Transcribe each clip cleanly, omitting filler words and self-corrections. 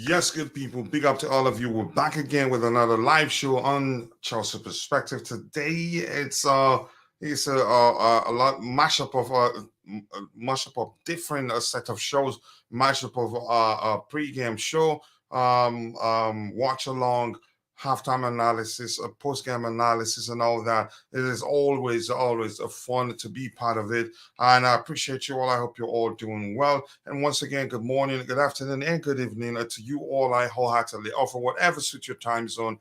Yes, good people. Big up to all of you. We're back again with another live show on Chelsea Perspective. Today, it's a lot mashup of mashup of different set of shows, mashup of a pregame show, watch along, halftime analysis, a postgame analysis, and all that. It is always a fun to be part of it, and I appreciate you all. I hope you're all doing well. And once again, good morning, good afternoon, and good evening to you all. I wholeheartedly offer whatever suits your time zone,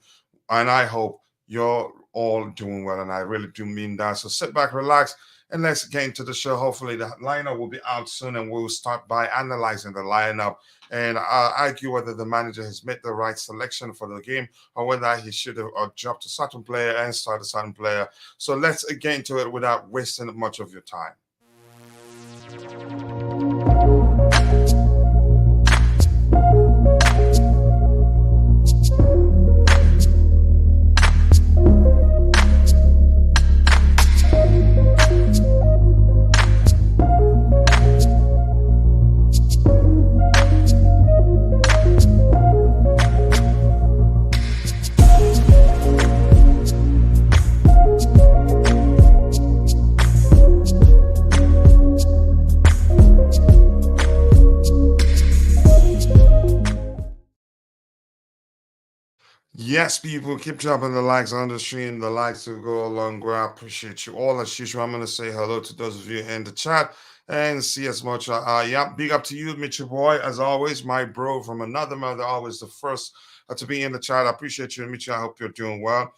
and I hope you're all doing well. And I really do mean that. So sit back, relax, and let's get into the show. Hopefully, the lineup will be out soon, and we'll start by analyzing the lineup and argue whether the manager has made the right selection for the game or whether he should have dropped a certain player and started a certain player. So let's get into it without wasting much of your time. Yes, people, keep dropping the likes on the stream. The likes will go a long way. I appreciate you all. As usual, I'm going to say hello to those of you in the chat and see as much. Yeah, big up to you, Mitchell Boy. As always, my bro from another mother, always the first to be in the chat. I appreciate you, Mitchell. I hope you're doing well.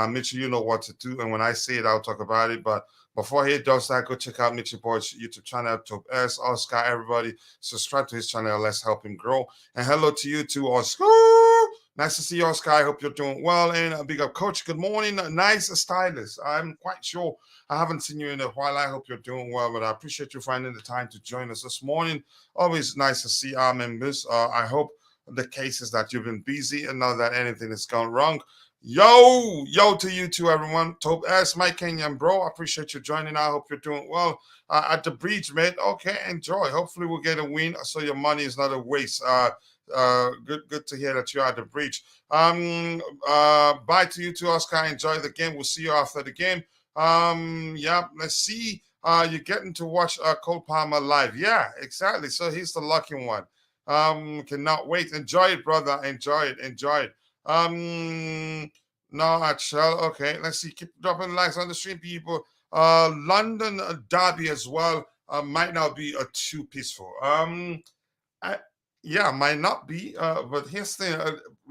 Mitchell, you know what to do. And when I say it, I'll talk about it. But before he does that, go check out Mitchell Boy's YouTube channel, Top S, Oscar, everybody. Subscribe to his channel. Let's help him grow. And hello to you too, Oscar. Nice to see you, Oscar. I hope you're doing well. And a big up, Coach. Good morning. Nice stylist. I'm quite sure I haven't seen you in a while. I hope you're doing well, but I appreciate you finding the time to join us this morning. Always nice to see our members. I hope the case is that you've been busy and not that anything has gone wrong. Yo to you too, everyone. Tope S, Mike Kenyan, bro. I appreciate you joining. I hope you're doing well. At the breach, mate. Okay, enjoy. Hopefully we'll get a win so your money is not a waste. Good to hear that you're at the breach. Bye to you too, Oscar. Enjoy the game. We'll see you after the game. Yeah, let's see. You're getting to watch Cole Palmer live. Yeah, exactly. So he's the lucky one. Cannot wait. Enjoy it, brother. Enjoy it. No, I shall. Okay, let's see. Keep dropping likes on the stream, people. London Derby as well. Might not be too peaceful. I, yeah, might not be. But here's the thing: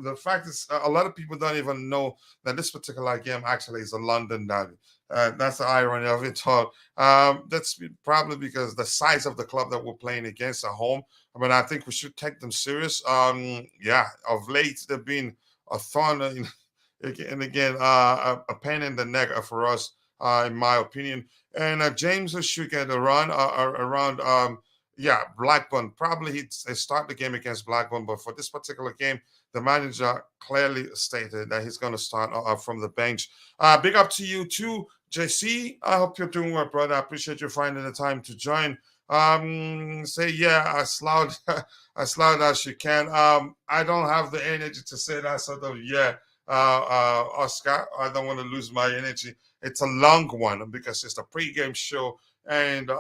the fact is, a lot of people don't even know that this particular game actually is a London derby. That's the irony of it all. That's probably because the size of the club that we're playing against at home. But I think we should take them serious. Yeah, of late they've been a thorn, and again, a pain in the neck for us, in my opinion. And James should get a run around. Yeah, Blackburn. Probably he'd start the game against Blackburn, but for this particular game, the manager clearly stated that he's going to start from the bench. Big up to you too, JC. I hope you're doing well, brother. I appreciate you finding the time to join. Say yeah, as loud as loud as you can. I don't have the energy to say that sort of yeah. Oscar, I don't want to lose my energy. It's a long one because it's the pregame show and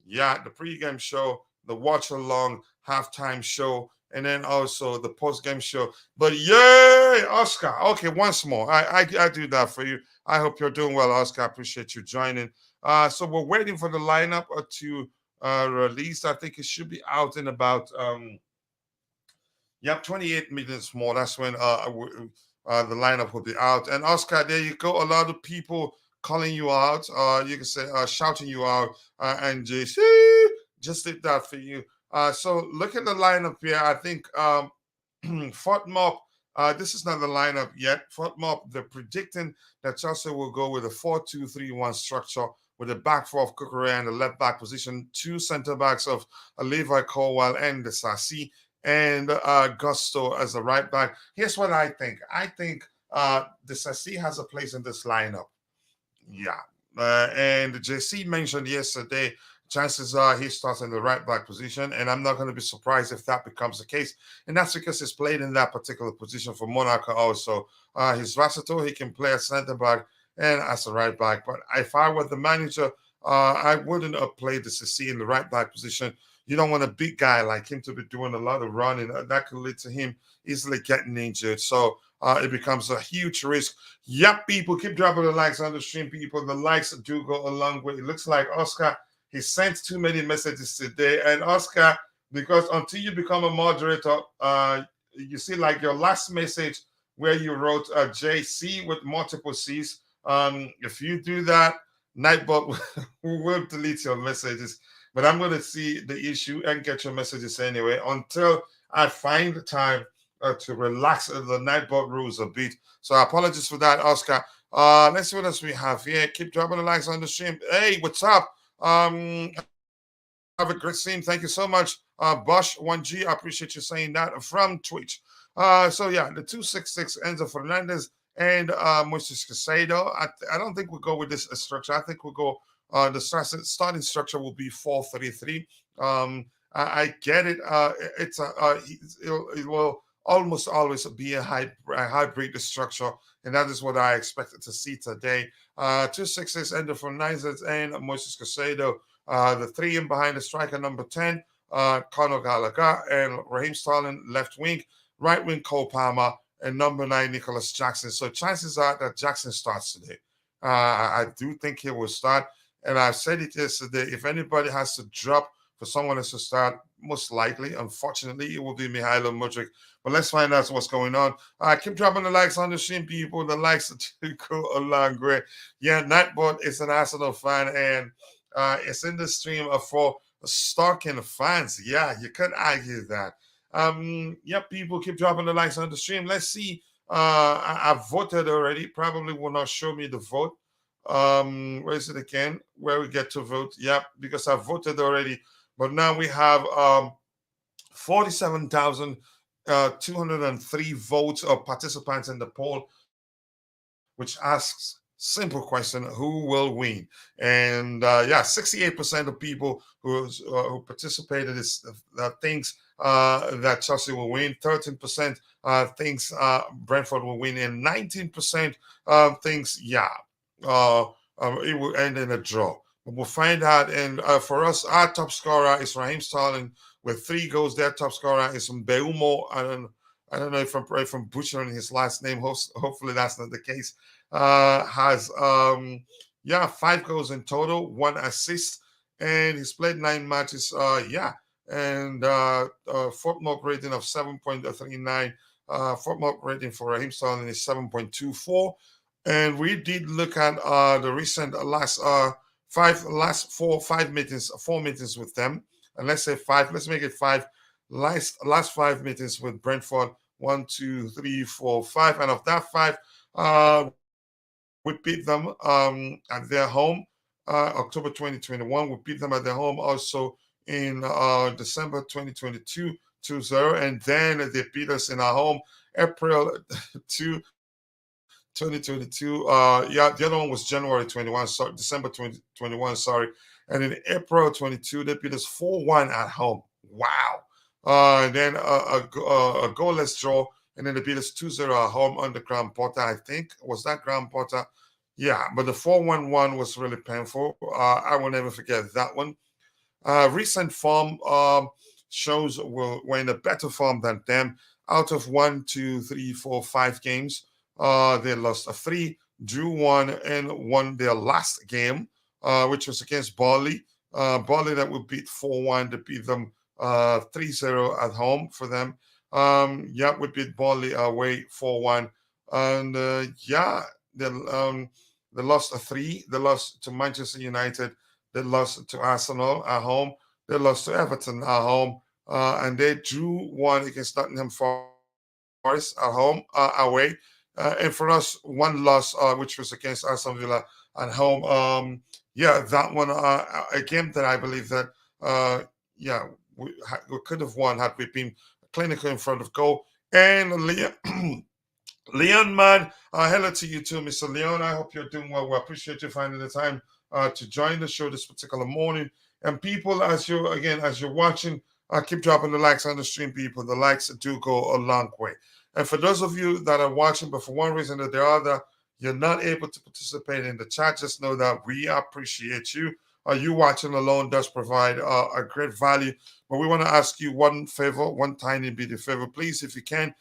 yeah, the pregame show, the watch along halftime show, and then also the postgame show. But yay, Oscar. Okay, once more. I do that for you. I hope you're doing well, Oscar. I appreciate you joining. So we're waiting for the lineup to release. I think it should be out in about 28 minutes more. That's when the lineup will be out. And Oscar, there you go. A lot of people calling you out. You can say shouting you out. And JC just did that for you. So look at the lineup here. I think Fort Mop. This is not the lineup yet. Fort Mop, they're predicting that Chelsea will go with a 4-2-3-1 structure with a back four of Kukurea and the left back position, two center backs of Levi Colwell and the Sassi, and Gusto as a right back. Here's what I think. I think the Sassi has a place in this lineup. Yeah. And JC mentioned yesterday chances are he starts in the right back position, and I'm not going to be surprised if that becomes the case. And that's because he's played in that particular position for Monaco also. He's versatile. He can play as centre back and as a right back. But if I were the manager, I wouldn't have played the Cissé in the right back position. You don't want a big guy like him to be doing a lot of running. That could lead to him easily getting injured. So it becomes a huge risk. Yep, people, keep dropping the likes on the stream, people. The likes do go a long way. It looks like Oscar, he sent too many messages today. And Oscar, because until you become a moderator, you see like your last message where you wrote Jeri Zee with multiple C's. If you do that, Nightbot will delete your messages. But I'm going to see the issue and get your messages anyway until I find the time to relax the Nightbot rules a bit. So apologies for that, Oscar. Let's see what else we have here. Keep dropping the likes on the stream. Hey, what's up? Have a great stream. Thank you so much, Bosch1G. I appreciate you saying that from Twitch. So yeah, the 266 Enzo Fernandez and Moises Caicedo. I don't think we'll go with this structure. I think we'll go. The starting structure will be 4-3-3. I get it. It will almost always be a hybrid structure, and that is what I expected to see today. 266 Ender Fernandez and Moises Caicedo. The three in behind the striker number 10, Conor Gallagher and Raheem Sterling left wing, right wing Cole Palmer, and number 9 Nicholas Jackson. So chances are that Jackson starts today. I do think he will start. And I've said it yesterday, if anybody has to drop for someone else to start, most likely, unfortunately, it will be Mihailo Mudryk. But let's find out what's going on. Keep dropping the likes on the stream, people. The likes to go along great. Yeah, Nightbot is an Arsenal fan, and it's in the stream for stalking fans. Yeah, you can't argue that. Yeah, people, keep dropping the likes on the stream. Let's see. I've voted already. Probably will not show me the vote. Where is it again? Where we get to vote? Yep, because I voted already. But now we have 47,203 votes of participants in the poll, which asks simple question: who will win? And yeah, 68% of people who participated thinks that Chelsea will win. 13% thinks Brentford will win, and 19% thinks it will end in a draw. But we'll find out. And for us, our top scorer is Raheem Sterling with 3 goals. Their top scorer is Mbeumo. I don't know if I'm butchering his last name. Hopefully that's not the case. Has 5 goals in total, 1 assist, and he's played 9 matches. And FOTMOP rating of 7.39. FOTMOP rating for Raheem Sterling is 7.24. And we did look at the recent last 4 meetings with them. And let's say 5. Let's make it 5. Last 5 meetings with Brentford. 1, 2, 3, 4, 5. And of that 5, we beat them at their home. October 2021, we beat them at their home. Also in December 2022, 2-0. And then they beat us in our home April 2. 2022. The other one was January 21, sorry, December 2021, sorry. And in April 22, they beat us 4-1 at home. Wow. And then a goalless draw, and then they beat us 2-0 at home under Graham Potter, I think. Was that Graham Potter? Yeah, but the 4-1-1 was really painful. I will never forget that one. Recent form shows we're in a better form than them. Out of 1, 2, 3, 4, 5 games, they lost 3, drew 1, and won their last game, which was against Bali. Bali that we beat 4-1 to beat them 3-0 at home for them. We beat Bali away 4-1. And they lost 3. They lost to Manchester United. They lost to Arsenal at home. They lost to Everton at home. And they drew 1 against Nottingham Forest at home, away. And for us, 1 loss, which was against Aston Villa at home. That one, a game that I believe that, we could have won had we been clinical in front of goal. And Leon, man, hello to you too, Mr. Leon. I hope you're doing well. We appreciate you finding the time to join the show this particular morning. And people, as you're watching, keep dropping the likes on the stream, people. The likes do go a long way. And for those of you that are watching, but for one reason or the other, you're not able to participate in the chat, just know that we appreciate you. You watching alone does provide a great value. But we want to ask you one favor, one tiny bit of favor. Please, if you can,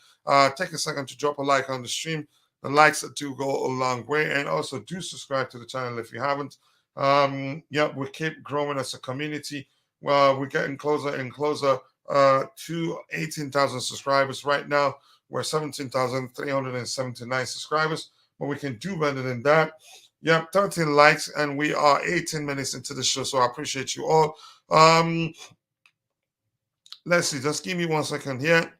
take a second to drop a like on the stream. The likes do go a long way. And also do subscribe to the channel if you haven't. Yeah, we keep growing as a community. Well, we're getting closer and closer to 18,000 subscribers. Right now, we're 17,379 subscribers, but we can do better than that. Yep, 13 likes, and we are 18 minutes into the show, so I appreciate you all. Let's see, just give me 1 second here.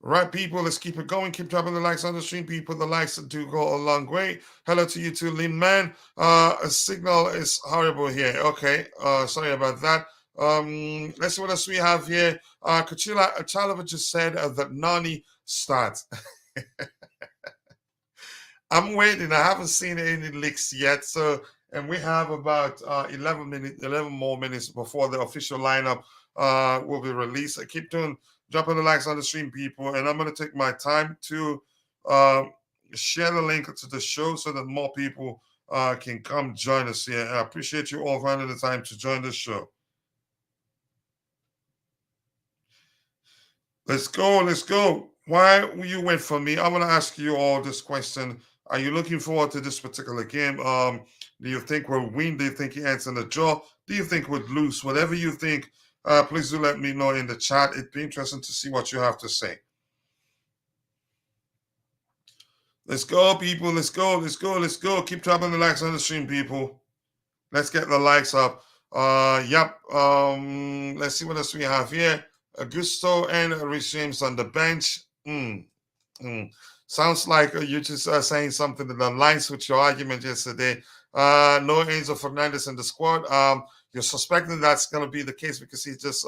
Right, people, let's keep it going. Keep dropping the likes on the stream, people. The likes do go a long way. Hello to you too, Lin Man. A signal is horrible here. Okay, sorry about that. Let's see what else we have here. Kachila Chalova just said that Nani starts. I'm waiting. I haven't seen any leaks yet. So, and we have about 11 more minutes before the official lineup will be released. I keep dropping the likes on the stream, people, and I'm going to take my time to share the link to the show so that more people can come join us here. I appreciate you all finding the time to join the show. Let's go. Let's go. Why will you wait for me? I'm going to ask you all this question. Are you looking forward to this particular game? Do you think we'll win? Do you think he ends in the draw? Do you think we'll lose? Whatever you think, please do let me know in the chat. It'd be interesting to see what you have to say. Let's go, people. Let's go. Let's go. Let's go. Keep dropping the likes on the stream, people. Let's get the likes up. Yep. Let's see what else we have here. Augusto and Rich James on the bench. Sounds like you just saying something that aligns with your argument yesterday. No Enzo Fernandez in the squad. You're suspecting that's going to be the case because he just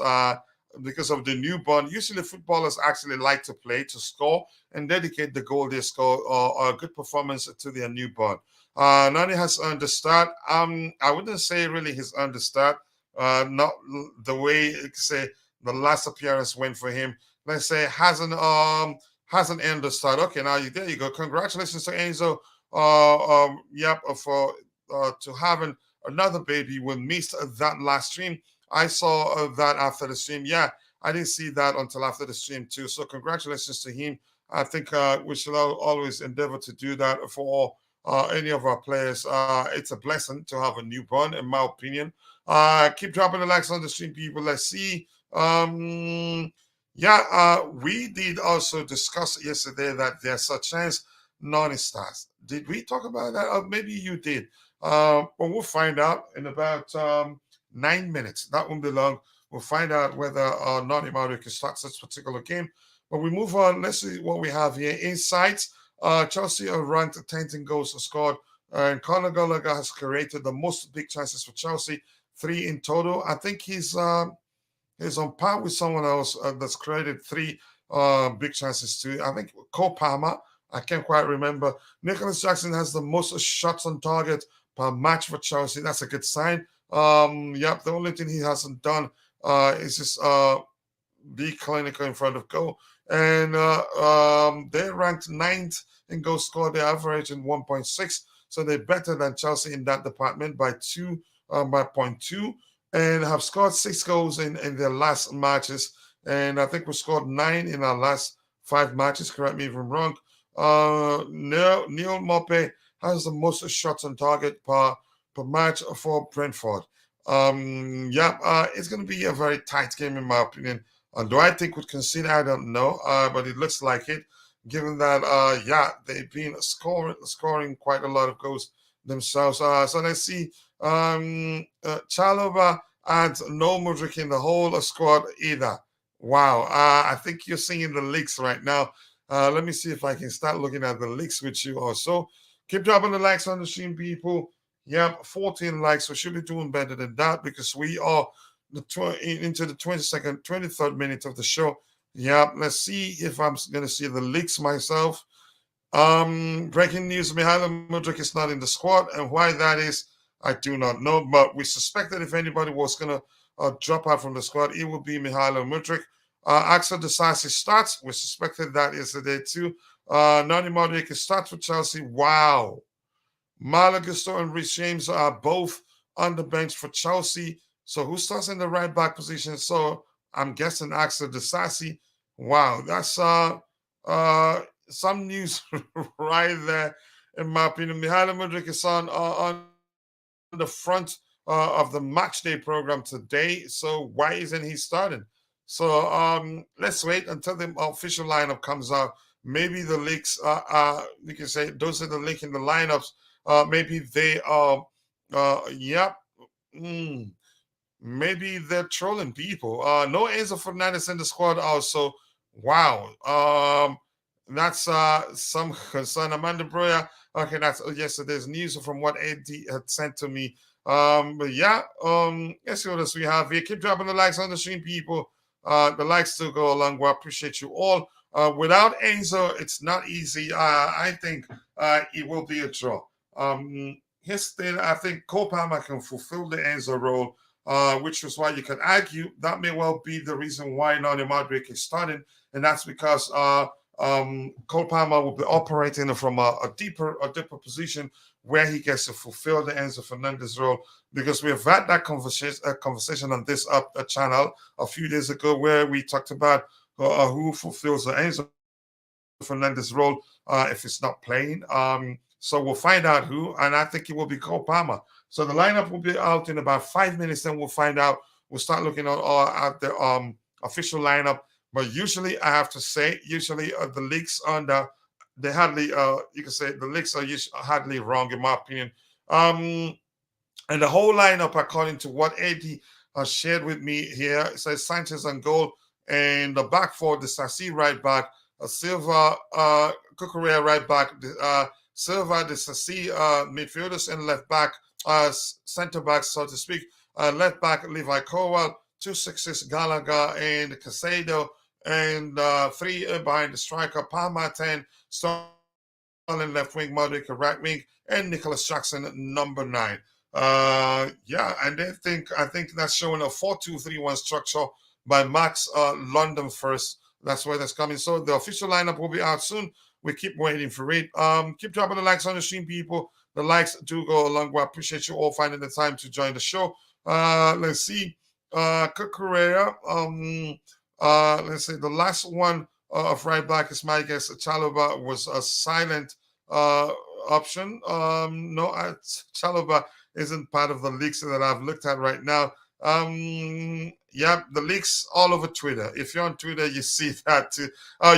because of the newborn. Usually, footballers actually like to play, to score, and dedicate the goal they score or a good performance to their newborn. Nani has earned the start. I wouldn't say really he's earned the start. Not the way say the last appearance went for him. Let's say hasn't earned the start. Okay, now there you go. Congratulations to Enzo. For to having another baby. We missed that last stream. I saw that after the stream. Yeah, I didn't see that until after the stream too. So congratulations to him. I think we should always endeavor to do that for any of our players. It's a blessing to have a newborn, in my opinion. Keep dropping the likes on the stream, people. Let's see. We did also discuss yesterday that there's a chance Nani starts. Did we talk about that? Or maybe you did. But we'll find out in about 9 minutes. That won't be long. We'll find out whether Nani Madueke starts this particular game. But we move on. Let's see what we have here. Insights. Chelsea are ranked 10th in goals scored. And Conor Gallagher has created the most big chances for Chelsea, 3 in total. I think he's on par with someone else that's created 3 big chances too. I think Cole Palmer. I can't quite remember. Nicholas Jackson has the most shots on target per match for Chelsea. That's a good sign. The only thing he hasn't done is just be clinical in front of goal. And they're ranked 9th in goals scored. They're averaging 1.6. So they're better than Chelsea in that department by 0.2, and have scored 6 goals in their last matches. And I think we scored 9 in our last 5 matches. Correct me if I'm wrong. Neil Mope has the most shots on target per match for Brentford. It's going to be a very tight game in my opinion. Do I think we'd concede? I don't know, but it looks like it, given that they've been scoring quite a lot of goals themselves. So let's see. Chalova and no Mudryk in the whole squad either. Wow. I think you're seeing the leaks right now. Let me see if I can start looking at the leaks with you also. Keep dropping the likes on the stream, people. 14 likes. We should be doing better than that because we are into the 23rd minute of the show. Let's see if I'm going to see the leaks myself. Breaking news: Mihailo Mudryk is not in the squad, and why that is, I do not know. But we suspect that if anybody was gonna drop out from the squad, it would be Mihailo Mudryk. Axel Disasi starts. We suspected that yesterday too. Nani Madueke starts for Chelsea. Wow. Malagusto and Reece James are both on the bench for Chelsea. So who starts in the right back position? So I'm guessing Axel Disasi. Wow, that's some news right there, in my opinion. Mihailo Mudryk is on the front of the match day program today. So why isn't he starting? So let's wait until the official lineup comes out. Maybe the leaks you can say those are the link in the lineups. Maybe they are yeah. mm, Maybe they're trolling people. No Enzo Fernandez in the squad also. Wow. That's some concern. Amanda Breuer. Okay, that's yesterday's news from what Eddie had sent to me. But yeah, let's see what else we have here. Keep dropping the likes on the stream, people. The likes still go along. We appreciate you all. Without Enzo, it's not easy. I think it will be a draw. His thing, I think Cole Palmer can fulfill the Enzo role, which is why you can argue that may well be the reason why Nani Madueke is starting, and that's because Cole Palmer will be operating from a deeper position where he gets to fulfill the Enzo Fernandez role. Because we have had that conversation on this channel a few days ago where we talked about who fulfills the Enzo Fernandez role if it's not playing. So we'll find out who, and I think it will be Cole Palmer. So the lineup will be out in about 5 minutes. Then we'll find out. We'll start looking at the official lineup. But usually, I have to say, the leaks on they hardly you can say the leaks are hardly wrong in my opinion. And the whole lineup, according to what Eddie shared with me here, it says Sanchez on goal, and the back four, the Sassi right back, Silva, Cucurella right back, Silva, the Sassi midfielders, and left back, center back, so to speak. Left back, Levi Cowell, 2 6 Gallagher and Casado, and three behind the striker, Palmer 10, Sterling left wing, Modric right wing, and Nicholas Jackson number 9. Yeah, and I think that's showing a 4-2-3-1 structure by Max London first. That's where that's coming. So the official lineup will be out soon. We keep waiting for it. Keep dropping the likes on the stream, people. The likes do go along. I appreciate you all finding the time to join the show. Let's see. Cucurella. Let's see. The last one of right back is my guess. Chalobah was a silent option. No, Chalobah isn't part of the leaks that I've looked at right now. Yeah, the leaks all over Twitter. If you're on Twitter, you see that too.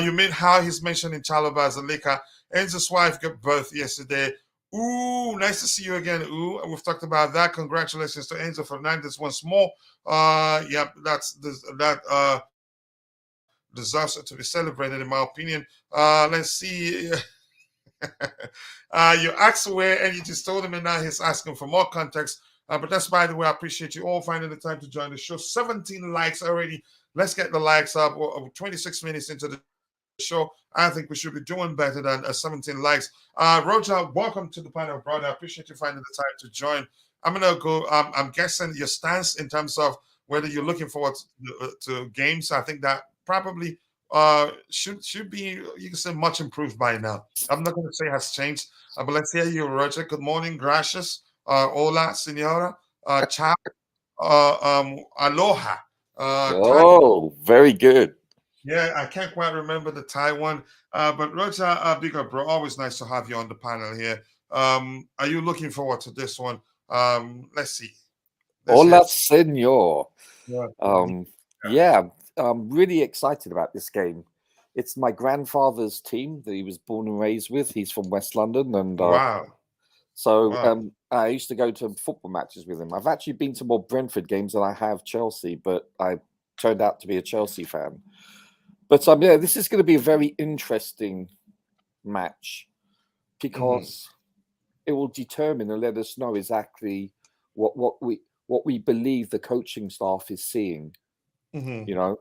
You mean how he's mentioning Chalobah as a leaker? Enzo's wife got birth yesterday. Ooh, nice to see you again. Ooh, we've talked about that. Congratulations to Enzo Fernandez once more. Yeah, that deserves to be celebrated in my opinion. Let's see. You asked where, and you just told him, and now he's asking for more context. But that's, by the way, I appreciate you all finding the time to join the show. 17 likes already. Let's get the likes up. We're 26 minutes into the show. I think we should be doing better than 17 likes. Roger, welcome to the panel, brother. I appreciate you finding the time to join. I'm going to go. I'm guessing your stance in terms of whether you're looking forward to games. I think that probably should be, you can say, much improved by now. I'm not going to say has changed, but let's hear you, Roger. Good morning, gracias, hola, senora, ciao, aloha. Very good. Yeah, I can't quite remember the Thai one, but Roger, big up, bro. Always nice to have you on the panel here. Are you looking forward to this one? Let's see. Hola, senor. Yeah. Yeah, I'm really excited about this game. It's my grandfather's team that he was born and raised with. He's from West London, and Wow. I used to go to football matches with him. I've actually been to more Brentford games than I have Chelsea, but I turned out to be a Chelsea fan. But yeah, this is going to be a very interesting match because it will determine and let us know exactly what we believe the coaching staff is seeing. You know,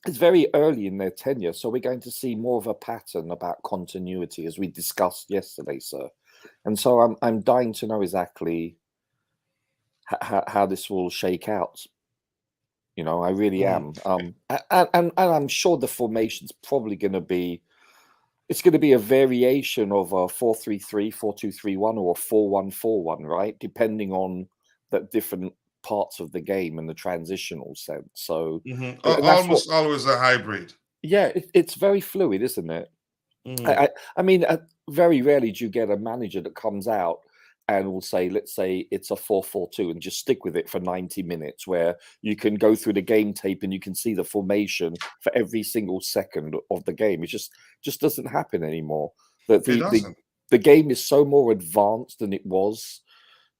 it's very early in their tenure, so we're going to see more of a pattern about continuity, as we discussed yesterday, sir. And so I'm dying to know exactly how this will shake out. You know, I really am. And I'm sure the formation's probably going to be. It's going to be a variation of a 4-3-3, 4-2-3-1, or a 4-1-4-1, right? Depending on the different parts of the game and the transitional sense. So, and that's what. Almost always a hybrid. Yeah, it's very fluid, isn't it? I mean, very rarely do you get a manager that comes out and will say, let's say it's a 4-4-2, and just stick with it for 90 minutes, where you can go through the game tape and you can see the formation for every single second of the game. It just doesn't happen anymore. That It doesn't. the game is so more advanced than it was,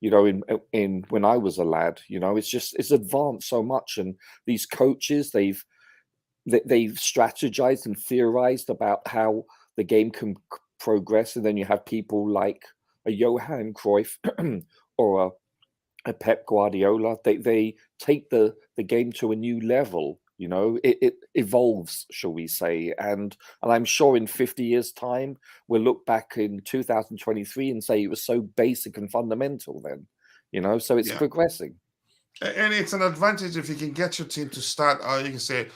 you know, in when I was a lad. You know, it's advanced so much, and these coaches they've strategized and theorized about how the game can progress, and then you have people like a Johan Cruyff or a Pep Guardiola. They take the game to a new level. You know, it evolves, shall we say? And I'm sure in 50 years' time we'll look back in 2023 and say it was so basic and fundamental then. You know, so it's progressing. And it's an advantage if you can get your team to start. You can say.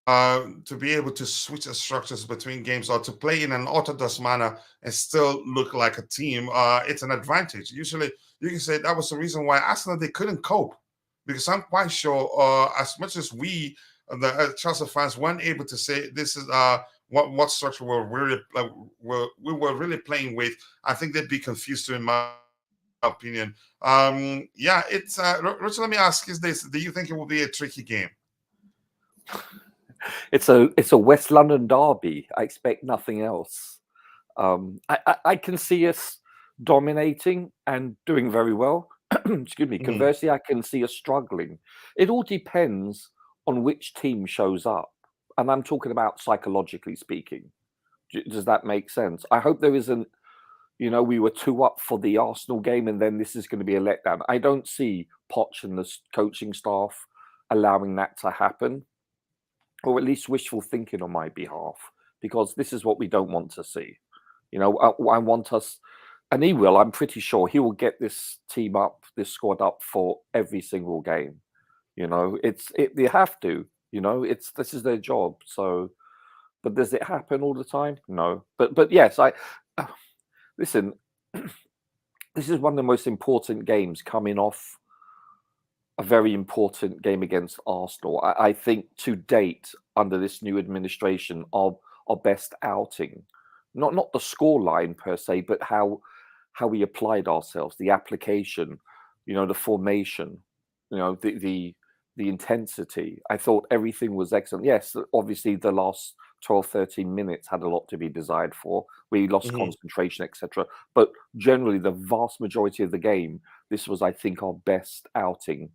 To be able to switch the structures between games, or to play in an orthodox manner and still look like a team, it's an advantage. Usually, you can say that was the reason why Arsenal, they couldn't cope, because I'm quite sure, as much as we, the Chelsea fans, weren't able to say this is what structure we were really playing with, I think they'd be confused too, in my opinion. It's Richard, let me ask you this: do you think it will be a tricky game? It's a West London derby. I expect nothing else. I can see us dominating and doing very well. Excuse me. Conversely, I can see us struggling. It all depends on which team shows up, and I'm talking about psychologically speaking. Does that make sense? I hope there isn't. You know, we were 2-up for the Arsenal game, and then this is going to be a letdown. I don't see Poch and the coaching staff allowing that to happen, or at least wishful thinking on my behalf, because this is what we don't want to see. You know, I want us, and he will. I'm pretty sure he will get this team up, this squad up for every single game. You know, they have to. You know, this is their job. So, but does it happen all the time? No. But yes, listen. This is one of the most important games coming off a very important game against Arsenal. I think to date, under this new administration, our best outing. Not the scoreline per se, but how we applied ourselves, the application, you know, the formation, you know, the intensity. I thought everything was excellent. Yes, obviously the last 12, 13 minutes had a lot to be desired for. We lost concentration, etc. But generally, the vast majority of the game, this was, I think, our best outing.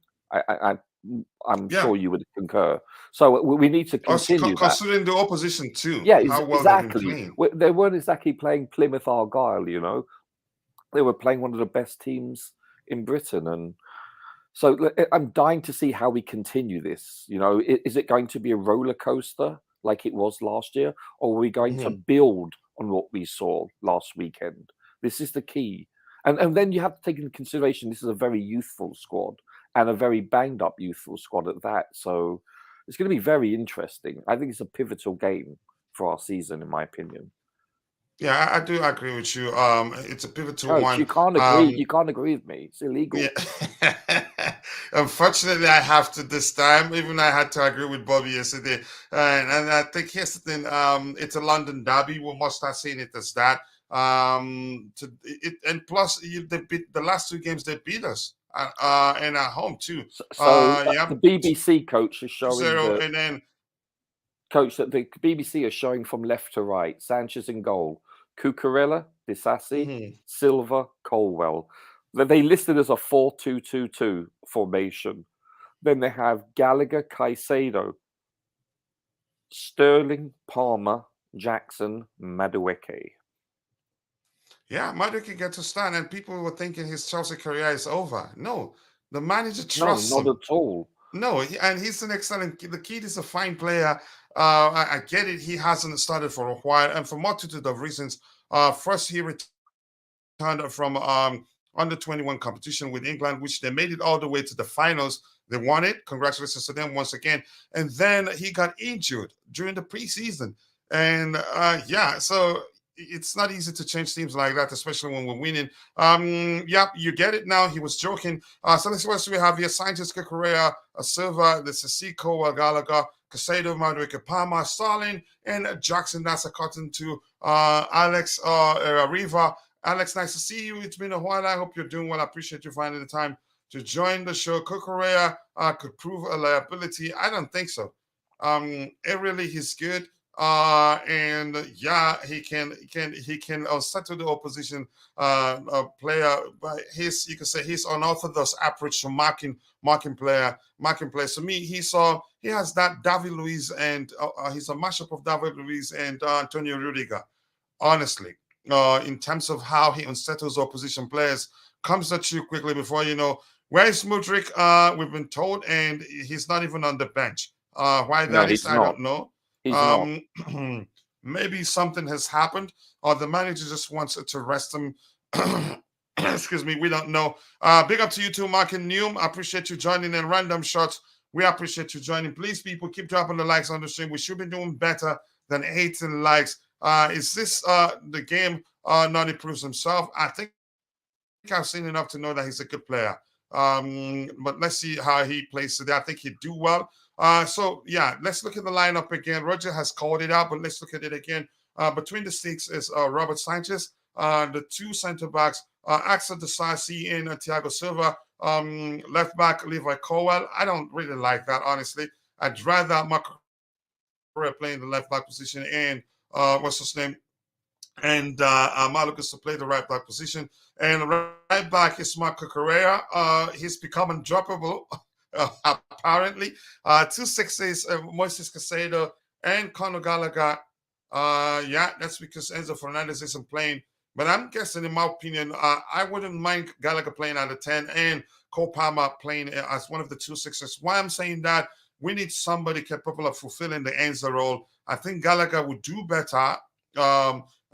I'm sure you would concur. So we need to continue considering the opposition too. Yeah, how well exactly. they've been playing. They weren't exactly playing Plymouth Argyle, you know. They were playing one of the best teams in Britain, and so I'm dying to see how we continue this. You know, is it going to be a roller coaster like it was last year, or are we going to build on what we saw last weekend? This is the key. And then you have to take into consideration this is a very youthful squad, and a very banged up youthful squad at that. So it's going to be very interesting. I think it's a pivotal game for our season, in my opinion. Yeah, I do agree with you. It's a pivotal one. You can't agree. You can't agree with me. It's illegal. Yeah. Unfortunately, I have to this time. Even I had to agree with Bobby yesterday. And I think here's the thing. It's a London derby. We must start seeing it as that. And plus, they beat the last two games. They beat us. And at home too. The BBC coach is showing and then coach that the BBC is showing from left to right. Sanchez in goal, Cucurella, Disasi, Silva, Colwell. They listed as a 4-2-2-2 formation. Then they have Gallagher, Caicedo, Sterling, Palmer, Jackson, Madueke. Yeah, Madueke gets a stand, and people were thinking his Chelsea career is over. No, the manager trusts him. Not at all. No, and he's an excellent. The kid is a fine player. I get it. He hasn't started for a while, and for multitude of reasons. First, he returned from under 21 competition with England, which they made it all the way to the finals. They won it. Congratulations to them once again. And then he got injured during the preseason, and yeah, so it's not easy to change teams like that, especially when we're winning. Yeah, you get it now. He was joking. So let's see what we have here: Sanchez, Correa, Silva, the Sissoko, Gallagher, Casado, Madrick, Palma, Starling, and Jackson. That's according to Alex Riva. Alex, nice to see you. It's been a while. I hope you're doing well. I appreciate you finding the time to join the show. Correa could prove a liability. I don't think so. It really he's good. And yeah, he can settle the opposition player by his, you could say, his unorthodox approach to marking player. So me, he has that David Luiz, and he's a mashup of David Luiz and Antonio Rudiger. Honestly, in terms of how he unsettles opposition players, comes at you quickly before you know. Where is Mudryk? We've been told, and he's not even on the bench. Why that is, I don't know. He's not. Maybe something has happened, or the manager just wants to rest him. Excuse me, we don't know. Big up to you too, Mark and Neum. I appreciate you joining in Random Shots. We appreciate you joining. Please, people, keep dropping the likes on the stream. We should be doing better than 18 likes. Is this the game not improves himself? I think I've seen enough to know that he's a good player. But let's see how he plays today. I think he'd do well. So yeah, let's look at the lineup again. Roger has called it out, but let's look at it again. Between the sticks is Robert Sanchez. The two center backs, Axel Disasi and Thiago Silva. Left back Levi Colwell. I don't really like that, honestly. I'd rather Marco playing the left back position and what's his name? And Malukas to play the right back position. And right back is Marco Correa. He's become undroppable, apparently. 2 6s, Moises Casado and Conor Gallagher. Yeah, that's because Enzo Fernandez isn't playing. But I'm guessing, in my opinion, I wouldn't mind Gallagher playing at a 10 and Cole Palmer playing as one of the 2 6s. Why I'm saying that, we need somebody capable of fulfilling the Enzo role. I think Gallagher would do better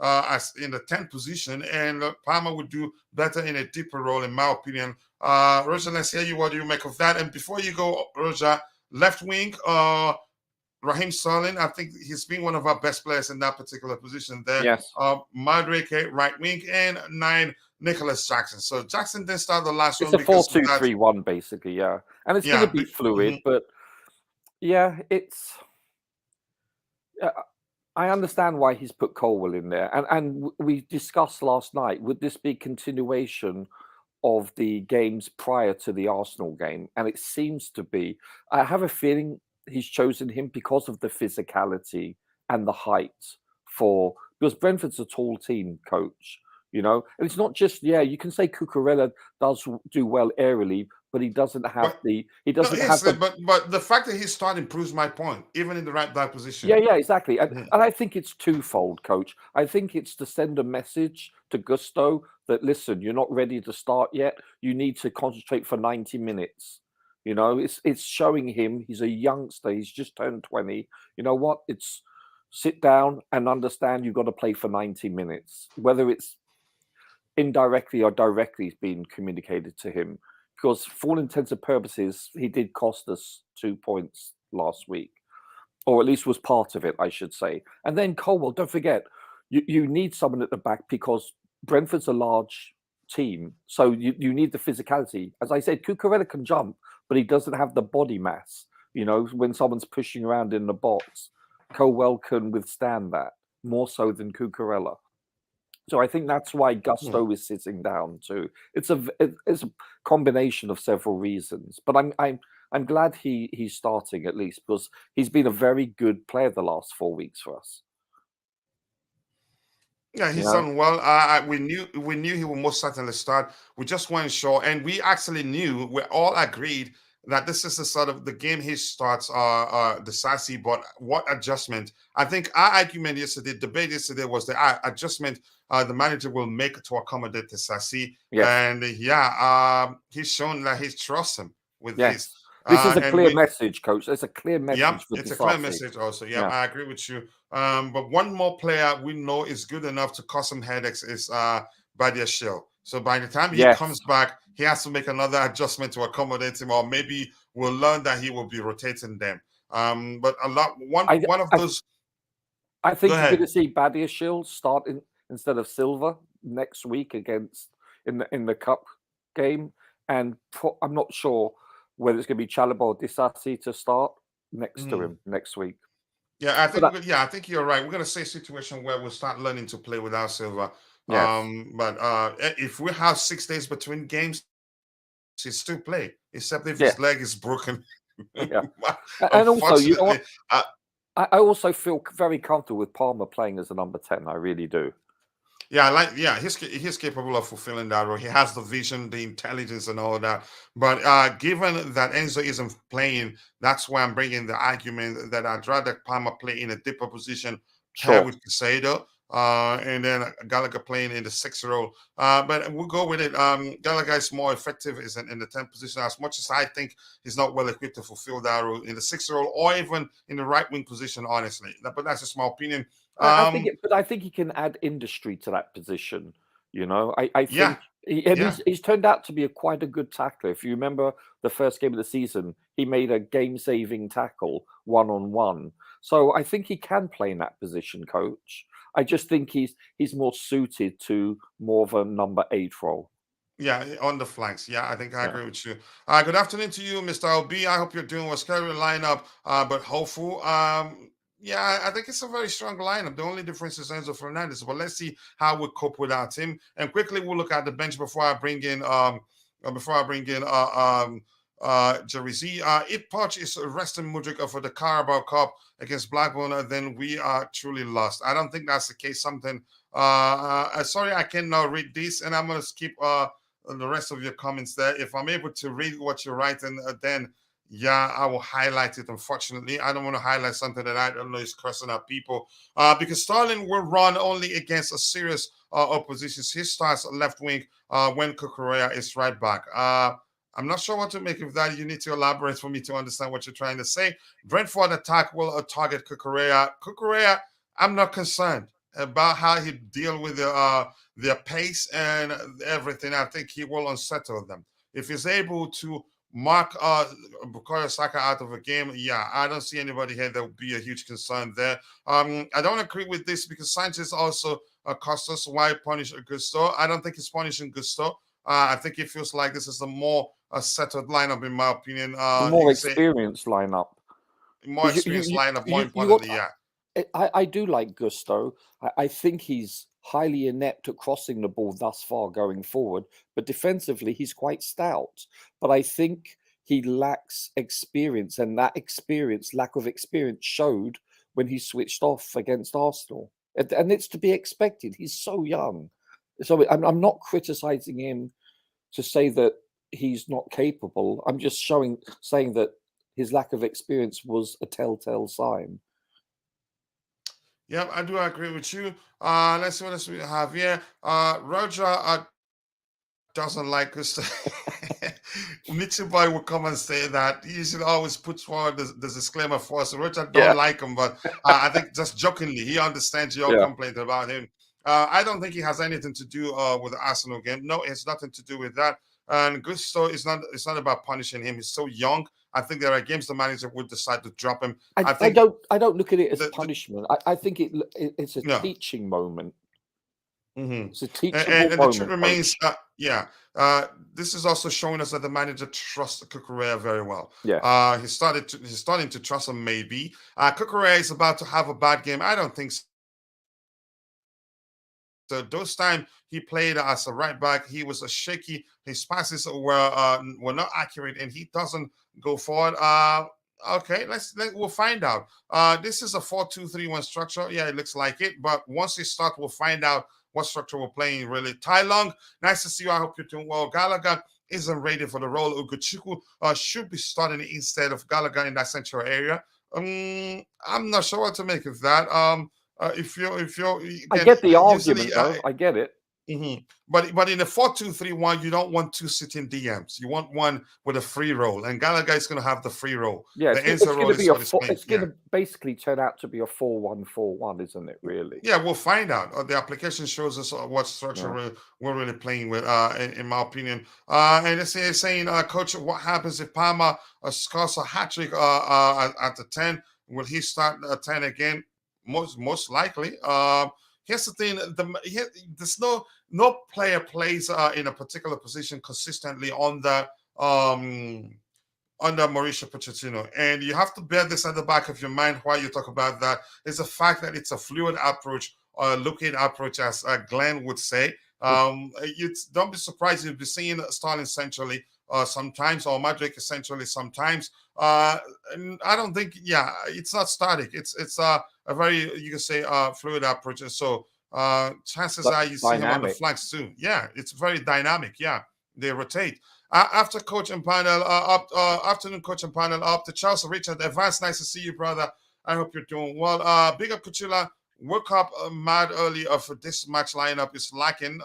as in the 10th position, and Palmer would do better in a deeper role, in my opinion. Roger, let's hear you. What do you make of that? And before you go, Roger, left wing, Raheem Sterling, I think he's been one of our best players in that particular position there. Yes. Madrick, right wing, and 9, Nicholas Jackson. So Jackson didn't start the last one. It's a 4-2-3-1, basically, yeah. And it's going to be fluid, but yeah, it's... I understand why he's put Colwell in there. And we discussed last night, would this be continuation of the games prior to the Arsenal game? And it seems to be. I have a feeling he's chosen him because of the physicality and the height because Brentford's a tall team, coach, you know? And it's not just, you can say Cucurella does do well aerially, but he doesn't have but the fact that he's starting proves my point, even in the right back position. Yeah, exactly. And I think it's twofold, coach. I think it's to send a message to Gusto that, listen, you're not ready to start yet. You need to concentrate for 90 minutes. You know, it's showing him he's a youngster. He's just turned 20. You know what? It's sit down and understand you've got to play for 90 minutes, whether it's indirectly or directly being communicated to him. Because for all intents and purposes, he did cost us 2 points last week, or at least was part of it, I should say. And then Colwell, don't forget, you need someone at the back because Brentford's a large team. So you need the physicality. As I said, Cucurella can jump, but he doesn't have the body mass. You know, when someone's pushing around in the box, Colwell can withstand that more so than Cucurella. So I think that's why Gusto is sitting down too. It's a combination of several reasons, but I'm glad he's starting at least because he's been a very good player the last 4 weeks for us. Yeah, he's done well. We knew he would most certainly start. We just weren't sure, and we actually knew. We all agreed that this is the sort of the game he starts decisive, but what adjustment? I think our argument yesterday, debate yesterday, was the adjustment the manager will make to accommodate the Sassi. Yes. And he's shown that he trusts him with this. This is a clear message, Coach. It's a clear message for it's Disasi. a clear message also. Yeah, I agree with you. But one more player we know is good enough to cause some headaches is Badia Shield. So by the time he comes back, he has to make another adjustment to accommodate him, or maybe we'll learn that he will be rotating them. But one of those. I think you're going to see Badia Shield starting instead of Silva next week against in the cup game, and I'm not sure whether it's going to be Chalobah or Disasi to start next to him next week. Yeah, I think you're right. We're going to see a situation where we'll start learning to play without Silva. Yes. But if we have 6 days between games, he still play, except if his leg is broken. Yeah. And also, you know what? I also feel very comfortable with Palmer playing as a number 10. I really do. Yeah, he's capable of fulfilling that role. He has the vision, the intelligence, and all that. But given that Enzo isn't playing, that's why I'm bringing the argument that I'd rather Palmer play in a deeper position, pair with Caicedo, and then Gallagher playing in the 6th role. But we'll go with it. Gallagher is more effective in the 10th position, as much as I think he's not well equipped to fulfill that role in the 6th role or even in the right wing position, honestly. But that's just my opinion. I think he can add industry to that position. You know, I think he's turned out to be quite a good tackler. If you remember the first game of the season, he made a game-saving tackle 1-on-1. So I think he can play in that position, Coach. I just think he's more suited to more of a number 8 role. Yeah, on the flanks. Yeah, I think I agree with you. Good afternoon to you, Mr. LB. I hope you're doing well. Scary lineup, but hopeful. Yeah, I think it's a very strong lineup. The only difference is Enzo Fernandez. But let's see how we cope without him. And quickly, we'll look at the bench before I bring in Jeri Zee. If Poch is resting Mudryk for the Carabao Cup against Blackburn, then we are truly lost. I don't think that's the case. Sorry, I cannot read this, and I'm going to skip the rest of your comments there. If I'm able to read what you're writing, then I will highlight it. Unfortunately, I don't want to highlight something that I don't know is cursing at people because Sterling will run only against a serious opposition. He starts left wing when Cucurella is right back. I'm not sure what to make of that. You need to elaborate for me to understand what you're trying to say. Brentford attack will target Cucurella. Cucurella, I'm not concerned about how he deal with their pace and everything. I think he will unsettle them. If he's able to mark Bukayo Saka out of a game, I don't see anybody here that would be a huge concern there. I don't agree with this because Sanchez also cost us. Why punish Gusto? I don't think he's punishing Gusto. I think it feels like this is a more settled lineup, in my opinion. More experienced lineup. More experienced lineup, more importantly, I do like Gusto. I think he's highly inept at crossing the ball thus far going forward, but defensively he's quite stout. But I think he lacks experience, and that lack of experience showed when he switched off against Arsenal. And it's to be expected. He's so young. So I'm not criticizing him to say that he's not capable. I'm just saying that his lack of experience was a telltale sign. Yeah, I do agree with you. Let's see what else we have here. Roger doesn't like us. Mitsubai will come and say that he should always put forward the disclaimer for us. Roger don't like him, but I think just jokingly, he understands your complaint about him. I don't think he has anything to do with the Arsenal game. No, it's nothing to do with that. And Gusto it's not about punishing him. He's so young. I think there are games the manager would decide to drop him. I don't look at it as punishment. I think it's a teaching moment. It's a teachable moment. And the truth remains, this is also showing us that the manager trusts Cucurella very well. Yeah, he's starting to trust him. Maybe Cucurella is about to have a bad game. I don't think so. So those times he played as a right back, he was a shaky. His passes were not accurate, and he doesn't go forward. Okay, we'll find out. This is a 4-2-3-1 structure. Yeah, it looks like it. But once he starts, we'll find out what structure we're playing really. Tai Long, nice to see you. I hope you're doing well. Gallagher isn't ready for the role. Ugochukwu should be starting instead of Gallagher in that central area. I'm not sure what to make of that. If you're, I get the argument, though. I get it. But in the 4-2-3-1, you don't want two sitting DMs. You want one with a free role, and Gallagher is going to have the free role. Yeah, the it's going to be it's going to basically turn out to be a 4-1-4-1, isn't it? Really? Yeah, we'll find out. The application shows us what structure we're really playing with. In my opinion, and it's saying, Coach, what happens if Palmer scores a hat trick at the 10? Will he start at 10 again? Most likely. Here's the thing: there's no player plays in a particular position consistently under Mauricio Pochettino, and you have to bear this at the back of your mind while you talk about that. Is the fact that it's a fluid approach, or a looking approach, as Glenn would say. You don't be surprised you'll be seeing Sterling centrally sometimes, or Madrid essentially sometimes. And I don't think, it's not static. It's a very, you can say, fluid approach. So chances are you see him on the flanks too. Yeah, it's very dynamic. Yeah, they rotate. After coach and panel, afternoon coach and panel up to Chelsea. Richard, advance. Nice to see you, brother. I hope you're doing well. Big up Kuchula. Woke up mad early for this match lineup is lacking.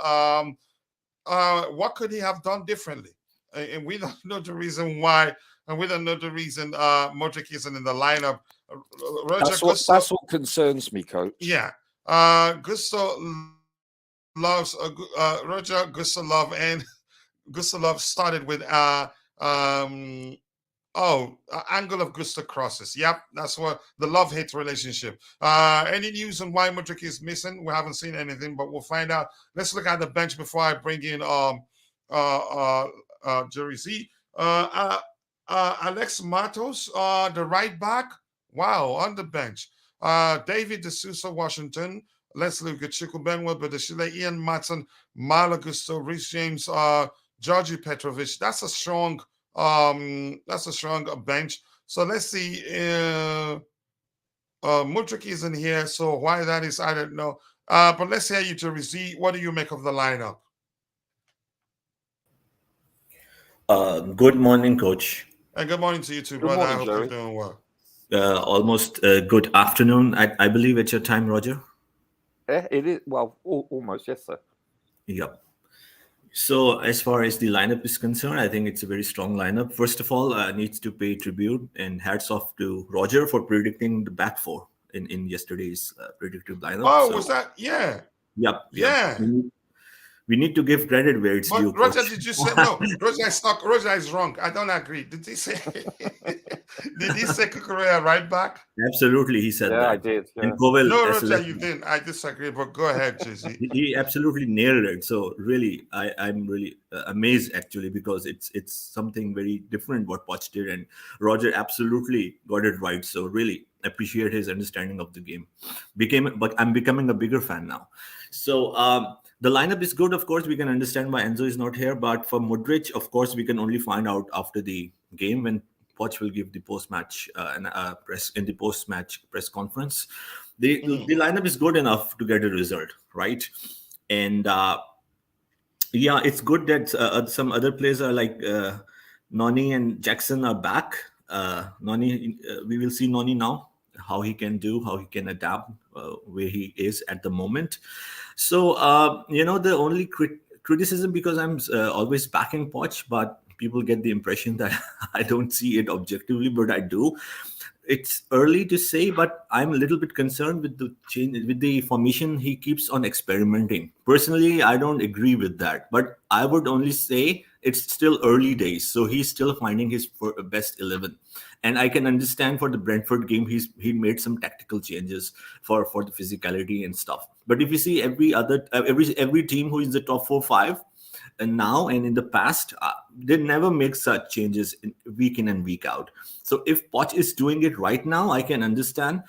What could he have done differently? And we don't know the reason why, and we don't know the reason Modric isn't in the lineup. That's what concerns me, Coach. Yeah. Gusto loves Roger Gusto and Gusto started with angle of Gusto crosses. Yep, that's what the love-hate relationship. Any news on why Modric is missing? We haven't seen anything, but we'll find out. Let's look at the bench before I bring in Jeri Z. Alex Matos, the right back. Wow, on the bench. David De Sousa, Washington. Leslie Gachiku, Benwell, Badashile, Ian Matson, Marla Gusto, Rhys James, Georgi Petrovic. That's a strong bench. So let's see. Mudryk isn't here, so why that is, I don't know. But let's hear you, Jeri Z. What do you make of the lineup? Good morning, Coach. And good morning to you too, brother. Morning, I hope Jerry. you're doing well. Almost good afternoon. I believe it's your time, Roger. Yeah, it is. Well, almost, yes, sir. Yep. So as far as the lineup is concerned, I think it's a very strong lineup. First of all, needs to pay tribute and hats off to Roger for predicting the back four in yesterday's predictive lineup. Oh, was that? Yeah. Yep. Yeah. We need to give credit where it's due. Roger, did you say no? Roger is wrong. I don't agree. Did he say? Did he say Kukurea right back? Absolutely, he said that. Yeah, I did. Yeah. And Kovel, no, Roger, you didn't. I disagree. But go ahead, Jesse. He absolutely nailed it. So really, I'm really amazed actually, because it's something very different what Poch did, and Roger absolutely got it right. So really appreciate his understanding of the game. But I'm becoming a bigger fan now. So the lineup is good. Of course, we can understand why Enzo is not here. But for Modric, of course, we can only find out after the game when Poch will give the post-match press conference. The lineup is good enough to get a result, right? And it's good that some other players are like Noni and Jackson are back. Noni, we will see Noni now, how he can adapt where he is at the moment. So the only criticism, because I'm always backing Poch, but people get the impression that I don't see it objectively, but I do. It's early to say, but I'm a little bit concerned with the change, with the formation he keeps on experimenting. Personally, I don't agree with that, but I would only say it's still early days. So he's still finding his best 11. And I can understand for the Brentford game, he made some tactical changes for the physicality and stuff. But if you see every team who is the top 4-5, and now and in the past, they never make such changes week in and week out. So if Poch is doing it right now, I can understand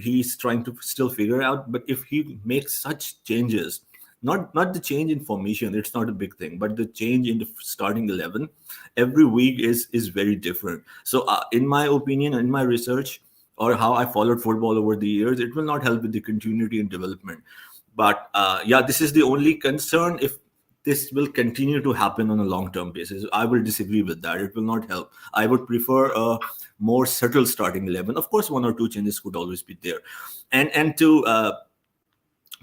he's trying to still figure out. But if he makes such changes, not the change in formation, it's not a big thing, but the change in the starting 11 every week is very different. So in my opinion, in my research, or how I followed football over the years, it will not help with the continuity and development. But this is the only concern. If this will continue to happen on a long-term basis, I will disagree with that. It will not help. I would prefer a more subtle starting 11. Of course, one or two changes could always be there. And to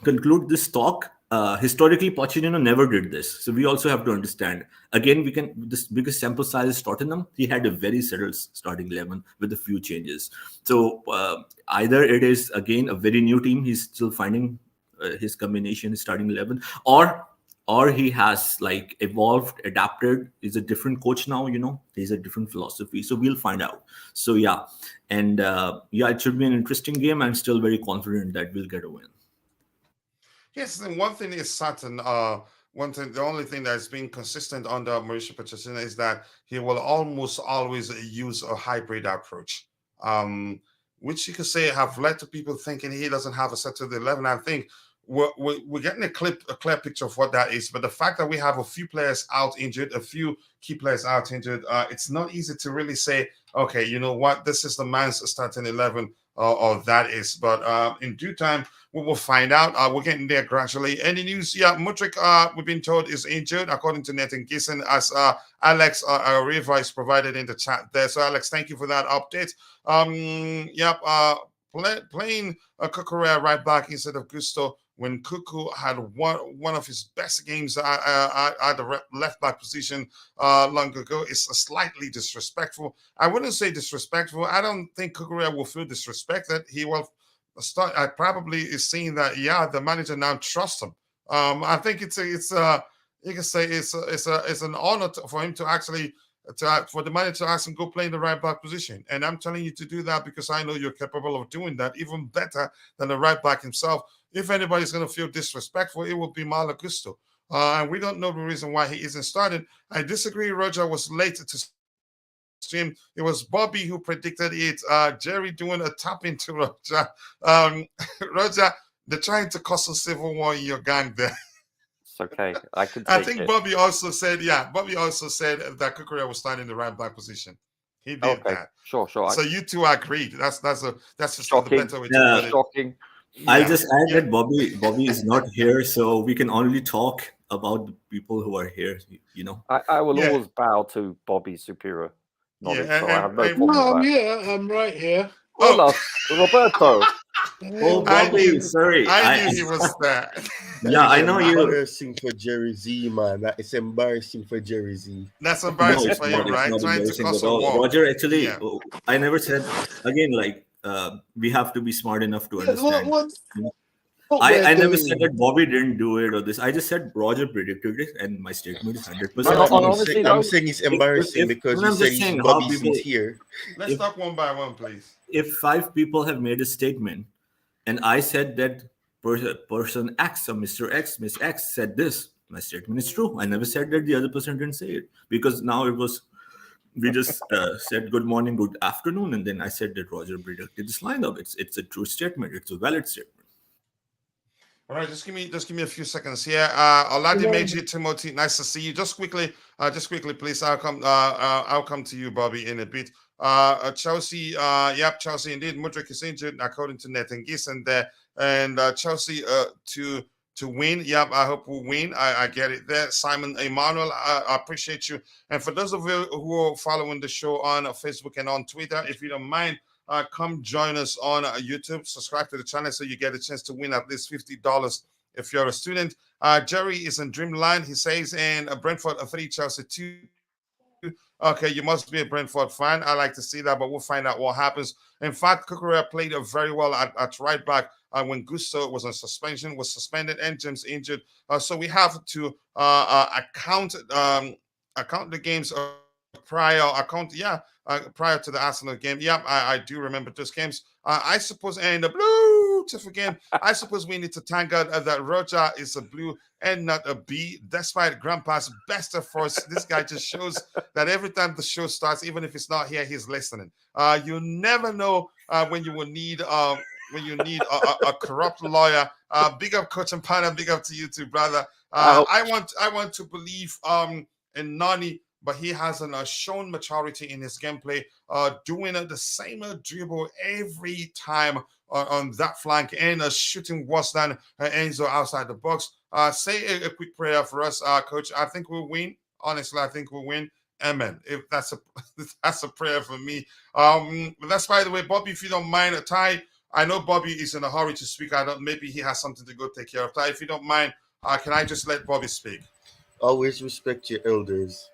conclude this talk, historically, Pochettino never did this. So we also have to understand. Again, this biggest sample size is Tottenham. He had a very settled starting 11 with a few changes. So either it is, again, a very new team. He's still finding his combination, his starting 11, or he has like evolved, adapted. He's a different coach now, he's a different philosophy. So we'll find out. So yeah. And it should be an interesting game. I'm still very confident that we'll get a win. Yes, and one thing is certain. The only thing that's been consistent under Mauricio Pochettino is that he will almost always use a hybrid approach, which you could say have led to people thinking he doesn't have a set of the 11. I think we're getting a clear picture of what that is. But the fact that we have a few players out injured, a few key players out injured, it's not easy to really say, okay, you know what, this is the man's starting 11. Or that is, but in due time we will find out. We're getting there gradually. Any news? Yeah, Mudryk, we've been told, is injured, according to Nathan Gisson, as Alex Riva is provided in the chat there. So Alex, thank you for that update. Playing Cucurella right back instead of Gusto when Cuckoo had one of his best games at the left back position long ago is slightly disrespectful. I wouldn't say disrespectful. I don't think Cucurella will feel disrespected. He will start. I probably is seeing that. Yeah, the manager now trusts him. I think it's you can say it's an honor for him to actually. For the manager to ask him go play in the right back position. And I'm telling you to do that because I know you're capable of doing that even better than the right back himself. If anybody's going to feel disrespectful, it will be Malo Gusto. And we don't know the reason why he isn't started. I disagree. Roger was late to stream. It was Bobby who predicted it. Jerry doing a tap into Roger. Roger, they're trying to cause a civil war in your gang there. Okay, I can. I think Bobby also said, that Cucurella was starting in the right back position. He did that. Sure. So you two agreed. That's just shocking. The better way to put it. Shocking. I'll just add that Bobby is not here, so we can only talk about the people who are here. I will always bow to Bobby's superior knowledge, so I have no problem I'm with that. here. I'm right here. Hola, Roberto. Oh, Bobby, sorry. I knew he was there. Yeah, I know you. Embarrassing for Jeri Z, man. It's embarrassing for Jeri Z. That's embarrassing for you, right? Trying to cause a war. Roger, actually, I never said, again, like, we have to be smart enough to understand. I never said that Bobby didn't do it or this. I just said Roger predicted it, and my statement is 100%. I'm saying it's embarrassing because you said Bobby's here. Let's talk one by one, please. If 5 people have made a statement, and I said that person X or Mr. X, Miss X said this, my statement is true. I never said that the other person didn't say it, because now we just said good morning, good afternoon, and then I said that Roger predicted this lineup. It's a true statement. It's a valid statement. All right, just give me a few seconds here. Oladimeji Timothy, nice to see you. Just quickly, please. I'll come to you, Bobby, in a bit. Chelsea, Chelsea indeed. Mudryk is injured, according to Nathan Gisson there, and Chelsea to win. Yep, I hope we'll win. I get it there. Simon Emmanuel, I appreciate you. And for those of you who are following the show on Facebook and on Twitter, if you don't mind, come join us on YouTube. Subscribe to the channel so you get a chance to win at least $50 if you're a student. Jerry is in Dreamland. He says, and Brentford 3, Chelsea 2. Okay, you must be a Brentford fan. I like to see that, but we'll find out what happens. In fact, Cucurella played very well at right back when Gusto was on suspension, was suspended, and James injured. So we have to account the games prior to the Arsenal game. Yeah, I do remember those games. I suppose, and the blue Tiff game, I suppose we need to thank God that Roger is a blue and not a B. Despite Grandpa's best efforts, this guy just shows that every time the show starts, even if it's not here, he's listening. You never know when you will need a corrupt lawyer. Big up, Coach and Pana. Big up to you too, brother. I want to believe in Nani, but he hasn't shown maturity in his gameplay, doing the same dribble every time on that flank and shooting worse than Enzo outside the box. Say a quick prayer for us, Coach. I think we'll win. Honestly, I think we'll win. Amen. If that's a prayer for me. But that's, by the way, Bobby, if you don't mind, Ty. I know Bobby is in a hurry to speak. Maybe he has something to go take care of. Ty, if you don't mind, Can I just let Bobby speak? Always respect your elders.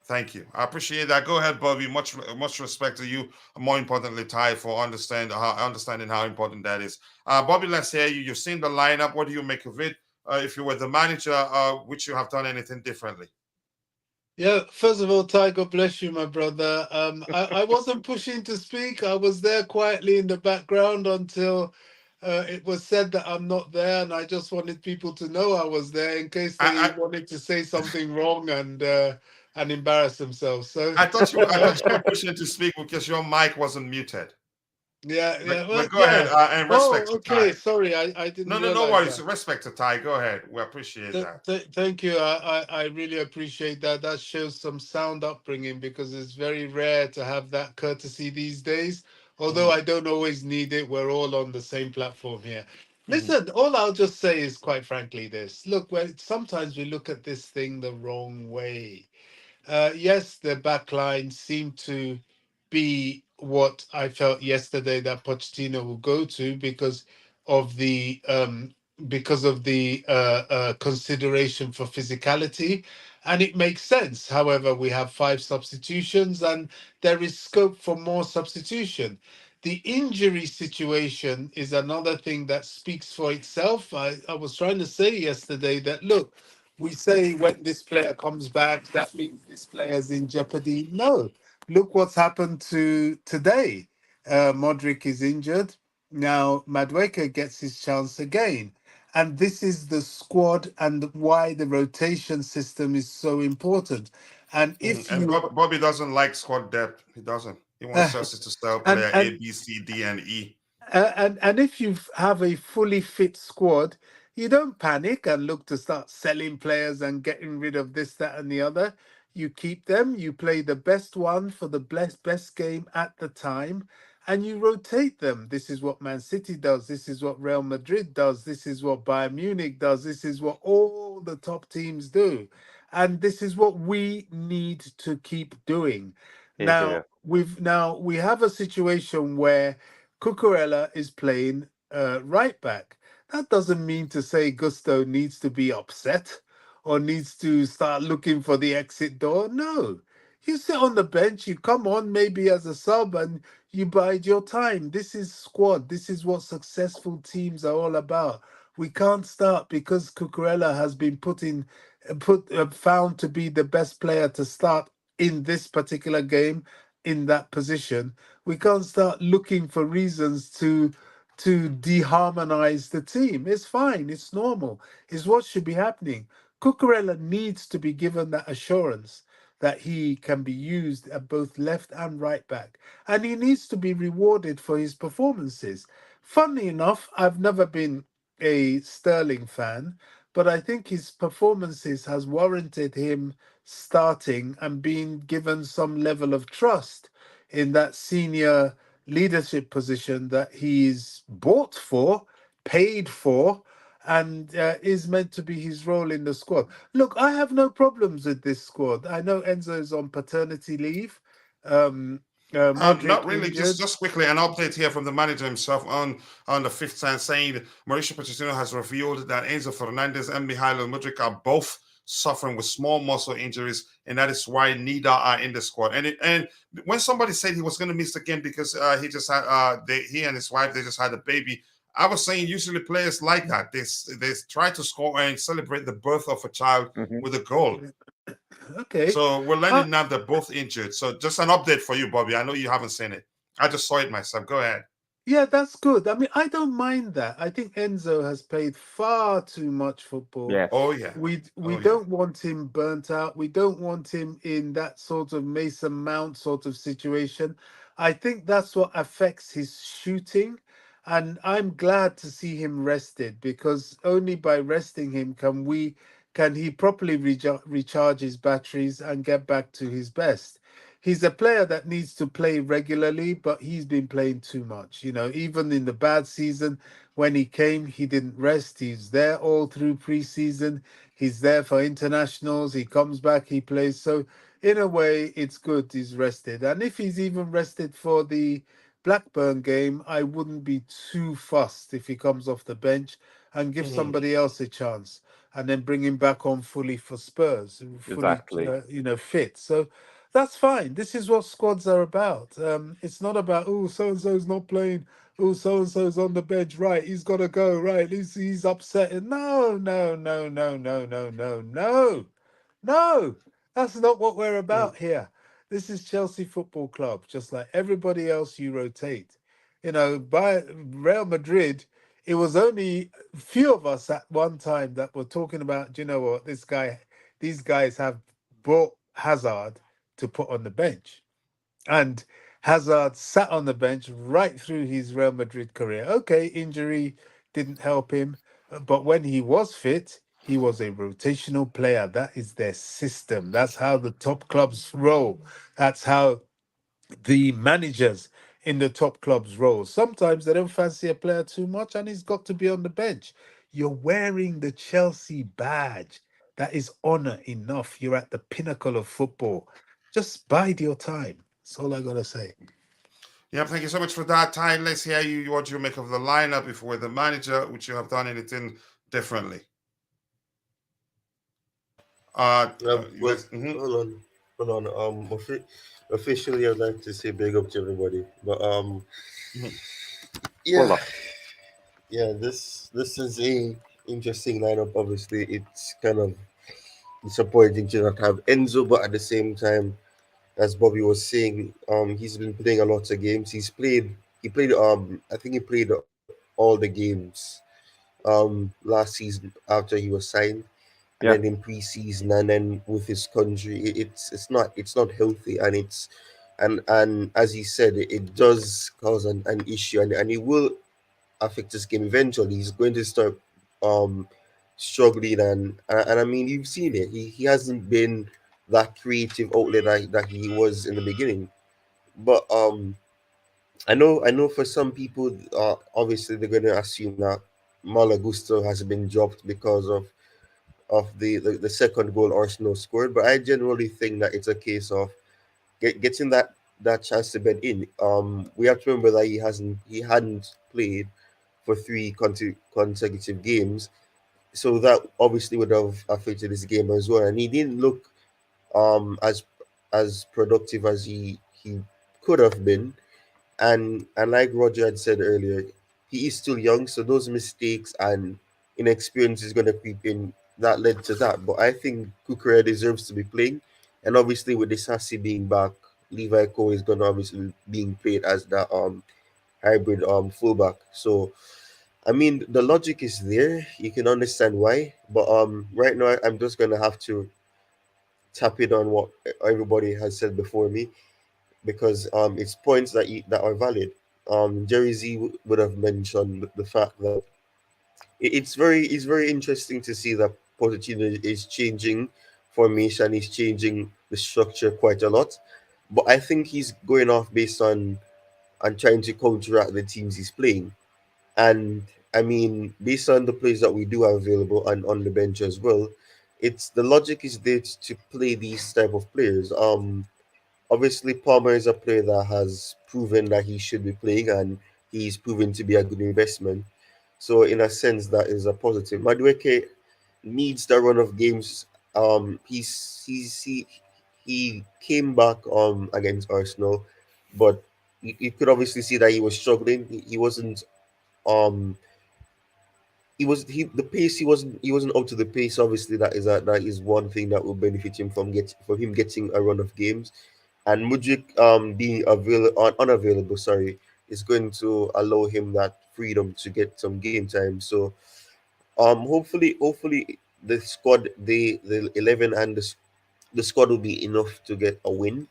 Thank you. I appreciate that. Go ahead, Bobby. Much respect to you. More importantly, Ty, for understanding how important that is. Bobby, let's hear you. You've seen the lineup. What do you make of it? If you were the manager, would you have done anything differently? Yeah, first of all, Ty, God bless you, my brother. I wasn't pushing to speak. I was there quietly in the background until it was said that I'm not there, and I just wanted people to know I was there in case they wanted to say something wrong and embarrass themselves. So I thought you were pushing to speak because your mic wasn't muted. Yeah, But go ahead and respect to Ty. Okay. Sorry, I didn't. No worries. That. Respect to Ty. Go ahead. We appreciate that. Thank you. I really appreciate that. That shows some sound upbringing because it's very rare to have that courtesy these days. Although I don't always need it. We're all on the same platform here. Listen, all I'll just say is quite frankly this. Look, sometimes we look at this thing the wrong way. Yes, the back line seemed to be what I felt yesterday that Pochettino will go to of the because of the consideration for physicality, and it makes sense. However, we have 5 substitutions, and there is scope for more substitution. The injury situation is another thing that speaks for itself. I was trying to say yesterday that look, we say when this player comes back, that means this player's in jeopardy. No, look what's happened to today. Modric is injured. Now Madueke gets his chance again. And this is the squad and why the rotation system is so important. And if Bobby doesn't like squad depth. He doesn't. He wants Chelsea to style player A, B, C, D, and E. And if you have a fully fit squad, you don't panic and look to start selling players and getting rid of this, that, and the other. You keep them, you play the best one for the best game at the time, and you rotate them. This is what Man City does. This is what Real Madrid does. This is what Bayern Munich does. This is what all the top teams do. And this is what we need to keep doing. Now, we have a situation where Cucurella is playing right back. That doesn't mean to say Gusto needs to be upset or needs to start looking for the exit door. No. You sit on the bench, you come on maybe as a sub and you bide your time. This is squad. This is what successful teams are all about. We can't start because Cucurella has been found to be the best player to start in this particular game in that position. We can't start looking for reasons to deharmonize the team. It's fine. It's normal. It's what should be happening. Cucurella needs to be given that assurance that he can be used at both left and right back. And he needs to be rewarded for his performances. Funnily enough, I've never been a Sterling fan, but I think his performances has warranted him starting and being given some level of trust in that senior leadership position that he's bought for, paid for, and is meant to be his role in the squad. Look, I have no problems with this squad. I know Enzo is on paternity leave. Not really. Injured. Just quickly, an update here from the manager himself on the fifth stand saying Mauricio Pochettino has revealed that Enzo Fernandez and Mihailo Mudryk are both suffering with small muscle injuries, and that is why neither are in the squad. And when somebody said he was going to miss the game because he just had he and his wife, they just had a baby, I was saying usually players like that, they try to score and celebrate the birth of a child with a goal. Okay. So we're learning now they're both injured. So just an update for you, Bobby. I know you haven't seen it. I just saw it myself. Go ahead. Yeah, that's good. I mean, I don't mind that. I think Enzo has played far too much football. Yes. Oh, yeah. We don't want him burnt out. We don't want him in that sort of Mason Mount sort of situation. I think that's what affects his shooting. And I'm glad to see him rested because only by resting him can he properly recharge his batteries and get back to his best. He's a player that needs to play regularly, but he's been playing too much. You know, even in the bad season, when he came, he didn't rest. He's there all through preseason. He's there for internationals. He comes back, he plays. So in a way, it's good he's rested. And if he's even rested for the Blackburn game, I wouldn't be too fussed if he comes off the bench and give somebody else a chance, and then bring him back on fully for Spurs, fully Exactly. fit. So that's fine. This is what squads are about. It's not about, oh, so and so's not playing. Oh, so and so's on the bench. Right, he's got to go. Right, he's upset. No, no, no, no, no, no, no, no, no. That's not what we're about here. This is Chelsea Football Club. Just like everybody else, you rotate. By Real Madrid, it was only a few of us at one time that were talking about, do you know what, these guys have brought Hazard to put on the bench. And Hazard sat on the bench right through his Real Madrid career. Okay, injury didn't help him, but when he was fit, he was a rotational player. That is their system. That's how the top clubs roll. That's how the managers in the top clubs roll. Sometimes they don't fancy a player too much and he's got to be on the bench. You're wearing the Chelsea badge. That is honor enough. You're at the pinnacle of football. Just bide your time. That's all I gotta say. Yeah, thank you so much for that, Ty. Let's hear you what you make of the lineup before the manager, which you have done anything differently. Well, Mhm. hold on. Officially, I'd like to say big up to everybody. But yeah, Well, yeah. This is a interesting lineup. Obviously, it's kind of disappointing to not have Enzo, but at the same time, as Bobby was saying, he's been playing a lot of games. He played. I think he played all the games. Last season after he was signed, and yeah. then in preseason, and then with his country, it's not healthy, and and as he said, it does cause an issue, and it will affect his game eventually. He's going to start um struggling, and I mean, you've seen it. He hasn't been that creative outlet that he was in the beginning, but I know for some people, obviously they're going to assume that Malagusto has been dropped because of the second goal Arsenal scored, but I generally think that it's a case of getting that chance to bed in. We have to remember that he hadn't played for three consecutive games, so that obviously would have affected his game as well. And he didn't look as productive as he could have been. And like Roger had said earlier, he is still young, so those mistakes and inexperience is gonna creep in. That led to that. But I think Kukurea deserves to be playing. And obviously with this Hassi being back, Levi Cole is gonna obviously being played as that hybrid fullback. So I mean the logic is there. You can understand why. But right now I'm just gonna have to tap in on what everybody has said before me, because it's points that are valid. Jeri Z would have mentioned the fact that it's very interesting to see that Pochettino is changing formation, he's changing the structure quite a lot, but I think he's going off based on trying to counteract the teams he's playing. And I mean, based on the players that we do have available and on the bench as well, it's the logic is there to play these type of players. Obviously, Palmer is a player that has proven that he should be playing, and he's proven to be a good investment. So, in a sense, that is a positive. Madueke needs the run of games. He came back against Arsenal, but you could obviously see that he was struggling. He wasn't um the pace he wasn't up to the pace. Obviously, that is one thing that will benefit him from him getting a run of games, and Mudrik being unavailable, sorry, is going to allow him that freedom to get some game time. So hopefully the squad, the 11 and the squad will be enough to get a win.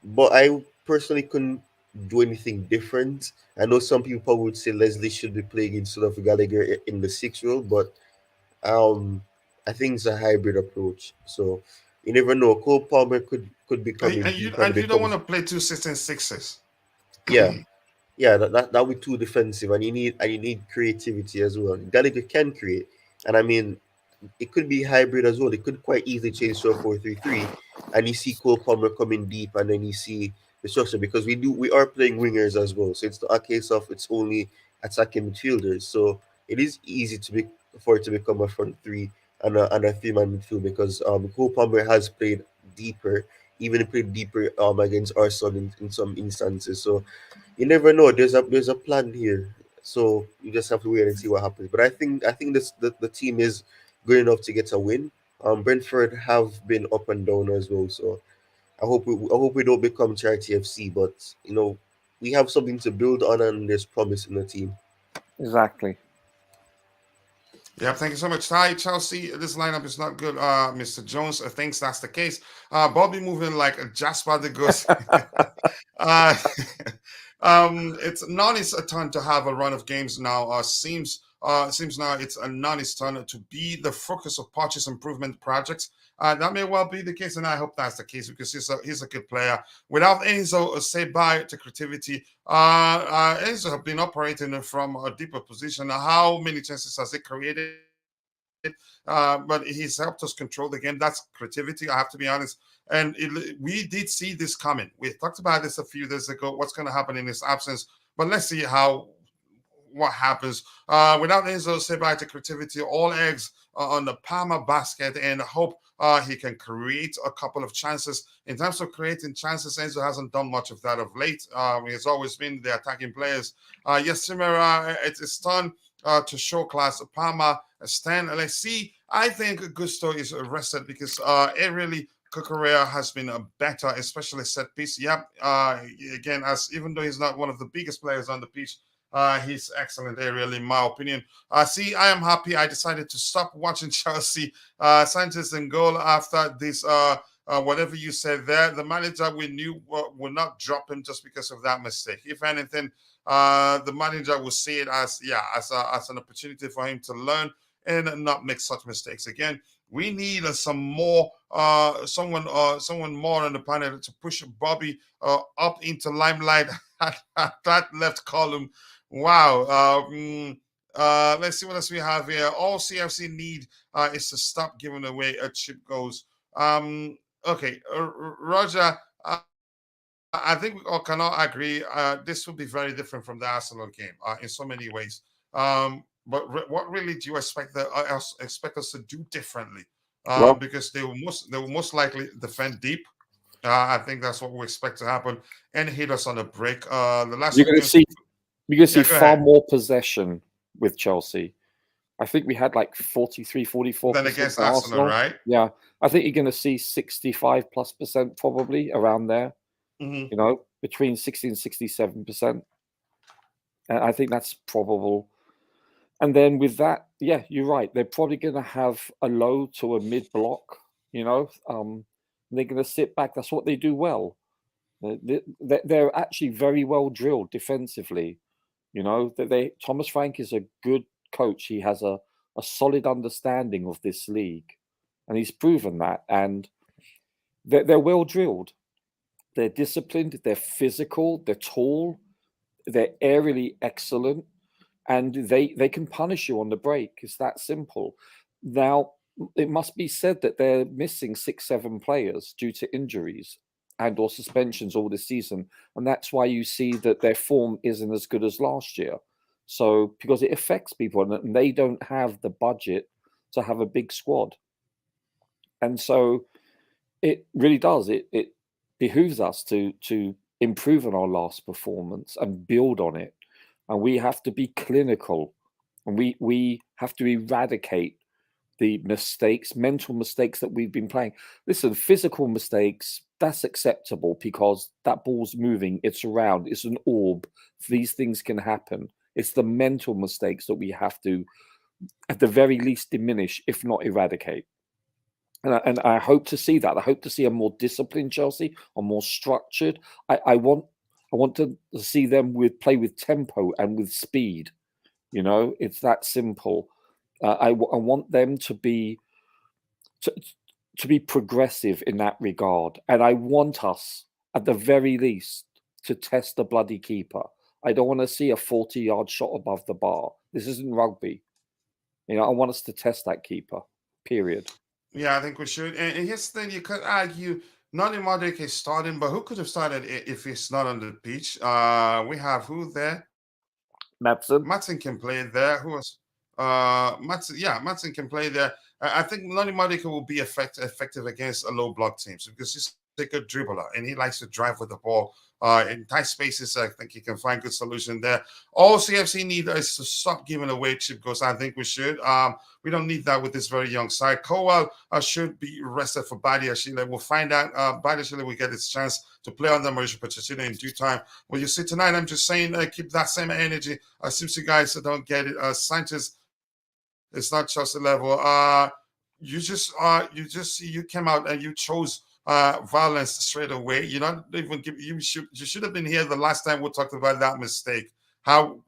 But I personally couldn't do anything different. I know some people would say Leslie should be playing instead of Gallagher in the sixth role, but um, I think it's a hybrid approach. So you never know. Cole Palmer could be And, coming and you deep, and and it you don't want becomes, to play two six and sixes. yeah, yeah. That would be too defensive, and you need creativity as well. Gallagher can create, and I mean it could be hybrid as well. It could quite easily change to a 4-3-3, and you see Cole Palmer coming deep, and then you see structure, because we are playing wingers as well. So it's not a case of it's only attacking midfielders. So it is easy for it to become a front three and a three-man midfield, because Cole Palmer has played deeper, even played deeper against Arsenal in some instances. So you never know. There's a plan here. So you just have to wait and see what happens. But I think the team is good enough to get a win. Brentford have been up and down as well. So I hope we don't become charity FC, but we have something to build on, and there's promise in the team. Exactly. Yeah, thank you so much, Ty. Chelsea, this lineup is not good. Mr. Jones thinks that's the case. Bobby moving like a Jasper the Ghost. uh, it's Nani's turn to have a run of games now. Seems now it's a Nani's turn to be the focus of Poch's improvement projects. That may well be the case, and I hope that's the case, because he's a good player. Without Enzo, say bye to creativity. Enzo have been operating from a deeper position. How many chances has it created? But he's helped us control the game. That's creativity, I have to be honest. And we did see this coming. We talked about this a few days ago, what's going to happen in his absence. But let's see what happens. Without Enzo, say bye to creativity. All eggs are on the Palmer basket, and hope he can create a couple of chances. In terms of creating chances, Enzo hasn't done much of that of late. He has always been the attacking players. Yes, Simera, it's turn to show class. Palmer, Stan, let's see. I think Gusto is arrested because really Cucurella has been a better, especially set piece. Yep. Again, even though he's not one of the biggest players on the pitch, he's excellent aerially, in my opinion. See, I am happy. I decided to stop watching Chelsea. Sanchez in goal after this. Whatever you said there, the manager we knew would not drop him just because of that mistake. If anything, the manager will see it as an opportunity for him to learn and not make such mistakes again. We need someone more on the panel to push Bobby up into limelight at that left column. Wow. Let's see what else we have here. All CFC need is to stop giving away cheap goals. Okay, Roger. I think we all cannot agree. This will be very different from the Arsenal game in so many ways. But what really do you expect us to do differently? Because they will most likely defend deep. I think that's what we expect to happen, and hit us on a break. The last you're going to see far more possession with Chelsea. I think we had like 43, 44% than against Arsenal, right? Yeah, I think you're going to see 65+% probably around there. Mm-hmm. Between 60 and 67%. And I think that's probable. And then with that, yeah, you're right. They're probably going to have a low to a mid block. They're going to sit back. That's what they do well. They're actually very well drilled defensively. Thomas Frank is a good coach. He has a solid understanding of this league, and he's proven that. And they're well drilled. They're disciplined. They're physical. They're tall. They're aerially excellent, and they can punish you on the break. It's that simple. Now, it must be said that they're missing 6-7 players due to injuries and or suspensions all this season, and that's why you see that their form isn't as good as last year. So because it affects people, and they don't have the budget to have a big squad, and so it really does. It behooves us to improve on our last performance and build on it, and we have to be clinical, and we have to eradicate the mental mistakes that we've been playing. Listen, physical mistakes, that's acceptable because that ball's moving, it's around, it's an orb. These things can happen. It's the mental mistakes that we have to, at the very least, diminish, if not eradicate. And I hope to see that. I hope to see a more disciplined Chelsea, a more structured. I want to see them play with tempo and with speed. It's that simple. I want them to be progressive in that regard, and I want us, at the very least, to test the bloody keeper. I don't want to see a 40-yard shot above the bar. This isn't rugby. I want us to test that keeper. Period. Yeah, I think we should. And here's the thing: you could argue Nani Madueke is starting, but who could have started if he's not on the pitch? We have who there? Madsen. Matson can play there. Who was Matson? Yeah, Matson can play there. I think Nani Madueke will be effective against a low block teams because he's a good dribbler and he likes to drive with the ball. In tight spaces, I think he can find good solution there. All CFC need is to stop giving away chip goals. I think we should. We don't need that with this very young side. Cowell should be rested for Badiashile. We'll find out. Badiashile will get his chance to play under Mauricio Pochettino in due time. Well, you see tonight, I'm just saying, keep that same energy. Seems you guys don't get it. Sanchez, it's not just the level. You came out and you chose violence straight away. You don't even give. You should have been here the last time we talked about that mistake. How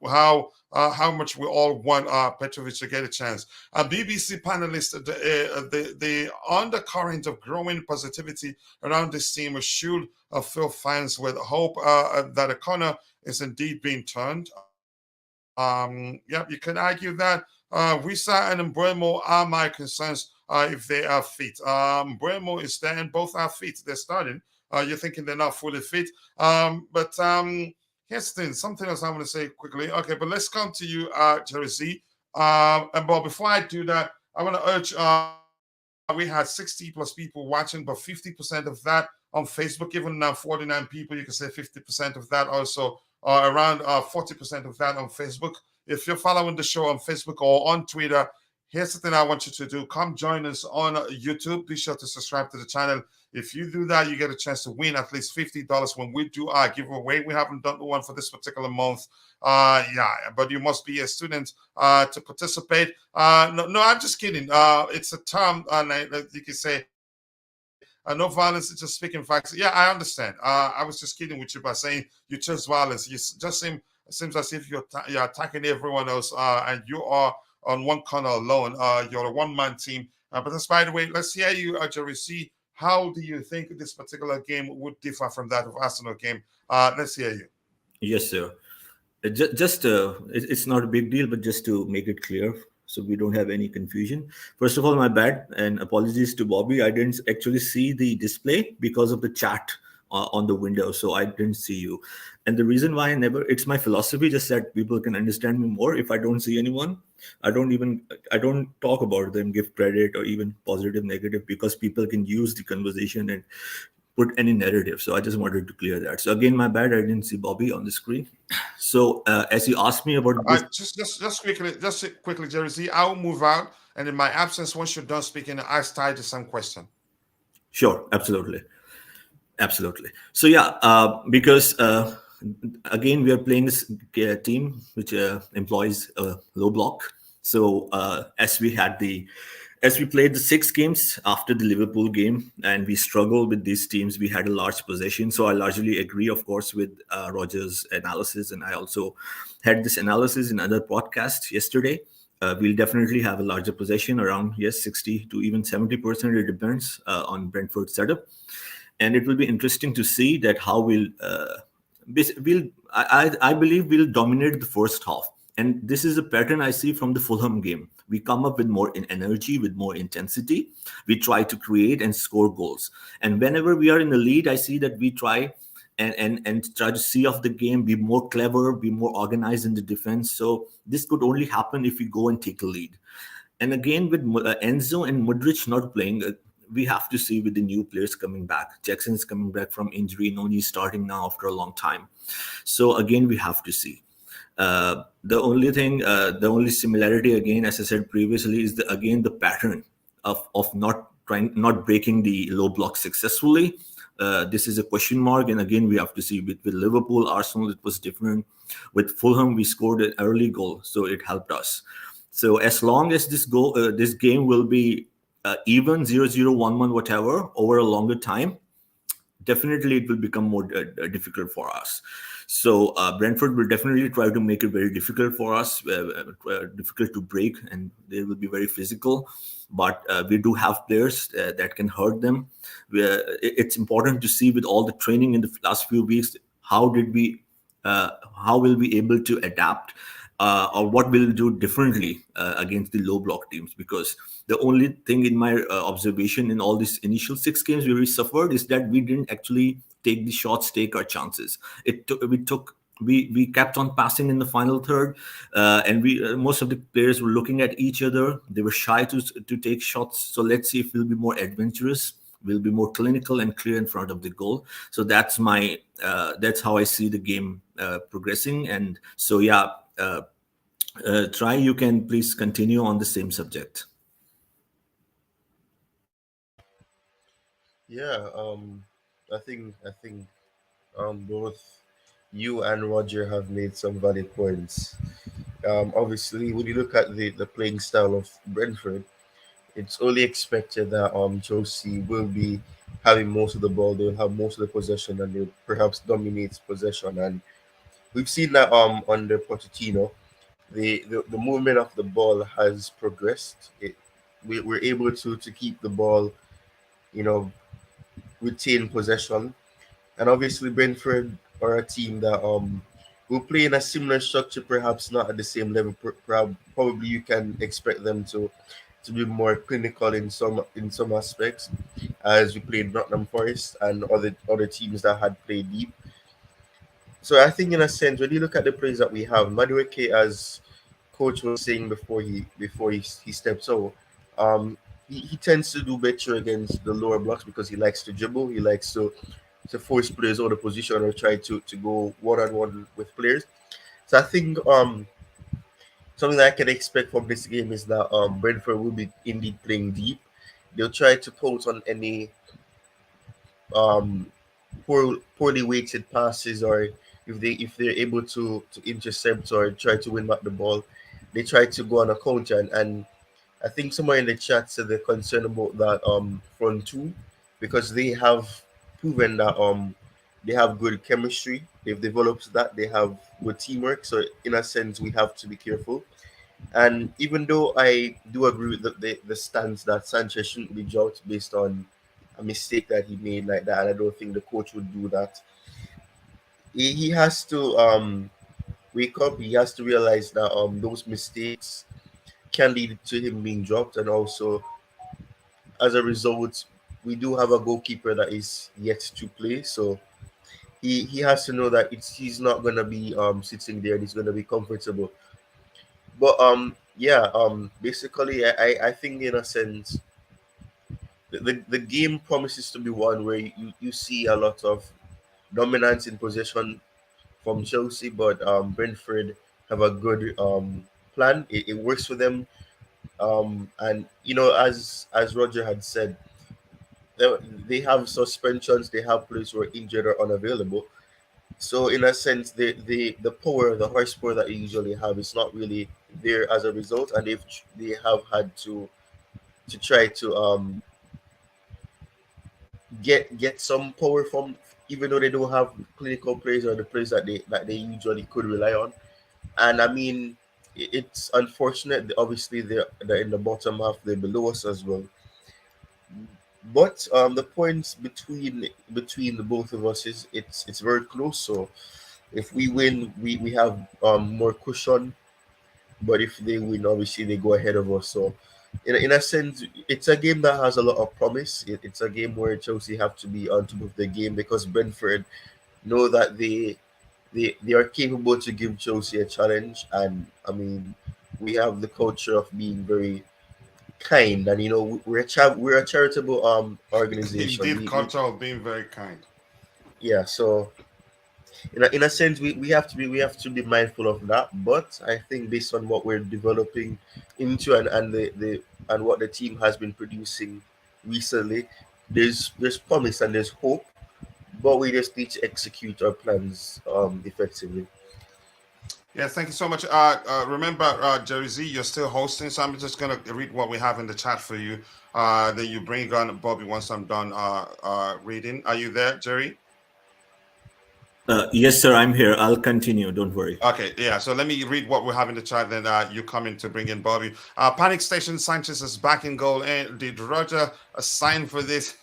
much we all want Petrovic to get a chance. BBC panelist, the undercurrent of growing positivity around this team should fill fans with hope that a corner is indeed being turned. Yeah, you can argue that. Wisa and Mbuemo are my concerns if they are fit. Mbuemo is there and both are fit. They're starting. You're thinking they're not fully fit. But here's the thing, something else I want to say quickly. Okay, but let's come to you, Jeri Zee. But before I do that, I want to urge, we had 60 plus people watching, but 50% of that on Facebook, even now 49 people, you can say 50% of that also, around 40% of that on Facebook. If you're following the show on Facebook or on Twitter, here's the thing I want you to do. Come join us on YouTube. Be sure to subscribe to the channel. If you do that, you get a chance to win at least $50 when we do our giveaway. We haven't done the one for this particular month. Yeah, but you must be a student to participate. No, I'm just kidding. It's a term, you can say, no violence, it's just speaking facts. Yeah, I understand. I was just kidding with you by saying you chose violence. You just seems as if you're attacking everyone else, and you are on one corner alone. You're a one-man team. But that's by the way. Let's hear you, Jeri Zee. How do you think this particular game would differ from that of Arsenal game? Let's hear you. Yes, sir. It's not a big deal, but just to make it clear, so we don't have any confusion. First of all, my bad, and apologies to Bobby. I didn't actually see the display because of the chat on the window, so I didn't see you. And the reason why it's my philosophy, just that people can understand me more. If I don't see anyone, I don't talk about them, give credit or even positive, negative, because people can use the conversation and put any narrative. So I just wanted to clear that. So again, my bad, I didn't see Bobby on the screen. So as you asked me about this, just quickly, Jeri Zee, I'll move out, and in my absence, once you're done speaking, ask Ty the same question. Sure, absolutely. So yeah, because again, we are playing this team which employs a low block. So as we played the 6 games after the Liverpool game, and we struggled with these teams, we had a large possession. So I largely agree, of course, with Roger's analysis, and I also had this analysis in other podcasts yesterday. We'll definitely have a larger possession, around 60 to even 70%. It depends on Brentford's setup. And it will be interesting to see that how I believe we'll dominate the first half. And this is a pattern I see from the Fulham game. We come up with more energy, with more intensity. We try to create and score goals. And whenever we are in the lead, I see that we try and try to see off the game, be more clever, be more organized in the defense. So this could only happen if we go and take a lead. And again, with Enzo and Mudryk not playing, we have to see with the new players coming back. Jackson's coming back from injury. Noni starting now after a long time. So again, we have to see. The only similarity, again, as I said previously, is the pattern of not breaking the low block successfully. This is a question mark, and again, we have to see with Liverpool, Arsenal, it was different. With Fulham, we scored an early goal, so it helped us. So as long as this game will be even 0-0, 1-1, whatever, over a longer time, definitely it will become more difficult for us. So Brentford will definitely try to make it very difficult for us, difficult to break, and they will be very physical. But we do have players that can hurt them. It's important to see with all the training in the last few weeks, how will we able to adapt or what we'll do differently against the low block teams. Because the only thing in my observation in all these initial 6 games where we suffered is that we didn't actually take the shots, take our chances. We kept on passing in the final third, and we most of the players were looking at each other. They were shy to take shots. So let's see if we'll be more adventurous, we'll be more clinical and clear in front of the goal. So that's how I see the game progressing. And so yeah, Try, you can please continue on the same subject. Yeah, I think both you and Roger have made some valid points. Obviously, when you look at the playing style of Brentford, it's only expected that Chelsea will be having most of the ball. They'll have most of the possession, and they'll perhaps dominate possession. And we've seen that under Pochettino, the movement of the ball has progressed. We're able to keep the ball, you know, retain possession. And obviously Brentford are a team that will play in a similar structure, perhaps not at the same level. Probably you can expect them to be more clinical in some aspects, as we played Nottingham Forest and other teams that had played deep. So I think in a sense, when you look at the players that we have, Madueke, as coach was saying before he steps out, um, he tends to do better against the lower blocks because he likes to dribble. He likes to force players out of position or try to go one on one with players. So I think something that I can expect from this game is that Brentford will be indeed playing deep. They'll try to pounce on any um poorly weighted passes, or if they're able to intercept or try to win back the ball, they try to go on a counter. And I think somewhere in the chat said they're concerned about that front two, because they have proven that they have good chemistry. They've developed that. They have good teamwork. So in a sense, we have to be careful. And even though I do agree with the stance that Sanchez shouldn't be dropped based on a mistake that he made like that, and I don't think the coach would do that. He has to wake up. He has to realize that those mistakes can lead to him being dropped, and also as a result, we do have a goalkeeper that is yet to play. So he has to know that he's not gonna be sitting there and he's gonna be comfortable. But yeah, basically I think in a sense the game promises to be one where you see a lot of dominance in possession from Chelsea, but Brentford have a good plan. It works for them. And as Roger had said, they have suspensions, they have players who are injured or unavailable. So in a sense, the power, the horsepower that you usually have is not really there as a result, and they have had to try to get some power from, even though they don't have clinical players or the players that they usually could rely on. And I mean, it's unfortunate. Obviously, they're in the bottom half, they're below us as well. But the points between the both of us is it's very close. So if we win, we have more cushion. But if they win, obviously they go ahead of us. So in a sense, it's a game that has a lot of promise. It's a game where Chelsea have to be on top of the game, because Brentford know that they are capable to give Chelsea a challenge. And I mean, we have the culture of being very kind, and we're a charitable organization. Indeed, culture of being very kind. Yeah, so in a sense, we have to be mindful of that. But I think based on what we're developing into, and what the team has been producing recently, there's promise and there's hope, but we just need to execute our plans effectively. Yeah, thank you so much. Remember, Jeri Z, you're still hosting, so I'm just gonna read what we have in the chat for you. Then you bring on Bobby once I'm done reading. Are you there, Jeri? Yes, sir, I'm here. I'll continue. Don't worry. Okay, yeah. So let me read what we have in the chat. Then you come in to bring in Bobby. Panic Station Sanchez is back in goal. And did Roger sign for this?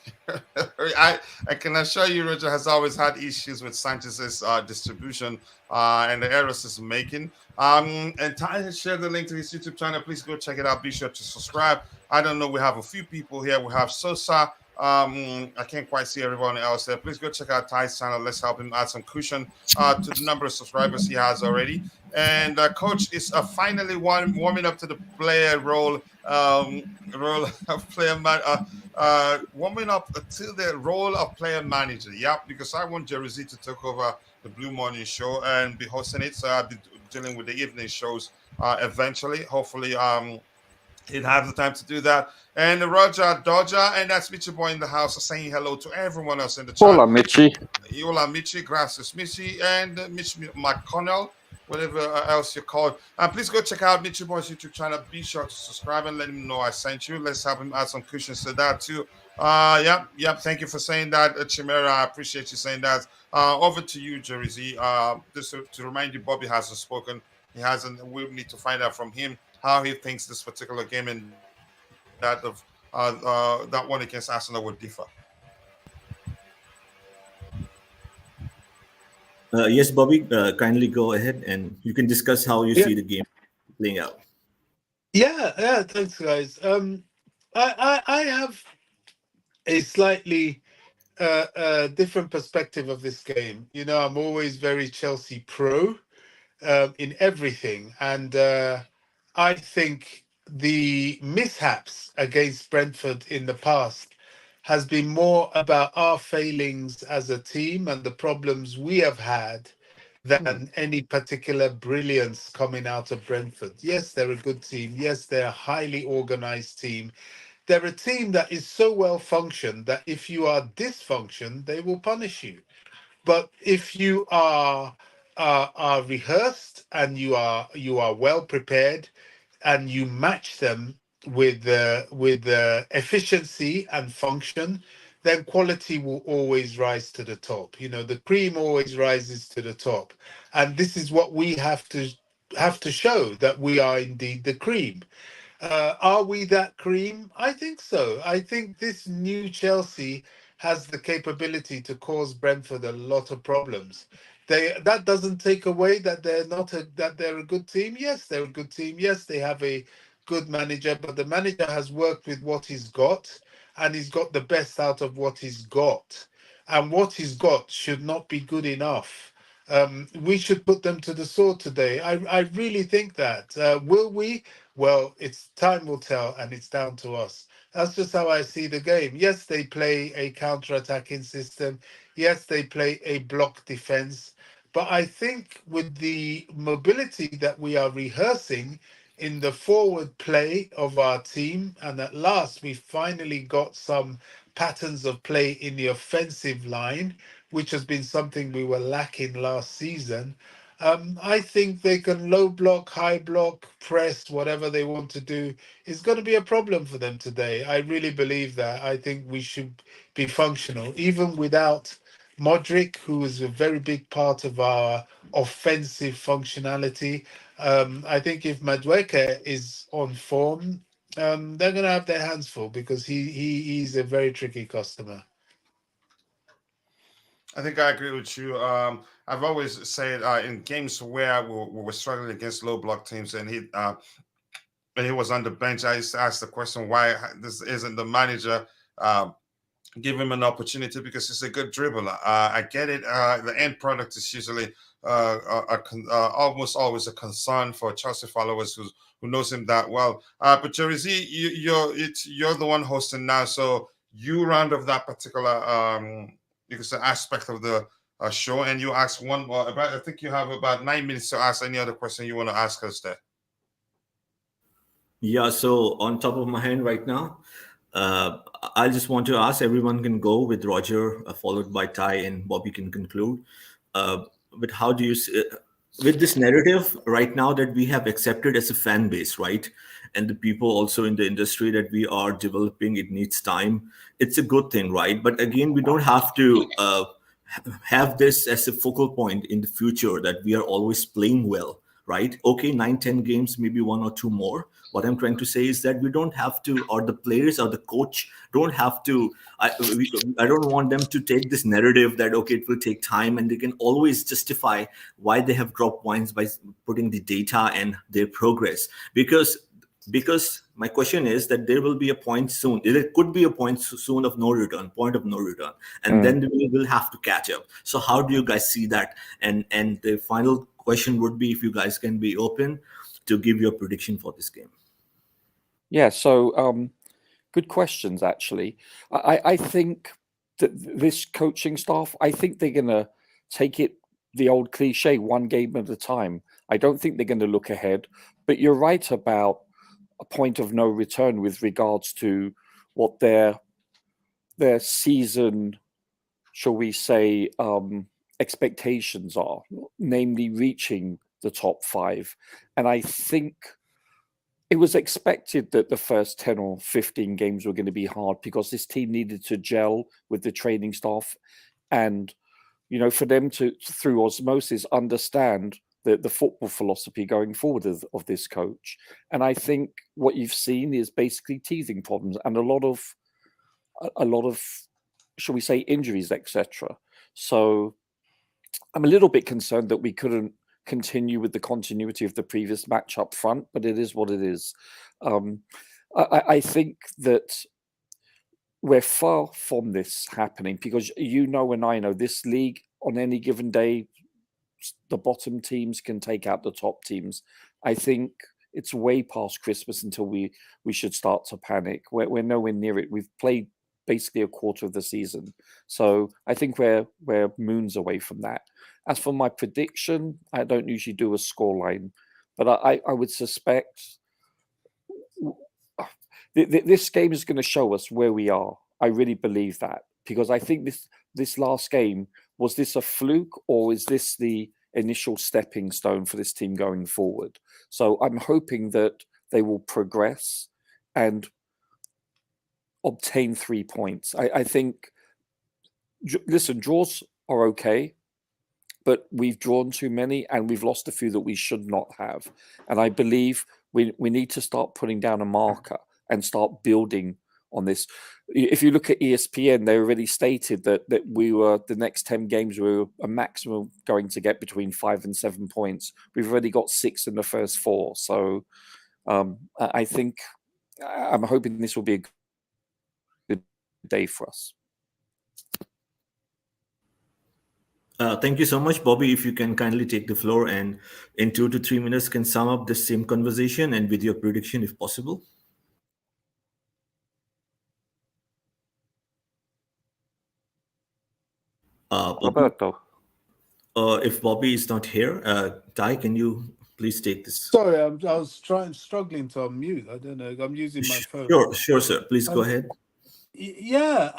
I can assure you, Roger has always had issues with Sanchez's distribution and the errors he's making. And Ty has shared the link to his YouTube channel. Please go check it out. Be sure to subscribe. I don't know. We have a few people here. We have Sosa. I can't quite see everyone else there. Please go check out Ty's channel. Let's help him add some cushion to the number of subscribers he has already. And Coach is finally warming up to the player role of player man. Warming up to the role of player manager. Yeah, because I want Jeri Zee to take over the Blue Morning Show and be hosting it. So I'll be dealing with the evening shows eventually. Hopefully, he'd have the time to do that. And Roger Dodger, and that's Mitchie Boy in the house, saying hello to everyone else in the chat. Hola, Mitchie. Hola, Mitchie. Gracias, Mitchie. And Mitch McConnell, whatever else you call it. And please go check out Mitchie Boy's YouTube channel. Be sure to subscribe and let him know I sent you. Let's help him add some cushions to that too. Yep. Thank you for saying that, Chimera. I appreciate you saying that. Over to you, Jeri Zee. Just to remind you, Bobby hasn't spoken. He hasn't. We need to find out from him how he thinks this particular game and that of that one against Arsenal would differ. Yes, Bobby, kindly go ahead and you can discuss how you see the game playing out. Yeah, thanks, guys. I have a slightly different perspective of this game. You know, I'm always very Chelsea pro in everything, and I think the mishaps against Brentford in the past has been more about our failings as a team and the problems we have had than any particular brilliance coming out of Brentford. Yes, they're a good team. Yes, they're a highly organized team. They're a team that is so well functioned that if you are dysfunctioned, they will punish you. But if you are rehearsed and you are well prepared, and you match them with the efficiency and function, then quality will always rise to the top. You know, the cream always rises to the top, and this is what we have to show, that we are indeed the cream. Are we that cream? I think so. I think this new Chelsea has the capability to cause Brentford a lot of problems. That doesn't take away that they're a good team. Yes, they're a good team. Yes, they have a good manager, but the manager has worked with what he's got, and he's got the best out of what he's got. And what he's got should not be good enough. We should put them to the sword today. I really think that. Will we? Well, it's time will tell, and it's down to us. That's just how I see the game. Yes, they play a counter-attacking system. Yes, they play a block defense. But I think with the mobility that we are rehearsing in the forward play of our team, and at last we finally got some patterns of play in the offensive line, which has been something we were lacking last season. I think they can low block, high block, press, whatever they want to do. It's going to be a problem for them today. I really believe that. I think we should be functional, even without Modric, who is a very big part of our offensive functionality. I think if Madueke is on form, they're going to have their hands full, because he's a very tricky customer. I think I agree with you. I've always said in games where we were struggling against low block teams, and he was on the bench, I used to ask the question why this isn't the manager. Give him an opportunity, because he's a good dribbler. I get it. The end product is usually almost always a concern for Chelsea followers who knows him that well. But Jeri Zee, you're the one hosting now, so you round off that particular you could say aspect of the show, and you ask one more. I think you have about 9 minutes to ask any other question you want to ask us there. Yeah. So on top of my hand right now, I just want to ask, everyone can go with Roger, followed by Ty, and Bobby can conclude. But how do you see, with this narrative right now that we have accepted as a fan base, right? And the people also in the industry that we are developing, it needs time. It's a good thing, right? But again, we don't have to have this as a focal point in the future, that we are always playing well, right? Okay, 9-10 games, maybe one or two more. What I'm trying to say is that we don't have to, or the players or the coach don't have to, I don't want them to take this narrative that, okay, it will take time, and they can always justify why they have dropped points by putting the data and their progress. Because my question is that there will be a point soon. There could be a point soon of no return, and then we will have to catch up. So how do you guys see that? And the final question would be, if you guys can be open to give your prediction for this game. Yeah, so good questions, actually. I think that this coaching staff, I think they're going to take it, the old cliche, one game at a time. I don't think they're going to look ahead. But you're right about a point of no return with regards to what their season, shall we say, expectations are, namely reaching the top 5. And I think it was expected that the first 10 or 15 games were going to be hard, because this team needed to gel with the training staff and, you know, for them to, through osmosis, understand the football philosophy going forward of this coach. And I think what you've seen is basically teething problems and a lot of, shall we say, injuries, etc. So I'm a little bit concerned that we couldn't continue with the continuity of the previous match up front, but it is what it is. I think that we're far from this happening, because you know and I know this league, on any given day, the bottom teams can take out the top teams. I think it's way past Christmas until we should start to panic. We're nowhere near it. We've played basically a quarter of the season. So I think we're moons away from that. As for my prediction, I don't usually do a scoreline, but I would suspect this game is going to show us where we are. I really believe that, because I think this last game, was this a fluke, or is this the initial stepping stone for this team going forward? So I'm hoping that they will progress and obtain 3 points. I think, listen, draws are okay, but we've drawn too many and we've lost a few that we should not have. And I believe we need to start putting down a marker and start building on this. If you look at ESPN, they already stated that we were, the next 10 games, we were a maximum going to get between 5 and 7 points. We've already got 6 in the first 4. So I think, I'm hoping this will be a good day for us. Thank you so much, Bobby. If you can kindly take the floor and in 2 to 3 minutes can sum up this same conversation and with your prediction, if possible. Roberto. If Bobby is not here, Ty, can you please take this? Sorry, I was struggling to unmute. I don't know. I'm using my phone. Sure, sir. Please go ahead. Yeah.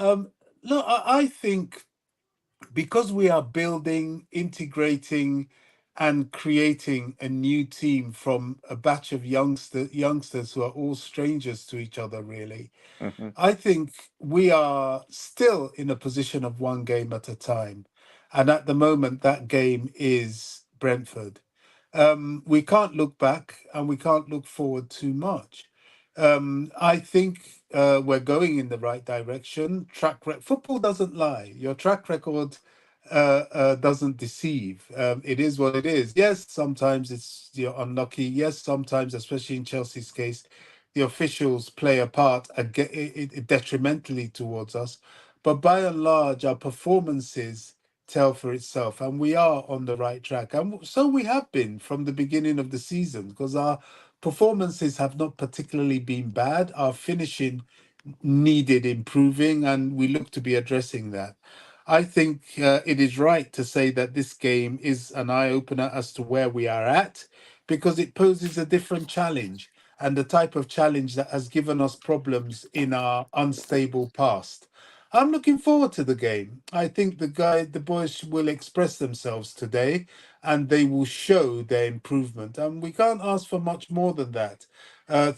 Look, I think because we are building, integrating, and creating a new team from a batch of youngsters who are all strangers to each other, really. Mm-hmm. I think we are still in a position of one game at a time. And at the moment, that game is Brentford. We can't look back and we can't look forward too much. I think we're going in the right direction. Football doesn't lie. Your track record doesn't deceive. It is what it is. Yes, sometimes you're unlucky. Yes, sometimes, especially in Chelsea's case, the officials play a part detrimentally towards us. But by and large, our performances tell for itself, and we are on the right track. And so we have been from the beginning of the season, because our performances have not particularly been bad. Our finishing needed improving, and we look to be addressing that. I think it is right to say that this game is an eye-opener as to where we are at, because it poses a different challenge, and the type of challenge that has given us problems in our unstable past. I'm looking forward to the game. I think the boys will express themselves today, and they will show their improvement. And we can't ask for much more than that.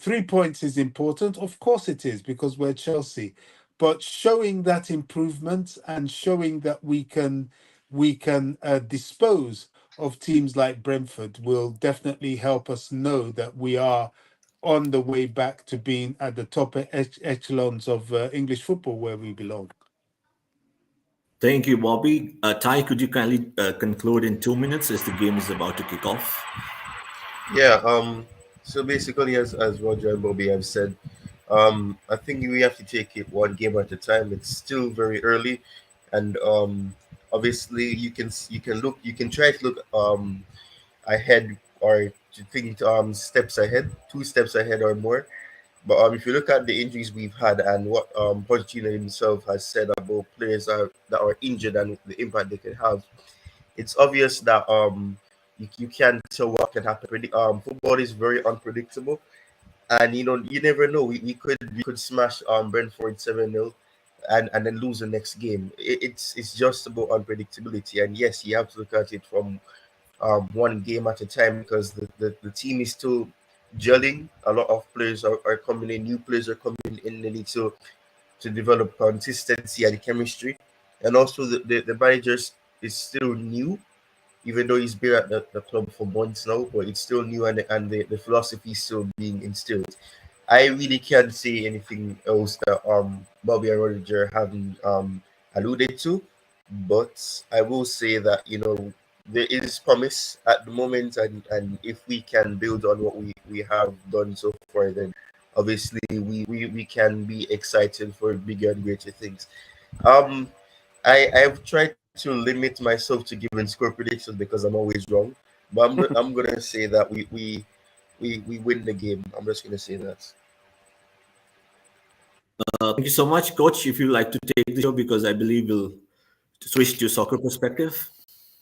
3 points is important. Of course it is, because we're Chelsea. But showing that improvement and showing that we can we can dispose of teams like Brentford will definitely help us know that we are on the way back to being at the top echelons of English football where we belong. Thank you, Bobby. Ty, could you kindly conclude in 2 minutes as the game is about to kick off? Yeah. So basically, as Roger and Bobby have said, I think we have to take it one game at a time. It's still very early, and obviously you can try to look ahead or to think steps ahead, 2 steps ahead or more. But if you look at the injuries we've had and what Pochettino himself has said about players that are injured and the impact they can have, it's obvious that you can't tell what can happen. Football is very unpredictable, and you never know. We could smash Brentford 7-0 and then lose the next game. It's just about unpredictability, and yes, you have to look at it from one game at a time because the team is still gelling. A lot of players are coming in, new players are coming in. They need to develop consistency and chemistry, and also the manager is still new, even though he's been at the club for months now, but it's still new, and the philosophy is still being instilled. I really can't say anything else that Bobby and Roger haven't alluded to, but I will say that there is promise at the moment, and if we can build on what we have done so far, then obviously we can be excited for bigger and greater things. Um, I've tried to limit myself to giving score predictions because I'm always wrong, but I'm gonna say that we win the game. I'm just gonna say that. Thank you so much, Coach. If you'd like to take the show, because I believe we'll switch to soccer perspective.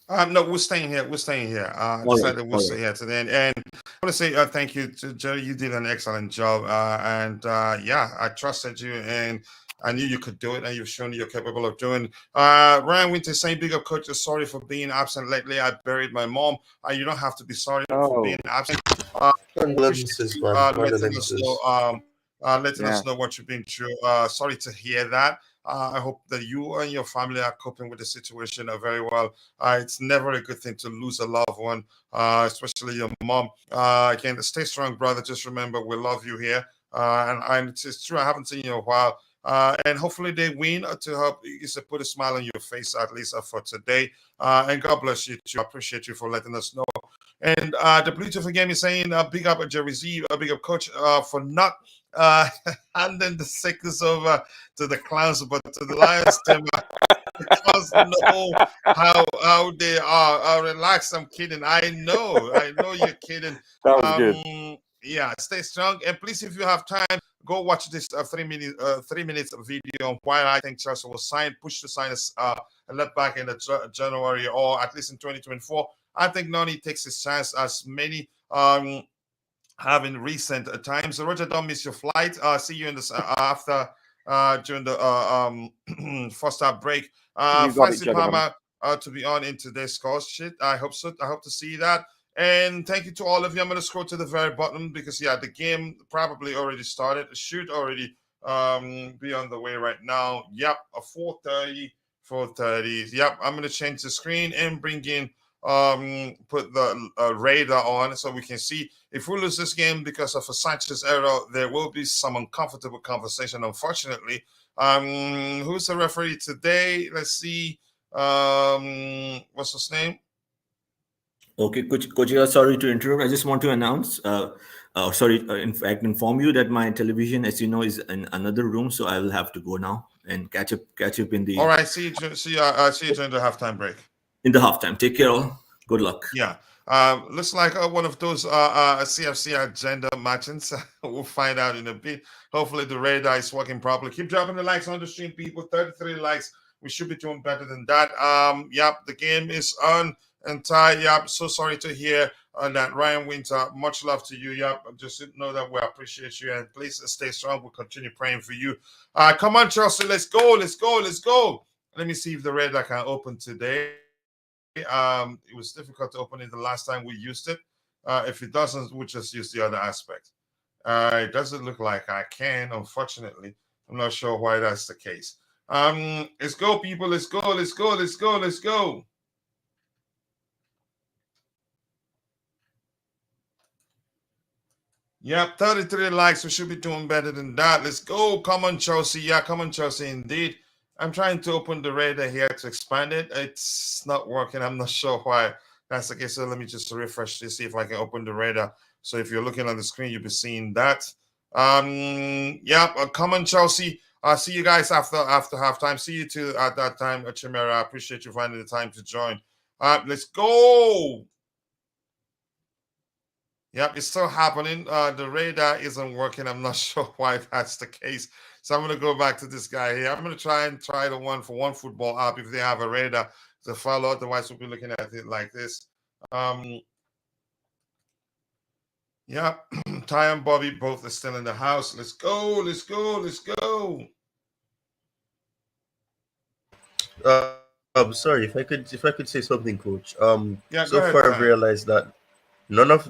No, we're staying here. We're staying here. All right, Decided we'll all stay right. here to the end. And I want to say thank you to Jerry. You did an excellent job. And yeah, I trusted you, and I knew you could do it, and you've shown you're capable of doing. Ryan Winter saying, "Big up, coach. Sorry for being absent lately. I buried my mom. You don't have to be sorry for being Oh, absent. Appreciate Condolences, you man. letting us know. Condolences. Letting yeah. us know what you've been through. Sorry to hear that. I hope that you and your family are coping with the situation very well. It's never a good thing to lose a loved one, especially your mom. Again, stay strong, brother. Just remember, we love you here. And it's true, I haven't seen you in a while. And hopefully they win to help you to put a smile on your face, at least for today. And God bless you too. I appreciate you for letting us know. And the Bluetooth game is saying, big up Jeri Z, big up coach for not handing the sickness over to the clowns, but to the Lions team. Because know how they are. Relax, I'm kidding. I know you're kidding. That was good. Yeah, stay strong, and please, if you have time, go watch this 3 minutes video while I think Chelsea will push to sign a left back in the January or at least in 2024. I think Noni takes his chance as many have in recent times. So Roger, don't miss your flight. See you in the after during the first half break. You got it, Fancy gentlemen. Palmer to be on in today's course. Shit, I hope so. I hope to see that. And thank you to all of you. I'm going to scroll to the very bottom because yeah, the game probably already started. It should already be on the way right now. Yep, a 4:30. 4:30. Yep, I'm going to change the screen and bring in put the radar on so we can see if we lose this game because of a Sanchez error. There will be some uncomfortable conversation, unfortunately. Who's the referee today? Let's see. What's his name? Okay, Coach, sorry to interrupt. I just want to announce, in fact, inform you that my television, as you know, is in another room, so I will have to go now and catch up in the All right, see you. See you during the halftime break. halftime. Take care, all. Good luck. Yeah. Looks like one of those CFC agenda matches. We'll find out in a bit. Hopefully the radar is working properly. Keep dropping the likes on the stream, people. 33 likes. We should be doing better than that. Yep, the game is on and tied. Yep, so sorry to hear that, Ryan Winter. Much love to you. Yep, just know that we appreciate you and please stay strong. We'll continue praying for you. Come on, Chelsea. Let's go. Let's go. Let's go. Let me see if the radar can open today. It was difficult to open it the last time we used it. If it doesn't, we'll just use the other aspect. It doesn't look like I can, unfortunately. I'm not sure why that's the case. Let's go, people. Let's go. Let's go. Let's go. Let's go. Yep, 33 likes. We should be doing better than that. Let's go. Come on, Chelsea. Yeah, come on, Chelsea. Indeed. I'm trying to open the radar here to expand it. It's not working. I'm not sure why that's the case. So let me just refresh to see if I can open the radar. So if you're looking on the screen, you'll be seeing that. Yeah, come on, Chelsea. I'll see you guys after halftime. See you too at that time, Chimera. I appreciate you finding the time to join. Let's go. Yep, it's still happening. The radar isn't working. I'm not sure why that's the case. So I'm going to go back to this guy here. I'm going to try the one for One Football app if they have a radar to follow. Otherwise, we'll be looking at it like this. Yeah, Ty and Bobby both are still in the house. Let's go. Let's go. Let's go. Sorry, if I could say something, Coach. Yeah, So go ahead, far I've Ty. realized that none of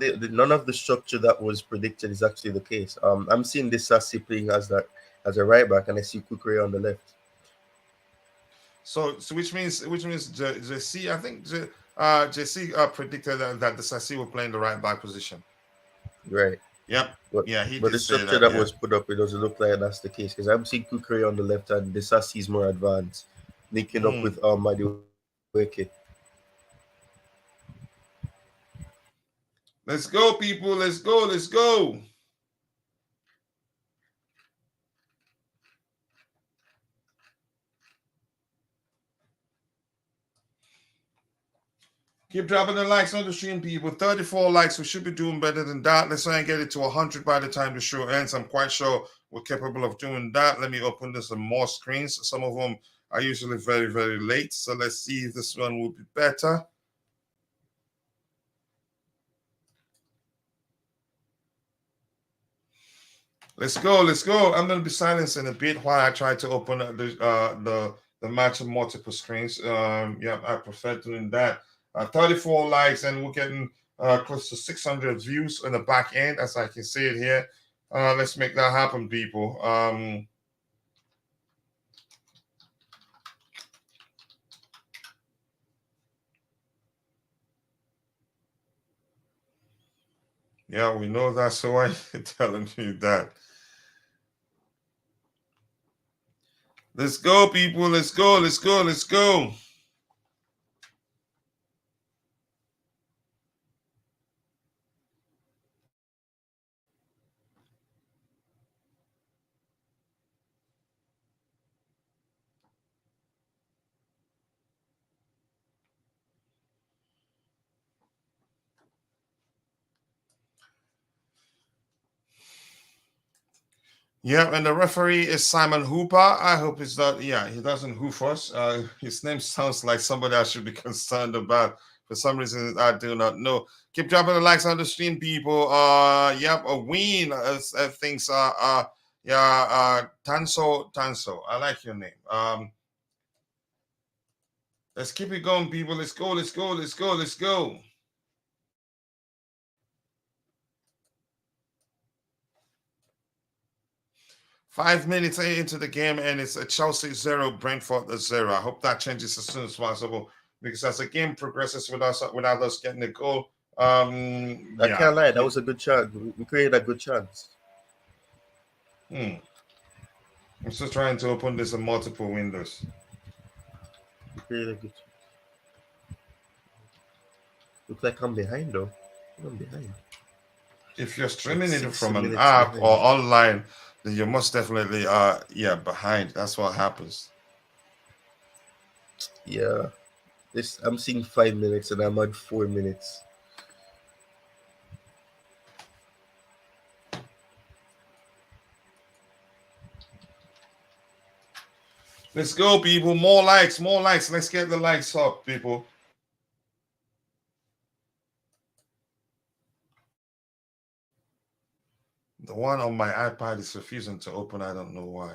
the structure that was predicted is actually the case. I'm seeing this Sassy playing as a right back, and I see Kukure on the left. So which means JC, I think JC predicted that the Sassi will play in the right back position. Right. Yep. But Yeah, he but did the say structure that. that Yeah. was put up, it doesn't look like that's the case, because I'm seeing Kukure on the left and the Sassy is more advanced, linking up with Madueke. Let's go, people. Let's go. Let's go. Keep dropping the likes on the stream, people. 34 likes. We should be doing better than that. Let's try and get it to 100 by the time the show ends. I'm quite sure we're capable of doing that. Let me open this on more screens. Some of them are usually very, very late. So let's see if this one will be better. Let's go. Let's go. I'm going to be silencing a bit while I try to open the match on multiple screens. Yeah, I prefer doing that. 34 likes, and we're getting close to 600 views on the back end, as I can see it here. Let's make that happen, people. Yeah, we know that, so I'm telling you that. Let's go, people. Let's go. Let's go. Let's go. Yeah, and the referee is Simon Hooper. I hope it's not. Yeah, he doesn't hoof us. His name sounds like somebody I should be concerned about. For some reason, I do not know. Keep dropping the likes on the stream, people. Yep, a win. Things are. Yeah, Tanso. I like your name. Let's keep it going, people. Let's go. Let's go. Let's go. Let's go. Five minutes into the game, and it's a Chelsea 0, Brentford 0. I hope that changes as soon as possible, because as the game progresses without us getting a goal, I can't lie, that was a good chance. We created a good chance. I'm still trying to open this in multiple windows. We created a good chance. Looks like I'm behind, though. I'm behind. If you're streaming it from an app behind, or online, then you're most definitely behind. That's what happens. Yeah. I'm seeing 5 minutes and I'm at 4 minutes. Let's go, people. More likes, more likes. Let's get the likes up, people. The one on my iPad is refusing to open. I don't know why.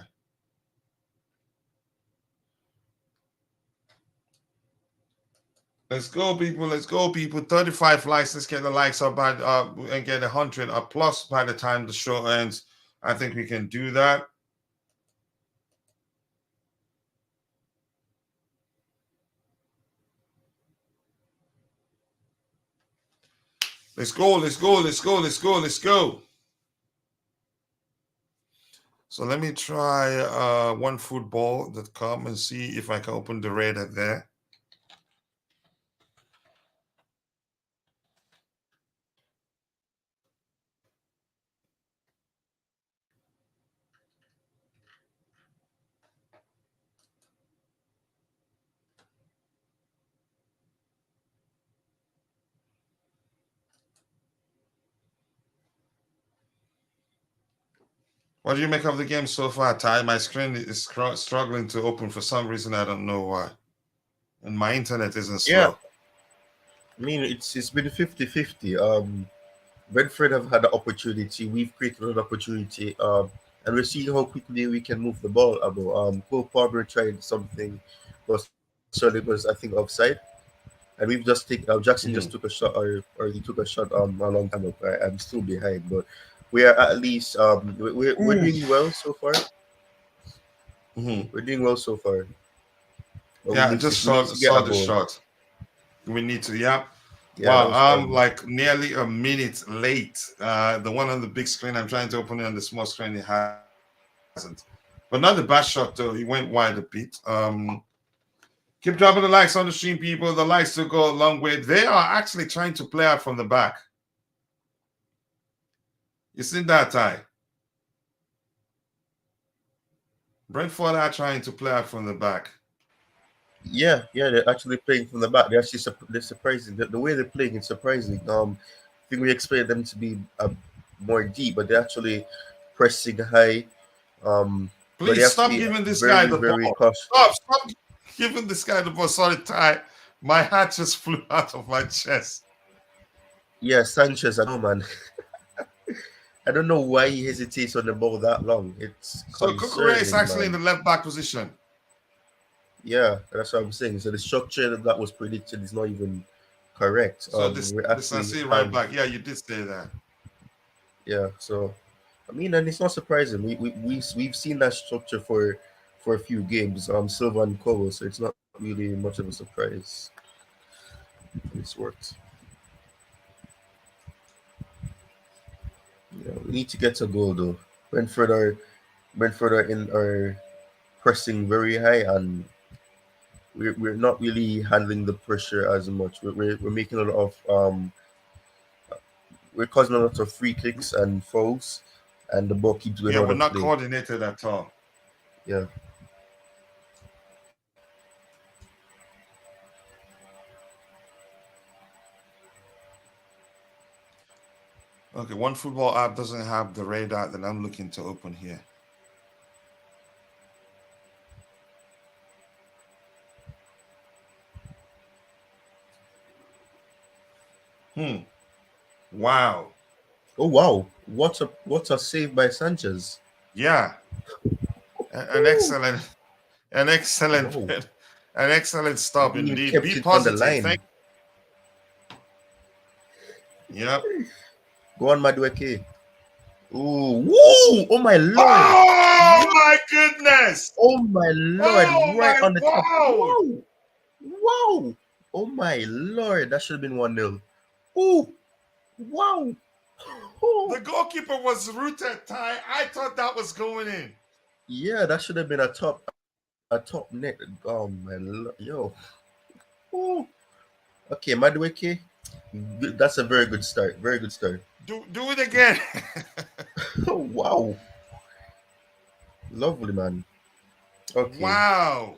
Let's go, people. Let's go, people. 35 likes. Let's get the likes up by and get 100 plus by the time the show ends. I think we can do that. Let's go. Let's go. Let's go. Let's go. Let's go. So let me try onefootball.com and see if I can open the radar there. What do you make of the game so far, Ty? My screen is struggling to open for some reason. I don't know why. And my internet isn't slow. Yeah. I mean, it's been 50-50. Brentford have had the opportunity. We've created an opportunity. And we're seeing how quickly we can move the ball. Cole Palmer tried something, but sorry, it was, I think, offside. And we've just taken. Jackson just took a shot, or he took a shot a long time ago. I'm still behind, but we are at least we're doing well so far. We're doing well so far. But Yeah, I just saw the shot. We need to, yeah. Wow, I'm like nearly a minute late. The one on the big screen, I'm trying to open it on the small screen, it hasn't. But not the bad shot though. He went wide a bit. Keep dropping the likes on the stream, people. The likes to go a long way. They are actually trying to play out from the back. You see that, Ty? Brentford are trying to play out from the back. Yeah, they're actually playing from the back. They're surprising. The way they're playing is surprising. I think we expected them to be more deep, but they're actually pressing high. Please stop giving this guy the ball. Stop giving this guy the ball. Sorry, Ty. My hat just flew out of my chest. Yeah, Sanchez, I know, man. I don't know why he hesitates on the ball that long. It's so Kukure is actually in the left back position. Yeah, that's what I'm saying. So the structure that was predicted is not even correct. So this is right back. Yeah, you did say that. Yeah, so I mean, and it's not surprising. We've seen that structure for a few games. Silva and Kovo, so it's not really much of a surprise. It's worked. Yeah, we need to get a goal though. Brentford are pressing very high, and we're not really handling the pressure as much. We're making a lot of we're causing a lot of free kicks and fouls, and the ball keeps going out of play. Yeah, we're not coordinated at all. Yeah. Okay, one football app doesn't have the radar that I'm looking to open here. Wow. Oh wow! What a save by Sanchez. Yeah. An excellent stop indeed. Be positive. Yep. Go on, Madueke. Ooh, woo! Oh my lord! Oh my goodness! Oh my lord! Right on the top. Wow! Wow! Oh my lord! That should have been 1-0. Ooh! Wow! The goalkeeper was rooted, Ty. I thought that was going in. Yeah, that should have been a top net. Oh my lord! Yo! Ooh! Okay, Madueke. That's a very good start. Very good start. Do it again. Oh wow! Lovely, man. Okay. Wow.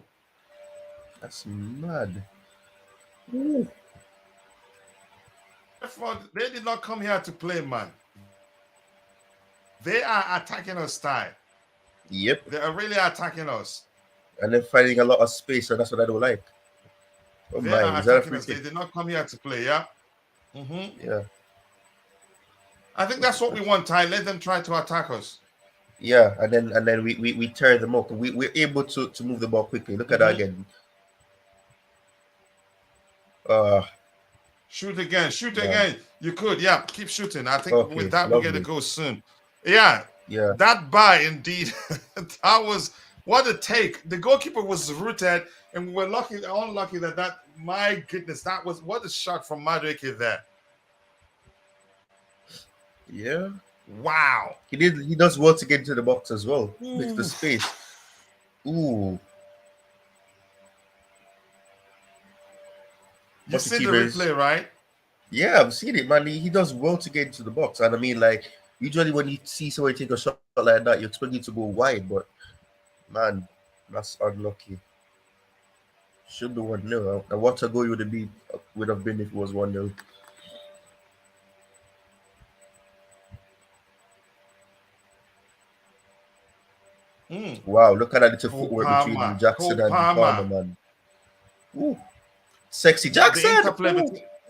That's mad. Ooh. They did not come here to play, man. They are attacking us, Ty. Yep. They are really attacking us. And they're finding a lot of space, so that's what I don't like. Oh they my, are is that a attacking free us. kick? They did not come here to play, yeah? Mm-hmm. Yeah. I think that's what we want, Ty. Let them try to attack us. Yeah, and then we tear them up. We're able to move the ball quickly. Look at that again. Shoot again. You could, yeah. Keep shooting. I think with that we're gonna go soon. Yeah. That buy indeed. That was what a take. The goalkeeper was rooted, and we were unlucky that my goodness, that was what a shot from Madueke there. Yeah. Wow. He does well to get into the box as well. Makes the Ooh. space. Ooh. You seen the replay, right? Yeah, I've seen it, man. He does well to get into the box. And I mean, like, usually when you see somebody take a shot like that, you expect it to go wide, but man, that's unlucky. Should be 1-0. And what a goal would have been if it was 1-0. Wow, look at that little footwork between Jackson and Palmer, man. Ooh. Sexy Jackson.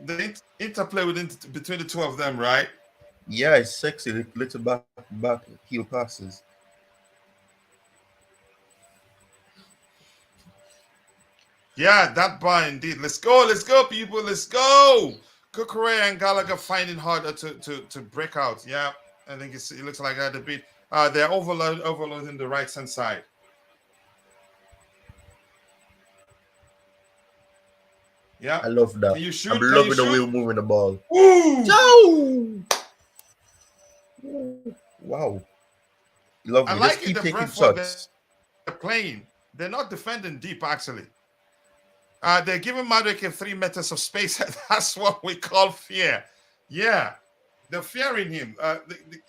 The interplay between the two of them, right? Yeah, it's sexy. Little back heel passes. Yeah, that bar indeed. Let's go, people. Let's go. Kukurea and Gallagher finding harder to break out. Yeah, I think it looks like that a bit. They're overloading the right hand side. Yeah, I love that. Can you shoot? I'm loving the way we're moving the ball. Ooh! Wow. Lovely. I like Just keep it. The taking Brentford shots. they're playing. They're not defending deep, actually. They're giving Madueke 3 meters of space. That's what we call fear. Yeah, they're fearing him.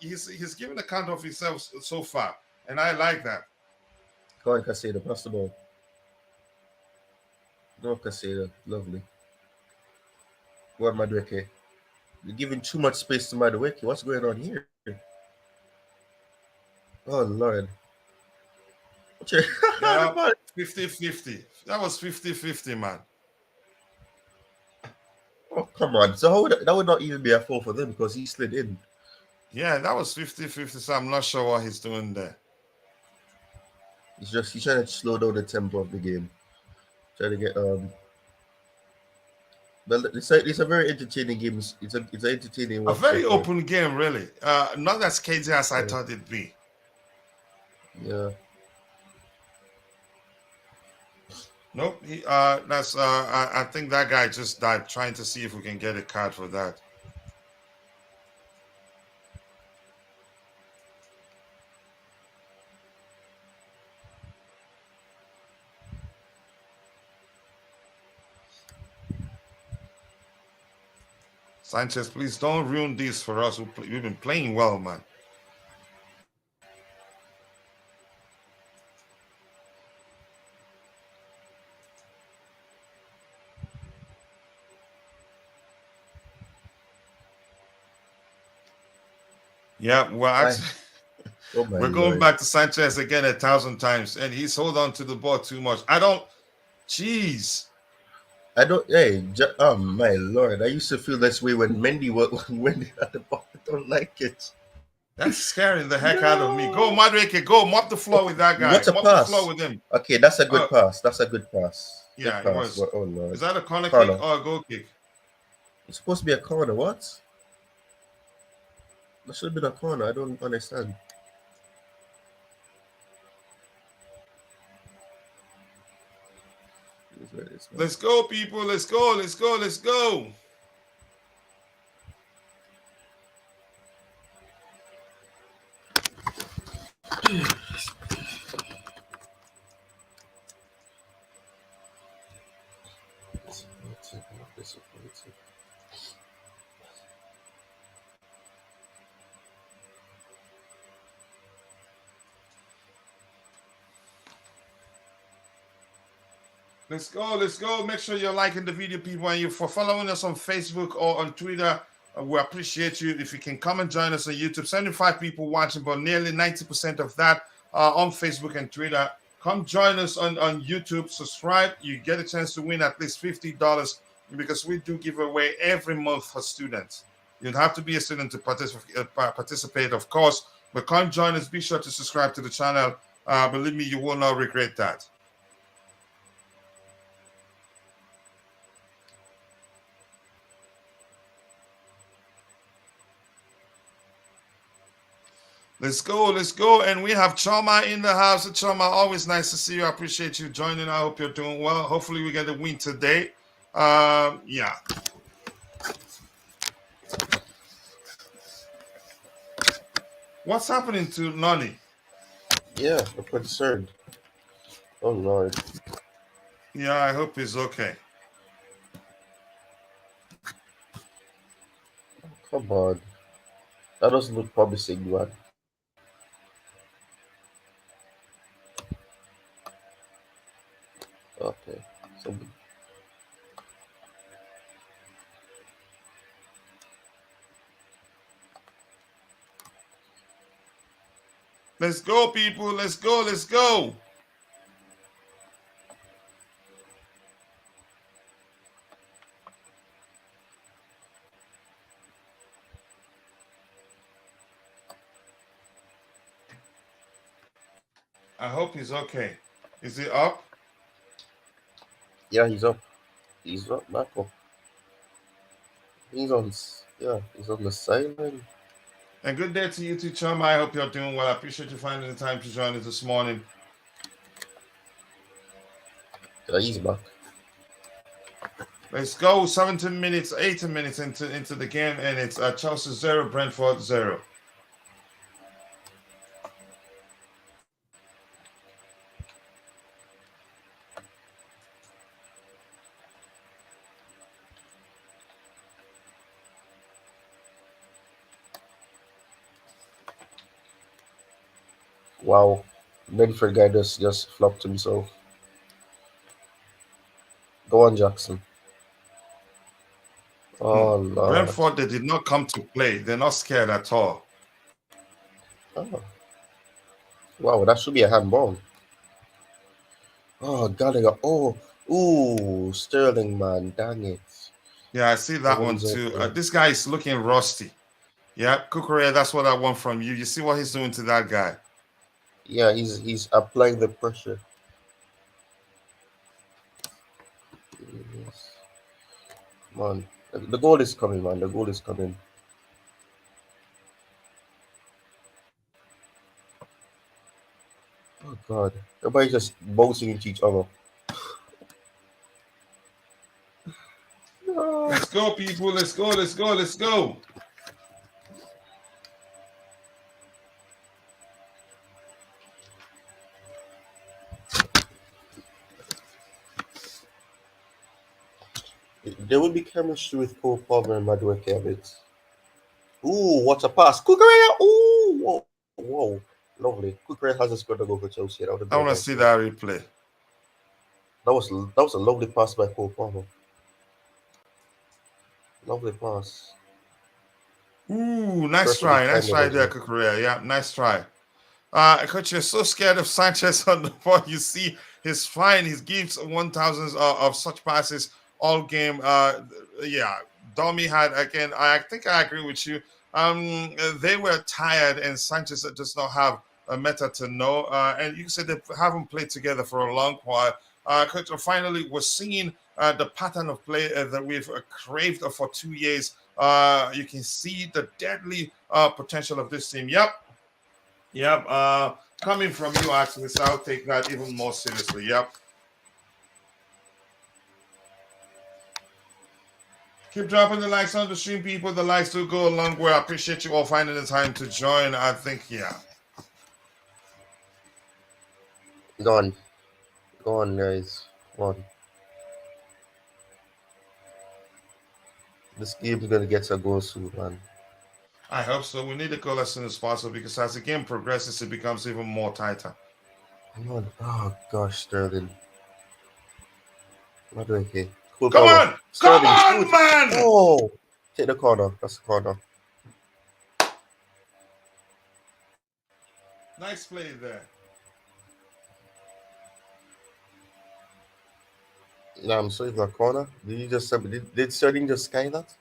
He's given account of himself so far, and I like that. Go on, Casado. Pass the ball. No, Casado. Lovely. Go on, Madueke. You're giving too much space to Madueke. What's going on here? Oh, Lord. Yeah, 50-50. That was 50-50, man. Oh, come on. So that would not even be a foul for them because he slid in. Yeah, that was 50-50, so I'm not sure what he's doing there. He's trying to slow down the tempo of the game. Trying to get But it's a very entertaining game. It's an entertaining one. A very open game, really. Not as cagey as I thought it'd be. Yeah. Nope. I think that guy just died trying to see if we can get a card for that. Sanchez, please don't ruin this for us. We've been playing well, man. Yeah, well, actually, we're going back to Sanchez again 1,000 times, and he's hold on to the ball too much. Jeez. Oh my Lord. I used to feel this way when Mendy at the ball. I don't like it. That's scaring the heck out of me. Go, Madueke, go. Mop the floor with that guy. What's a Mop pass? the floor with him. Okay, that's a good pass. That's a good pass. Yeah, good it pass. was. Oh, Lord. Is that a corner kick or a goal kick? It's supposed to be a corner. What? That should have been a corner. I don't understand. Let's go, people. Let's go. Let's go. Let's go. Let's go. Let's go. Make sure you're liking the video, people, and you for following us on Facebook or on Twitter. We appreciate you. If you can come and join us on YouTube, 75 people watching, but nearly 90% of that on Facebook and Twitter. Come join us on YouTube. Subscribe. You get a chance to win at least $50 because we do give away every month for students. You'd have to be a student to participate, of course. But come join us. Be sure to subscribe to the channel. Believe me, you will not regret that. Let's go. And we have Choma in the house. Choma, always nice to see you. I appreciate you joining. I hope you're doing well. Hopefully we get a win today. Yeah. What's happening to Nani? Yeah, I'm concerned. Oh Lord. Yeah, I hope he's okay. Come on. That doesn't look promising, man. Okay. So Let's go, people. Let's go. Let's go. I hope he's okay. Is he up? yeah, he's up. He's up, Marco. He's on. He's on the sideline. And good day to you too, chum. I hope you're doing well. I appreciate you finding the time to join us this morning. Yeah, he's back. Let's go. 17 minutes, 18 minutes into the game, and it's Chelsea 0, Brentford 0. Wow. Brentford guy just flopped himself. Go on, Jackson. Oh Lord. Brentford, they did not come to play. They're not scared at all. Oh. Wow, that should be a handball. Oh, Gallagher. Oh, ooh, Sterling, man. Dang it. Yeah, I see that one too. This guy is looking rusty. Yeah, Kukurea, that's what I want from you. You see what he's doing to that guy? Yeah, he's applying the pressure. Yes. Man, the goal is coming, man. The goal is coming. Oh God, everybody's just bouncing into each other. No. Let's go, people. Let's go. Let's go. Let's go. There will be chemistry with Cole Palmer and Madueke a bit. Ooh, what a pass. Kukurea. Ooh, whoa, whoa. Lovely. Kukurea hasn't scored a goal for Chelsea. I want to see that replay. That was a lovely pass by Cole Palmer. Lovely pass. Ooh, nice try. Nice try there, Kukurea. Yeah, nice try. Coach, you're so scared of Sanchez on the ball. You see his fine. He gives 1,000 of such passes all game. Yeah, Domi had again. I think I agree with you. They were tired, and Sanchez does not have a meta to know. And you said they haven't played together for a long while. Coach, finally, we're seeing the pattern of play that we've craved for 2 years. You can see the deadly potential of this team. Yep. Coming from you, actually, so I'll take that even more seriously. Yep. Keep dropping the likes on the stream, people. The likes do go a long way. I appreciate you all finding the time to join. I think, yeah. Go on, guys. Go on. This game's gonna get a goal soon, man. I hope so. We need to goal as soon as possible because as the game progresses, it becomes even more tighter. Oh gosh, Sterling. What do I get? Cool Come power. on! Sterling, Come on, shoot. man! Oh, take the corner. That's the corner. Nice play there. No, I'm sorry, the corner. Did you just did Sterling just sky that?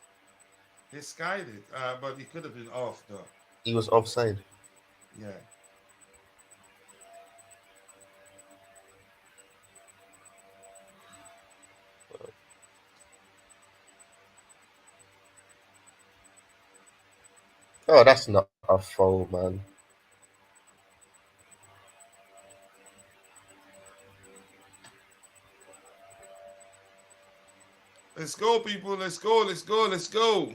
He skied it, but he could have been off though. He was offside. Yeah. Oh, that's not a foul, man. Let's go, people. Let's go. Let's go. Let's go.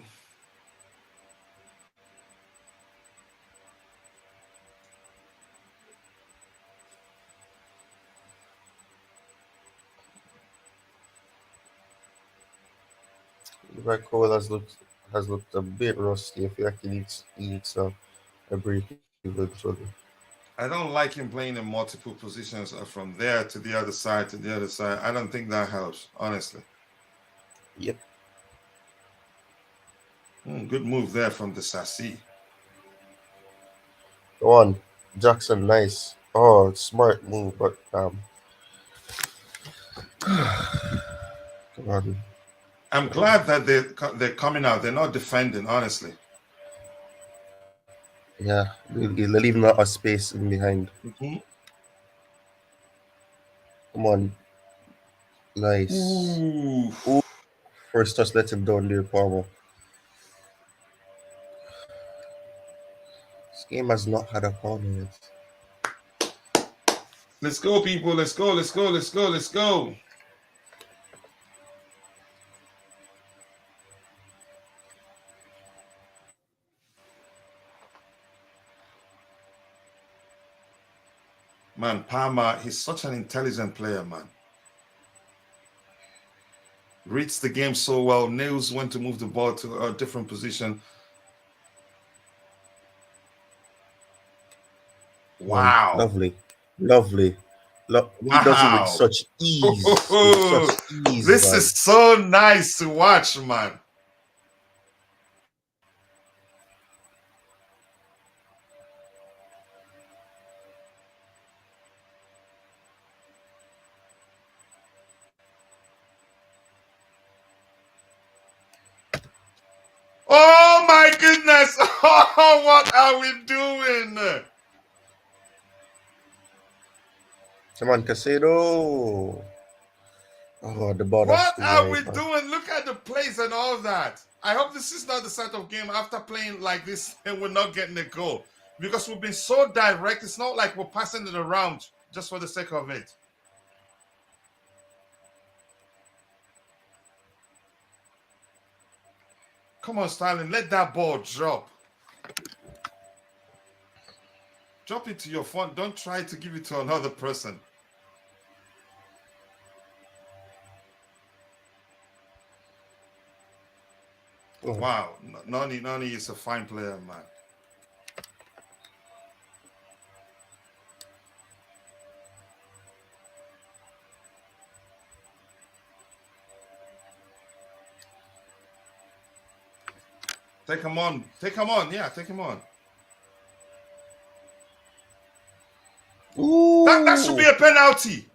Right, Cole has looked a bit rusty. I feel like he needs a break eventually. I don't like him playing in multiple positions from there to the other side to the other side. I don't think that helps, honestly. Yep. Good move there from the Sassy. Go on, Jackson. Nice. Oh, smart move, but come on. I'm glad that they're coming out. They're not defending, honestly. Yeah, they're leaving a space in behind. Mm-hmm. Come on. Nice. Ooh. Ooh. First touch let him down there, Palmer. This game has not had a corner yet. Let's go, people. Let's go. Let's go. Let's go. Let's go. Man, Palmer, he's such an intelligent player, man. Reads the game so well, knows when to move the ball to a different position. Wow. Lovely. Lovely. Wow. He does it with such ease. With such ease, this man. is so nice to watch, man. Oh my goodness! Oh, what are we doing? Come on, Casado. Oh, the ball. What are we doing? Look at the plays and all that. I hope this is not the sort of game after playing like this and we're not getting a goal. Because we've been so direct. It's not like we're passing it around just for the sake of it. Come on, Sterling. Let that ball drop. Drop it to your phone. Don't try to give it to another person. Oh. Wow. Nani is a fine player, man. Take him on. Take him on. Yeah, take him on. Ooh. That should be a penalty.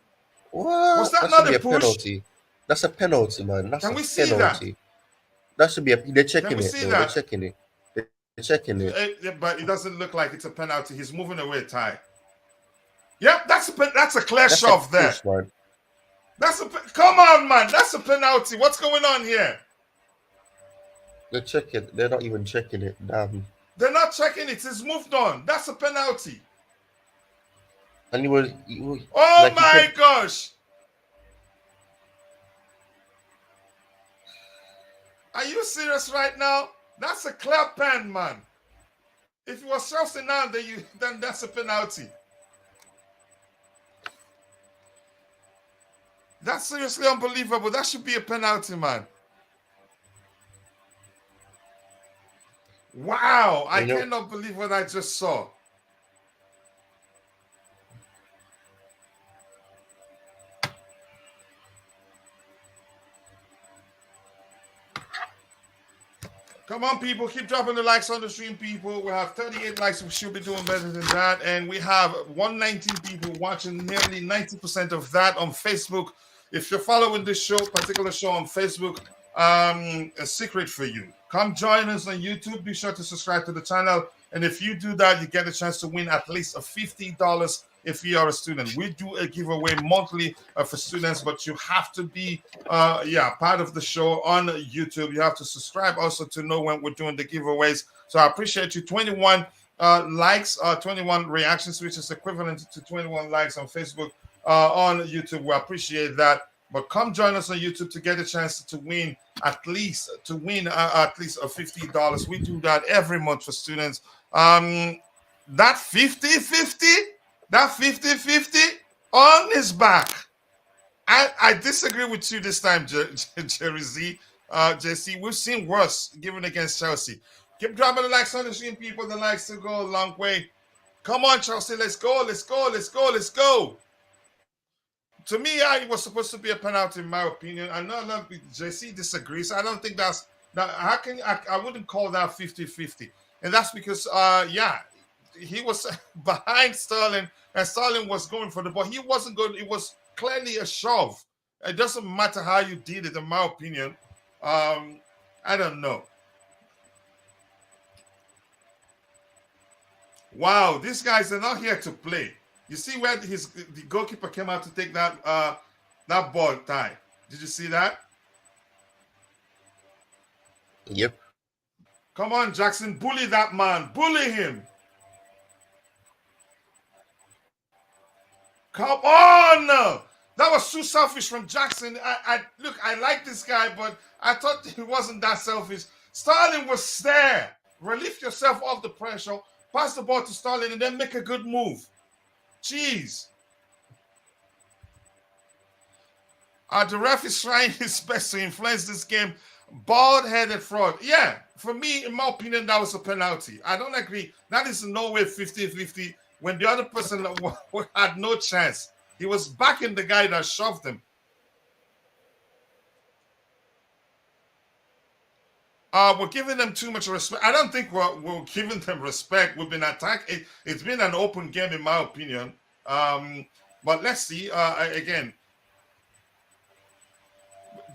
What? Was that not a push? Penalty? That's a penalty, man. That's Can we a see penalty. that? That should be a. They're checking Can we it. see Though. that? They're checking it. They're checking it. But it doesn't look like it's a penalty. He's moving away, Ty. Yep, that's a clear shove there. Push, man. Come on, man. That's a penalty. What's going on here? They're checking. They're not even checking it. Damn. They're not checking it. It's moved on. That's a penalty. And he was oh like my gosh. Are you serious right now? That's a clear pen, man. If it was Chelsea now, then that's a penalty. That's seriously unbelievable. That should be a penalty, man. Wow, I cannot believe what I just saw. Come on, people. Keep dropping the likes on the stream, people. We have 38 likes. We should be doing better than that. And we have 119 people watching, nearly 90% of that on Facebook. If you're following this particular show on Facebook, a secret for you. Come join us on YouTube. Be sure to subscribe to the channel. And if you do that, you get a chance to win at least $50 if you are a student. We do a giveaway monthly for students, but you have to be part of the show on YouTube. You have to subscribe also to know when we're doing the giveaways. So I appreciate you. 21 likes, 21 reactions, which is equivalent to 21 likes on Facebook, on YouTube. We appreciate that. But come join us on YouTube to get a chance to win at least $50. We do that every month for students. That 50-50 on his back. I disagree with you this time, Jeri Z. JC. We've seen worse given against Chelsea. Keep dropping the likes on the stream, people. The likes to go a long way. Come on, Chelsea. Let's go. Let's go. Let's go. Let's go. To me, it was supposed to be a penalty, in my opinion. I know a lot of JC disagrees. I don't think that's that. How can I wouldn't call that 50-50. And that's because, he was behind Sterling, and Sterling was going for the ball. He wasn't good. It was clearly a shove. It doesn't matter how you did it, in my opinion. I don't know. Wow, these guys are not here to play. You see where the goalkeeper came out to take that ball, Ty? Did you see that? Yep. Come on, Jackson, bully that man. Bully him. Come on! That was too selfish from Jackson. Look, I like this guy, but I thought he wasn't that selfish. Sterling was there. Relieve yourself off the pressure. Pass the ball to Sterling and then make a good move. Jeez. The ref is trying his best to influence this game. Bald-headed fraud. Yeah, for me, in my opinion, that was a penalty. I don't agree. That is in no way 50-50 when the other person had no chance. He was backing the guy that shoved him. We're giving them too much respect. I don't think we're giving them respect. We've been attacked. It's been an open game, in my opinion. But let's see. Again,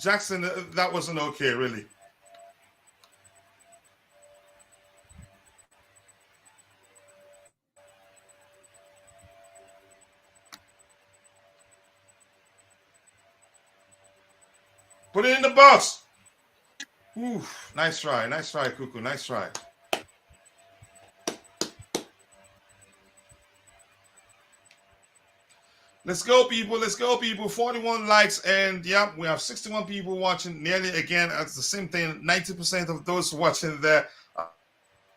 Jackson, that wasn't okay, really. Put it in the box. Oof, nice try, Cuckoo, nice try. Let's go, people. 41 likes, and yeah, we have 61 people watching. Nearly again, it's the same thing. 90% of those watching there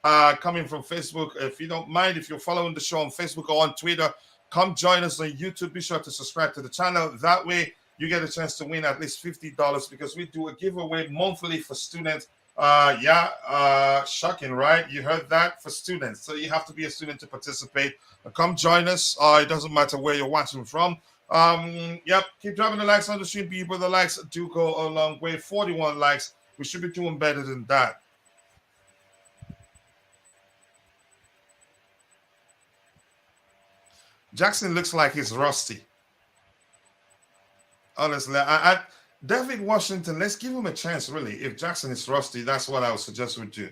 coming from Facebook. If you don't mind, if you're following the show on Facebook or on Twitter, come join us on YouTube. Be sure to subscribe to the channel. That way, you get a chance to win at least $50 because we do a giveaway monthly for students. Shocking, right? You heard that, for students. So you have to be a student to participate. Come join us. It doesn't matter where you're watching from. Keep dropping the likes on the stream, people. The likes do go a long way. 41 likes. We should be doing better than that. Jackson looks like he's rusty. Honestly, David Washington, let's give him a chance, really. If Jackson is rusty, that's what I would suggest we do.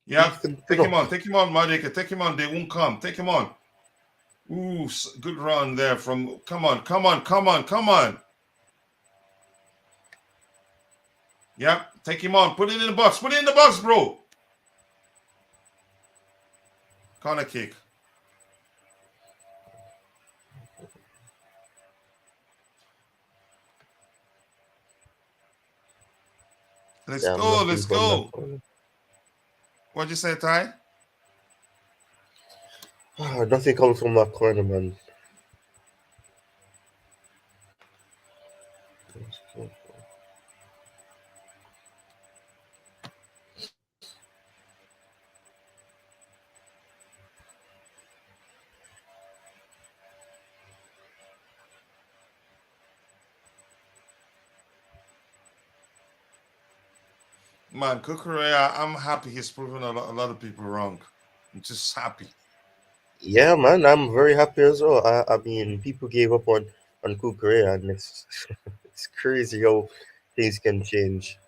Yeah, take him on, Madeka. Take him on. They won't come. Take him on. Ooh, good run there from. Come on. Yeah, take him on. Put it in the box. Bro. Corner kick. Let's go. What'd you say, Ty? Nothing comes from that corner, man. Man, Kukurea, I'm happy he's proven a lot of people wrong. I'm just happy. Yeah, man, I'm very happy as well. I mean, people gave up on Kukurea, and it's it's crazy how things can change.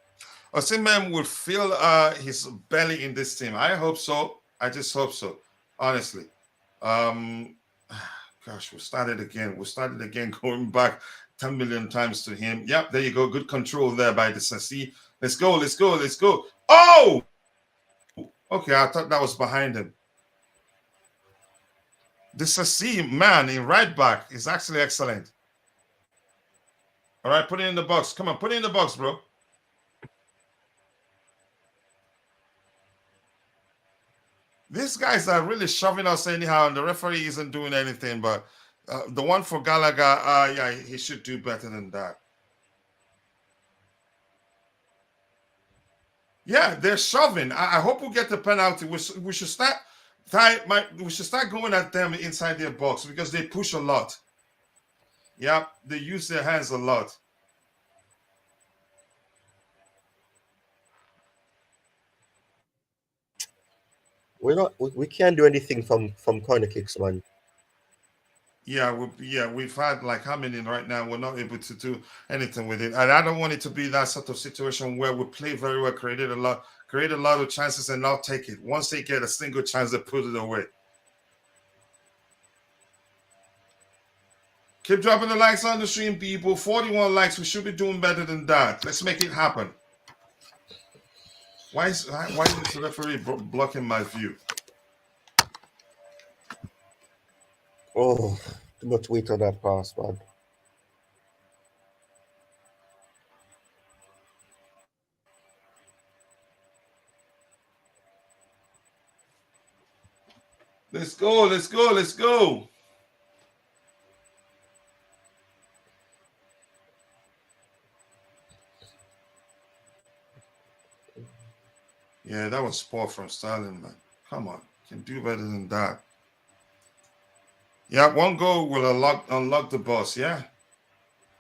Osimhen will feel his belly in this team. I hope so. I just hope so. Honestly. Gosh, we started again going back 10 million times to him. Yep, there you go. Good control there by the Sassi. Let's go. Oh! Okay, I thought that was behind him. The Sassi man in right back is actually excellent. All right, put it in the box. Come on, put it in the box, bro. These guys are really shoving us anyhow, and the referee isn't doing anything. But the one for Gallagher, yeah, he should do better than that. Yeah, they're shoving. I hope we'll get the penalty. We should start. We should start going at them inside their box because they push a lot. Yeah, they use their hands a lot. We can't do anything from corner kicks, man. Yeah, we've had like how many right now? We're not able to do anything with it, and I don't want it to be that sort of situation where we play very well, create a lot of chances, and not take it. Once they get a single chance, they put it away. Keep dropping the likes on the stream, people. 41 likes. We should be doing better than that. Let's make it happen. Why is the referee blocking my view? Oh, too much weight on that pass, man. Let's go, let's go, let's go. Yeah, that was poor from Sterling, man. Come on, can do better than that. Yeah, one goal will unlock the boss, yeah.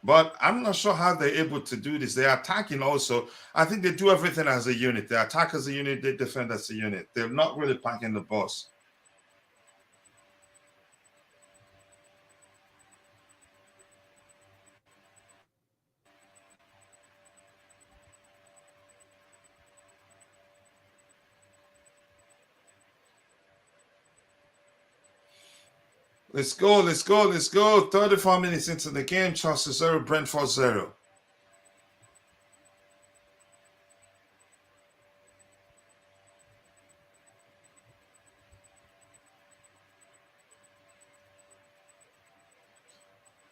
But I'm not sure how they're able to do this. They're attacking also. I think they do everything as a unit. They attack as a unit, they defend as a unit. They're not really packing the boss. Let's go, let's go, let's go. 34 minutes into the game. Chelsea 0, Brentford 0.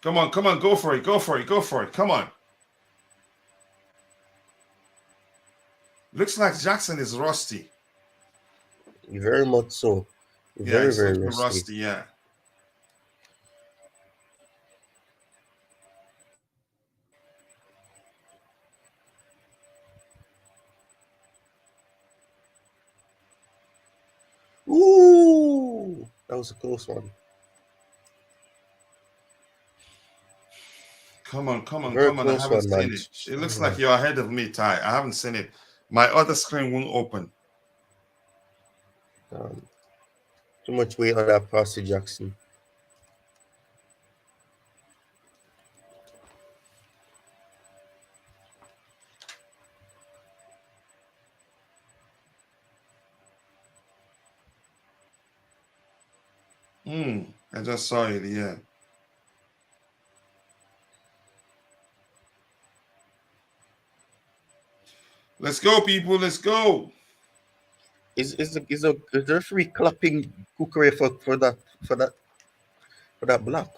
Come on, go for it, go for it, go for it. Come on. Looks like Jackson is rusty. Very much so. Very Very rusty, yeah. Ooh, that was a close one. Come on. Very I haven't one, seen man. it. It looks like you're ahead of me, Ty. I haven't seen it. My other screen won't open. Too much weight on that pass to Jackson. I just saw it, yeah. Let's go, people. Let's go. Is the referee clapping Kukure for that block?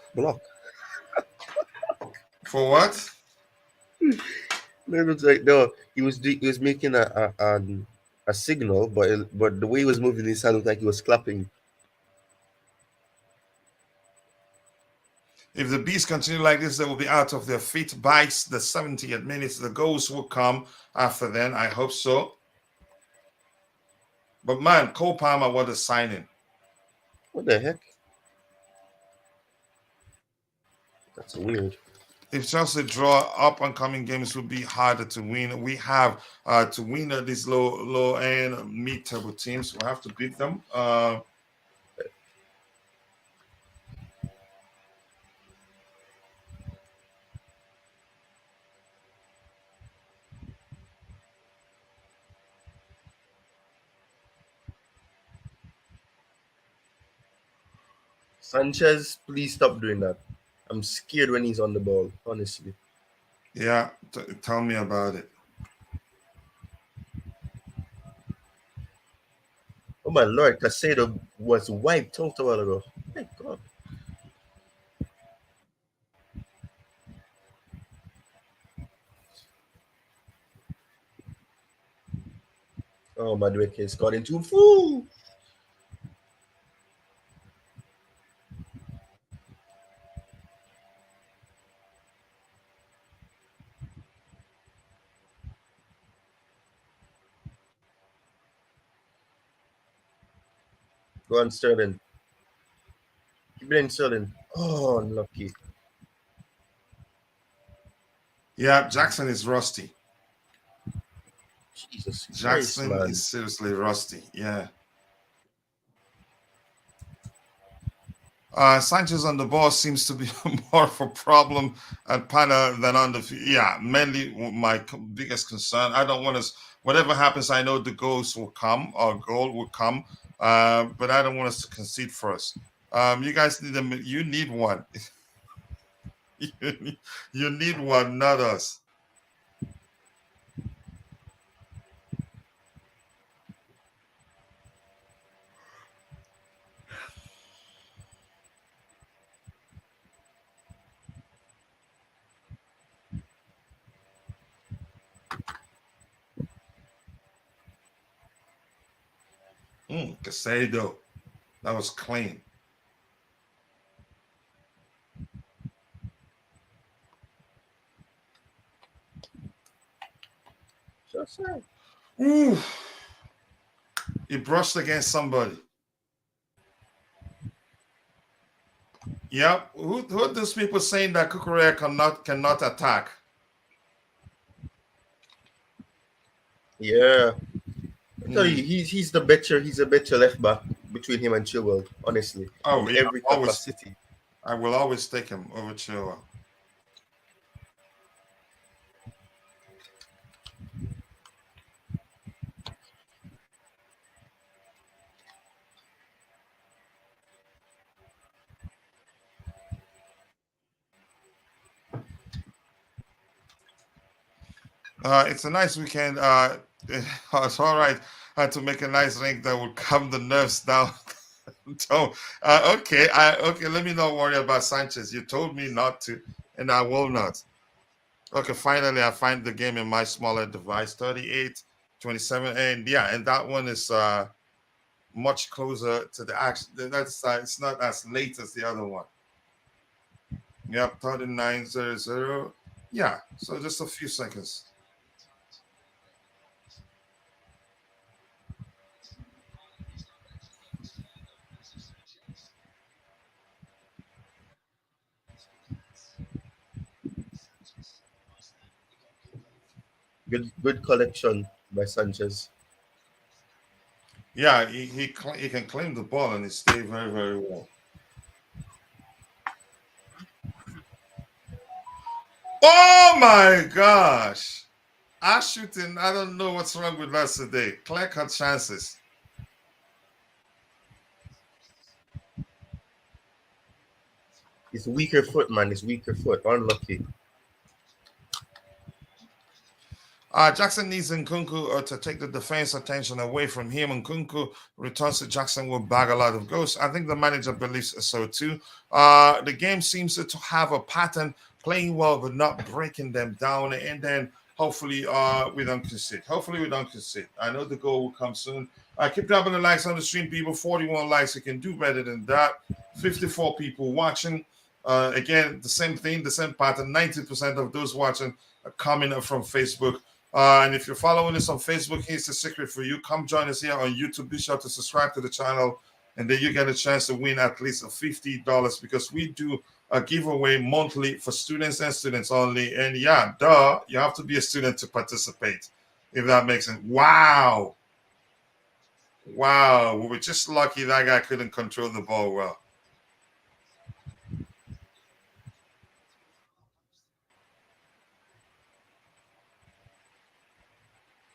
For what? No, he was making a signal, but the way he was moving his hand looked like he was clapping. If the bees continue like this, they will be out of their feet by the 70th minute. The goals will come after then. I hope so. But man, Cole Palmer, what a signing. What the heck? That's weird. If Chelsea draw, up and coming games will be harder to win. We have to win these low end mid-table teams. We have to beat them. Sanchez, please stop doing that. I'm scared when he's on the ball, honestly. Yeah, tell me about it. Oh my lord, Casado was wiped out a while ago. My God. Oh, Madueke has got into fool. Go on, Sterling. Keep it in, Sterling. Oh, unlucky. Yeah, Jackson is rusty. Jesus Christ, Jackson man. is seriously rusty. Yeah. Sanchez on the ball seems to be more of a problem at Pana than on the field. Yeah, mainly my biggest concern. I don't want us, whatever happens, I know the goals will come, or goal will come, but I don't want us to concede first. You guys need them. You need one. You need one, not us. Casado. That was clean. Ooh. He brushed against somebody. Yep. Who are those people saying that Kukurea cannot attack? Yeah. I tell you, he's a better left back between him and Chilwell, honestly. Oh, In yeah, every capacity. I will always take him over Chilwell. It's a nice weekend. It's all right to make a nice drink that will calm the nerves down. So, okay, let me not worry about Sanchez. You told me not to, and I will not. Okay, finally, I find the game in my smaller device, 38-27, and yeah, and that one is much closer to the action. That's it's not as late as the other one. Yep, 39:00. Yeah, so just a few seconds. Good collection by Sanchez. Yeah, he can claim the ball and he stay very, very well. Oh my gosh. Our shooting, I don't know what's wrong with us today. Clear cut chances. His weaker foot, man. His weaker foot. Unlucky. Jackson needs Nkunku to take the defense attention away from him. Nkunku returns to Jackson will bag a lot of goals. I think the manager believes so too. The game seems to have a pattern, playing well but not breaking them down. And then hopefully we don't concede. Hopefully we don't concede. I know the goal will come soon. Keep dropping the likes on the stream, people. 41 likes. You can do better than that. 54 people watching. Again, the same thing, the same pattern. 90% of those watching are coming up from Facebook. And if you're following us on Facebook, here's the secret for you. Come join us here on YouTube. Be sure to subscribe to the channel, and then you get a chance to win at least $50 because we do a giveaway monthly for students and students only. And yeah, you have to be a student to participate, if that makes sense. Wow. Wow. We were just lucky that guy couldn't control the ball well.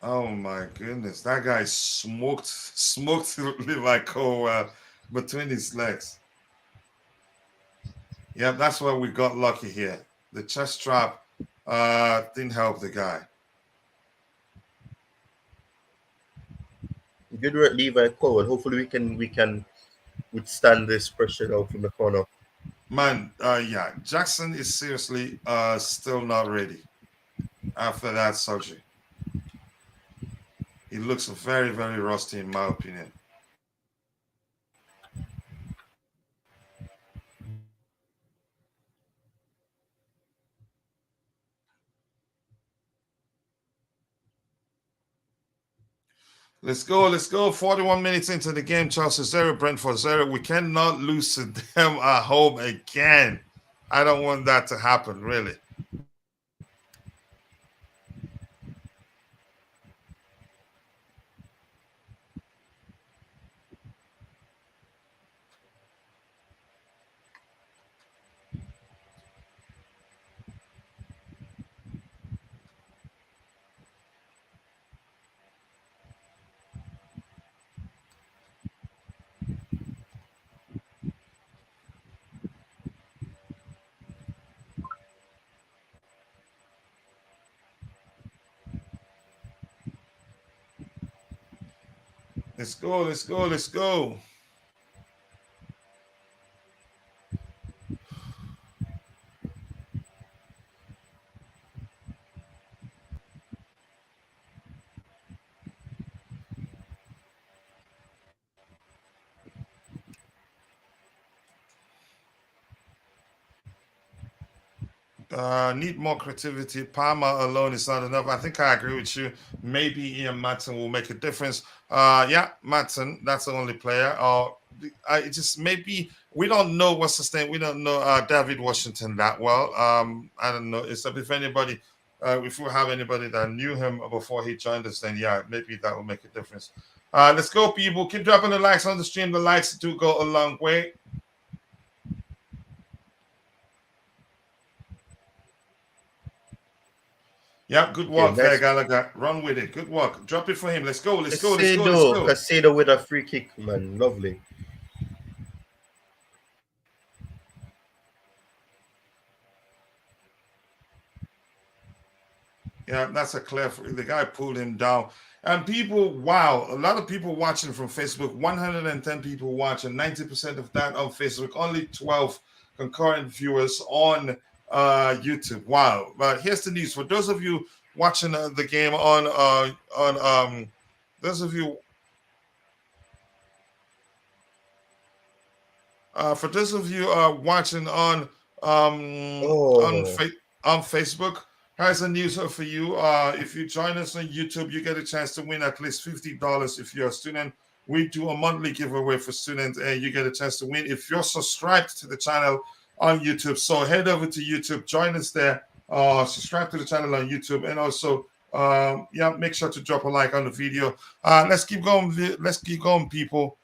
Oh my goodness, that guy smoked Levi Cole between his legs. Yeah, that's why we got lucky here. The chest trap didn't help the guy. Good work, Levi Cole. Hopefully we can withstand this pressure out from the corner. Man, yeah, Jackson is seriously still not ready after that surgery. He looks very, very rusty in my opinion. Let's go. Let's go. 41 minutes into the game. Chelsea 0, Brentford 0. We cannot lose to them at home again. I don't want that to happen, really. Let's go. Let's go. Let's go. Need more creativity. Palmer alone is not enough. I think I agree with you. Maybe Ian Matson will make a difference. Yeah, Matson, that's the only player. I just maybe we don't know what's his name. We don't know David Washington that well. I don't know. Except if anybody, if we have anybody that knew him before he joined us, then yeah, maybe that will make a difference. Let's go, people. Keep dropping the likes on the stream. The likes do go a long way. Yep, good work there, Gallagher. Run with it. Good work. Drop it for him. Let's go. Let's go. Let's go. Let's go. Caicedo with a free kick, man. Lovely. Yeah, that's a clear. The guy pulled him down. And people, wow, a lot of people watching from Facebook. 110 people watching. 90% of that on Facebook. Only 12 concurrent viewers on YouTube. Wow. But here's the news for those of you watching the game on those of you. For those of you watching on Facebook, here's a news for you. If you join us on YouTube, you get a chance to win at least $50 if you're a student. We do a monthly giveaway for students, and you get a chance to win if you're subscribed to the channel on YouTube. So head over to YouTube, join us there, subscribe to the channel on YouTube, and also yeah, make sure to drop a like on the video. Let's keep going. Let's keep going, people.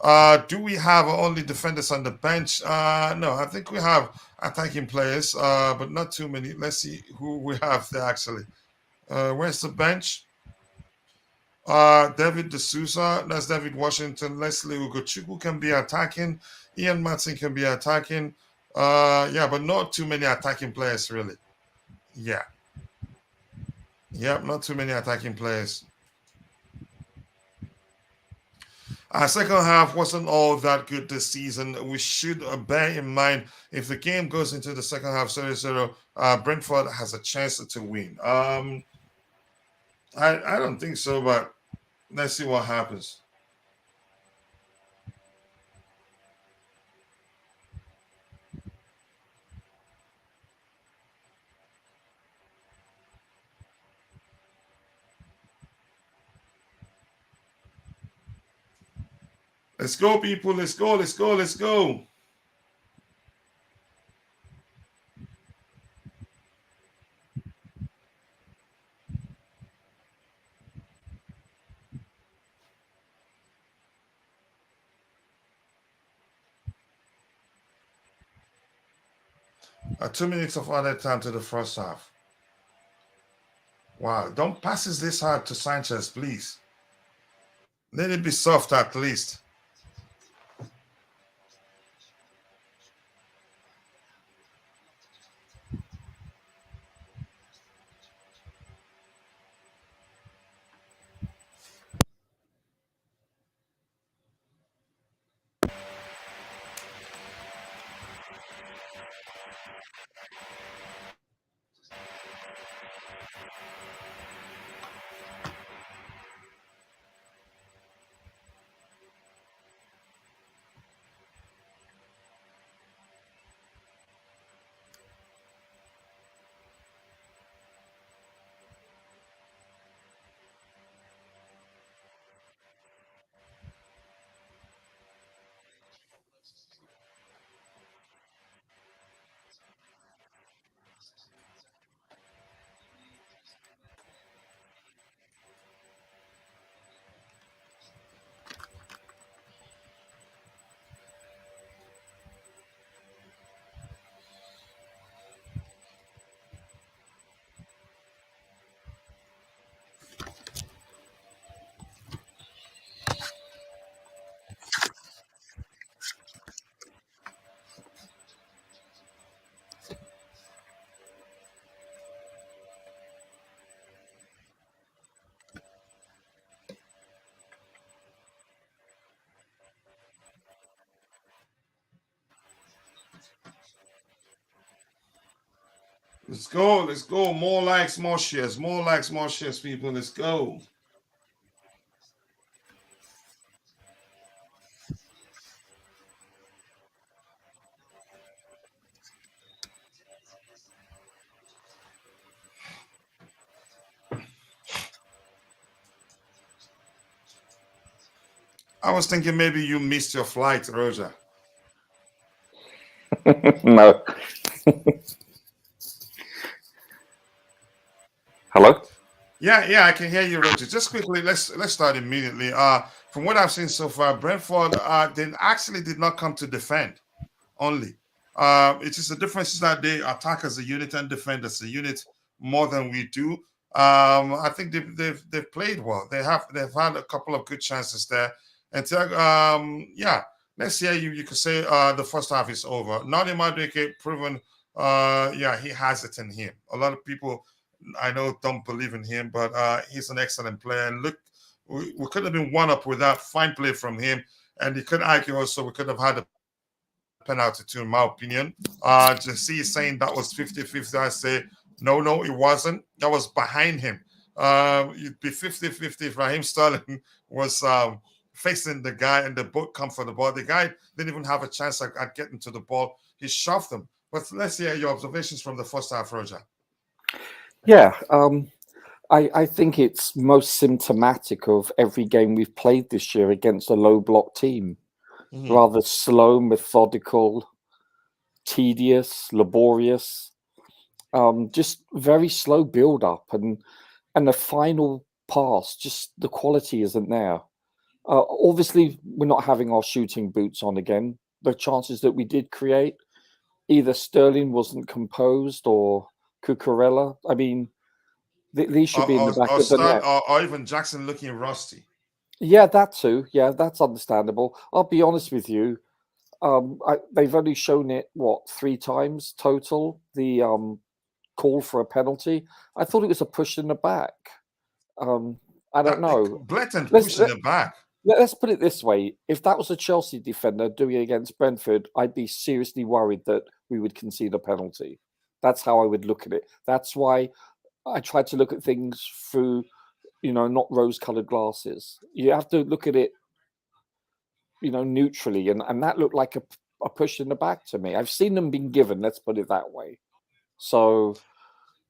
Do we have only defenders on the bench? No, I think we have attacking players, but not too many. Let's see who we have there actually. Where's the bench? David D'Souza, that's David Washington. Leslie Ugochukwu can be attacking. Ian Matson can be attacking. Yeah, but not too many attacking players really. Yeah. Yep, not too many attacking players. Our second half wasn't all that good this season. We should bear in mind if the game goes into the second half 0-0, Brentford has a chance to win. I don't think so, but let's see what happens. Let's go, people. Let's go. Let's go. Let's go. 2 minutes of added time to the first half. Wow. Don't pass this hard to Sanchez, please. Let it be soft at least. Let's go. Let's go. More likes, more shares. More likes, more shares, people. Let's go. I was thinking maybe you missed your flight, Roger. No. Hello? Yeah, I can hear you, Roger. Just quickly, let's start immediately. From what I've seen so far, Brentford did not come to defend only. It's just the difference is that they attack as a unit and defend as a unit more than we do. I think they've played well. They've had a couple of good chances there. And yeah, let's see how you could say the first half is over. Nani Madueke proven, yeah, he has it in him. A lot of people I know don't believe in him, but he's an excellent player. And look, we could have been one up with that fine play from him. And you could argue also we could have had a penalty too, in my opinion. Jesi saying that was 50-50. I say, no, it wasn't. That was behind him. It'd be 50-50 if Raheem Sterling was facing the guy and the boat come for the ball. The guy didn't even have a chance at getting to the ball. He shoved him. But let's hear your observations from the first half, Roger. Yeah, I think it's most symptomatic of every game we've played this year against a low block team. Mm-hmm. Rather slow, methodical, tedious, laborious, just very slow build up, and the final pass, just the quality isn't there. Obviously, we're not having our shooting boots on again. The chances that we did create, either Sterling wasn't composed or Cucurella. I mean, these should be in the back of the net. Or even Jackson looking rusty. Yeah, that too. Yeah, that's understandable. I'll be honest with you. They've only shown it, 3 times total, the call for a penalty. I thought it was a push in the back. I don't know. Blatant push in the back. Let's put it this way. If that was a Chelsea defender doing it against Brentford, I'd be seriously worried that we would concede a penalty. That's how I would look at it. That's why I tried to look at things through, not rose-colored glasses. You have to look at it, neutrally. And that looked like a push in the back to me. I've seen them being given, let's put it that way. So,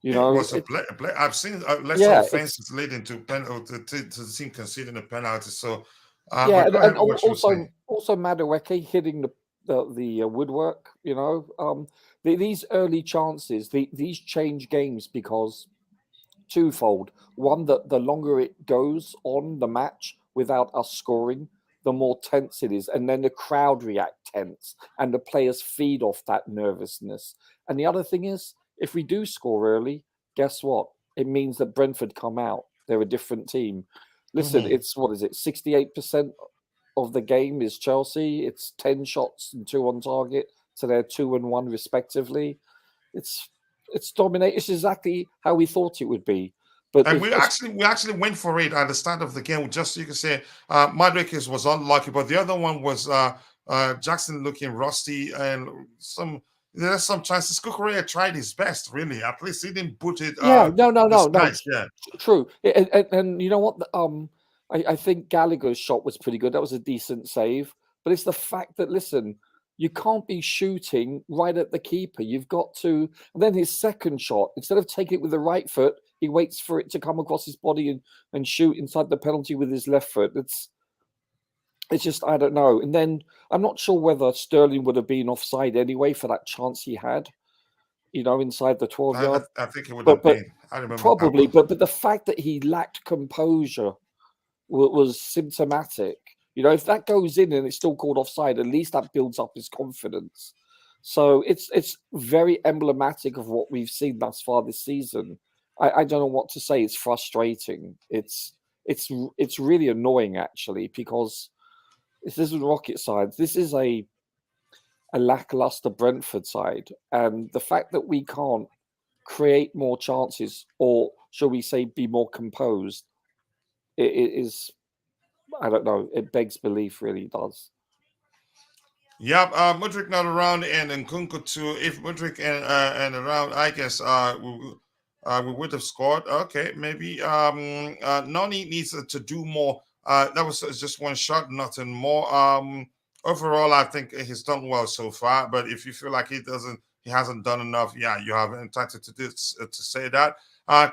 I've seen lesser offenses leading to the team conceding a penalty. So, and also Madueke hitting the woodwork. These early chances, these change games because twofold. One, that the longer it goes on the match without us scoring, the more tense it is, and then the crowd react tense, and the players feed off that nervousness. And the other thing is, if we do score early, guess what? It means that Brentford come out. They're a different team. Listen, It's 68% of the game is Chelsea. It's 10 shots and 2 on target, so they're 2 and 1 respectively. It's dominate. It's exactly how we thought it would be. But we actually went for it at the start of the game. Just so you can say, Madueke was unlucky, but the other one was Jackson looking rusty, and there's some chances. Cucurella tried his best, really. At least he didn't put it. No. Yeah, true. And you know what? I think Gallagher's shot was pretty good. That was a decent save. But it's the fact that, listen, you can't be shooting right at the keeper. You've got to. And then his second shot, instead of taking it with the right foot, he waits for it to come across his body and shoot inside the penalty with his left foot. It's just, I don't know. And then I'm not sure whether Sterling would have been offside anyway for that chance he had, inside the 12-yard. I think it would have been. I remember probably, but the fact that he lacked composure was symptomatic. If that goes in and it's still called offside, at least that builds up his confidence. So it's very emblematic of what we've seen thus far this season. I don't know what to say. It's frustrating. It's really annoying, actually, because this isn't rocket science. This is a lackluster Brentford side. And the fact that we can't create more chances, or shall we say be more composed, it is, I don't know, it begs belief, really does. Yep, Mudrick not around and Nkunku too. If Mudrick and around, I guess we would have scored. Okay, maybe Noni needs to do more. That was just one shot, nothing more. Overall, I think he's done well so far. But if you feel like he hasn't done enough, yeah, you have entitled to this to say that.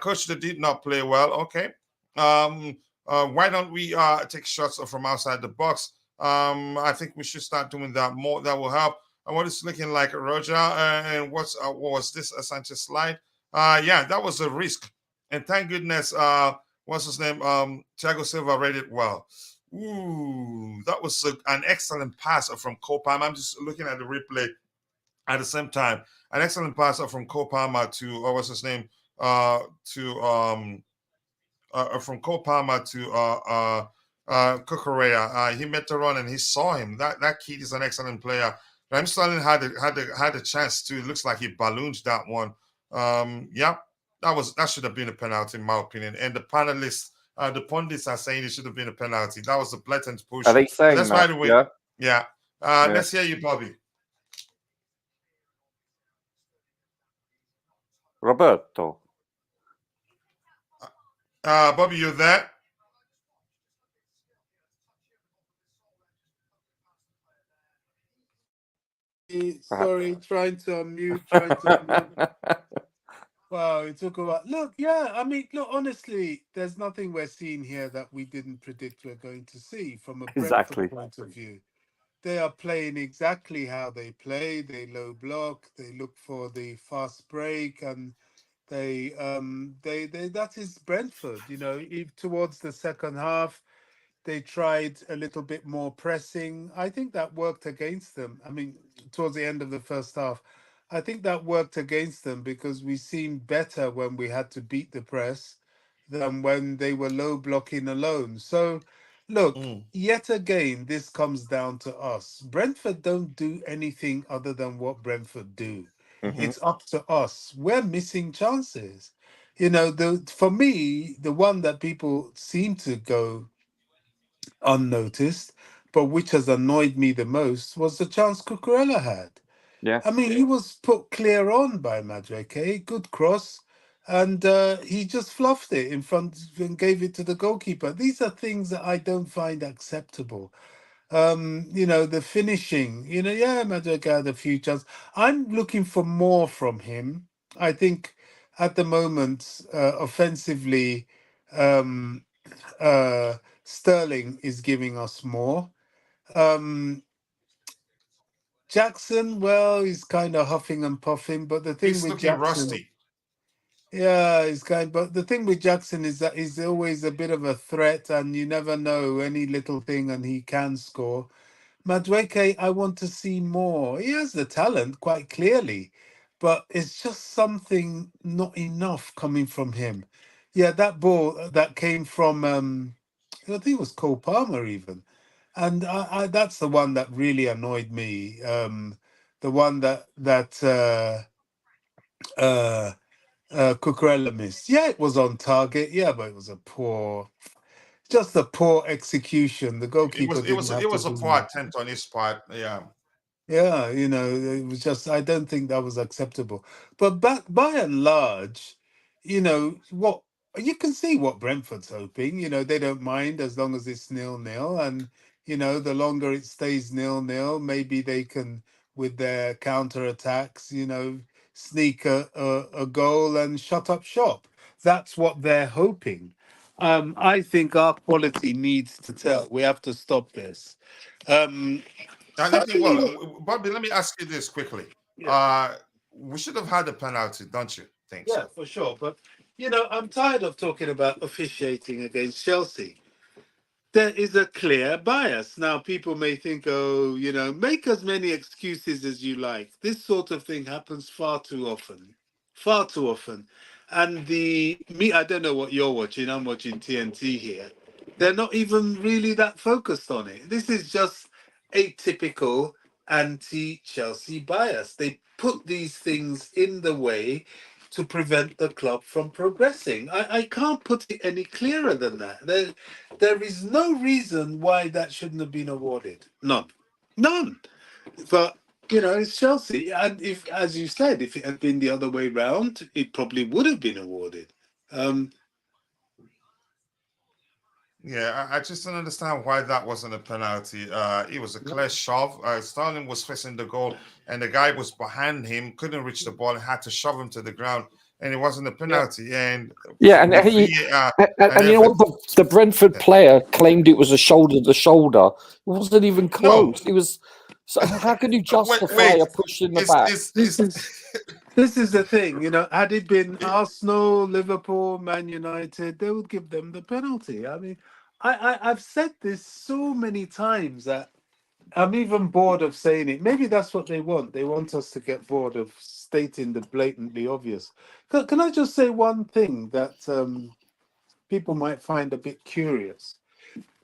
Coach that did not play well. Okay, why don't we take shots from outside the box? I think we should start doing that more. That will help. And what is looking like, Roger? And what was this? A Sanchez slide? Yeah, that was a risk. And thank goodness, what's his name? Thiago Silva read it well. Ooh, that was an excellent pass from Cole Palmer. I'm just looking at the replay at the same time. An excellent pass from Cole Palmer to, what's his name? To from Cole Palmer to Kukurea. He met the run and he saw him. That kid is an excellent player. Raheem Sterling had a chance to. It looks like he ballooned that one. Yeah, that should have been a penalty in my opinion. And the panelists, the pundits are saying it should have been a penalty. That was a blatant push. Are they saying that's that? By the way. Yeah. Yeah. Yeah. Let's hear you, Bobby. Roberto. Bobby, you there? Sorry, trying to unmute. Wow, it took a while. Look, yeah, I mean, look, honestly, there's nothing we're seeing here that we didn't predict we're going to see from a Exactly. Brentford point of view. They are playing exactly how they play. They low block, they look for the fast break, and they that is Brentford. You know, if towards the second half, they tried a little bit more pressing. I think that worked against them. I mean, towards the end of the first half, I think that worked against them because we seemed better when we had to beat the press than when they were low blocking alone. So, look, yet again, this comes down to us. Brentford don't do anything other than what Brentford do. Mhm. It's up to us. We're missing chances. You know, for me, the one that people seem to go unnoticed, but which has annoyed me the most was the chance Cucurella had. Yeah. I mean, he was put clear on by Madueke, good cross, and he just fluffed it in front and gave it to the goalkeeper. These are things that I don't find acceptable. You know, the finishing, you know, yeah, Madueke had a few chances. I'm looking for more from him. I think at the moment, offensively, um, Sterling is giving us more. Jackson, well, he's kind of huffing and puffing, but the thing He's with looking Jackson, rusty. yeah, but the thing with Jackson is that he's always a bit of a threat, and you never know any little thing, and he can score. Madueke, I want to see more. He has the talent quite clearly, but it's just something not enough coming from him. Yeah, that ball that came from I think it was Cole Palmer even, and that's the one that really annoyed me. The one that Cucurella missed. Yeah, it was on target. Yeah, but it was just a poor execution. The goalkeeper didn't have It to was a do poor much. attempt on his part. Yeah. Yeah, you know, it was just, I don't think that was acceptable. But by and large, you know, what you can see what Brentford's hoping, you know, they don't mind as long as it's 0-0. And, you know, the longer it stays 0-0, maybe they can, with their counter attacks, you know, sneak a goal and shut up shop. That's what they're hoping. I think our quality needs to tell. We have to stop this. Um, Bobby, let me ask you this quickly. yeah. We should have had a penalty, don't you think Yeah, so? for sure. But, you know, I'm tired of talking about officiating against Chelsea. There is a clear bias. Now, people may think, oh, you know, make as many excuses as you like. This sort of thing happens far too often. Far too often. And I don't know what you're watching. I'm watching TNT here. They're not even really that focused on it. This is just a typical anti-Chelsea bias. They put these things in the way to prevent the club from progressing. I can't put it any clearer than that. There is no reason why that shouldn't have been awarded. None. None. But it's Chelsea, and if, as you said, if it had been the other way round, it probably would have been awarded. Yeah, I just don't understand why that wasn't a penalty. It was a clear shove. Sterling was facing the goal, and the guy was behind him, couldn't reach the ball, and had to shove him to the ground, and it wasn't a penalty. And yeah, and with he, VAR and you know what? The Brentford player claimed it was a shoulder to shoulder. It wasn't even close. No. It was. So how can you justify wait, a push in the back? This is the thing, had it been Arsenal, Liverpool, Man United, they would give them the penalty. I mean, I've said this so many times that I'm even bored of saying it. Maybe that's what they want. They want us to get bored of stating the blatantly obvious. Can I just say one thing that people might find a bit curious?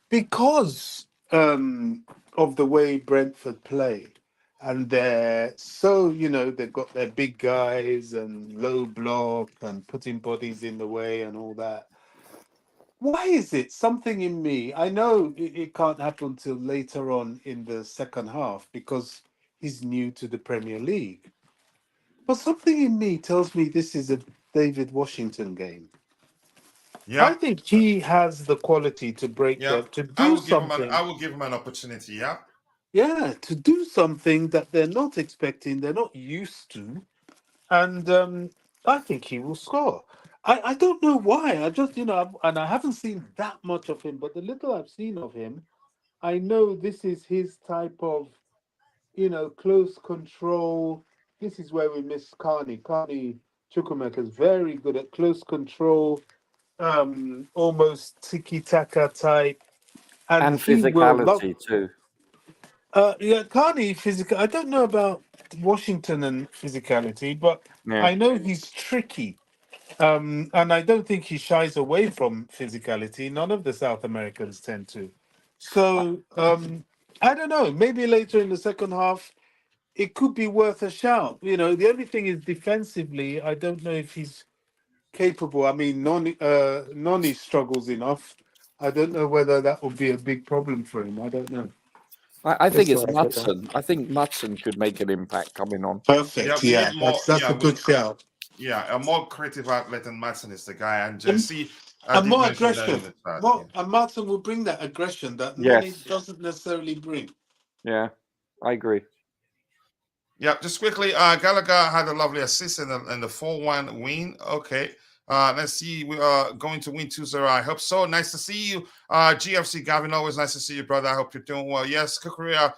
Because of the way Brentford play, and they're so, they've got their big guys and low block and putting bodies in the way and all that. Why is it something in me? I know it can't happen till later on in the second half because he's new to the Premier League. But something in me tells me this is a David Washington game. Yeah, I think he has the quality to break yeah. them, to do something. I will give him an opportunity. Yeah. Yeah, to do something that they're not expecting, they're not used to. And I think he will score. I don't know why. I just, and I haven't seen that much of him, but the little I've seen of him, I know this is his type of, close control. This is where we miss Carney. Carney Chukwuemeka is very good at close control, almost tiki-taka type. And And he will love. physicality too. Yeah, Carney physical. I don't know about Washington and physicality, but Yeah. I know he's tricky. And I don't think he shies away from physicality. None of the South Americans tend to. So I don't know. Maybe later in the second half, it could be worth a shout. The only thing is defensively, I don't know if he's capable. I mean, Noni struggles enough. I don't know whether that would be a big problem for him. I don't know. I think it's Let's try for that. Matson. I think Matson could make an impact coming on. Yeah, Perfect. we Yeah, need more. that's a good shout. Yeah, a more creative athlete than Madsen is the guy. And And, Jesse, I and did more mention that in aggression. the chat. More, and Martin will bring that aggression that Noni Yes. doesn't necessarily bring. Yeah, I agree. Yeah, just quickly, Gallagher had a lovely assist in the 4-1 win. Okay. Let's see. We are going to win 2-0. I hope so. Nice to see you. GFC Gavin, always nice to see you, brother. I hope you're doing well. Yes, Kukurea,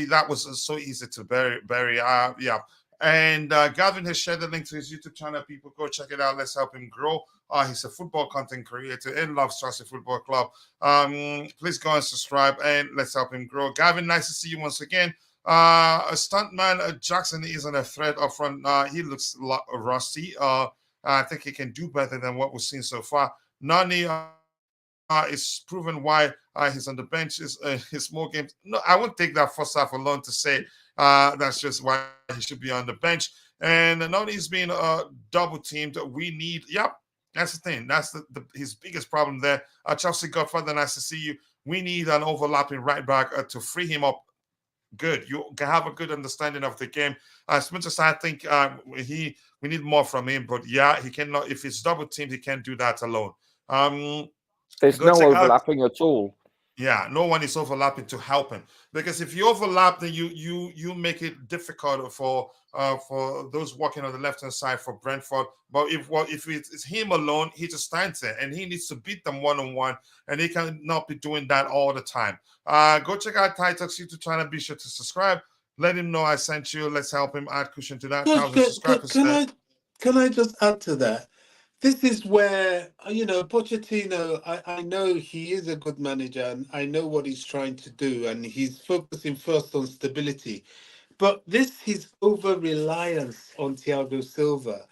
that was so easy to bury. Yeah. And Gavin has shared the link to his YouTube channel. People go check it out. Let's help him grow. He's a football content creator and loves Chelsea Football Club. Please go and subscribe and let's help him grow. Gavin, nice to see you once again. A stuntman Jackson isn't a threat up front. He looks rusty. I think he can do better than what we've seen so far. Nani is proven why he's on the bench. His more games. No, I won't take that first half alone to say that's just why he should be on the bench. And Nani's being double teamed. We need. Yep, that's the thing. That's his biggest problem there. Chelsea Godfather, nice to see you. We need an overlapping right back to free him up. Good. You can have a good understanding of the game. Spencer, I think we need more from him, but yeah, he cannot. If it's double teamed, he can't do that alone. There's no overlapping at all. Yeah, no one is overlapping to help him, because if you overlap, then you make it difficult for those walking on the left hand side for Brentford. But if it's him alone, he just stands there and he needs to beat them one-on-one, and he cannot be doing that all the time. Go check out TyTalkzCFC YouTube channel. Be sure to subscribe. Let him know I sent you. Let's help him add cushion to that. Can I just add to that? This is where, Pochettino, I know he is a good manager and I know what he's trying to do and he's focusing first on stability. But his over-reliance on Thiago Silva,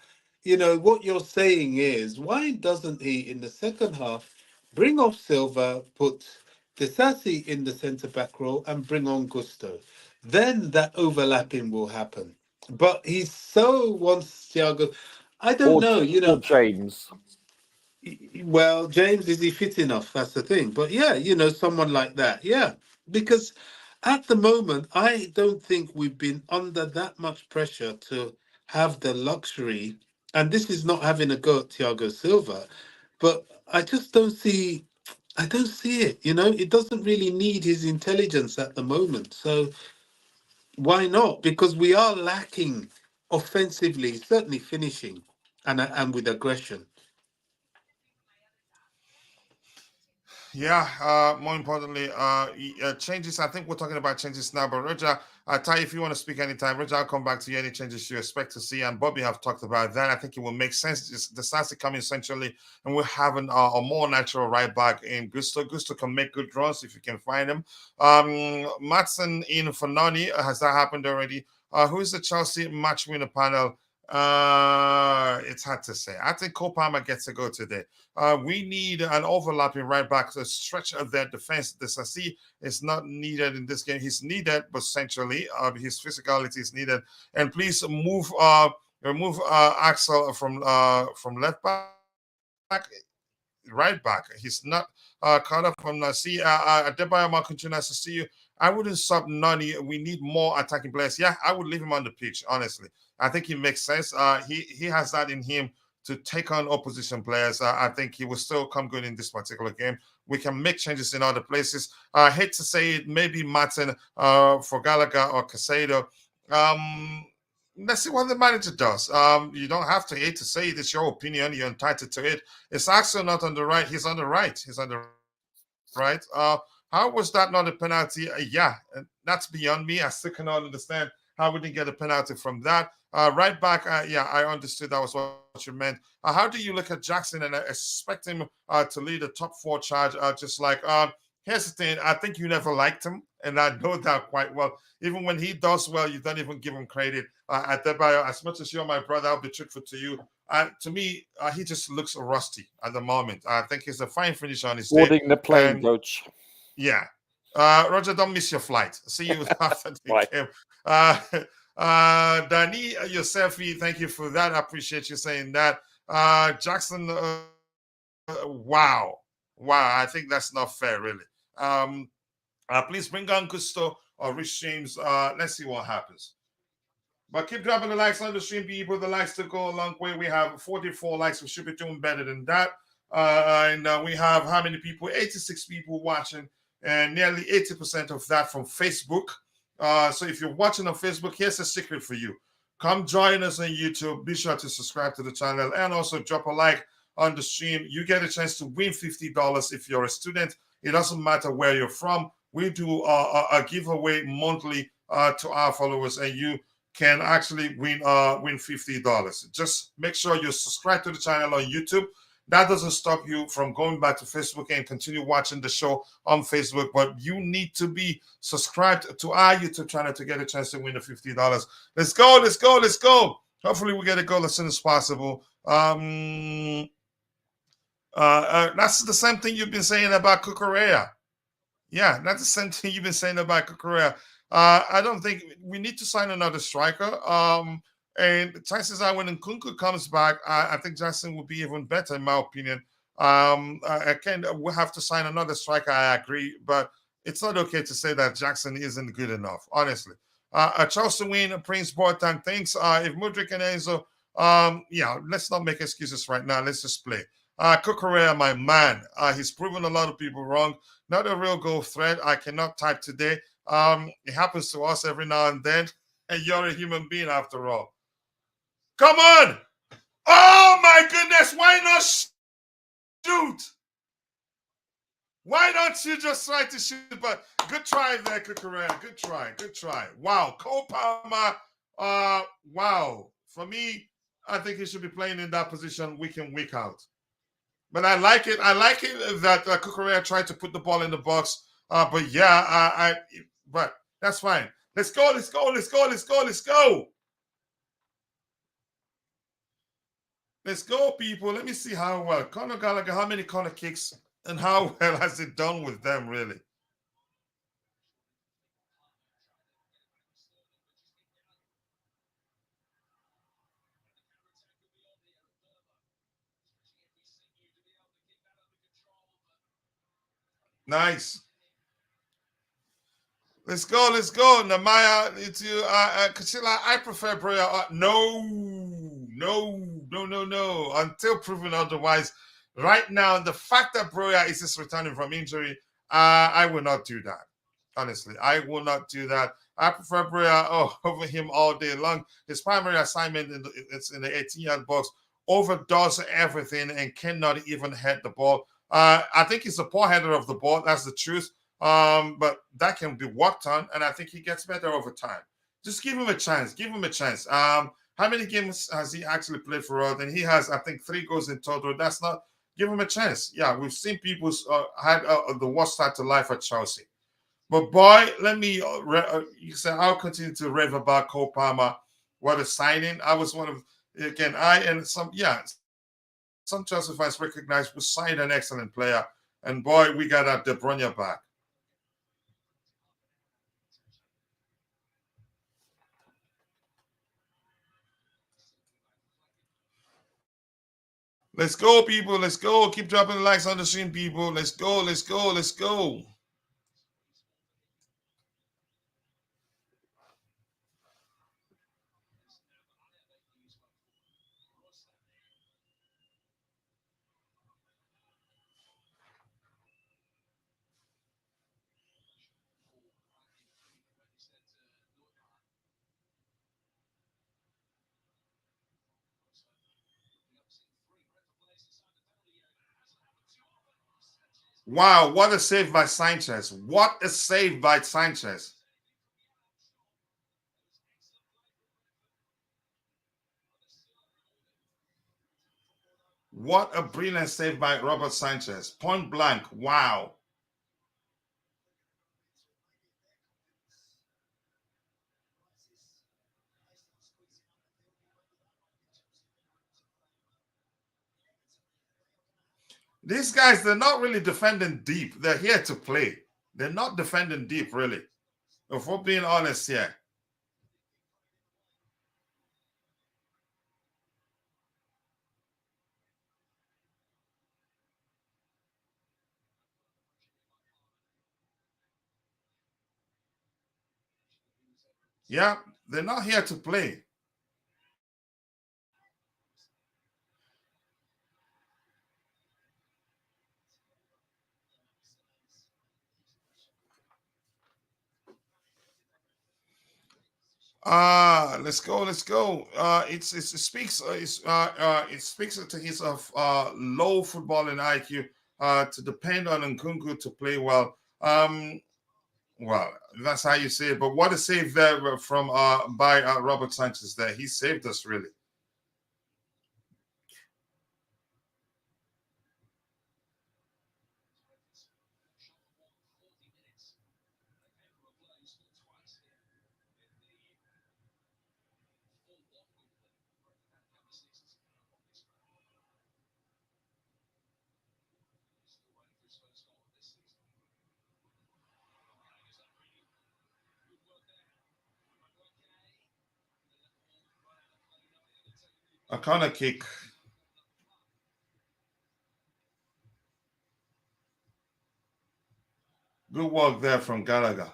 what you're saying is, why doesn't he, in the second half, bring off Silva, put Disasi in the centre-back role and bring on Gusto? Then that overlapping will happen. But he so wants Thiago. I don't know, Or James. Well, James, is he fit enough? That's the thing. But yeah, someone like that. Yeah, because At the moment, I don't think we've been under that much pressure to have the luxury. And this is not having a go at Thiago Silva, but I just don't see. I don't see it. You know, it doesn't really need his intelligence at the moment. So why not? Because we are lacking offensively, certainly finishing and with aggression. Yeah, more importantly, changes. I think we're talking about changes now, but Roger, Ty, if you want to speak anytime, Roger, I'll come back to you. Any changes you expect to see, and Bobby have talked about that. I think it will make sense. The starts coming centrally, and we're having a more natural right back in Gusto. Gusto can make good runs if you can find him. Matson in Fanoni, has that happened already? Who is the Chelsea match winner panel? It's hard to say. I think Cole Palmer gets a go today. We need an overlapping right back to stretch their defense. The Sassi is not needed in this game. He's needed, but centrally, his physicality is needed. And please remove Axel from left back, right back. He's not caught up from see Adebayo Marconchuna to see you. I wouldn't sub Nani. We need more attacking players. Yeah, I would leave him on the pitch, honestly. I think he makes sense. He has that in him to take on opposition players. I think he will still come good in this particular game. We can make changes in other places. I hate to say it, maybe Martin for Gallagher or Casado. Let's see what the manager does. You don't have to hate to say it. It's your opinion. You're entitled to it. It's actually not on the right. He's on the right. He's on the right. How was that not a penalty? Yeah, that's beyond me. I still cannot understand how we didn't get a penalty from that. Right back, yeah, I understood that was what you meant. How do you look at Jackson and expect him to lead a top four charge? Just like, here's the thing, I think you never liked him, and I know that quite well. Even when he does well, you don't even give him credit. Adebayo, as much as you're my brother, I'll be truthful to you. To me, he just looks rusty at the moment. I think he's a fine finish on his Boarding the plane, coach. Yeah. Roger, don't miss your flight. See you after the game. Danny, Yosefi, thank you for that. I appreciate you saying that. Jackson, wow. I think that's not fair, really. Please bring on Gusto or Rich James. Let's see what happens. But keep dropping the likes on the stream, people. The likes to go a long way. We have 44 likes. We should be doing better than that. And we have how many people? 86 people watching, and nearly 80% of that from Facebook. So if you're watching on Facebook, here's a secret for you. Come join us on YouTube. Be sure to subscribe to the channel and also drop a like on the stream. You get a chance to win $50 if you're a student. It doesn't matter where you're from. We do a giveaway monthly to our followers, and you can actually win $50. Just make sure you subscribe to the channel on YouTube. That doesn't stop you from going back to Facebook and continue watching the show on Facebook, but you need to be subscribed to our YouTube channel to get a chance to win the $50. Let's go. Hopefully we get a goal as soon as possible. That's the same thing you've been saying about Cucurella. Yeah, that's the same thing you've been saying about Cucurella. I don't think we need to sign another striker. And the chances are when Nkunku comes back, I think Jackson will be even better, in my opinion. We'll have to sign another striker, I agree. But it's not okay to say that Jackson isn't good enough, honestly. Chelsea win, Prince Boateng thinks if Mudryk and Enzo, let's not make excuses right now. Let's just play. Cucurella, my man, he's proven a lot of people wrong. Not a real goal threat. I cannot type today. It happens to us every now and then, and you're a human being after all. Come on! Oh my goodness! Why not shoot? Why don't you just try to shoot? But good try there, Cucurella. Good try. Wow, Cole Palmer. Wow. For me, I think he should be playing in that position week in, week out. But I like it. I like it that Cucurella tried to put the ball in the box. But yeah, but that's fine. Let's go. Let's go, people. Let me see how well. Conor Gallagher, how many corner kicks and how well has it done with them, really? Nice. Let's go. Namaya, Kachila, I prefer Broya. No. Until proven otherwise. Right now, the fact that Broya is just returning from injury, I will not do that. Honestly, I will not do that. I prefer Broya over him all day long. His primary assignment it's in the 18-yard box, overdoes everything and cannot even head the ball. I think he's a poor header of the ball. That's the truth. But that can be worked on, and I think he gets better over time. Just give him a chance. How many games has he actually played for us? And he has, I think, 3 goals in total. That's not. Give him a chance. Yeah, we've seen people had the worst start to life at Chelsea. But boy, you said I'll continue to rave about Cole Palmer. What a signing! I was one of some Chelsea fans recognize we signed an excellent player, and boy, we got our De Bruyne back. Let's go, people. Let's go. Keep dropping the likes on the stream, people. Let's go. Wow, what a save by Sanchez. What a brilliant save by Robert Sanchez. Point blank. Wow. These guys, they're not really defending deep. They're here to play. They're not defending deep, really. If we're being honest here. Yeah, they're not here to play. Let's go. It speaks to his low footballing IQ to depend on Nkunku to play well. Well, that's how you say it. But what a save there from by Robert Sanchez there. He saved us really. A corner kick. Good work there from Gallagher.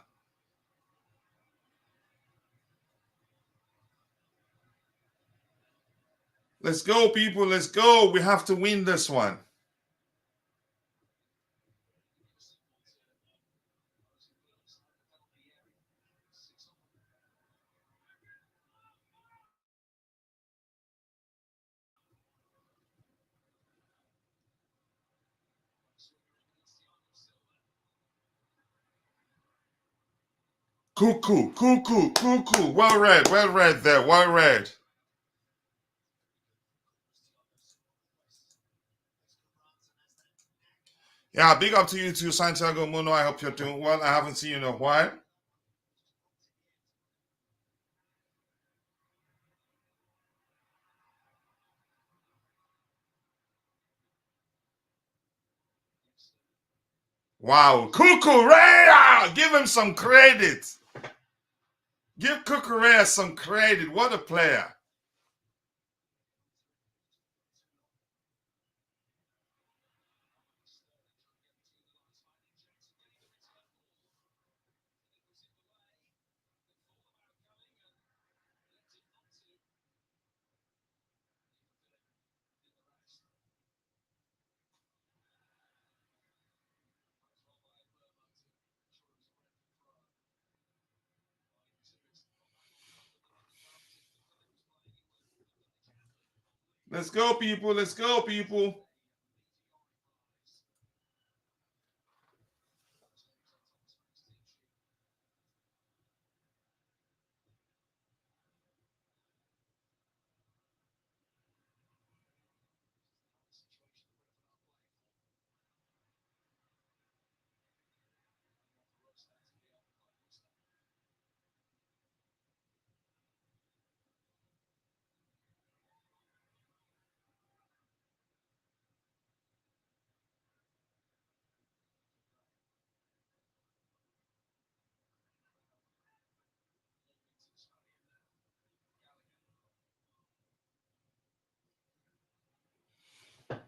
Let's go, people. Let's go. We have to win this one. Cuckoo. Well read there. Well read. Yeah, big up to you too, Santiago Muno. I hope you're doing well. I haven't seen you in a while. Wow, Cucurella! Give him some credit. Give Cucurella some credit. What a player. Let's go, people. Let's go, people.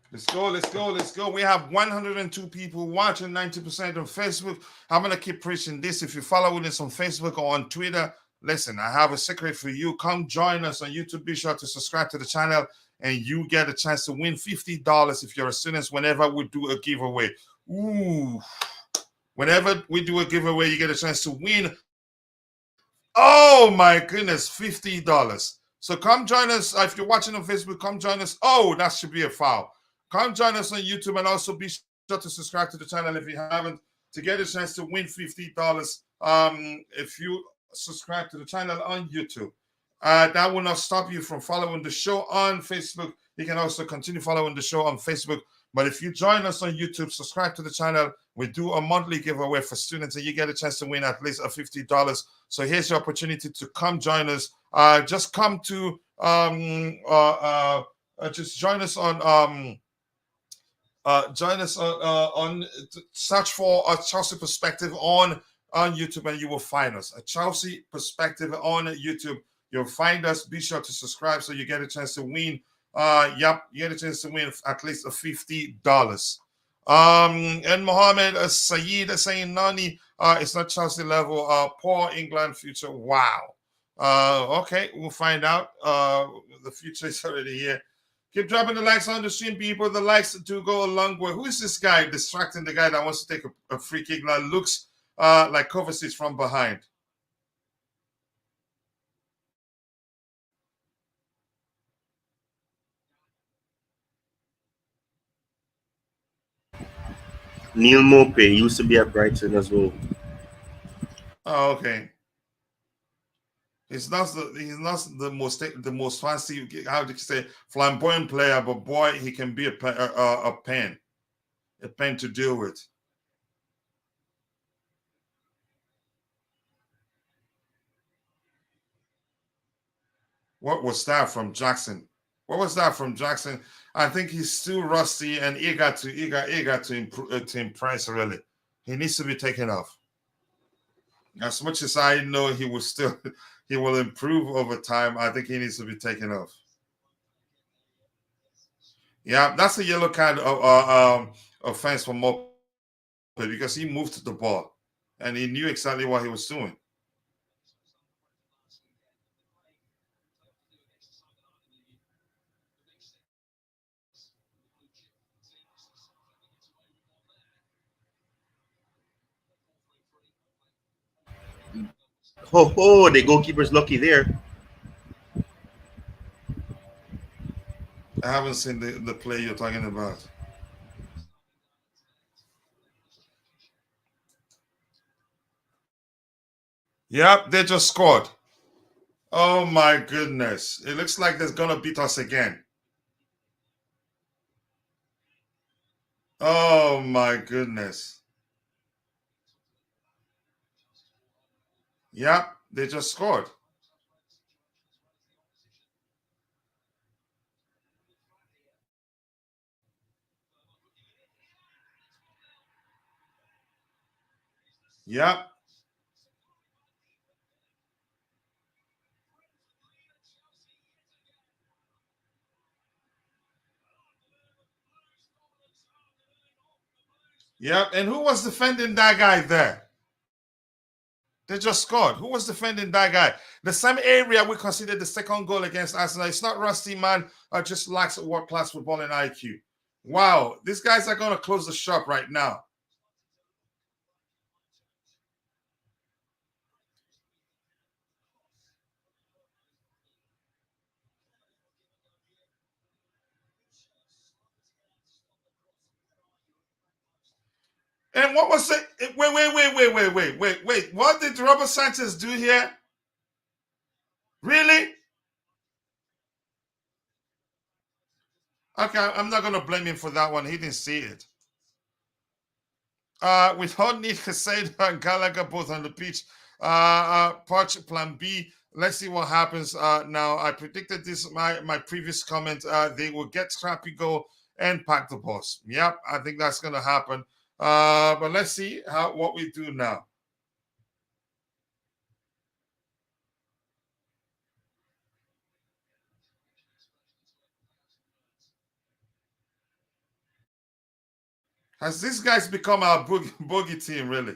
Let's go, let's go, let's go. We have 102 people watching, 90% on Facebook. I'm going to keep preaching this. If you're following us on Facebook or on Twitter, listen, I have a secret for you. Come join us on YouTube. Be sure to subscribe to the channel, and you get a chance to win $50 if you're a student whenever we do a giveaway. Ooh. Whenever we do a giveaway, you get a chance to win. Oh, my goodness, $50. So come join us. If you're watching on Facebook, come join us. Oh, that should be a foul. Come join us on YouTube, and also be sure to subscribe to the channel if you haven't to get a chance to win $50 if you subscribe to the channel on YouTube. That will not stop you from following the show on Facebook. You can also continue following the show on Facebook. But if you join us on YouTube, subscribe to the channel, we do a monthly giveaway for students, and you get a chance to win at least a $50. So here's your opportunity to come join us. Just come to just join us on search for a Chelsea Perspective on YouTube, and you will find us. A Chelsea Perspective on YouTube. You'll find us. Be sure to subscribe so you get a chance to win. You get a chance to win at least a $50. And Mohammed Saeed saying Nani, it's not Chelsea level. Poor England future. Wow. Okay, we'll find out. The future is already here. Keep dropping the likes on the stream, people. The likes do go a long way. Who is this guy distracting the guy that wants to take a free kick that looks like Kovacic from behind? Neil Mope used to be at Brighton as well. Oh, okay. He's not the most fancy, how do you say, flamboyant player, but boy, he can be a pain to deal with. What was that from Jackson? What was that from Jackson? I think he's still rusty and eager to impress. Really, he needs to be taken off. As much as I know he will improve over time, I think he needs to be taken off. Yeah, that's a yellow card offense for Mope because he moved the ball and he knew exactly what he was doing. Oh, the goalkeeper's lucky there. I haven't seen the play you're talking about. Yep, they just scored. Oh my goodness. It looks like they're going to beat us again. Oh my goodness. Yep, they just scored. Yep. Yep. And who was defending that guy there? They just scored. Who was defending that guy? The same area we considered the second goal against Arsenal. It's not rusty, man. Just lacks world-class football and IQ. Wow. These guys are going to close the shop right now. And what was it? Wait. What did Robert Sanchez do here? Really? Okay, I'm not going to blame him for that one. He didn't see it. With Hodney, Casado, and Gallagher both on the pitch. Poch, plan B. Let's see what happens now. I predicted this, my previous comment. They will get scrappy goal and pack the bus. Yep, I think that's going to happen. But let's see what we do now. Has this guys become our boogie team, really?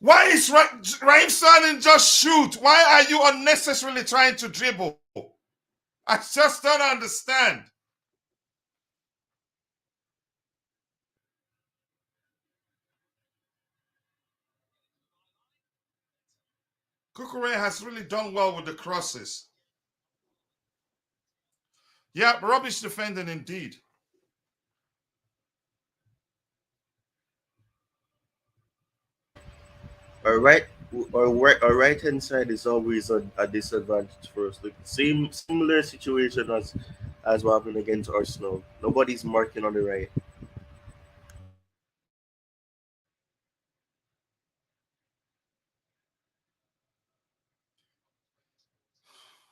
Why is Raheem Sterling just shoot? Why are you unnecessarily trying to dribble? I just don't understand. Kukure has really done well with the crosses. Yeah, rubbish defending indeed. Our right hand side is always a disadvantage for us. Like similar situation as what happened against Arsenal. Nobody's marking on the right.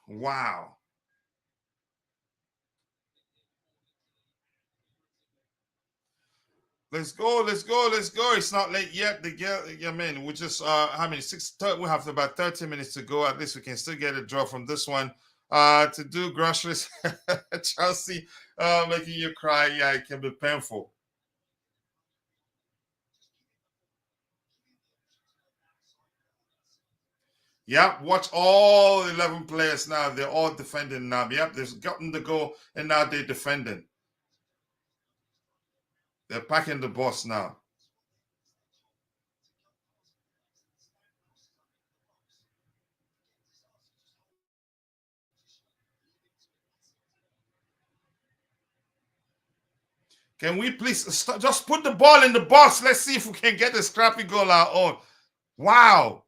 Wow. Let's go. It's not late yet. Man, we just how many? We have about 30 minutes to go. At least we can still get a draw from this one. To do groceries, Chelsea making you cry. Yeah, it can be painful. Yep, watch all 11 players now. They're all defending now. Yep, they've gotten the goal and now they're defending. They're packing the bus now. Can we please just put the ball in the box? Let's see if we can get a scrappy goal our own. Wow.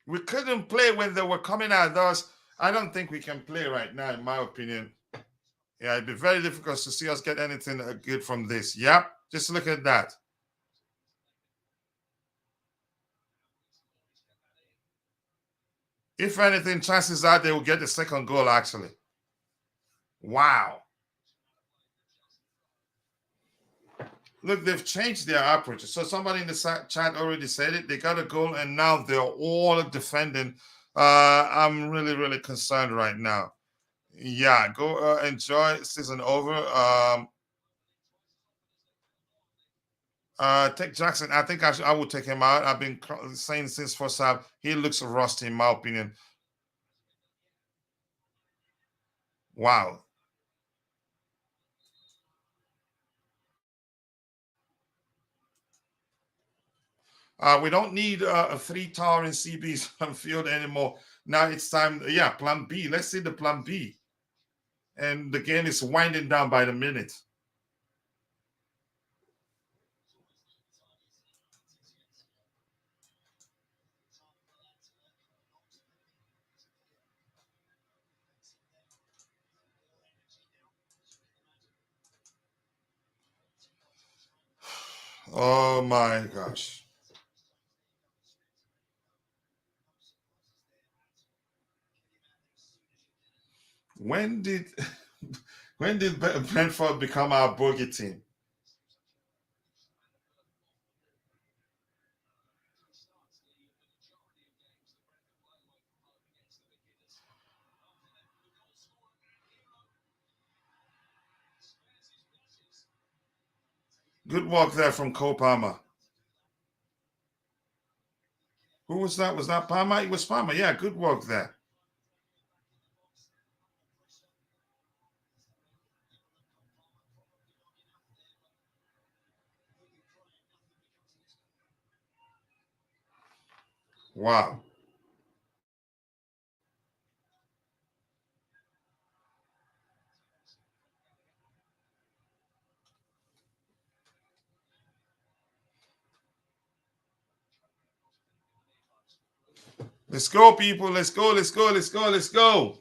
We couldn't play when they were coming at us. I don't think we can play right now, in my opinion. Yeah, it'd be very difficult to see us get anything good from this. Yep, just look at that. If anything, chances are they will get the second goal, actually. Wow. Look, they've changed their approach. So somebody in the chat already said it. They got a goal, and now they're all defending. I'm really, really concerned right now. Yeah, go enjoy season over. Take Jackson. I think I would take him out. I've been saying since first half, he looks rusty, in my opinion. Wow. We don't need a 3 towering CBs on field anymore. Now it's time. Yeah, plan B. Let's see the plan B. And the game is winding down by the minute. Oh my gosh. When did Brentford become our bogey team? Good work there from Cole Palmer. Who was that? Was that Palmer? It was Palmer. Yeah, good work there. Wow. Let's go, people. Let's go, let's go, let's go, let's go.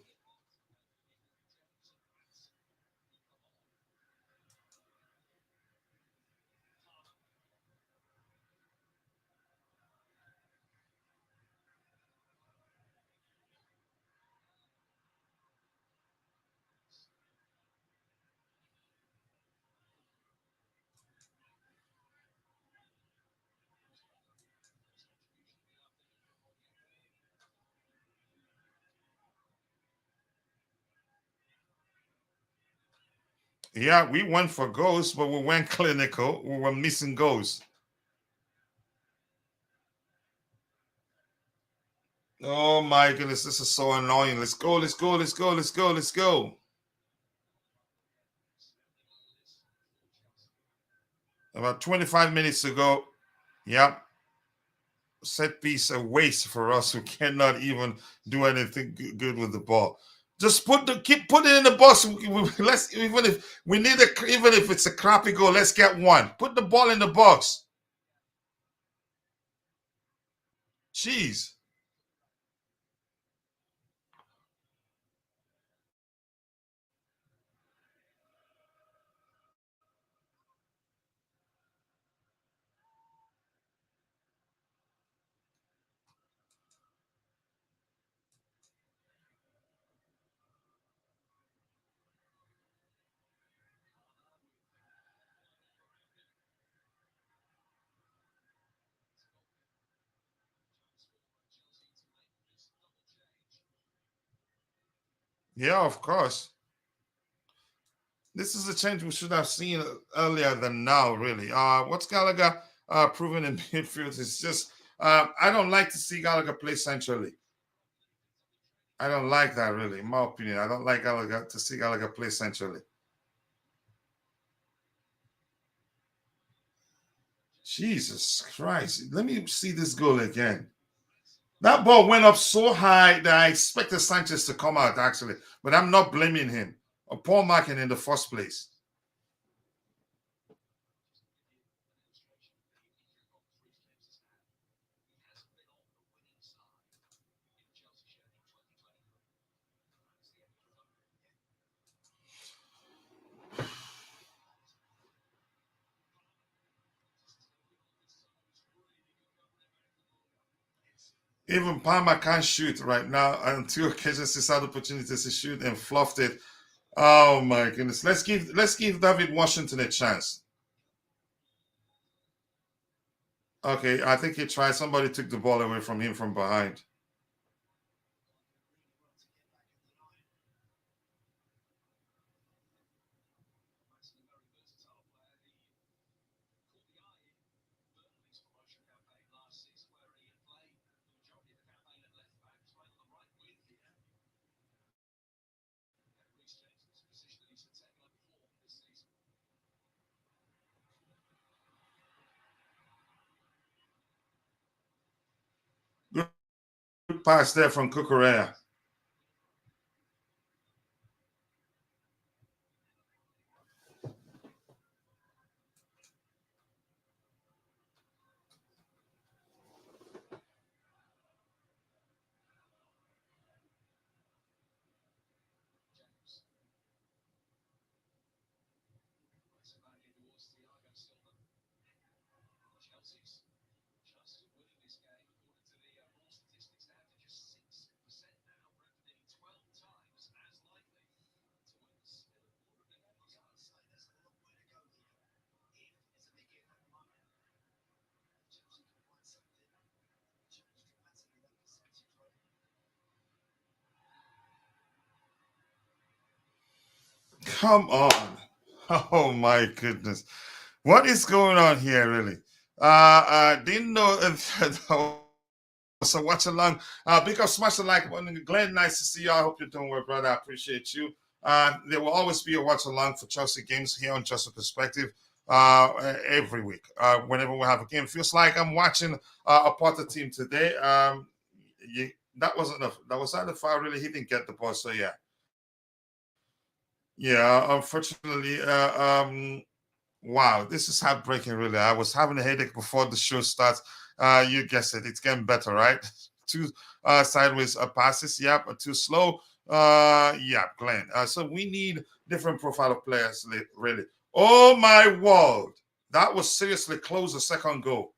Yeah, we went for goals, but we went clinical. We were missing goals. Oh my goodness, this is so annoying. Let's go, let's go, let's go, let's go, let's go. About 25 minutes ago. Yep. Set piece a waste for us who cannot even do anything good with the ball. Just put it in the box. Let's even if we need even if it's a crappy goal, let's get one. Put the ball in the box. Jeez. Yeah, of course. This is a change we should have seen earlier than now, really. What's Gallagher proven in midfield is just I don't like to see Gallagher play centrally. I don't like that, really, in my opinion. I don't like Gallagher to see Gallagher play centrally. Jesus Christ. Let me see this goal again. That ball went up so high that I expected Sanchez to come out, actually. But I'm not blaming him or poor marking in the first place. Even Palmer can't shoot right now. On 2 occasions, he's had opportunities to shoot and fluffed it. Oh my goodness. Let's give David Washington a chance. Okay, I think he tried. Somebody took the ball away from him from behind. Good pass there from Cucurella. Come on. Oh my goodness. What is going on here, really? Didn't know that was a watch along. Big up, smash the like button. Glenn, nice to see you. I hope you're doing well, brother. I appreciate you. There will always be a watch along for Chelsea games here on Just a Perspective every week. Whenever we have a game, feels like I'm watching a part of the team today. That wasn't enough. That was not the foul. Really, he didn't get the ball. So yeah. Unfortunately, wow, this is heartbreaking, really. I was having a headache before the show starts. You guessed it. It's getting better, right? Two sideways passes, yep. Too slow, yeah, Glenn. So we need different profile of players, really. Oh, my word. That was seriously close, the second goal.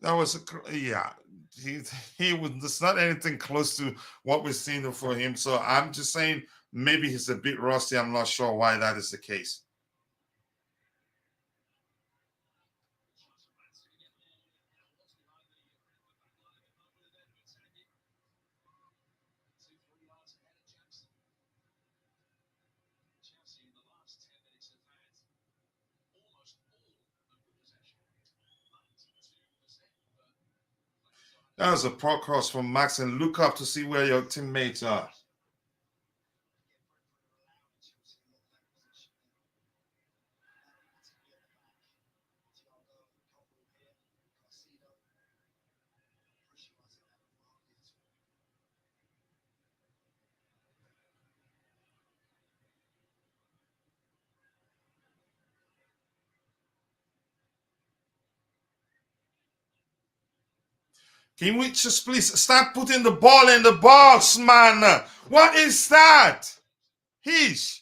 That was yeah. He was. It's not anything close to what we've seen for him. So I'm just saying maybe he's a bit rusty. I'm not sure why that is the case. That was a poor cross from Max, and look up to see where your teammates are. Can we just please start putting the ball in the box, man? What is that? Heesh.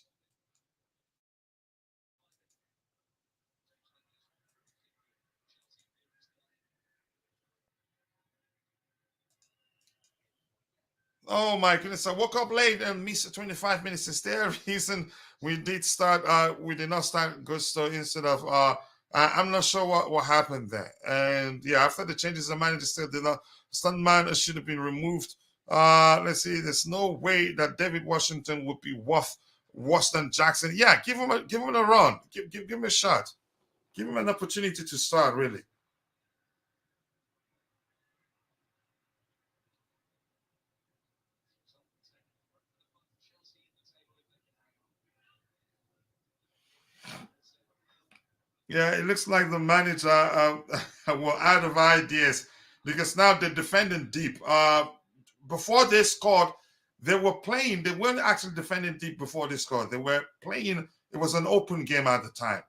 Oh my goodness! I woke up late and missed 25 minutes. Is there a reason we did start? We did not start Gusto instead of. I'm not sure what happened there. And yeah, after the changes, the manager still did not. Stuntman should have been removed. Let's see. There's no way that David Washington would be worse than Jackson. Yeah, give him a run. Give him a shot. Give him an opportunity to start. Really. Yeah, it looks like the manager were out of ideas because now they're defending deep. Before they scored, they were playing. They weren't actually defending deep before they scored. They were playing. It was an open game at the time.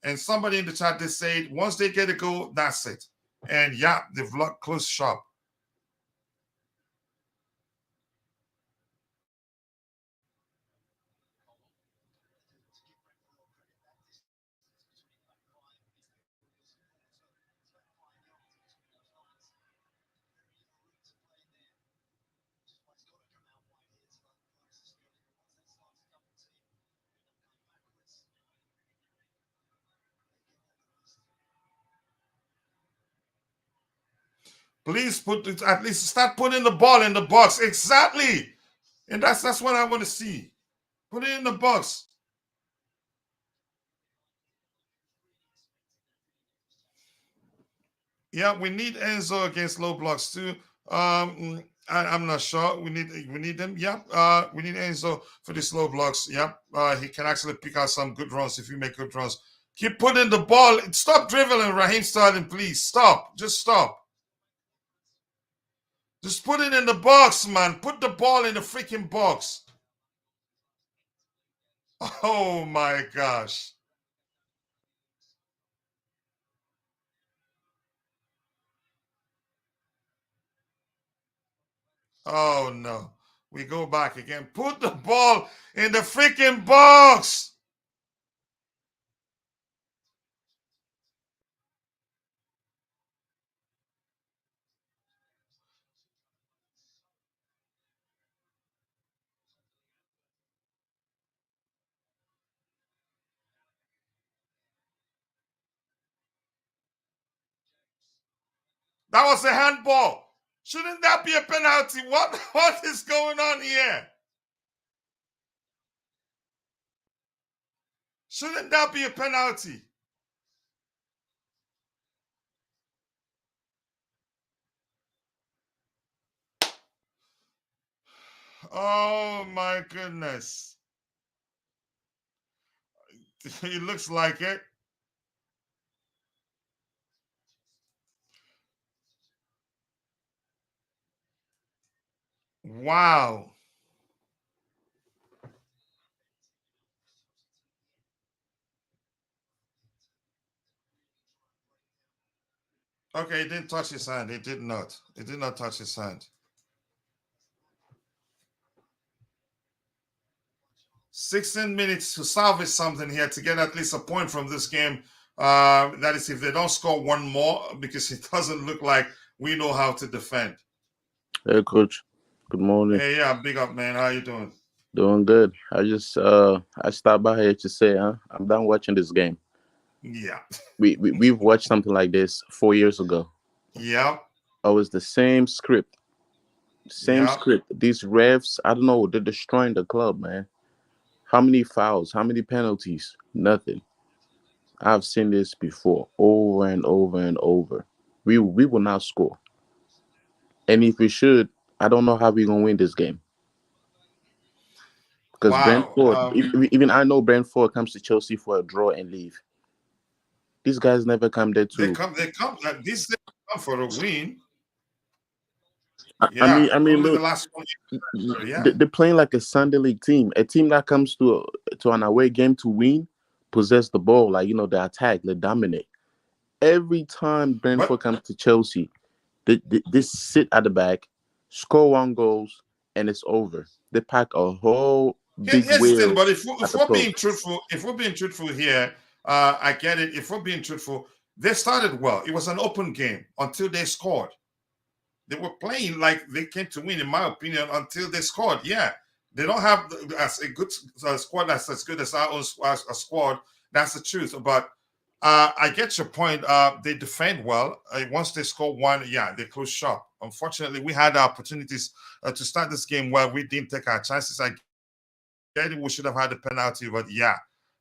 And somebody in the chat they said once they get a goal, that's it. And yeah, they've locked close shop. Please put it, at least start putting the ball in the box. Exactly. And that's what I want to see. Put it in the box. Yeah, we need Enzo against low blocks too. I'm not sure. We need them. Yeah. We need Enzo for the slow blocks. Yeah. He can actually pick out some good runs if you make good runs. Keep putting the ball. Stop dribbling, Raheem Sterling, please. Stop. Just stop. Just put it in the box, man. Put the ball in the freaking box. Oh my gosh. Oh no. We go back again. Put the ball in the freaking box. That was a handball. Shouldn't that be a penalty? What is going on here? Shouldn't that be a penalty? Oh my goodness. It looks like it. Wow. Okay, it didn't touch his hand. It did not. It did not touch his hand. 16 minutes to salvage something here to get at least a point from this game. That is, if they don't score one more, because it doesn't look like we know how to defend. Hey, Coach. Good morning. Hey, yeah, big up, man. How you doing? Doing good. I stopped by here to say, I'm done watching this game. Yeah. We've watched something like this 4 years ago. Yeah. Oh, it was the same script. Same script. These refs, I don't know, they're destroying the club, man. How many fouls? How many penalties? Nothing. I've seen this before, over and over and over. We will not score. And if we should, I don't know how we're going to win this game. Because Brentford, even I know Brentford comes to Chelsea for a draw and leave. These guys never come there to. They come. These days come for a win. I mean, look, the last one. They're playing like a Sunday league team, a team that comes to an away game to win, possess the ball, like they attack, they dominate. Every time Brentford comes to Chelsea, they sit at the back, score one goals, and it's over. They pack a whole big wheel. But if we're being truthful here, I get it. If we're being truthful, they started well. It was an open game until they scored. They were playing like they came to win, in my opinion, until they scored. Yeah, they don't have as a good squad that's as good as our own squad. That's the truth. But I get your point. They defend well. Once they score one, they close shop. Unfortunately, we had opportunities to start this game where we didn't take our chances. I get it. We should have had a penalty, but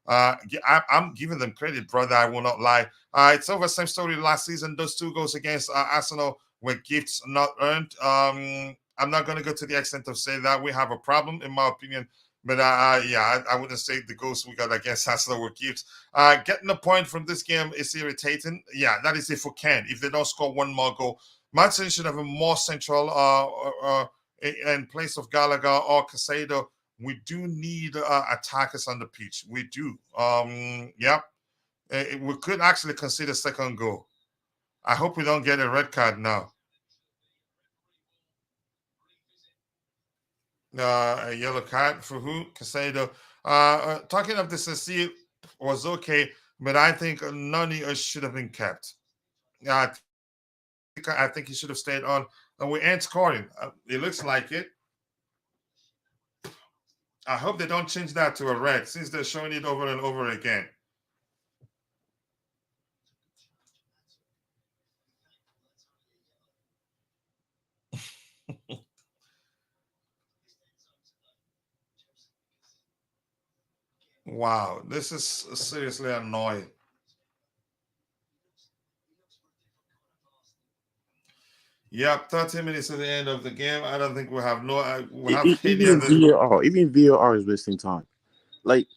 I'm giving them credit, brother. I will not lie. It's over. Same story last season. Those 2 goals against Arsenal were gifts not earned. I'm not going to go to the extent of saying that we have a problem, in my opinion. But I wouldn't say the goals we got against Arsenal were gifts. Getting a point from this game is irritating. Yeah, that is if we can. If they don't score one more goal, Martin should have a more central in place of Gallagher or Casado. We do need attackers on the pitch. We do. We could actually consider second goal. I hope we don't get a red card now. A yellow card for who? Casado. Talking of the Cecile was okay, but I think Nani should have been kept. I think he should have stayed on. And we ain't scoring. It looks like it. I hope they don't change that to a red since they're showing it over and over again. Wow, this is seriously annoying. Yep, 30 minutes at the end of the game. I don't think we have even VAR is wasting time. Like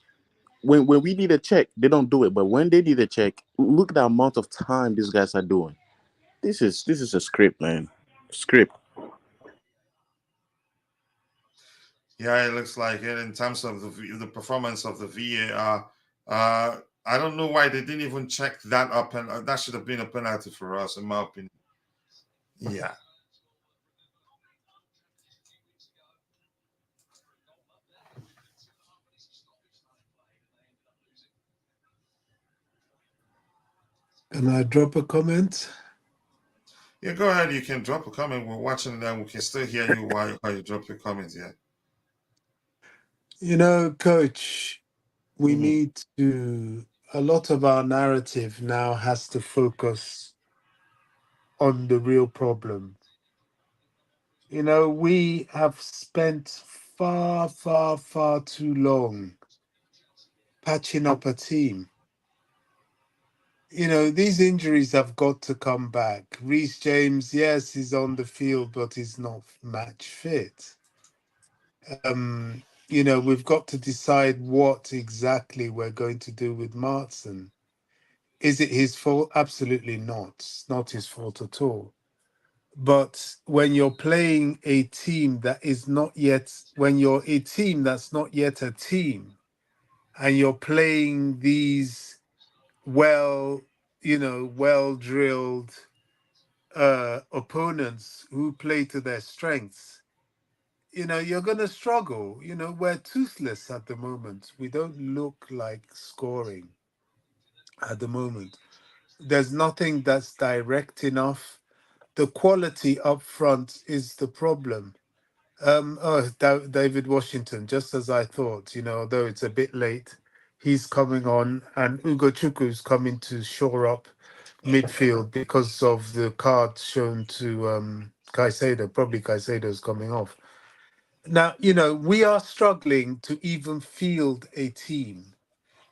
when we need a check, they don't do it. But when they need a check, look at the amount of time these guys are doing. This is a script, man. Script. Yeah, it looks like it in terms of the performance of the VAR. I don't know why they didn't even check that up, and that should have been a penalty for us, in my opinion. Yeah. Can I drop a comment? Yeah, go ahead. You can drop a comment. We're watching it, and we can still hear you while you drop your comments. Yeah. You know, Coach, we need to. A lot of our narrative now has to focus on the real problem. You know, we have spent far, far, far too long patching up a team. You know, these injuries have got to come back. Reece James, yes, he's on the field, but he's not match fit. You know, we've got to decide what exactly we're going to do with Martson. Is it his fault? Absolutely not. It's not his fault at all. But when you're playing a team that is not yet, when you're a team that's not yet a team, and you're playing these well, you know, well drilled opponents who play to their strengths, you know, you're going to struggle. You know, we're toothless at the moment. We don't look like scoring at the moment. There's nothing that's direct enough. The quality up front is the problem. David Washington, just as I thought, you know, although it's a bit late, he's coming on, and Ugo Chukwu's coming to shore up midfield because of the card shown to Caicedo. Probably Caicedo's coming off. Now, you know, we are struggling to even field a team,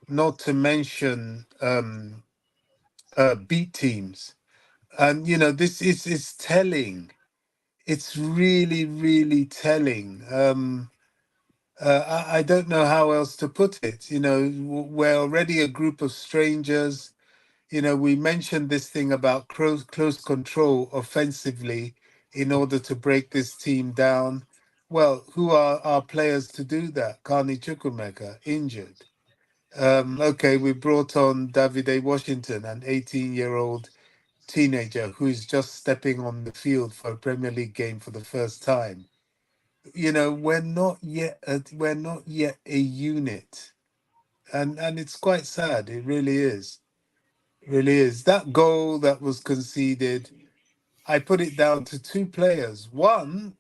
not to mention beat teams. And, you know, this is telling. It's really, really telling. I don't know how else to put it. You know, we're already a group of strangers. You know, we mentioned this thing about close control offensively in order to break this team down. Well, who are our players to do that? Carney Chukwumeka, injured. Okay, we brought on Davide Washington, an 18-year-old teenager who's just stepping on the field for a Premier League game for the first time. You know, we're not yet a unit, and it's quite sad. It really is. It really is. That goal that was conceded, I put it down to two players. One,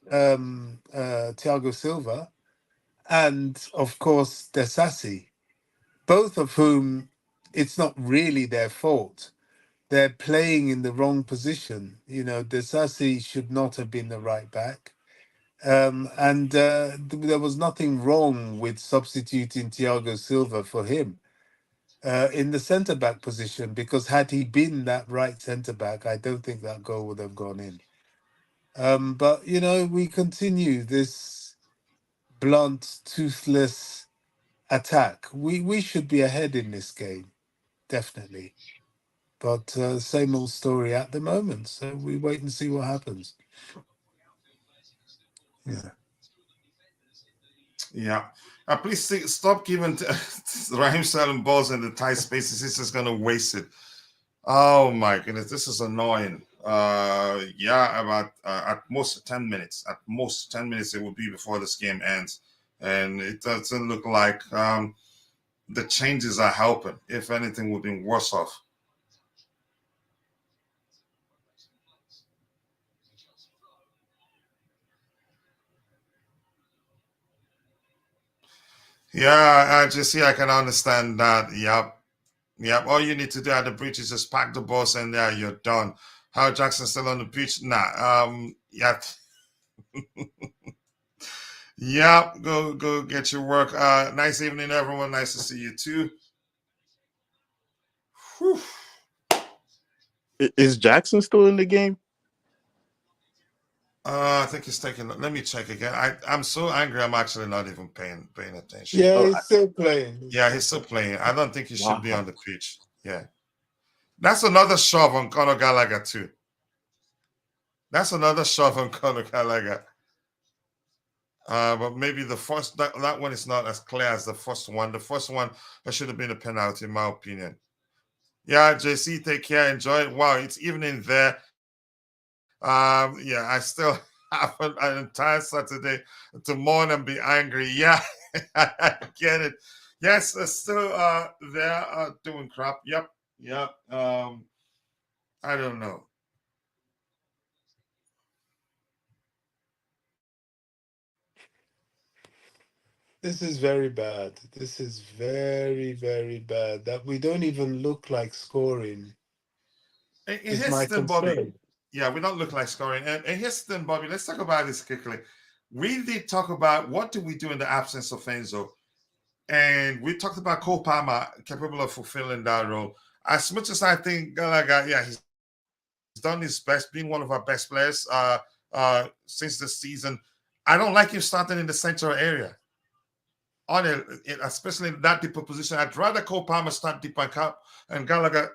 Thiago Silva, and of course Desassi, both of whom it's not really their fault. They're playing in the wrong position. You know, Desassi should not have been the right back. And there was nothing wrong with substituting Thiago Silva for him in the centre back position, because had he been that right centre back, I don't think that goal would have gone in. But you know, we continue this blunt, toothless attack. We should be ahead in this game, definitely. But same old story at the moment. So we wait and see what happens. Yeah. Yeah. Please stop giving Raheem Sterling balls in the tight spaces. He's just gonna waste it. Oh my goodness, this is annoying. Yeah, about at most 10 minutes. At most 10 minutes it will be before this game ends, and it doesn't look like the changes are helping. If anything, we've been worse off. Yeah, I just see. I can understand that. Yep. Yep. All you need to do at the bridge is just pack the bus and there you're done. How Jackson still on the pitch? Nah. Yeah. Yep. Go get your work. Nice evening, everyone. Nice to see you too. Whew. Is Jackson still in the game? I think he's taking. Let me check again. I'm so angry. I'm actually not even paying attention. Yeah, Oh, he's still playing. Yeah, he's still playing. I don't think he should be wow. on the pitch. Yeah, that's another shove on Conor Gallagher too. That's another shove on Conor Gallagher. But maybe the first that one is not as clear as the first one. The first one, that should have been a penalty, in my opinion. Yeah, JC, take care, enjoy it. Wow, it's evening there. Yeah, I still have an entire Saturday to mourn and be angry. Yeah, I get it. Yes, they're still there doing crap. Yep, yep. I don't know. This is very bad. This is very, very bad. That we don't even look like scoring. is my Bobby. concern. Yeah, we don't look like scoring. And here's the thing, Bobby. Let's talk about this quickly. We did talk about what do we do in the absence of Enzo. And we talked about Cole Palmer capable of fulfilling that role. As much as I think Gallagher, yeah, he's done his best, being one of our best players since the season. I don't like him starting in the central area. Especially in that deeper position. I'd rather Cole Palmer start deep and Gallagher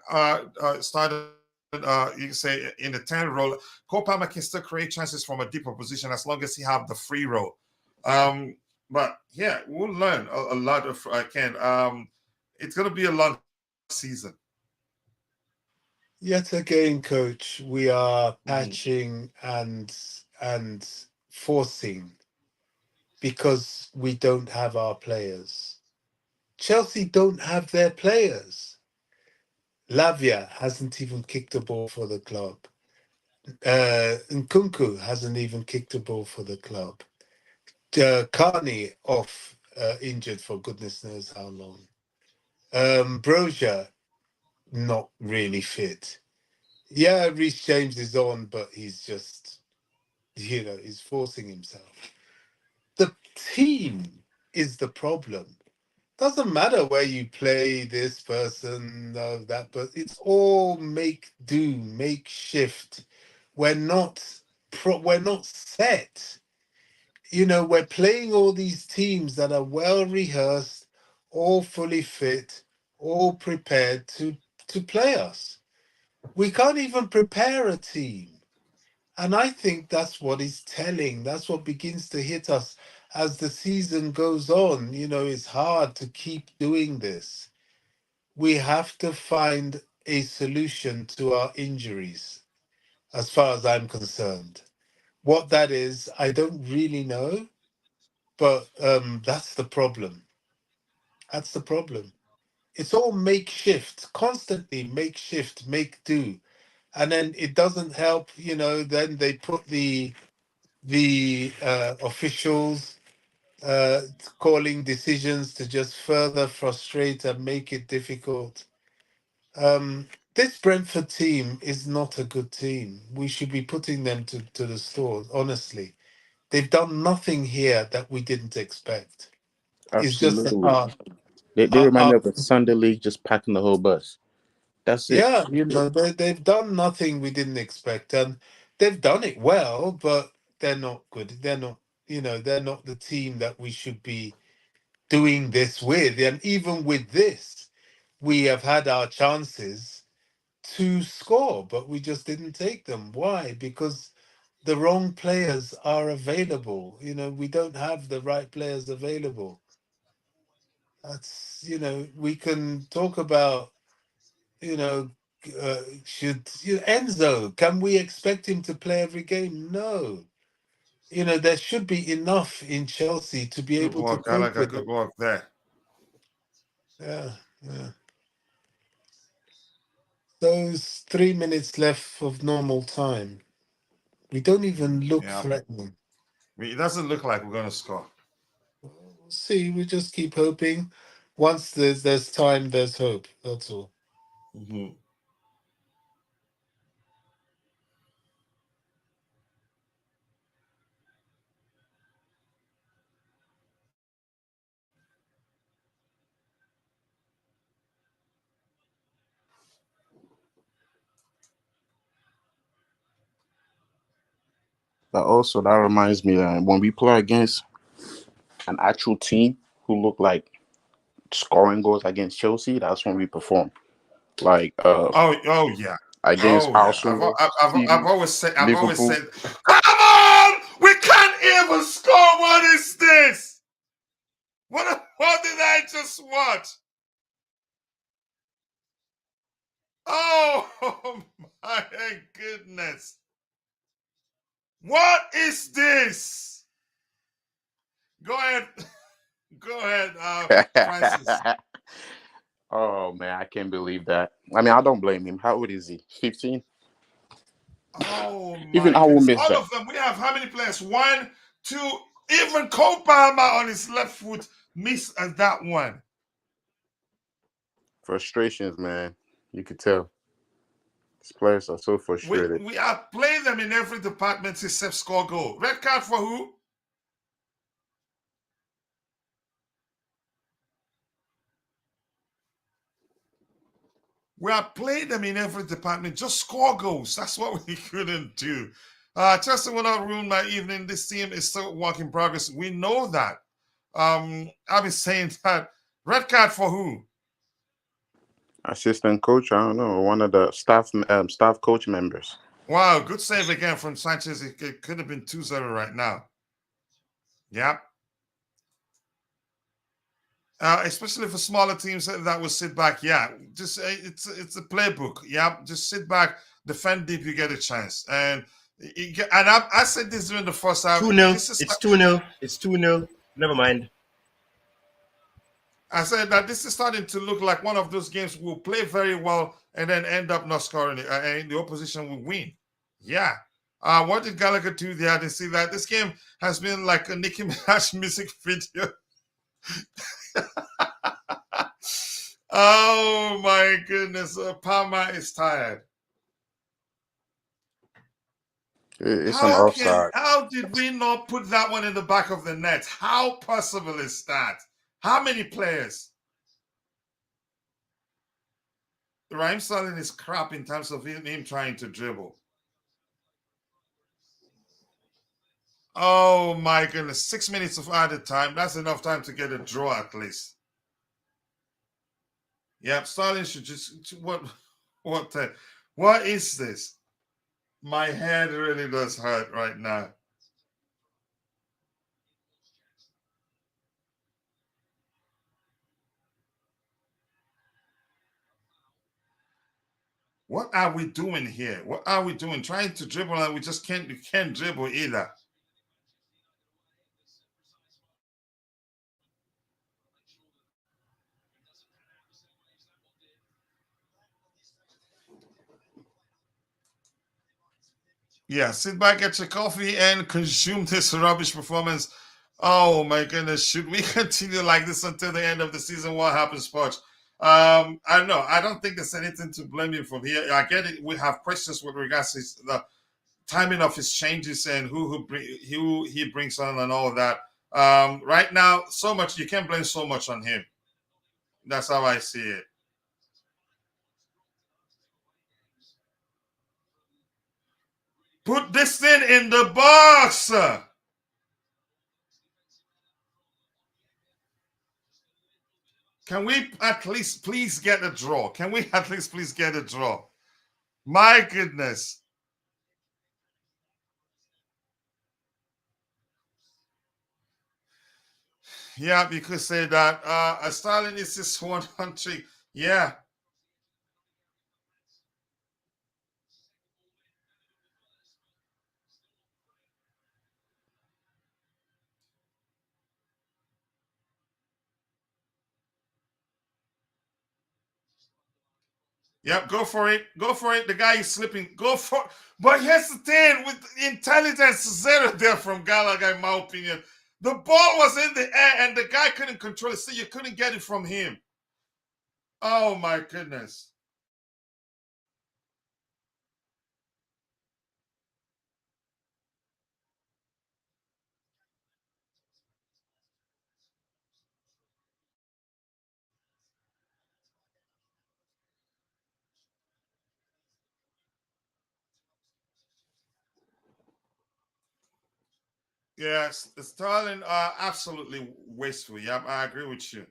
started you can say in the 10 role. Cole Palmer can still create chances from a deeper position as long as he have the free role. But yeah, we'll learn a lot of Ken. It's gonna be a long season. Yet again, coach, we are patching and forcing because we don't have our players. Chelsea don't have their players. Lavia hasn't even kicked a ball for the club. Nkunku hasn't even kicked a ball for the club. Carney off injured for goodness knows how long. Brozier not really fit. Yeah, Reece James is on, but he's just, he's forcing himself. The team is the problem. Doesn't matter where you play this person, that, but it's all make do, make shift. We're not we're not set. We're playing all these teams that are well rehearsed, all fully fit, all prepared to play us. We can't even prepare a team. And I think that's what is telling. That's what begins to hit us as the season goes on. It's hard to keep doing this. We have to find a solution to our injuries, as far as I'm concerned. What that is, I don't really know, but that's the problem. That's the problem. It's all makeshift, constantly makeshift, make do. And then it doesn't help, then they put the officials calling decisions to just further frustrate and make it difficult. This Brentford team is not a good team. We should be putting them to the store, honestly. They've done nothing here that we didn't expect. It's just that Absolutely. They remind me of a Sunday league just packing the whole bus. That's it. yeah, they've done nothing we didn't expect, and they've done it well, but they're not good. They're not, they're not the team that we should be doing this with. And even with this, we have had our chances to score, but we just didn't take them. Why? Because the wrong players are available. We don't have the right players available. That's, we can talk about, should Enzo, can we expect him to play every game? No. There should be enough in Chelsea to be Good able to work, cope Gallagher. with Good it. work there. Yeah, yeah. Those 3 minutes left of normal time. We don't even look threatening. It doesn't look like we're going to score. We'll see. We just keep hoping. Once there's time, there's hope. That's all. Mm-hmm. But also, that reminds me that when we play against an actual team who look like scoring goals against Chelsea, that's when we perform. Like Oh yeah. against Oh yeah. Arsenal, I've City, always said. Liverpool. Come on! We can't even score. What is this? What did I just watch? Oh my goodness. What is this? Go ahead. Go ahead, Francis. Oh man, I can't believe that. I mean, I don't blame him. How old is he? 15? Oh Even my I will goodness. miss All that. of them. We have how many players? 1, 2, even Cole Palmer on his left foot missed that one. Frustrations, man. You could tell. These players are so frustrated. We are playing them in every department except score goal. Red card for who? We are playing them in every department. Just score goals. That's what we couldn't do. Chelsea will not ruin my evening. This team is still work in progress. We know that. I've been saying that. Red card for who? Assistant coach, I don't know, one of the staff coach members. Wow, good save again from Sanchez. It could have been 2-0 right now. Yep. Especially for smaller teams that will sit back. Yeah, just it's a playbook. Yeah, just sit back, defend deep, you get a chance. And I said this during the first half. 2-0. It's 2-0. It's 2-0. Never mind. I said that this is starting to look like one of those games we'll play very well and then end up not scoring it, and the opposition will win. Yeah. What did Gallagher do there? I didn't see that. This game has been like a Nicki Minaj music video. Oh my goodness. Palmer is tired. It's an offside. How did we not put that one in the back of the net? How possible is that? How many players? Raheem Sterling is crap in terms of him trying to dribble. Oh my goodness. 6 minutes of added time. That's enough time to get a draw at least. Yep, Sterling should just what is this? My head really does hurt right now. What are we doing here? What are we doing? Trying to dribble and we just can't dribble either. Yeah, sit back, get your coffee, and consume this rubbish performance. Oh my goodness, should we continue like this until the end of the season? What happens, Poch? I don't know. I don't think there's anything to blame him from here. I get it. We have questions with regards to the timing of his changes and who he brings on and all of that. Right now, so much you can't blame so much on him. That's how I see it. Put this thing in the box. Can we at least please get a draw? Can we at least please get a draw? My goodness. Yeah, because say that Stalin is this one country. Yeah. Yep, go for it. Go for it. The guy is slipping. Go for it. But here's the thing with intelligence zero there from Gallagher, in my opinion. The ball was in the air and the guy couldn't control it, so you couldn't get it from him. Oh my goodness. Yes, Sterling are absolutely wasteful. Yeah, I agree with you.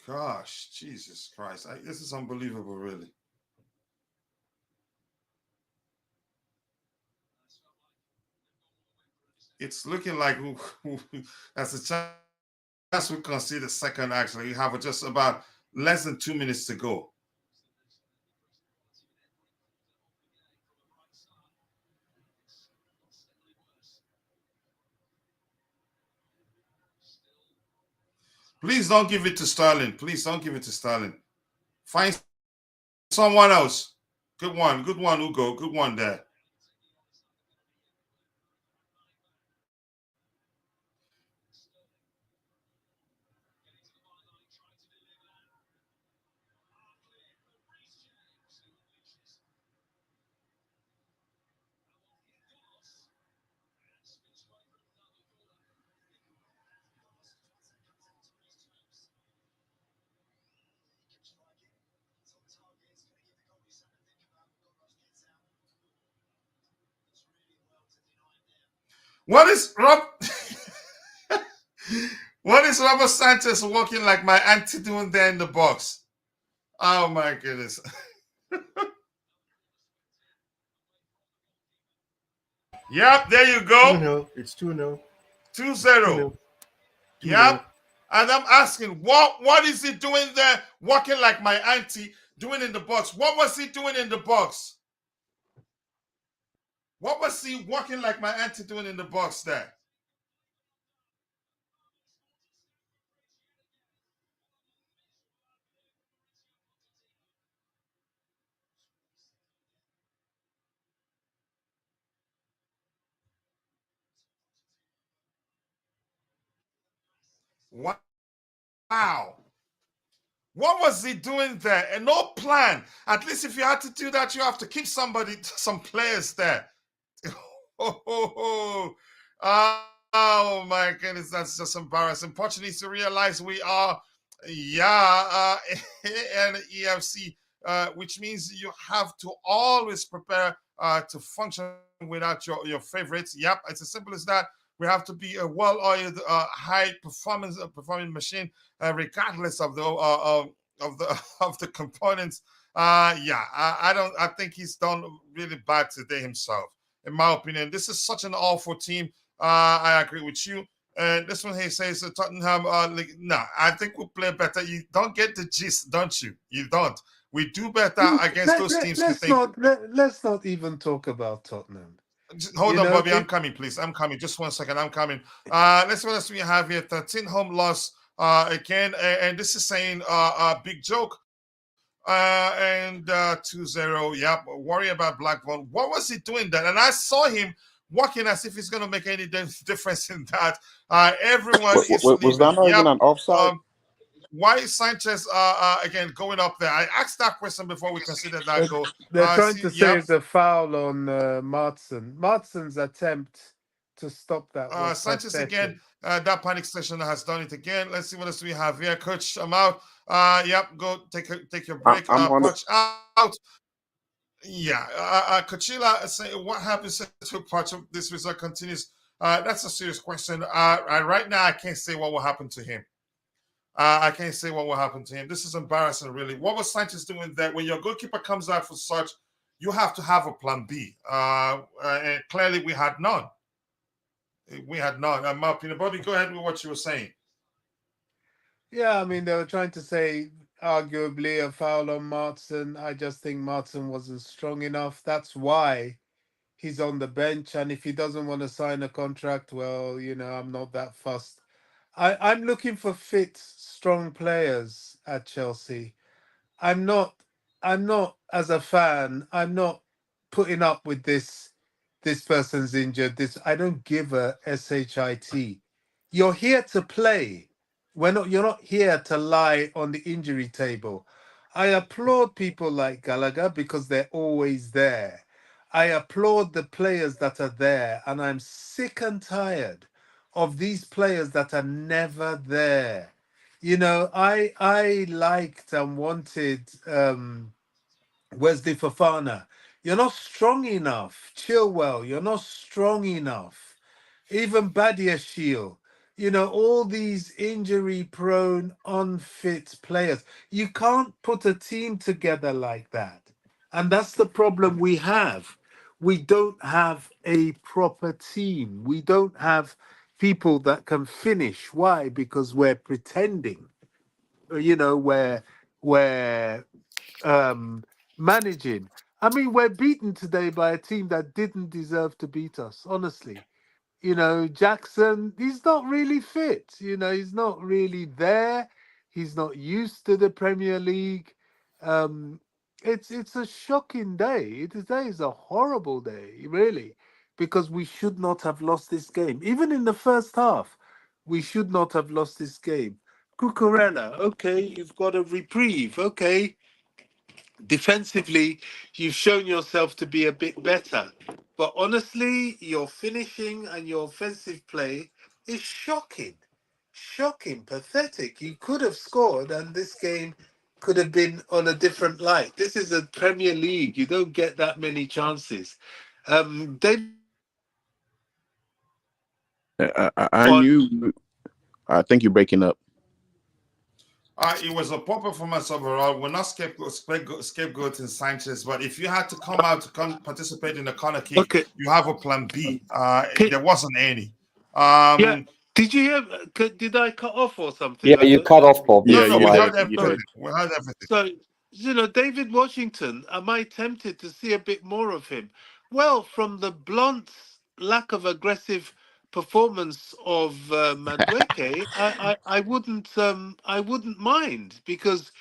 gosh, Jesus Christ. This is unbelievable, really. It's looking like that's a chance we can see the second, actually. You have just about less than 2 minutes to go. Please don't give it to Sterling. Please don't give it to Sterling. Find someone else. Good one, Ugo. Good one there. What is Rob? What is Robert Sanchez walking like my auntie doing there in the box? Oh my goodness. Yep, there you go. 2-0. It's 2-0. 2-0. 2-0. Yep. And I'm asking, what is he doing there, walking like my auntie, doing in the box? What was he doing in the box? What was he walking like my auntie doing in the box there? Wow. What was he doing there? And no plan. At least if you had to do that, you have to keep some players there. Oh my goodness, that's just embarrassing. Portuguese to realize we are, an EFC, which means you have to always prepare to function without your favorites. Yep, it's as simple as that. We have to be a well-oiled, high performing machine, regardless of the of the components. I think he's done really bad today himself. In my opinion, this is such an awful team. I agree with you. This one here says Tottenham. I think we'll play better. You don't get the gist, don't you? You don't. We do better against those teams. Let's not even talk about Tottenham. Hold on, Bobby. I'm coming, please. I'm coming. Just 1 second. I'm coming. Let's see what else we have here. 13 home loss again, and this is saying big joke. And 2-0. Yep. Worry about Blackburn. What was he doing then? And I saw him walking as if he's going to make any difference in that. Everyone is was that not even an offside? Why is Sanchez again going up there? I asked that question before we considered that goal. They're trying to save the foul on Martson. Martson's attempt to stop that was Sanchez pathetic. again. That panic station has done it again. Let's see what else we have here. Coach, I'm out. Yep, go take your break. Punch out. Yeah, Coachella saying what happens to Punch if this result continues. That's a serious question. Right now, I can't say what will happen to him. I can't say what will happen to him. This is embarrassing, really. What was Sanchez doing there? When your goalkeeper comes out for such, you have to have a plan B. And clearly, we had none. We had none. In my opinion, Bobby, go ahead with what you were saying. Yeah, I mean, they were trying to say arguably a foul on Martson. I just think Martson wasn't strong enough. That's why he's on the bench. And if he doesn't want to sign a contract, well, I'm not that fussed. I'm looking for fit, strong players at Chelsea. I'm not, as a fan, I'm not putting up with this person's injured. I don't give a shit. You're here to play. You're not here to lie on the injury table. I applaud people like Gallagher because they're always there. I applaud the players that are there, and I'm sick and tired of these players that are never there. I liked and wanted Wesley Fofana. You're not strong enough. Chilwell, you're not strong enough. Even Badia Shield, You know, all these injury-prone, unfit players. You can't put a team together like that. And that's the problem we have. We don't have a proper team. We don't have people that can finish. Why? Because we're pretending. You know, we're managing. I mean, we're beaten today by a team that didn't deserve to beat us, honestly. You know, Jackson, he's not really fit. You know, he's not really there. He's not used to the Premier League. Um, it's a shocking day. Today is a horrible day, really, because we should not have lost this game. Even in the first half, we should not have lost this game. Cucurella, okay, you've got a reprieve. Okay, defensively, you've shown yourself to be a bit better. But honestly, your finishing and your offensive play is shocking. Shocking, pathetic. You could have scored, and this game could have been on a different light. This is a Premier League. You don't get that many chances. David. I knew. I think you're breaking up. It was a poor performance overall. We're not scapegoating Sanchez, but if you had to come out to participate in the corner kick, Okay. you have a plan B. There wasn't any. Yeah. Did you hear? Did I cut off or something? Yeah, you cut off, Bob. No, Yeah, we you heard did. You everything. did. We heard everything. So, you know, David Washington, am I tempted to see a bit more of him? Well, from the blunt lack of aggressive performance of Madueke, I wouldn't mind, because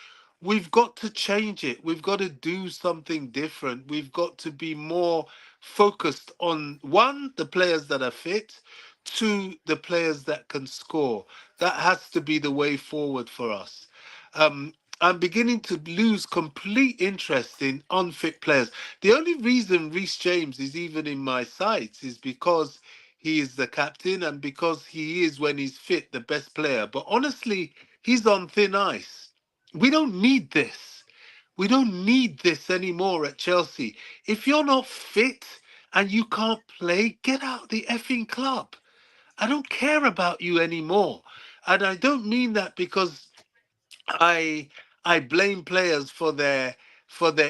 we've got to change it. We've got to do something different. We've got to be more focused on, one, the players that are fit, two, the players that can score. That has to be the way forward for us. I'm beginning to lose complete interest in unfit players. The only reason Reece James is even in my sights is because he is the captain and because he is, when he's fit, the best player. But honestly, he's on thin ice. We don't need this. We don't need this anymore at Chelsea. If you're not fit and you can't play, get out the effing club. I don't care about you anymore. And I don't mean that because I I blame players for their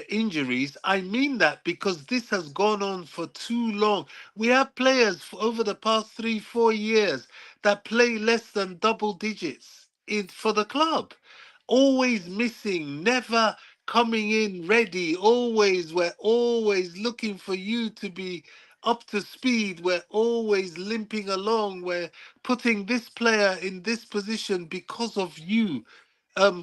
injuries. I mean that because this has gone on for too long. We have players over the past 3-4 years that play less than double digits for the club. Always missing, never coming in ready. We're always looking for you to be up to speed. We're always limping along. We're putting this player in this position because of you.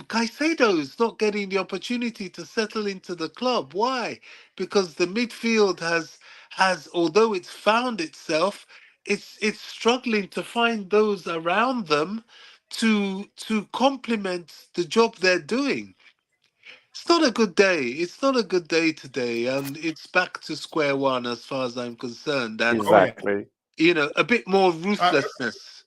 Caicedo's not getting the opportunity to settle into the club. Why? Because the midfield has although it's found itself, it's struggling to find those around them to complement the job they're doing. It's not a good day. It's not a good day today, and it's back to square one as far as I'm concerned. And Exactly. you know, a bit more ruthlessness.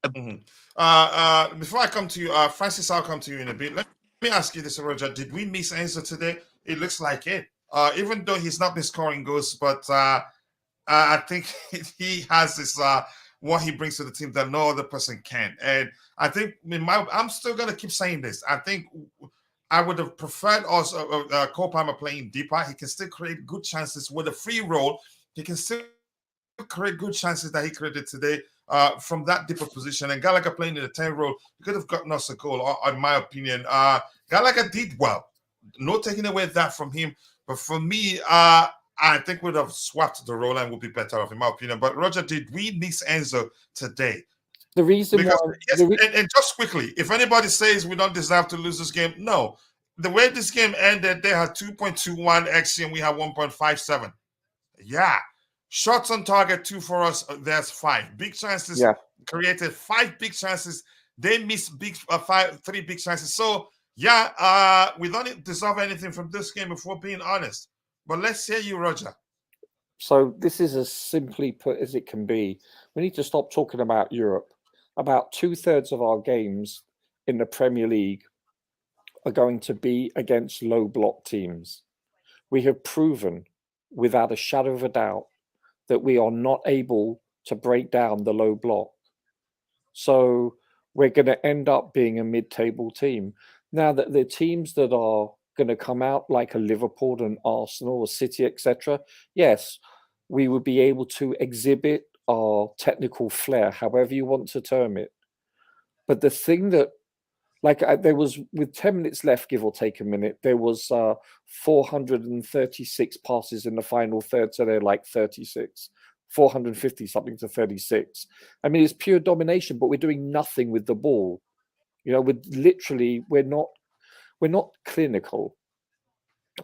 Before I come to you, Francis, I'll come to you in a bit. Let me ask you this, Roger. Did we miss Enzo today? It looks like it. Even though he's not been scoring goals, but I think he has this what he brings to the team that no other person can. And I think I'm still gonna keep saying this. I think I would have preferred also Cole Palmer playing deeper. He can still create good chances with a free roll. He can still create good chances that he created today from that deeper position. And Gallagher playing in the 10 role, he could have gotten us a goal, in my opinion. Gallagher did well. No taking away that from him. But for me, I think we'd have swapped the role and would be better off, in my opinion. But Roger, did we miss Enzo today? The reason Because, why, yes, and just quickly, if anybody says we don't deserve to lose this game, no. The way this game ended, they had 2.21 XG and we had 1.57. Yeah. Shots on target, 2 for us. There's 5 big chances. Yeah. Created 5 big chances. They missed 3 big chances. So yeah, we don't deserve anything from this game if we're being honest. But let's hear you, Roger. So this is as simply put as it can be. We need to stop talking about Europe. About 2/3 of our games in the Premier League are going to be against low block teams. We have proven without a shadow of a doubt that we are not able to break down the low block. So we're going to end up being a mid-table team. Now that the teams that are going to come out like a Liverpool and Arsenal or City, etc., yes, we would be able to exhibit our technical flair, however you want to term it. But the thing that, there was, with 10 minutes left, give or take a minute, there was 436 passes in the final third, so they're like 36. 450 something to 36. I mean, it's pure domination, but we're doing nothing with the ball. You know, we're not clinical,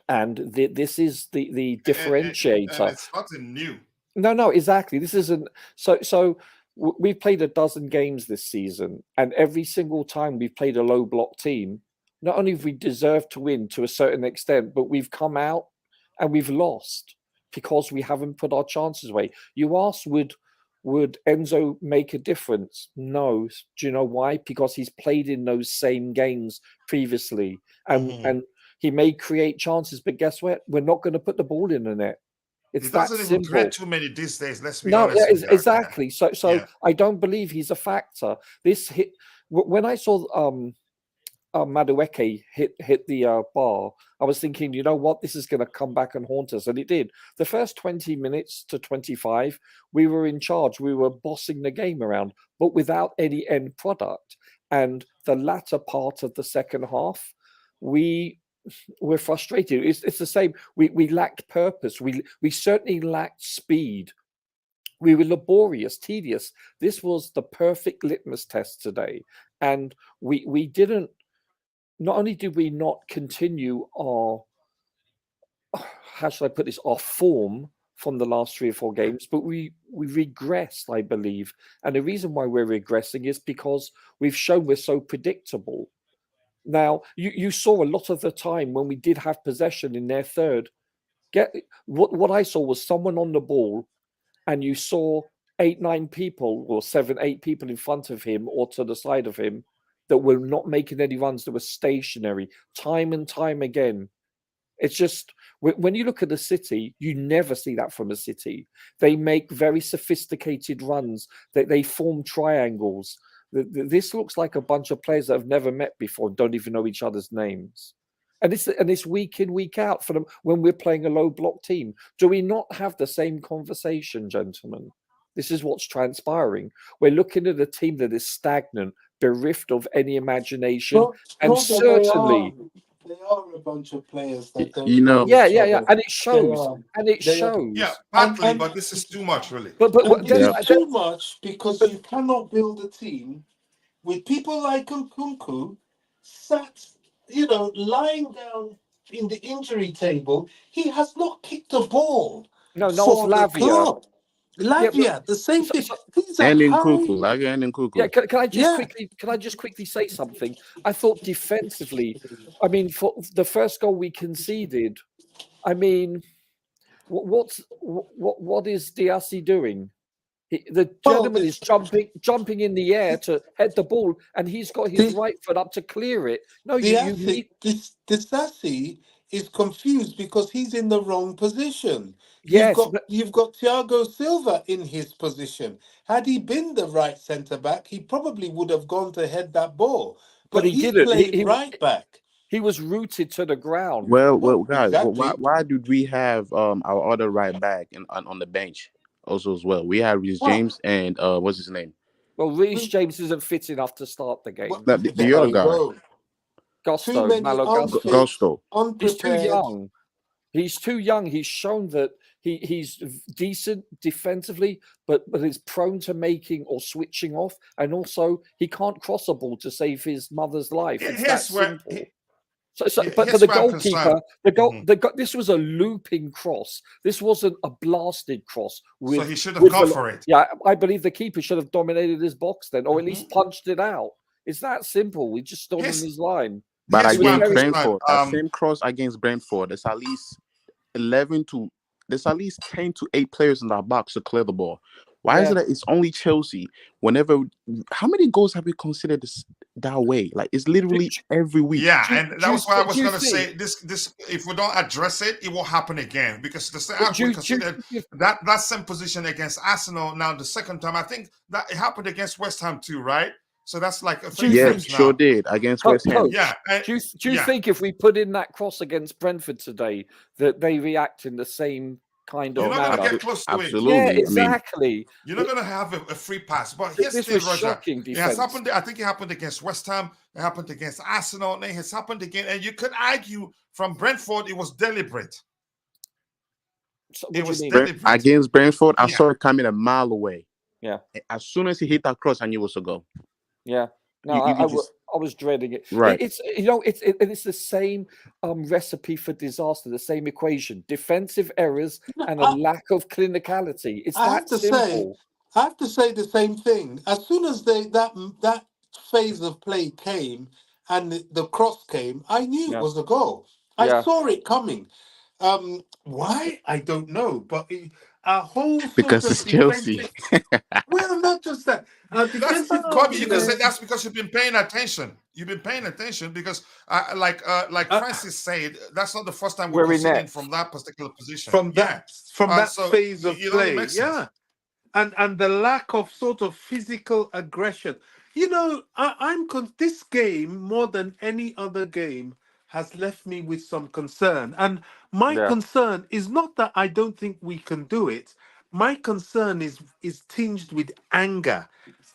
and this is the differentiator. And it's nothing new. No, exactly. This isn't so. We've played a dozen games this season, and every single time we've played a low block team, not only have we deserved to win to a certain extent, but we've come out and we've lost because we haven't put our chances away. You asked, would Enzo make a difference? No. Do you know why? Because he's played in those same games previously, and he may create chances, but guess what? We're not going to put the ball in the net. It's he doesn't that even simple. create too many these days. Let's be honest. Yeah, exactly. So yeah. I don't believe he's a factor. This hit when I saw Madueke hit the bar. I was thinking, you know what, this is going to come back and haunt us, and it did. The first 20 minutes to 25, we were in charge. We were bossing the game around, but without any end product. And the latter part of the second half, we're frustrated. It's the same. We lacked purpose. We certainly lacked speed. We were laborious, tedious. This was the perfect litmus test today, and we didn't. Not only did we not continue our, how should I put this, our form from the last 3 or 4 games, but we regressed, I believe. And the reason why we're regressing is because we've shown we're so predictable. Now, you saw a lot of the time when we did have possession in their third, what I saw was someone on the ball, and you saw 8, 9 people or 7, 8 people in front of him or to the side of him that were not making any runs, that were stationary time and time again. It's just, when you look at the City, you never see that from a City. They make very sophisticated runs. They form triangles. This looks like a bunch of players that have never met before and don't even know each other's names. And it's week in, week out for them when we're playing a low block team. Do we not have the same conversation, gentlemen? This is what's transpiring. We're looking at a team that is stagnant, bereft of any imagination, and certainly they are a bunch of players that don't know each other. And it shows. Yeah, partly, but this is too much, really. But it's too much because you cannot build a team with people like Nkunku sat, lying down in the injury table. He has not kicked a ball. No, not Lavia. Lavia, the same thing. And Nkunku. Yeah, can I just quickly say something? I thought defensively, I mean, for the first goal we conceded, I mean, what is Diassi doing? The gentleman is jumping in the air to head the ball, and he's got his right foot up to clear it. No, Diassi is confused because he's in the wrong position. Yes, you've got Thiago Silva in his position. Had he been the right centre back, he probably would have gone to head that ball. But he didn't. Played right back. He was rooted to the ground. Well, guys, exactly. Why did we have our other right back on the bench also as well? We had Reece James and what's his name? Well, Reece James isn't fit enough to start the game. The other guy. Gusto. He's too young. He's too young. He's shown that he's decent defensively, but is prone to making or switching off, and also he can't cross a ball to save his mother's life. It's that simple. But for the goalkeeper, this was a looping cross. This wasn't a blasted cross. So he should have gone for it. Yeah, I believe the keeper should have dominated his box then, or at least punched it out. It's that simple. We just stood on his line. But against Brentford, that same cross against Brentford, there's at least 10 to 8 players in that box to clear the ball. Why is it that it's only Chelsea? Whenever, how many goals have we considered that way? Like, it's literally every week. Yeah, and that was why I was going to say this. If we don't address it, it will happen again because the second we considered that same position against Arsenal. Now the second time, I think that it happened against West Ham too, right? So that's like sure did against West Ham. Yeah. Do you think if we put in that cross against Brentford today, that they react in the same kind of manner? You're not going to get close to it. Yeah, exactly. You're not going to have a free pass. But here's the thing, Roger. Shocking it has happened. I think it happened against West Ham. It happened against Arsenal. And it has happened again. And you could argue from Brentford, it was deliberate. So it was deliberate. Against Brentford, I saw it coming a mile away. Yeah. As soon as he hit that cross, I knew it was a goal. Yeah. No, I was dreading it. Right. It's the same recipe for disaster, the same equation: defensive errors and a lack of clinicality. It's that simple. I have to say the same thing. As soon as that phase of play came and the cross came, I knew it was a goal. I saw it coming. Why? I don't know. But our whole because it's Chelsea. Well, not just that. Bobby, you can say that's because you've been paying attention. You've been paying attention because, like Francis said, that's not the first time we're sitting from that particular position. From that phase of play, and the lack of sort of physical aggression. You know, this game more than any other game has left me with some concern, and my concern is not that I don't think we can do it. My concern is tinged with anger.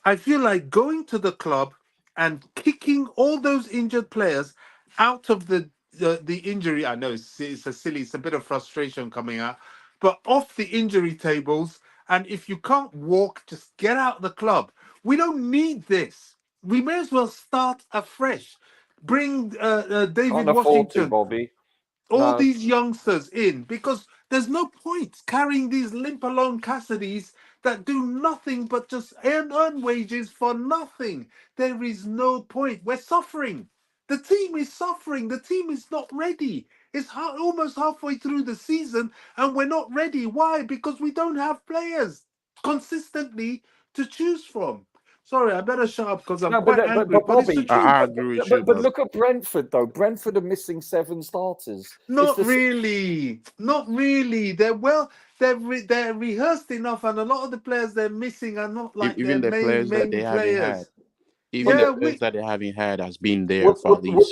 I feel like going to the club and kicking all those injured players out of the injury. I know it's a bit of frustration coming out, but off the injury tables. And if you can't walk, just get out of the club. We don't need this. We may as well start afresh. Bring David Washington, Bobby. all these youngsters in, because there's no point carrying these limp-along Cassidys that do nothing but just earn wages for nothing. There is no point. We're suffering. The team is suffering. The team is not ready. It's almost halfway through the season and we're not ready. Why? Because we don't have players consistently to choose from. Sorry, I better shut up because I'm quite angry. But Bobby, I agree with you. But look at Brentford, though. Brentford are missing 7 starters. Not really. They're rehearsed enough, and a lot of the players they're missing are not like even their the players that they haven't had. Even the players that they haven't had has been there for these.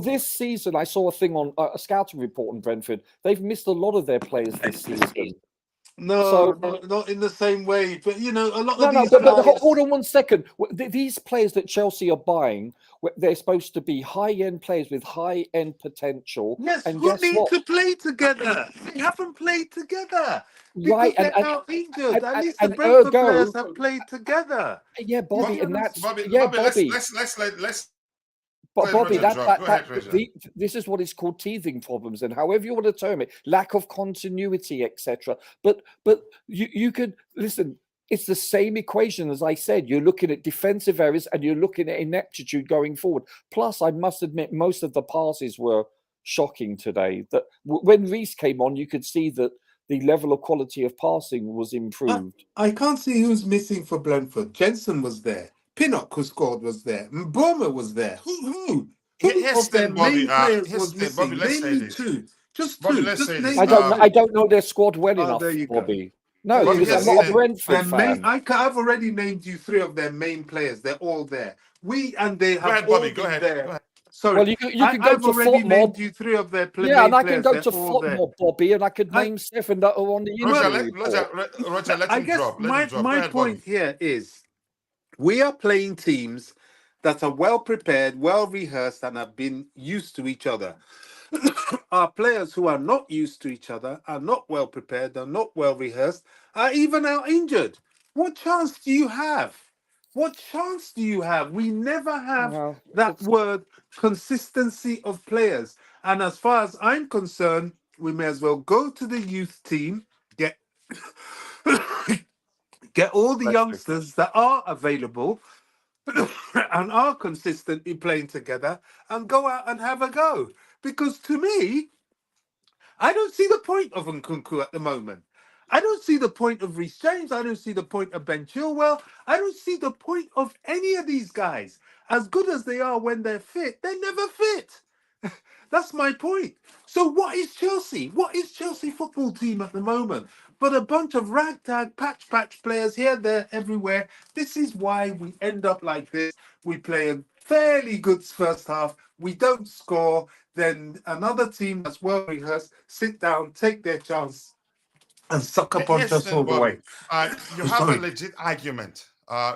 This season, I saw a thing on a scouting report on Brentford. They've missed a lot of their players this season. Not in the same way. But you know, a lot of these. But hold on 1 second. These players that Chelsea are buying, they're supposed to be high-end players with high-end potential. Yes, and who need to play together? They haven't played together. Right, and out injured. At least the Brentford players have played together. Yeah, Bobby, and that's Bobby. Let's. But Bobby, this is what is called teething problems, and however you want to term it, lack of continuity, etc. But you could listen. It's the same equation as I said. You're looking at defensive errors and you're looking at ineptitude going forward. Plus, I must admit, most of the passes were shocking today. That when Reece came on, you could see that the level of quality of passing was improved. I can't see who's missing for Brentford. Jensen was there. Pinnock, who scored, was there. Mboma was there. Who of their main players was missing? Name me two. Just two. I don't know their squad well enough, Bobby. No, because I'm not a Brentford fan. I've already named you 3 of their main players. They're all there. They have all been there. Sorry. Well, you can go to already named you 3 of their players. Yeah, and I can go to football, Bobby, and I could name 7 that are on the Roger, let him drop. My point here is we are playing teams that are well prepared, well rehearsed, and have been used to each other. Our players who are not used to each other, are not well prepared, are not well rehearsed, are even out injured. What chance do you have? We never have that word consistency of players. And as far as I'm concerned, we may as well go to the youth team, get all the youngsters that are available and are consistently playing together and go out and have a go. Because to me, I don't see the point of Nkunku at the moment. I don't see the point of Reece James. I don't see the point of Ben Chilwell. I don't see the point of any of these guys. As good as they are when they're fit, they're never fit. That's my point. So what is Chelsea? What is Chelsea football team at the moment? But a bunch of ragtag patch players here, there, everywhere. This is why we end up like this. We play a fairly good first half. We don't score. Then another team that's well rehearsed sit down, take their chance, and suck a punch us all the way. You have a legit argument.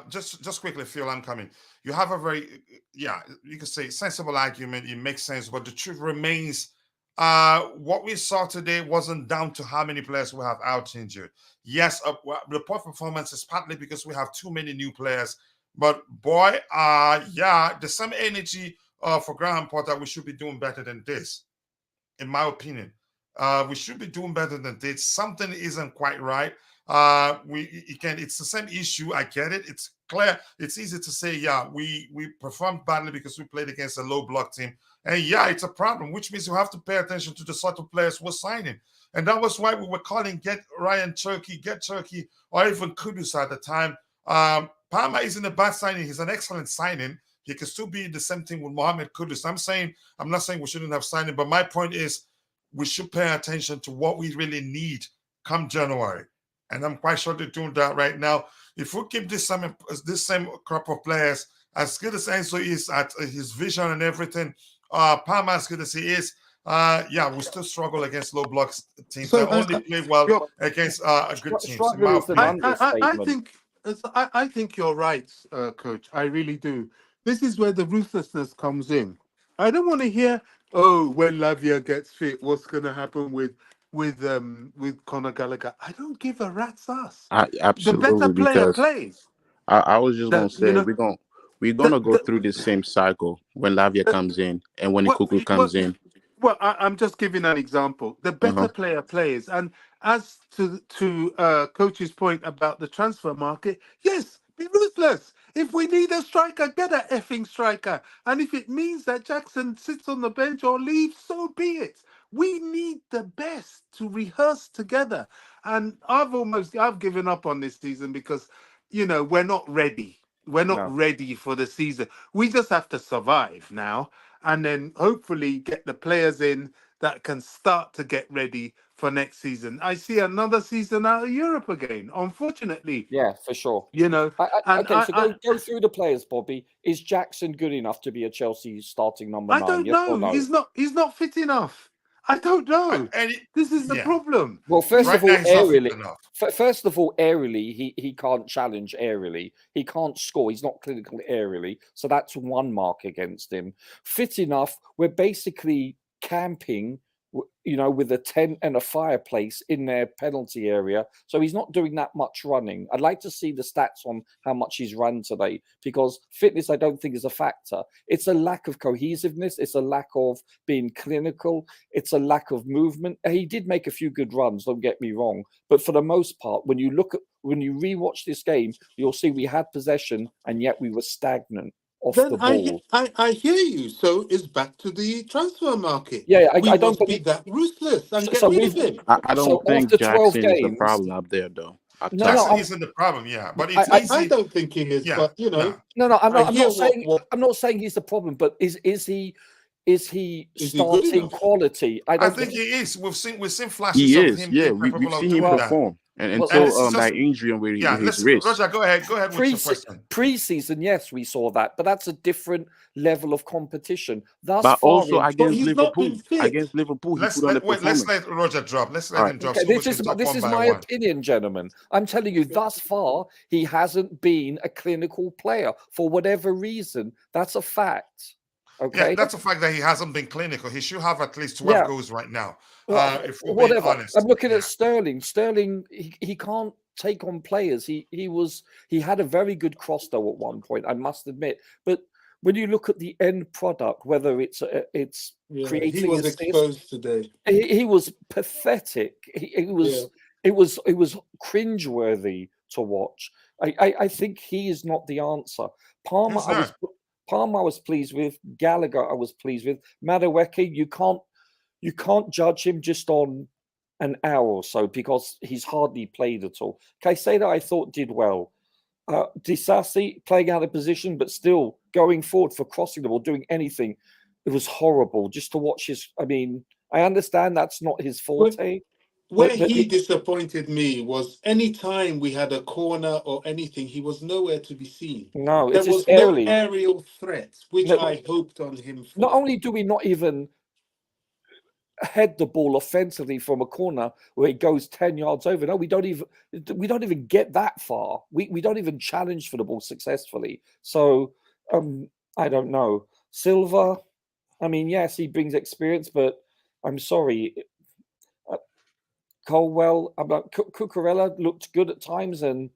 Just quickly, Phil, I'm coming. You have a very, you could say sensible argument. It makes sense, but the truth remains, what we saw today wasn't down to how many players we have out injured. Yes, the poor performance is partly because we have too many new players. But boy, the same energy for Graham Potter, we should be doing better than this, in my opinion. We should be doing better than this. Something isn't quite right. It's the same issue. I get it. It's clear. It's easy to say, we performed badly because we played against a low block team. And it's a problem, which means you have to pay attention to the sort of players we're signing. And that was why we were calling get Turkey, or even Kudus at the time. Palmer isn't a bad signing. He's an excellent signing. He can still be in the same thing with Mohamed Kudus. I'm not saying we shouldn't have signed him, but my point is we should pay attention to what we really need come January. And I'm quite sure they're doing that right now. If we keep this same crop of players, as good as Enzo is at his vision and everything, Palmer as good as he is, we still struggle against low block teams. So, they only play well against good teams. I think you're right, Coach. I really do. This is where the ruthlessness comes in. I don't want to hear, when Lavia gets fit, what's going to happen with Conor Gallagher. I don't give a rat's ass. Absolutely, the better player plays. I was just going to say, we're gonna go through this same cycle when Lavia comes in and when Nkuku comes in. Well, I'm just giving an example. The better player plays, and as to Coach's point about the transfer market, yes, be ruthless. If we need a striker, get a effing striker. And if it means that Jackson sits on the bench or leaves, so be it. We need the best to rehearse together. And I've given up on this season because, we're not ready. We're not ready for the season. We just have to survive now and then hopefully get the players in that can start to get ready for next season. I see another season out of Europe again, unfortunately. Yeah, for sure. Go through the players, Bobby. Is Jackson good enough to be a Chelsea starting number 9? I don't know. No? He's not fit enough. I don't know. This is the problem. Well, first of all, aerially, he can't challenge aerially. He can't score. He's not clinical aerially. So that's one mark against him. Fit enough, we're basically camping, with a tent and a fireplace in their penalty area. So he's not doing that much running. I'd like to see the stats on how much he's run today, because fitness, I don't think, is a factor. It's a lack of cohesiveness. It's a lack of being clinical. It's a lack of movement. He did make a few good runs, don't get me wrong. But for the most part, when you rewatch this game, you'll see we had possession and yet we were stagnant. The ball. I hear you. So it's back to the transfer market. Yeah, I don't be that ruthless and get rid of him. I don't think Jackson is the problem up there, though. Jackson isn't the problem, but it's easy. I don't think he is. But no. I'm not saying he's the problem, but is he starting quality? I think he is. We've seen flashes he of is. him. Yeah, we've seen him perform. Until that injury and where his wrist. Roger, go ahead with your question. Pre-season, yes, we saw that, but that's a different level of competition. But also against Liverpool, he put on the performance. Let's let Roger drop. Let's let him drop. Okay, this is my opinion, gentlemen. I'm telling you, thus far, he hasn't been a clinical player for whatever reason. That's a fact. Okay, yeah, that's a fact that he hasn't been clinical. He should have at least 12 goals right now. If we're whatever. being honest. I'm looking at Sterling. Sterling, he can't take on players. He had a very good cross though at one point, I must admit. But when you look at the end product, whether it's creating, he was exposed today. He was pathetic. It was cringeworthy to watch. I think he is not the answer. Palmer, I was pleased with. Gallagher, I was pleased with. Madueke, you can't judge him just on an hour or so because he's hardly played at all. Caicedo, I thought, did well. Disasi playing out of position, but still going forward for crossing the ball, doing anything. It was horrible just to watch his. I mean, I understand that's not his forte. Where he disappointed me was any time we had a corner or anything, he was nowhere to be seen. No, There it's was no aerial threat, which I hoped on him for. Not only do we not even head the ball offensively from a corner where it goes 10 yards over. No, we don't even get that far. We don't even challenge for the ball successfully. So I don't know. Silva, I mean, yes, he brings experience, but I'm sorry. Colwell, Cucurella looked good at times and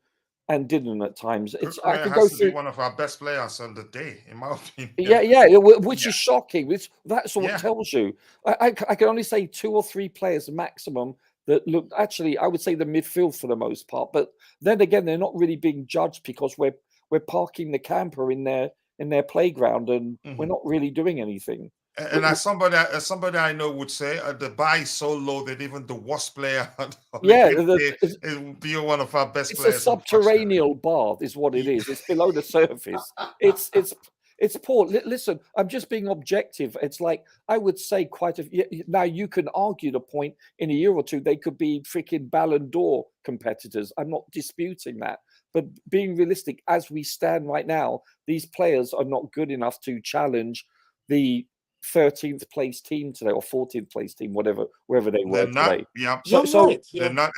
didn't at times. I could go through one of our best players on the day, in my opinion. Yeah, which is shocking. That's what tells you. I can only say 2 or 3 players maximum that look. Actually, I would say the midfield for the most part. But then again, they're not really being judged because we're parking the camper in their playground and we're not really doing anything. And as somebody I know would say, the bar is so low that even the worst player it will be one of our best players. It's a subterranean bar, is what it is. It's below the surface. It's poor. Listen, I'm just being objective. It's like I would say now you can argue the point in a year or two they could be freaking Ballon d'Or competitors. I'm not disputing that. But being realistic, as we stand right now, these players are not good enough to challenge the 13th place team today or 14th place team, wherever they were today. Yeah, they're not.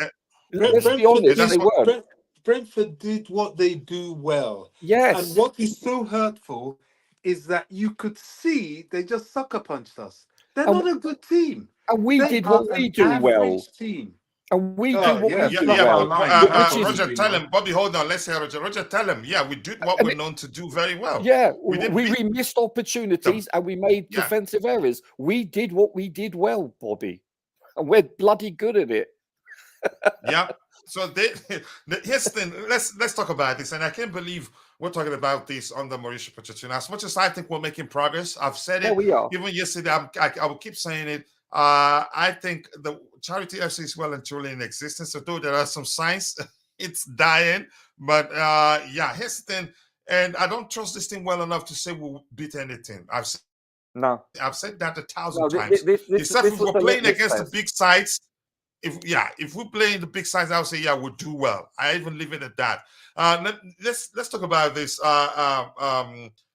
Let's be honest, they were. Brentford did what they do well. Yes. And what is so hurtful is that you could see they just sucker punched us. They're not a good team. And we did what we do well. Team. And we do what we do well. Roger, tell him. Bobby, hold on. Let's hear Roger. Roger, tell him. Yeah, we did what we're known to do very well. Yeah, we missed opportunities and we made defensive errors. We did what we did well, Bobby. And we're bloody good at it. Yeah. So here's the thing. Let's talk about this. And I can't believe we're talking about this under Mauricio Pochettino. As much as I think we're making progress, I've said it. We are. Even yesterday, I will keep saying it. I think the Charity FC is well and truly in existence. Although there are some signs it's dying, but here's the thing. And I don't trust this thing well enough to say we'll beat anything. I've said that 1,000 times. Except if we're playing against the big sides. If we play in the big sides, I would say we'll do well. I even leave it at that. Let's talk about this.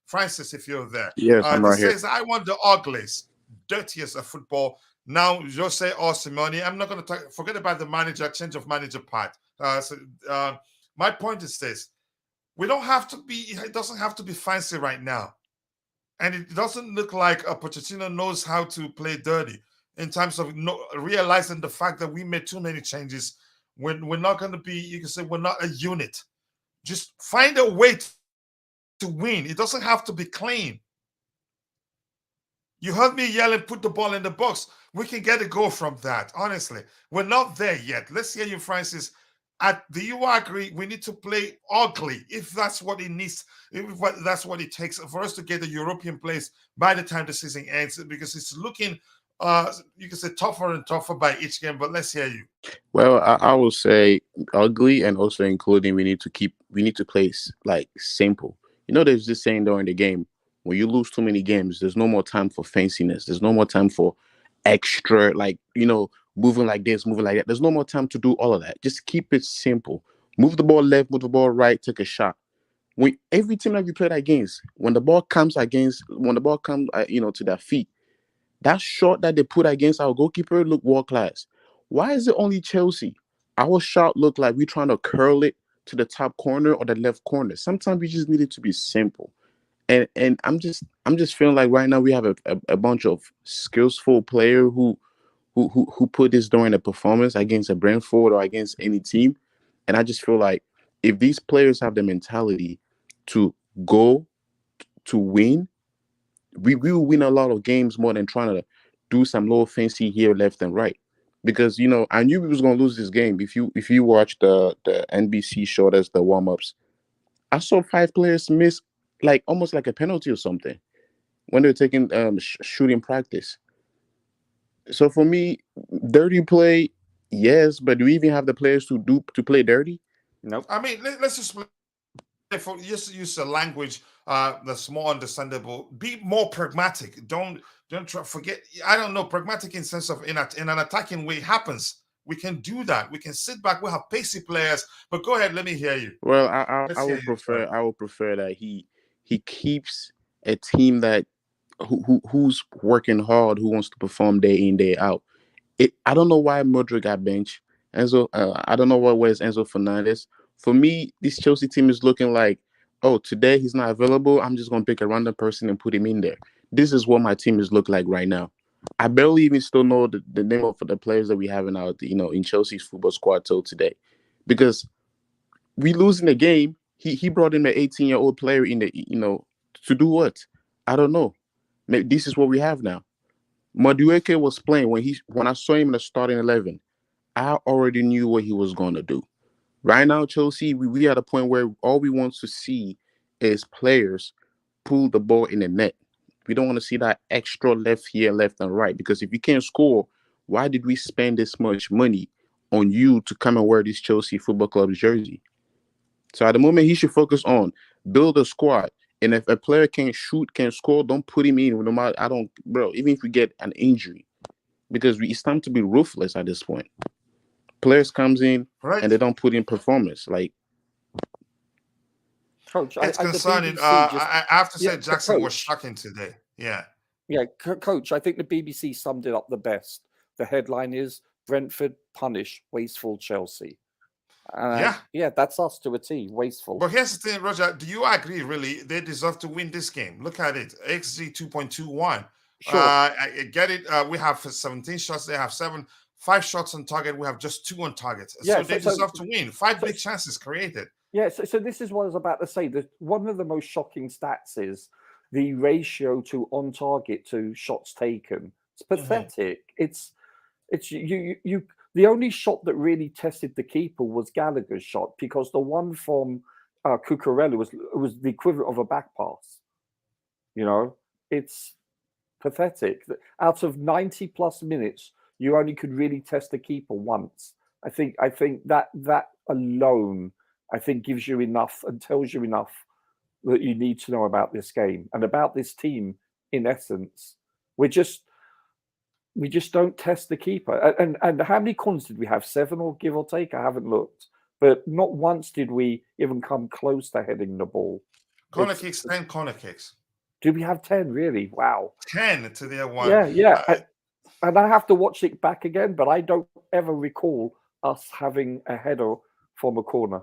Francis, if you're there, yes, I'm right here. Says I want the ugliest, dirtiest of football. Now, Jose or Simone, I'm not going to forget about the change of manager part. My point is this: we don't have to be. It doesn't have to be fancy right now, and it doesn't look like Pochettino knows how to play dirty. In terms of realizing the fact that we made too many changes, we're not going to be, you can say, we're not a unit. Just find a way to win. It doesn't have to be clean. You heard me yelling, put the ball in the box. We can get a goal from that, honestly. We're not there yet. Let's hear you, Francis. Do you agree we need to play ugly if that's what it needs, if that's what it takes for us to get a European place by the time the season ends? Because it's looking... you can say tougher and tougher by each game, but let's hear you. Well, I will say ugly, and also including we need to play like simple. You know, there's this saying during the game, when you lose too many games, there's no more time for fanciness. There's no more time for extra, like, moving like this, moving like that. There's no more time to do all of that. Just keep it simple. Move the ball left, move the ball right, take a shot. When every team that we played against, when the ball comes to their feet, that shot that they put against our goalkeeper looked world class. Why is it only Chelsea? Our shot looked like we're trying to curl it to the top corner or the left corner. Sometimes we just need it to be simple. And I'm just feeling like right now we have a bunch of skillful players who put this during a performance against a Brentford or against any team. And I just feel like if these players have the mentality to go to win, we will win a lot of games more than trying to do some little fancy here, left and right. Because, I knew we was going to lose this game. If you watch the NBC showed us the warm-ups, I saw 5 players miss like almost like a penalty or something when they're taking shooting practice. So for me, dirty play, Yes, but do we even have the players to play dirty? Nope. I mean, let's just just use a language that's more understandable. Be more pragmatic. Don't forget. I don't know. Pragmatic in sense of in an attacking way happens. We can do that. We can sit back. We have pacey players. But go ahead. Let me hear you. Well, Let's hear you. I would prefer that he keeps a team that who's working hard, who wants to perform day in day out. I don't know why Modric got benched. Enzo, I don't know where's Enzo Fernandez. For me, this Chelsea team is looking like, oh, today he's not available. I'm just gonna pick a random person and put him in there. This is what my team is look like right now. I barely even still know the name of the players that we have in our in Chelsea's football squad till today, because we losing the game. He brought in an 18-year-old player in the to do what? I don't know. Maybe this is what we have now. Madueke was playing when I saw him in the starting 11. I already knew what he was going to do. Right now, Chelsea, we at a point where all we want to see is players pull the ball in the net. We don't want to see that extra left here, left and right. Because if you can't score, why did we spend this much money on you to come and wear this Chelsea Football Club jersey? So at the moment, he should focus on build a squad. And if a player can't shoot, can't score, don't put him in. No matter, even if we get an injury, because it's time to be ruthless at this point. Players comes in and they don't put in performance. Like, Coach, it's concerning. I have to say, Jackson was shocking today. Yeah. Yeah, Coach, I think the BBC summed it up the best. The headline is Brentford punish wasteful Chelsea. Yeah, that's us to a T, wasteful. But here's the thing, Roger. Do you agree, really? They deserve to win this game. Look at it. XG 2.21. Sure. I get it. We have 17 shots. They have 7. 5 shots on target. We have just 2 on target. Yeah, so they deserve to win. 5 big chances created. Yeah, so this is what I was about to say. That one of the most shocking stats is the ratio to on target to shots taken. It's pathetic. It's you. The only shot that really tested the keeper was Gallagher's shot, because the one from Cucurella was the equivalent of a back pass. It's pathetic. Out of 90 plus minutes, you only could really test the keeper once. I think that alone, I think, gives you enough and tells you enough that you need to know about this game and about this team. In essence, we just don't test the keeper. And how many corners did we have? 7 or give or take? I haven't looked, but not once did we even come close to heading the ball. Corner kicks, 10 corner kicks. Did we have 10 really? Wow. 10 to their 1. Yeah. And I have to watch it back again, but I don't ever recall us having a header from a corner.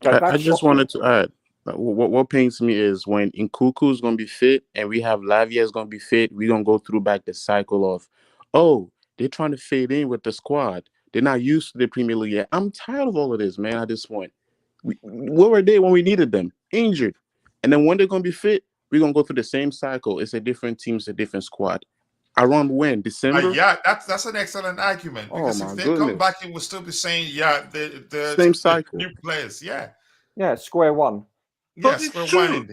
I just wanted to add, what pains me is when Nkuku is going to be fit and we have Lavia is going to be fit, we're going to go through back the cycle of, they're trying to fade in with the squad. They're not used to the Premier League yet. I'm tired of all of this, man, at this point. Where were they when we needed them? Injured. And then when they're going to be fit, we're going to go through the same cycle. It's a different team, it's a different squad. Around when? December? Yeah, that's an excellent argument. Because if they come back, it will still be saying, the same cycle. New players, yeah. Yeah, square one. But it's true.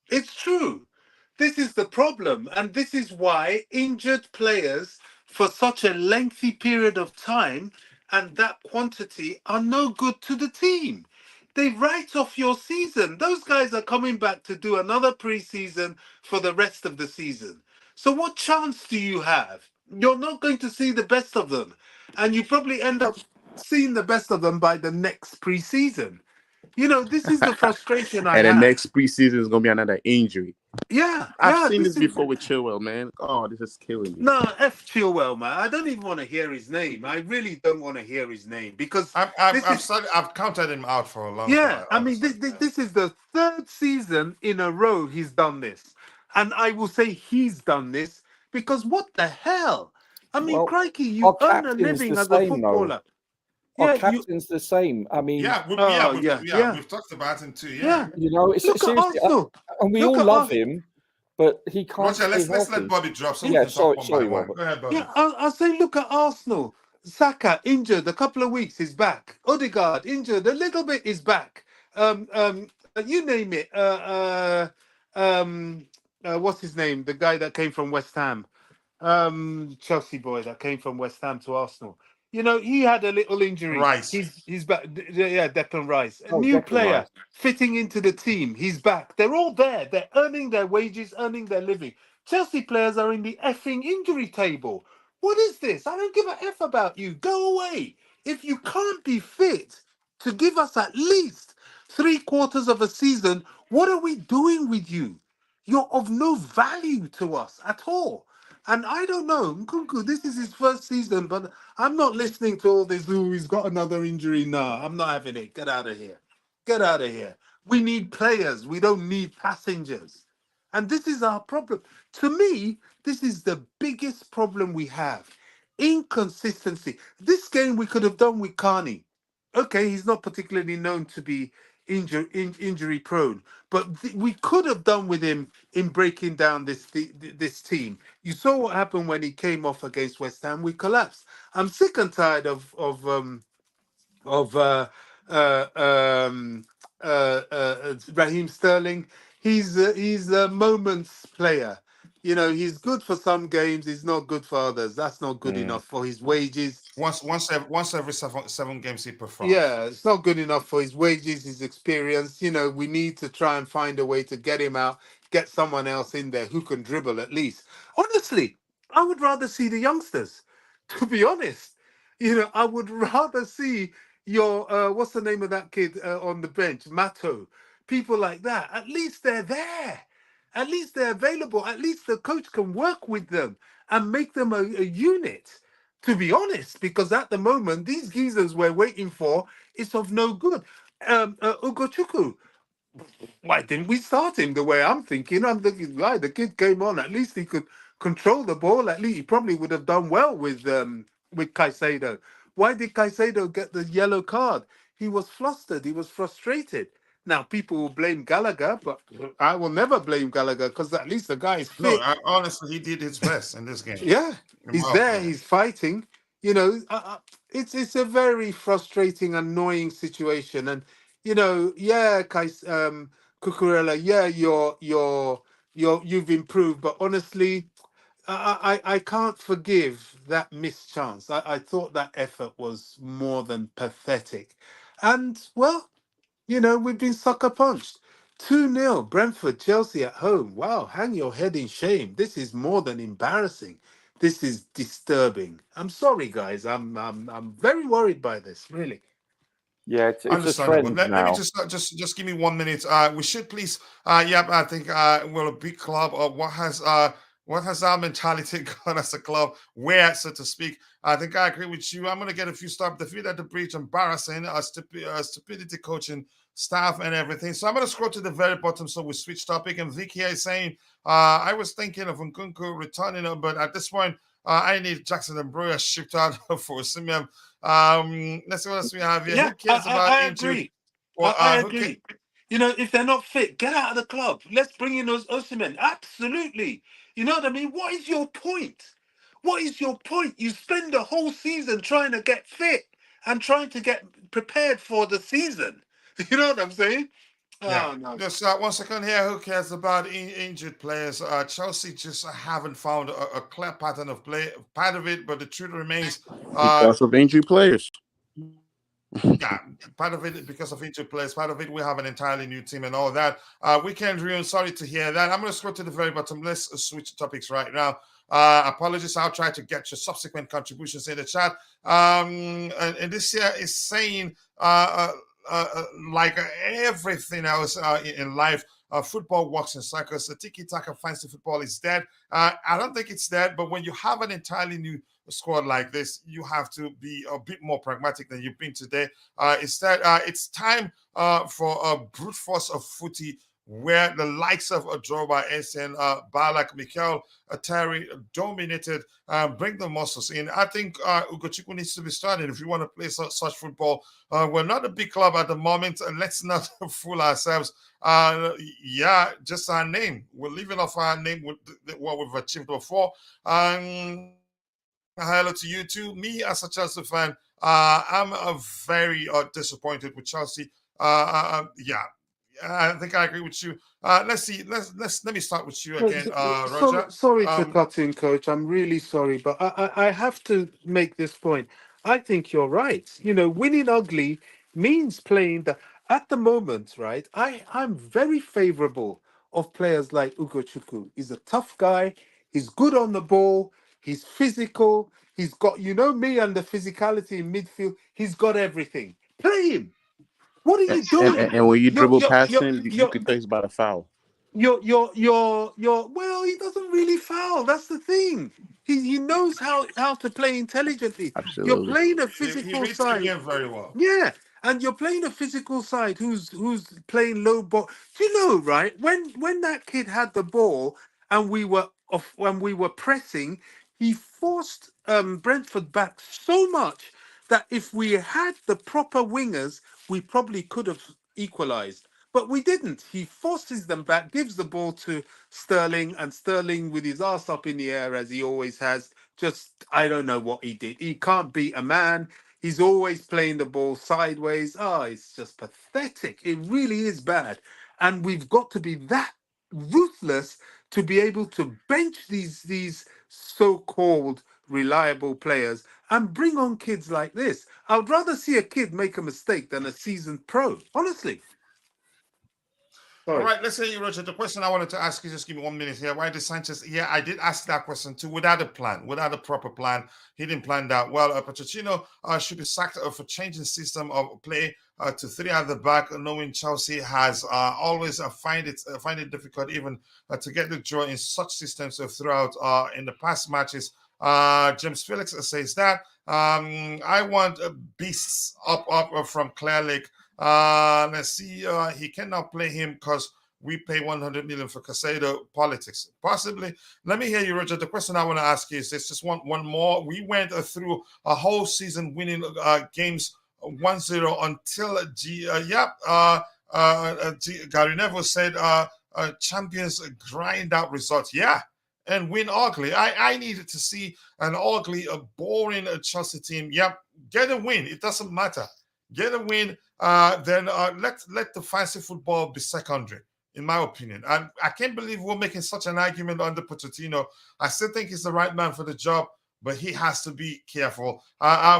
It's true. This is the problem. And this is why injured players for such a lengthy period of time and that quantity are no good to the team. They write off your season. Those guys are coming back to do another preseason for the rest of the season. So what chance do you have? You're not going to see the best of them. And you probably end up seeing the best of them by the next preseason. This is the frustration I have. And the next preseason is going to be another injury. Yeah. I've seen this before with Chilwell, man. Oh, this is killing me. No, F Chilwell, man. I don't even want to hear his name. I really don't want to hear his name because I've counted him out for a long time. Yeah, I mean, this is the 3rd season in a row he's done this. And I will say he's done this because what the hell? I mean, crikey, you earn a living as a footballer. Our captain's the same. I mean, we've talked about him too. Yeah. It's seriously, and we all love him, but he can't. Roger, let's let Bobby drop. So sorry, Robert. Go ahead, Bobby. Yeah, I'll say, look at Arsenal. Saka injured a couple of weeks, is back. Odegaard injured a little bit, is back. You name it. What's his name? The guy that came from West Ham, Chelsea boy that came from West Ham to Arsenal. You know, he had a little injury. Rice. He's back. Yeah, Declan Rice, a Oh, new Declan player Rice. fitting into the team. He's back. They're all there. They're earning their wages, earning their living. Chelsea players are in the effing injury table. What is this? I don't give a F about you. Go away. If you can't be fit to give us at least 3/4 of a season, what are we doing with you? You're of no value to us at all. And I don't know, Nkunku, this is his first season, but I'm not listening to all this. Oh, he's got another injury. No, I'm not having it. Get out of here. Get out of here. We need players. We don't need passengers. And this is our problem. To me, this is the biggest problem we have. Inconsistency. This game we could have done with Carney. Okay, he's not particularly known to be injury prone, but we could have done with him in breaking down this team. You saw what happened when he came off against West Ham. We collapsed. I'm sick and tired of Raheem Sterling. He's a moments player. You know, he's good for some games. He's not good for others. That's not good enough for his wages. Once every seven games he performs. Yeah, it's not good enough for his wages, his experience. You know, we need to try and find a way to get him out, get someone else in there who can dribble at least. Honestly, I would rather see the youngsters, to be honest. You know, I would rather see your, what's the name of that kid on the bench? Mato. People like that. At least they're there. At least they're available. At least the coach can work with them and make them a unit, to be honest, because at the moment, these geezers we're waiting for is of no good. Ugochukwu, why didn't we start him the way I'm thinking? I'm thinking, right, the kid came on, at least he could control the ball. At least he probably would have done well with Caicedo. Why did Caicedo get the yellow card? He was flustered, he was frustrated. Now, people will blame Gallagher, but I will never blame Gallagher because at least the guy is fit. No, honestly, he did his best in this game. Yeah, he's there. He's fighting. You know, it's a very frustrating, annoying situation. And you know, yeah, Cucurella, yeah, you've improved, but honestly, I can't forgive that missed chance. I thought that effort was more than pathetic. And well, you know, we've been sucker punched. 2-0, Brentford, Chelsea at home. Wow, hang your head in shame. This is more than embarrassing. This is disturbing. I'm sorry, guys. I'm very worried by this, really. Yeah, it's a Understandable. trend Let now. me just give me 1 minute. We should please. Yep, I think we're a big club. What has our mentality gone as a club? Where, so to speak? I think I agree with you. I'm going to get a few stop. Defeat at the breach, embarrassing. Stupidity coaching staff and everything. So I'm going to scroll to the very bottom so we switch topic. And Vic here is saying, I was thinking of Nkunku returning, but at this point, I need Jackson and Brewer shipped out for Simeon. Let's see what else we have here. Yeah, Who cares about I injury? agree. Well, I who agree. You know, if they're not fit, get out of the club. Let's bring in those Osimhen. Absolutely. You know what I mean? What is your point? What is your point? You spend the whole season trying to get fit and trying to get prepared for the season. You know what I'm saying? Yeah. Oh, no. Just 1 second here. Who cares about injured players? Chelsea just haven't found a clear pattern of play. Part of it, but the truth remains. Because of injury players. Yeah, part of it because of injured players. Part of it, we have an entirely new team and all that. Weekend Ruin, sorry to hear that. I'm going to scroll to the very bottom. Let's switch topics right now. Apologies. I'll try to get your subsequent contributions in the chat. And this here is saying, like everything else in life, football works in cycles. The tiki-taka fancy football is dead. I don't think it's dead, but when you have an entirely new squad like this, you have to be a bit more pragmatic than you've been today. Instead, it's time for a brute force of footy where the likes of Adroba, Essien, Balak, Mikel, Terry dominated, bring the muscles in. I think Ugochukwu needs to be started if you want to play such football. We're not a big club at the moment, and let's not fool ourselves. Yeah, just our name. We're leaving off our name with what we've achieved before. Hello to you too. Me as a Chelsea fan, I'm very disappointed with Chelsea. Yeah. I think I agree with you. Let's see. Let me start with you again, Roger. Sorry to cut in, Coach. I'm really sorry, but I have to make this point. I think you're right. You know, winning ugly means playing at the moment, right? I'm very favorable of players like Ugochukwu. He's a tough guy. He's good on the ball. He's physical. He's got, you know, me and the physicality in midfield. He's got everything. Play him. What are you doing? And when you You're, dribble you're, past you're, him, you you're, can tell he's about to foul. well, he doesn't really foul. That's the thing. He knows how to play intelligently. You're Absolutely. playing a He physical reads the side. game very well. Yeah, and you're playing a physical side who's playing low ball. Do you know, right? When that kid had the ball and when we were pressing, he forced Brentford back so much that if we had the proper wingers, we probably could have equalized. But we didn't. He forces them back, gives the ball to Sterling, and Sterling, with his ass up in the air as he always has, just I don't know what he did. He can't beat a man. He's always playing the ball sideways. Oh, it's just pathetic. It really is bad. And we've got to be that ruthless to be able to bench these so-called reliable players and bring on kids like this. I'd rather see a kid make a mistake than a seasoned pro. Honestly. All Sorry. right, let's say, Roger, the question I wanted to ask you, just give me 1 minute here. Why did Sanchez? Yeah, I did ask that question too, without a plan, without a proper plan. He didn't plan that well. Pochettino should be sacked for changing system of play to 3 at the back, knowing Chelsea has always find it difficult even to get the draw in such systems throughout in the past matches. James Felix says that. I want beasts up from Clear Lake. Let's see. He cannot play him because we pay 100 million for Casado politics. Possibly. Let me hear you, Roger. The question I want to ask you is this: just one more. We went through a whole season winning games 1-0 until Gary Neville said champions grind out results. Yeah. And win ugly. I needed to see an ugly, boring Chelsea team. Yep, get a win. It doesn't matter. Get a win. Then let the fancy football be secondary, in my opinion. And I can't believe we're making such an argument under Pochettino. I still think he's the right man for the job, but he has to be careful.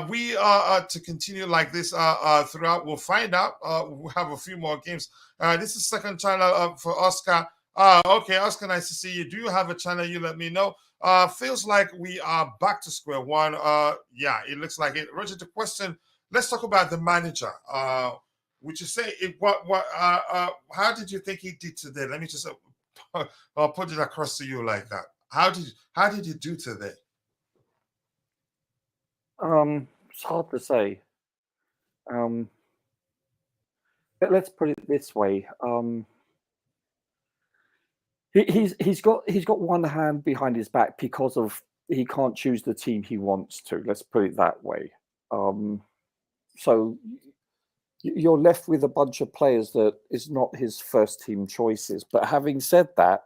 We are to continue like this throughout. We'll find out. We'll have a few more games. This is second channel for Oscar. Okay, Oscar, nice to see you. Do you have a channel? You let me know. Feels like we are back to square one. Yeah, it looks like it. Roger, the question. Let's talk about the manager. Would you say how did you think he did today? Let me just I'll put it across to you like that. How did he do today? It's hard to say. But let's put it this way. He's got one hand behind his back because of he can't choose the team he wants to. Let's put it that way. So you're left with a bunch of players that is not his first team choices. But having said that,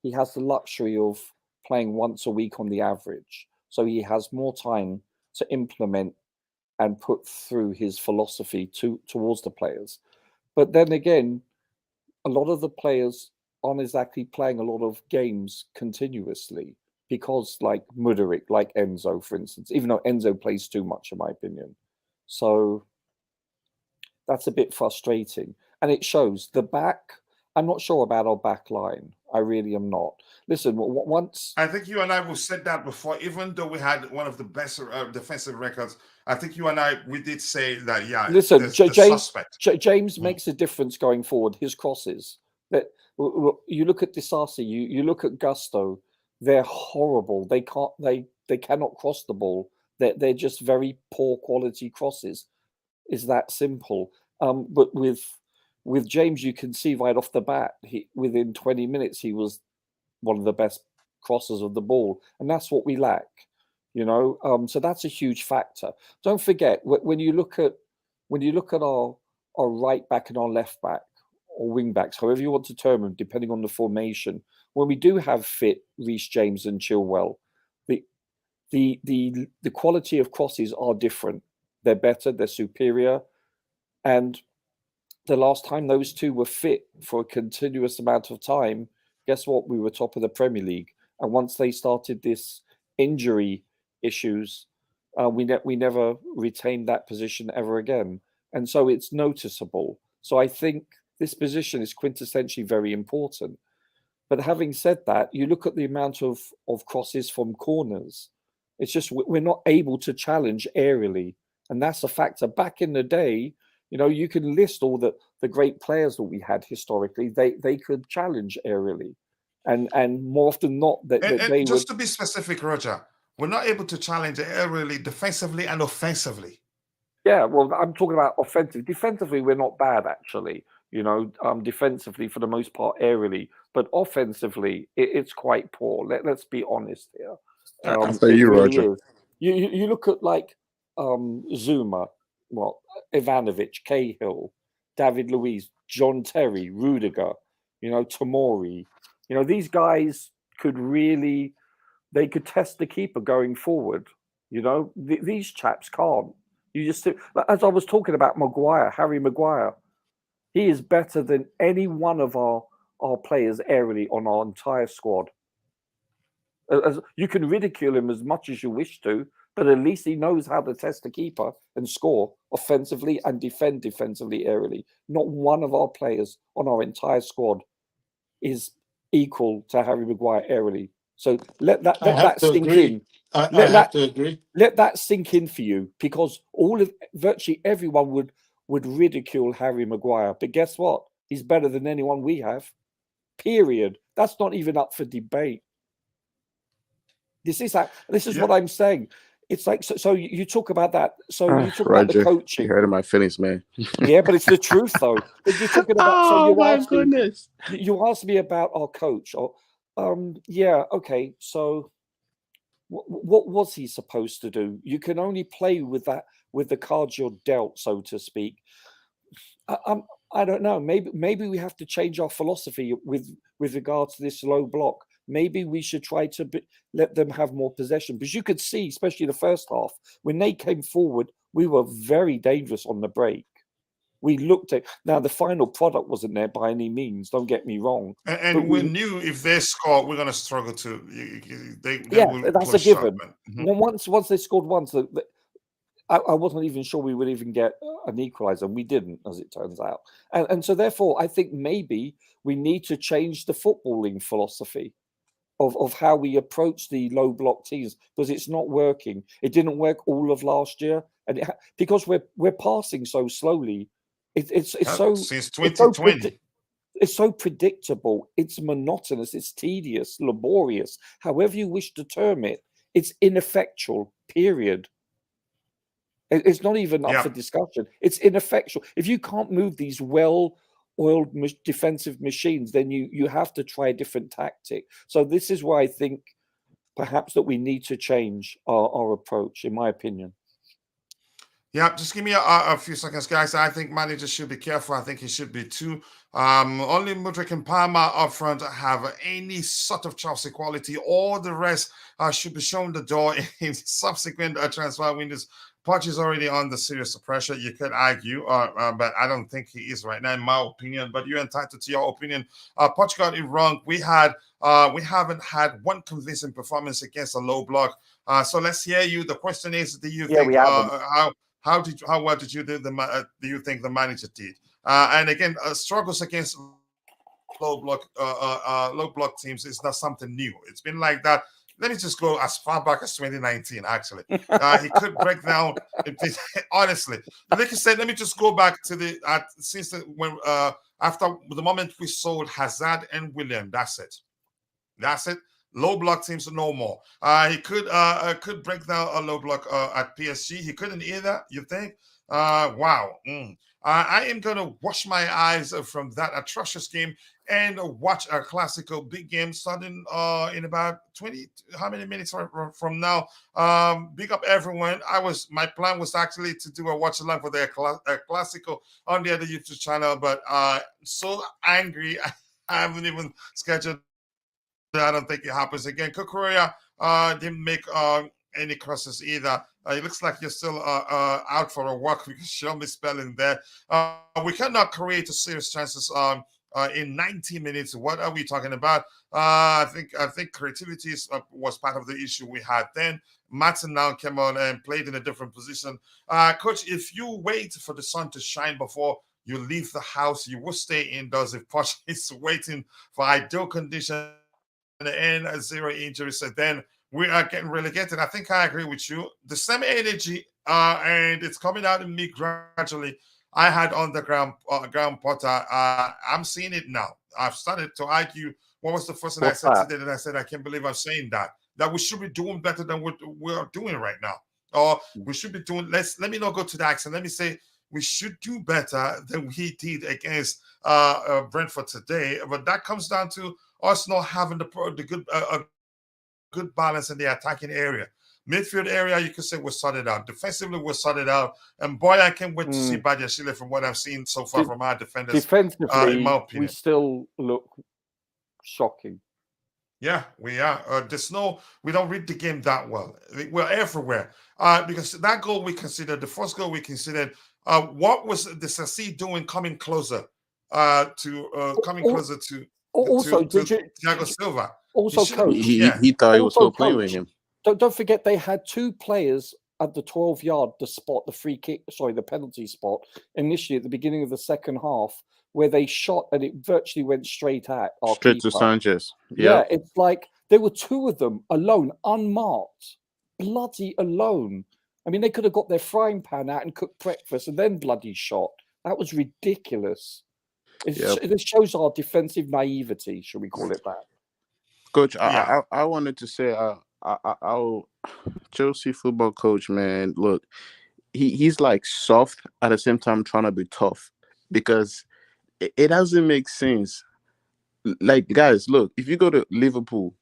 he has the luxury of playing once a week on the average. So he has more time to implement and put through his philosophy towards the players. But then again, a lot of the players aren't exactly playing a lot of games continuously because like Mudryk, like Enzo, for instance, even though Enzo plays too much, in my opinion. So that's a bit frustrating. And it shows the back. I'm not sure about our back line. I really am not. Listen, once... I think you and I will said that before, even though we had one of the best defensive records. I think you and I, we did say that, yeah. Listen, James makes a difference going forward. His crosses. That you look at Disasi, you look at Gusto, they're horrible. They cannot cross the ball. They're just very poor quality crosses. Is that simple? But with James, you can see right off the bat, within 20 minutes, he was one of the best crossers of the ball, and that's what we lack, So that's a huge factor. Don't forget when you look at our right back and our left back or wing backs, however you want to term them, depending on the formation. When we do have fit Reece James and Chilwell, the quality of crosses are different. They're better. They're superior, and the last time those two were fit for a continuous amount of time, guess what? We were top of the Premier League. And once they started this injury issues, We never retained that position ever again, and so it's noticeable. So I think this position is quintessentially very important. But having said that, you look at the amount of crosses from corners. It's just we're not able to challenge aerially, and that's a factor. Back in the day, you can list all the great players that we had historically. They could challenge aerially, and more often than not, And they just would. to be specific, Roger, we're not able to challenge aerially, defensively, and offensively. Yeah, well, I'm talking about offensive. Defensively, we're not bad actually. Defensively for the most part, aerially, but offensively, it's quite poor. Let's be honest here. I feel It you, really Roger. is. You look at like Zuma, well, Ivanovic, Cahill, David Luiz, John Terry, Rudiger, Tomori. These guys could really, they could test the keeper going forward. These chaps can't. You just, as I was talking about Maguire, Harry Maguire, he is better than any one of our players aerially on our entire squad. You can ridicule him as much as you wish to, but at least he knows how to test the keeper and score offensively and defend defensively aerially. Not one of our players on our entire squad is equal to Harry Maguire aerially. So let that sink in. I have to agree. Let that sink in for you, because virtually everyone would ridicule Harry Maguire, but guess what? He's better than anyone we have. Period. That's not even up for debate. This is what I'm saying. It's like so you talk about that. So you talk about the coaching. You hurting my feelings, man. Yeah, but it's the truth though. You're talking about. Goodness! You asked me about our coach. Okay. So what was he supposed to do? You can only play with the cards you're dealt, so to speak. I don't know. Maybe we have to change our philosophy with regard to this low block. Maybe we should try to let them have more possession, because you could see, especially the first half, when they came forward, we were very dangerous on the break. We looked at now the final product wasn't there by any means. Don't get me wrong. And we knew if they score, we're going to struggle to. That's a given. Once they scored once, I wasn't even sure we would even get an equalizer. We didn't, as it turns out. And so therefore, I think maybe we need to change the footballing philosophy of how we approach the low block teams, because it's not working. It didn't work all of last year, and because we're passing so slowly. It's so since 2020. It's so predictable. It's monotonous. It's tedious, laborious. However you wish to term it, it's ineffectual. Period. It's not even up for discussion. It's ineffectual. If you can't move these well-oiled defensive machines, then you have to try a different tactic. So this is why I think perhaps that we need to change our approach, in my opinion. Yeah, just give me a few seconds, guys. I think managers should be careful. I think he should be too. Only Mudryk and Palmer up front have any sort of Chelsea quality. All the rest should be shown the door in subsequent transfer windows. Poch is already under serious pressure. You could argue, but I don't think he is right now, in my opinion. But you're entitled to your opinion. Poch got it wrong. We haven't had one convincing performance against a low block. So let's hear you. The question is, do you think how well did you do you think the manager did? And again, struggles against low block teams is not something new. It's been like that. Let me just go as far back as 2019. Actually, he could break down. Honestly, like I said, let me just go back to after the moment we sold Hazard and William. That's it. Low block teams no more. He could break down a low block at PSG. He couldn't either. You think? Wow. I am gonna wash my eyes from that atrocious game and watch a classical big game starting in about 20. How many minutes from now? Big up everyone. My plan was actually to do a watch along for the classical on the other YouTube channel, but so angry I haven't even scheduled. I don't think it happens again. Kukurea didn't make any crosses either. It looks like you're still out for a walk because you're misspelling there. We cannot create serious chances in 90 minutes. What are we talking about? I think creativity was part of the issue we had then. Martin now came on and played in a different position. Coach, if you wait for the sun to shine before you leave the house, you will stay indoors. If Poch is waiting for ideal condition and 0 injuries, so then we are getting relegated. I think I agree with you. The same energy, and it's coming out in me gradually. I had on the ground Potter. I'm seeing it now. I've started to argue. What was the first thing I said today? And I said, I can't believe I'm saying that. That we should be doing better than what we are doing right now. Or we should be doing, let me not go to the accent. Let me say we should do better than we did against Brentford today. But that comes down to us not having the good balance in the attacking area. Midfield area, you could say we're sorted out. Defensively, we're sorted out. And boy, I can't wait to see Badiashile from what I've seen so far from our defenders. Defensively, in my opinion, we still look shocking. Yeah, we are. We don't read the game that well. We're everywhere. Because that goal we considered, the first goal we considered, what was the Sassi doing coming closer to Thiago Silva? Also, coach, he thought he was still playing with him. Don't forget they had two players at the 12-yard to spot the penalty spot initially at the beginning of the second half, where they shot and it virtually went straight at our Straight keeper. to Sanchez. Yeah, it's like there were two of them alone, unmarked, bloody alone. I mean, they could have got their frying pan out and cooked breakfast and then bloody shot. That was ridiculous. It shows our defensive naivety, shall we call it that? Coach, I wanted to say, our Chelsea football coach, man, look, he's like soft at the same time trying to be tough, because it doesn't make sense. Like, guys, look, if you go to Liverpool,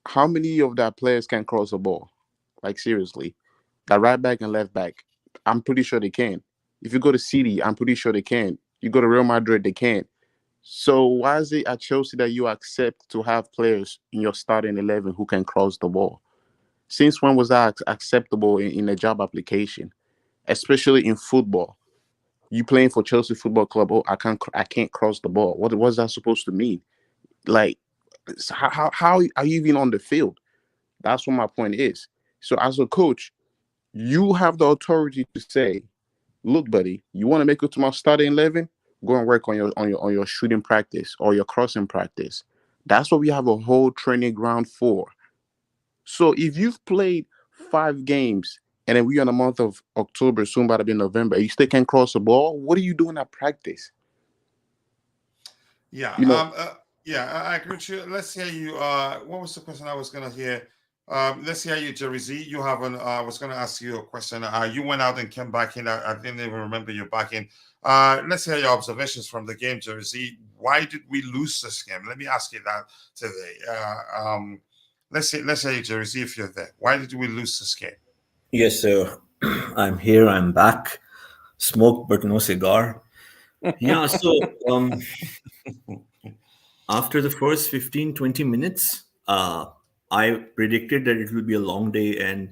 how many of that players can cross a ball? Like, seriously, that right back and left back, I'm pretty sure they can. If you go to City, I'm pretty sure they can. You go to Real Madrid, they can. So why is it at Chelsea that you accept to have players in your starting 11 who can cross the ball? Since when was that acceptable in a job application, especially in football? You playing for Chelsea Football Club? Oh, I can't cross the ball. What's that supposed to mean? Like, how are you even on the field? That's what my point is. So as a coach, you have the authority to say, look, buddy, you want to make it to my starting 11? Go and work on your shooting practice or your crossing practice. That's what we have a whole training ground for. So if you've played 5 games and then we're in the month of October, soon about to be November, you still can't cross the ball, what are you doing at practice? Yeah, I agree with you. Let's hear you. What was the question I was going to hear? Let's hear you, Jeri Z. You haven't. I was going to ask you a question. You went out and came back in. I didn't even remember you back in. Let's hear your observations from the game, Jeri Z. Why did we lose this game? Let me ask you that today. Let's hear you, Jeri Z, if you're there. Why did we lose this game? Yes, sir. I'm here. I'm back. Smoke, but no cigar. Yeah. So after the first 15, 20 minutes, I predicted that it will be a long day. And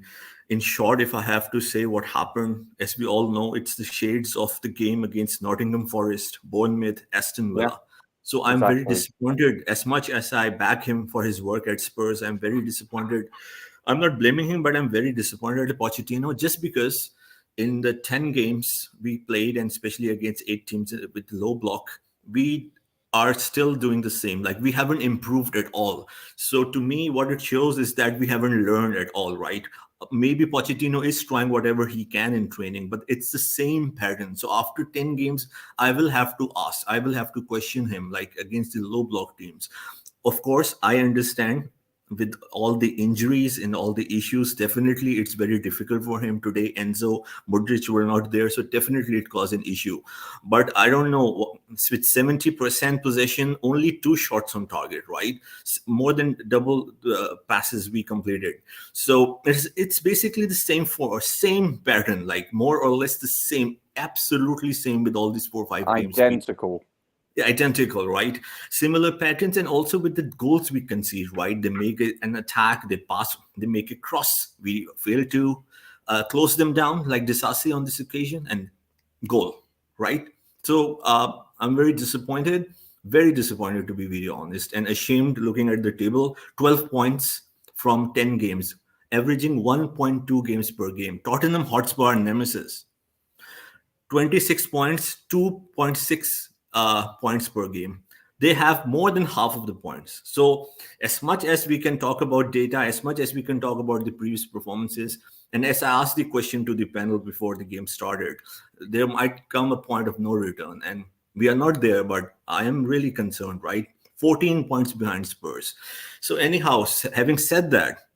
in short, if I have to say what happened, as we all know, it's the shades of the game against Nottingham Forest, Bournemouth, Aston Villa. Yeah, so I'm very disappointed. As much as I back him for his work at Spurs, I'm very disappointed. I'm not blaming him, but I'm very disappointed at Pochettino, just because in the 10 games we played, and especially against 8 teams with low block, we are still doing the same. Like, we haven't improved at all. So to me, what it shows is that we haven't learned at all, right? Maybe Pochettino is trying whatever he can in training, but it's the same pattern. So after 10 games, I will have to ask, I will have to question him, like against the low block teams. Of course, I understand with all the injuries and all the issues, definitely it's very difficult for him today. Enzo, Modric were not there, so definitely it caused an issue. But I don't know, with 70% possession, only 2 shots on target, right? More than double the passes we completed. So it's basically the same pattern, like more or less the same, absolutely same with all these 4 or 5 games. Identical, right? Similar patterns, and also with the goals we concede, right? They make an attack, they pass, they make a cross. We fail to close them down, like Disasi on this occasion, and goal, right? So I'm very disappointed. Very disappointed, to be very honest, and ashamed looking at the table. 12 points from 10 games, averaging 1.2 games per game. Tottenham Hotspur nemesis, 26 points, 2.6 points per game. They have more than half of the points. So as much as we can talk about data, as much as we can talk about the previous performances, and as I asked the question to the panel before the game started, there might come a point of no return. And we are not there, but I am really concerned, right? 14 points behind Spurs. So anyhow, having said that,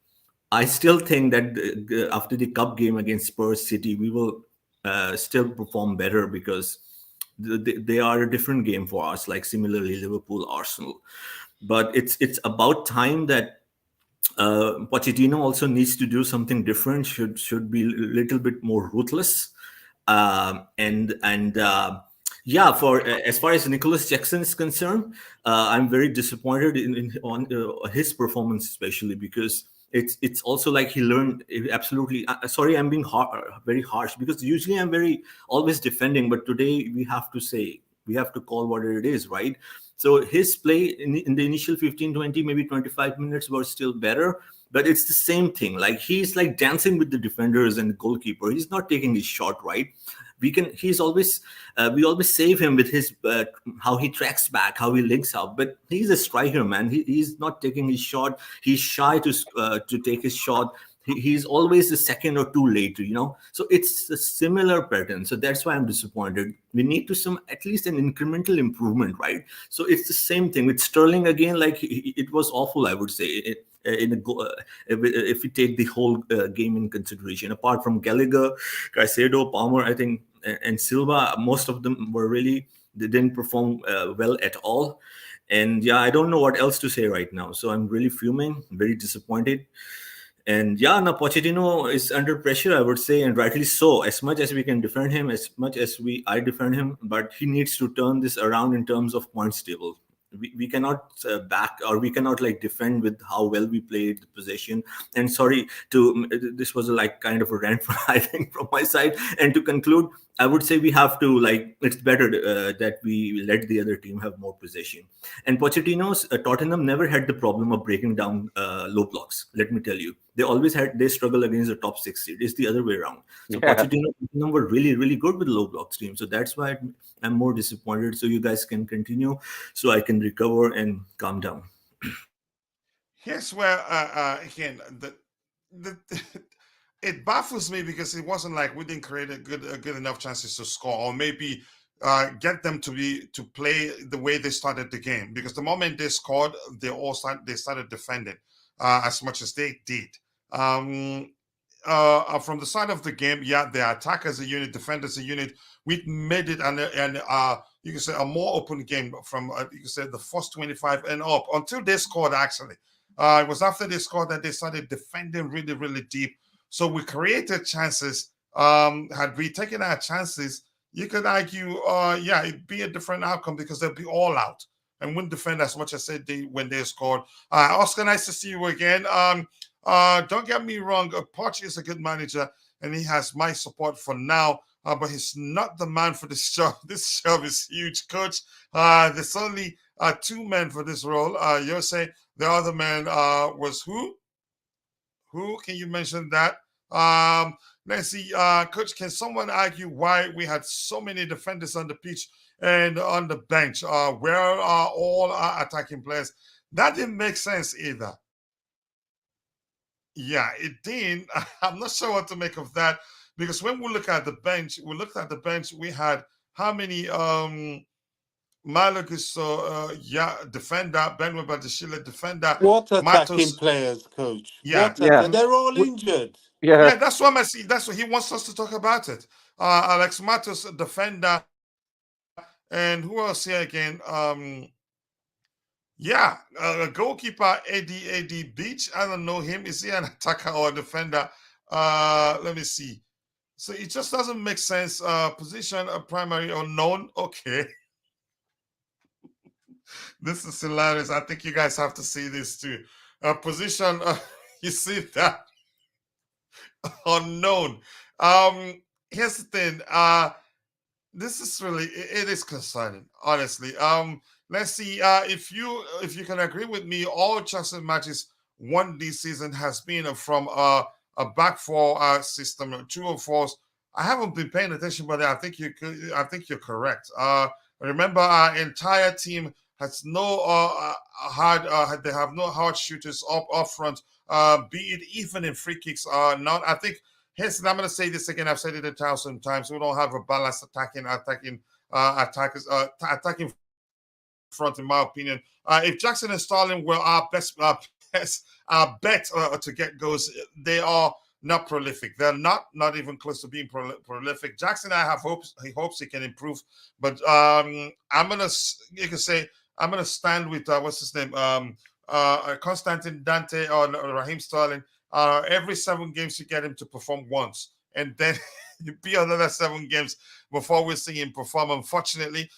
I still think that after the cup game against Spurs City, we will still perform better, because they are a different game for us, like similarly Liverpool, Arsenal. But it's about time that Pochettino also needs to do something different. Should be a little bit more ruthless, yeah. For as far as Nicholas Jackson is concerned, I'm very disappointed on his performance, especially because it's also like he learned absolutely. Sorry, I'm being very harsh, because usually I'm very always defending, but today we have to call what it is, right? So his play in the initial 15, 20, maybe 25 minutes was still better, but it's the same thing. Like he's like dancing with the defenders and the goalkeeper. He's not taking his shot, right? We always save him with his how he tracks back, how he links up. But he's a striker, man. He's not taking his shot. He's shy to take his shot. He's always a second or two late, So it's a similar pattern. So that's why I'm disappointed. We need to at least an incremental improvement, right? So it's the same thing with Sterling again. Like it was awful, I would say. If we take the whole game in consideration, apart from Gallagher, Caicedo, Palmer, I think, and Silva, most of them they didn't perform well at all. And yeah, I don't know what else to say right now. So I'm really fuming, very disappointed. And yeah, now Pochettino is under pressure, I would say, and rightly so. As much as we can defend him, as much as I defend him, but he needs to turn this around in terms of points table. We cannot back, or we cannot like defend with how well we played the possession. And sorry this was like kind of a rant I think from my side. And to conclude, I would say we have to it's better that we let the other team have more possession. And Pochettino's Tottenham never had the problem of breaking down low blocks. Let me tell you, they struggle against the top 6 seed. It's the other way around. So Pochettino were really, really good with low blocks team. So that's why I'm more disappointed. So you guys can continue, so I can recover and calm down. Here's where again it baffles me, because it wasn't like we didn't create a good enough chances to score, or maybe get them to play the way they started the game. Because the moment they scored, they started defending as much as they did. From the side of the game, yeah, the attack as a unit, defend as a unit, we made it and you can say a more open game from you can say the first 25 and up until they scored. Actually, it was after they scored that they started defending really, really deep. So we created chances. Had we taken our chances, you could argue, it'd be a different outcome, because they'll be all out and wouldn't defend as much as they did when they scored. Oscar, nice to see you again. Don't get me wrong, Poch is a good manager and he has my support for now, but he's not the man for this job. This job is huge, coach. There's only 2 men for this role. Jose, the other man was who? Who? Can you mention that? Let's see, coach, can someone argue why we had so many defenders on the pitch and on the bench? Where are all our attacking players? That didn't make sense either. Yeah, it didn't. I'm not sure what to make of that, because when we looked at the bench, we had how many Malagus, defender, Ben Webadishile, defender. What attacking Matos, players, coach? yeah. They're all injured. Yeah, that's what I see. That's what he wants us to talk about it. Alex Matos, defender, and who else here again? Goalkeeper AD Beach. I don't know him. Is he an attacker or a defender? Let me see. So it just doesn't make sense. Position, primary unknown. Okay. This is hilarious. I think you guys have to see this too. Position, you see that? Unknown. Here's the thing. This is really, it is concerning, honestly. let's see if you can agree with me. All Chelsea matches won this season has been from a back four system, 2-4. I haven't been paying attention, but I think you're correct. Remember, our entire team has no they have no hard shooters up front. Be it even in free kicks. Not. I think. Hence, I'm going to say this again. I've said it 1,000 times. We don't have a balanced attacking front, in my opinion. If Jackson and Sterling were our best bet to get goals, they are not prolific. They're not even close to being prolific. Jackson, I have hopes. He hopes he can improve, but I'm gonna stand with what's his name, Constantine Dante or Raheem Sterling. Every 7 games you get him to perform once, and then you be another 7 games before we see him perform. Unfortunately,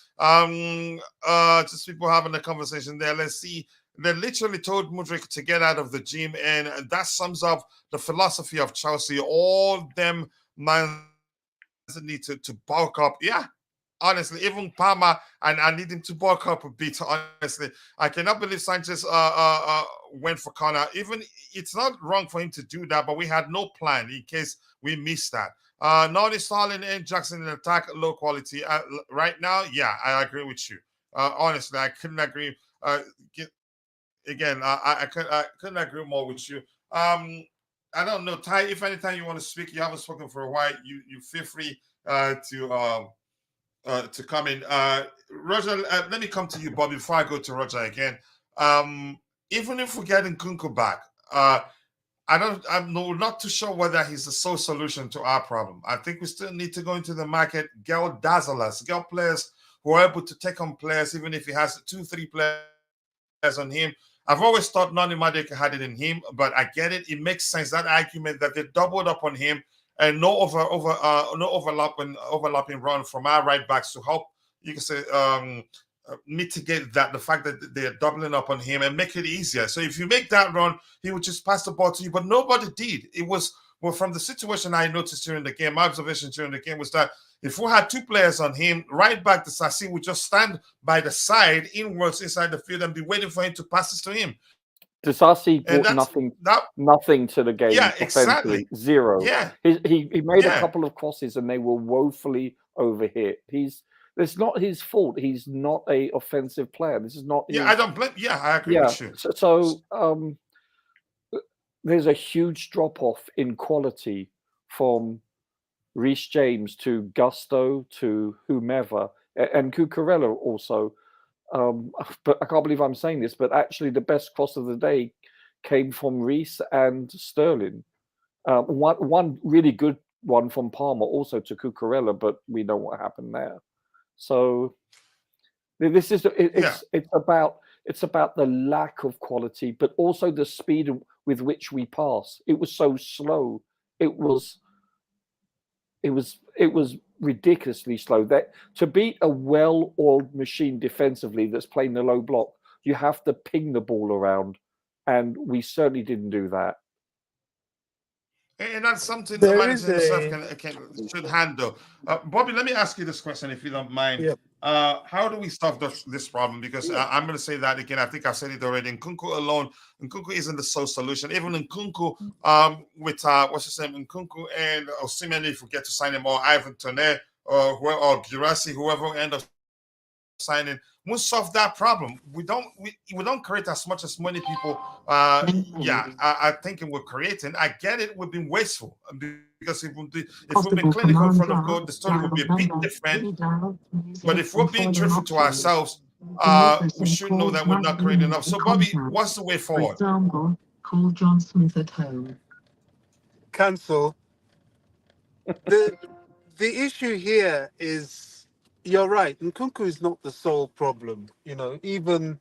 just people having a conversation there. Let's see. They literally told Mudryk to get out of the gym, and that sums up the philosophy of Chelsea. All them man need to bulk up. Yeah, honestly, even Palmer, and I need him to bulk up a bit. Honestly, I cannot believe Sanchez went for Connor. Even it's not wrong for him to do that, but we had no plan in case we missed that. Noni, Stalin, and Jackson in attack, low quality. Right now, yeah, I agree with you. Honestly, I couldn't agree. Again, I couldn't agree more with you. I don't know, Ty. If anytime you want to speak, you haven't spoken for a while. You feel free to come in. Roger, let me come to you, Bobby, before I go to Roger again. Even if we're getting Nkunku back, I'm not too sure whether he's the sole solution to our problem. I think we still need to go into the market, get dazzlers, get players who are able to take on players, even if he has 2-3 players on him. I've always thought Noni Madueke had it in him, but I get it. It makes sense, that argument that they doubled up on him and no overlapping run from our right backs to help, you can say, mitigate the fact that they're doubling up on him and make it easier. So if you make that run, he would just pass the ball to you, but nobody did. It was, well, from the situation I noticed during the game, my observation during the game was that if we had 2 players on him, right back, the Sassi would just stand by the side, inwards inside the field, and be waiting for him to pass it to him. Disasi brought nothing to the game. Yeah, exactly. Zero. Yeah. He made a couple of crosses and they were woefully overhit. It's not his fault. He's not a offensive player. This is not. Yeah, I don't blame. Yeah, I agree with you. So there's a huge drop off in quality from Reece James to Gusto to whomever, and Cucurella also. But I can't believe I'm saying this, but actually the best cross of the day came from Reece and Sterling. One really good one from Palmer also to Cucurella, but we know what happened there. So this is it's about the lack of quality, but also the speed with which we pass. It was so slow. It was ridiculously slow. That to beat a well-oiled machine defensively that's playing the low block, you have to ping the ball around, and we certainly didn't do that. And that's something the manager himself should handle. Bobby, let me ask you this question, if you don't mind. Yep. How do we solve this problem? Because I'm going to say that again. I think I've said it already. Nkunku alone, Nkunku isn't the sole solution. Even Nkunku, with what's his name, Nkunku and Osimhen, if we get to sign him, or Ivan Toney, or Girassi, whoever we end up signing, won't solve that problem. We don't create as much as many people. I think we're creating. I get it. We've been wasteful because if we've been clinical in front of goal, the story would be a bit different. But if we're being truthful to ourselves, we should know that we're not creating enough. So, Bobby, what's the way forward? For example, call John Smith at home. Cancel. The issue here is, you're right, Nkunku is not the sole problem. You know, even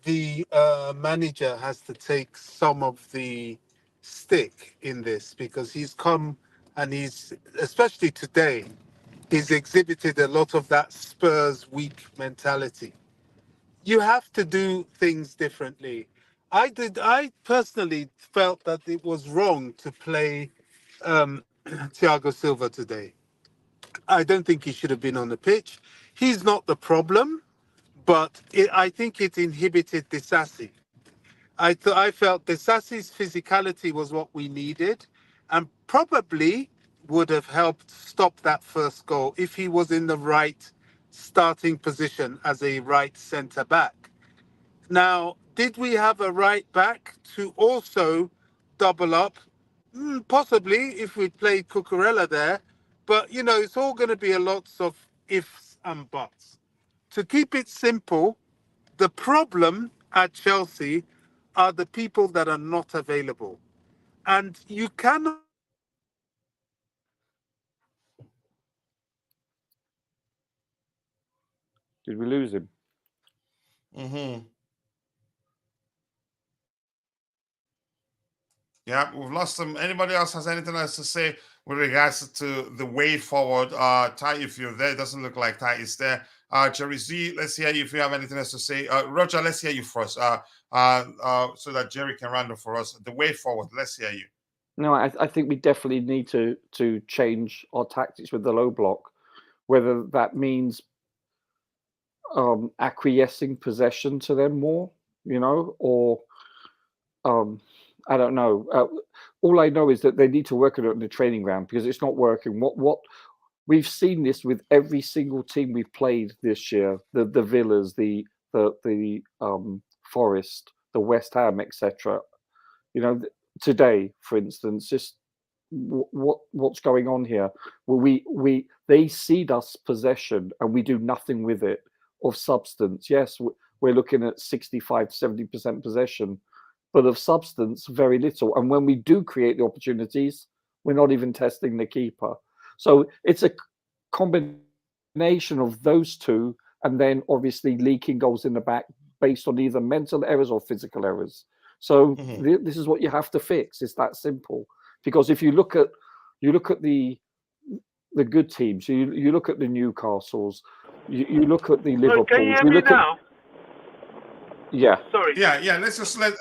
the manager has to take some of the stick in this, because he's come and he's, especially today, he's exhibited a lot of that Spurs weak mentality. You have to do things differently. I personally felt that it was wrong to play Thiago Silva today. I don't think he should have been on the pitch. He's not the problem, but I think it inhibited Disasi. I felt Disasi's physicality was what we needed, and probably would have helped stop that first goal if he was in the right starting position as a right centre back. Now, did we have a right back to also double up? Possibly, if we played Cucurella there, but it's all going to be a lots of ifs and buts. To keep it simple, the problem at Chelsea are the people that are not available. And you cannot. Did we lose him? Yeah, we've lost him. Anybody else has anything else to say with regards to the way forward? Ty, if you're there, it doesn't look like Ty is there. Jeri Z, let's hear you if you have anything else to say. Roger, let's hear you first. So that Jeri can run for us. The way forward, let's hear you. No, I think we definitely need to change our tactics with the low block, whether that means acquiescing possession to them more, or I don't know. All I know is that they need to work on it in the training ground because it's not working. What we've seen this with every single team we've played this year: the Villas, the Forest, the West Ham, etc. Today, for instance, just what's going on here? Well, they cede us possession and we do nothing with it of substance. Yes, we're looking at 65-70% possession, but of substance, very little. And when we do create the opportunities, we're not even testing the keeper. So it's a combination of those two, and then obviously leaking goals in the back based on either mental errors or physical errors. So this is what you have to fix. It's that simple. Because if you look at the good teams, you look at the Newcastles, you look at the Liverpools. Can you hear me now? Yeah. Sorry. Yeah. Let's just let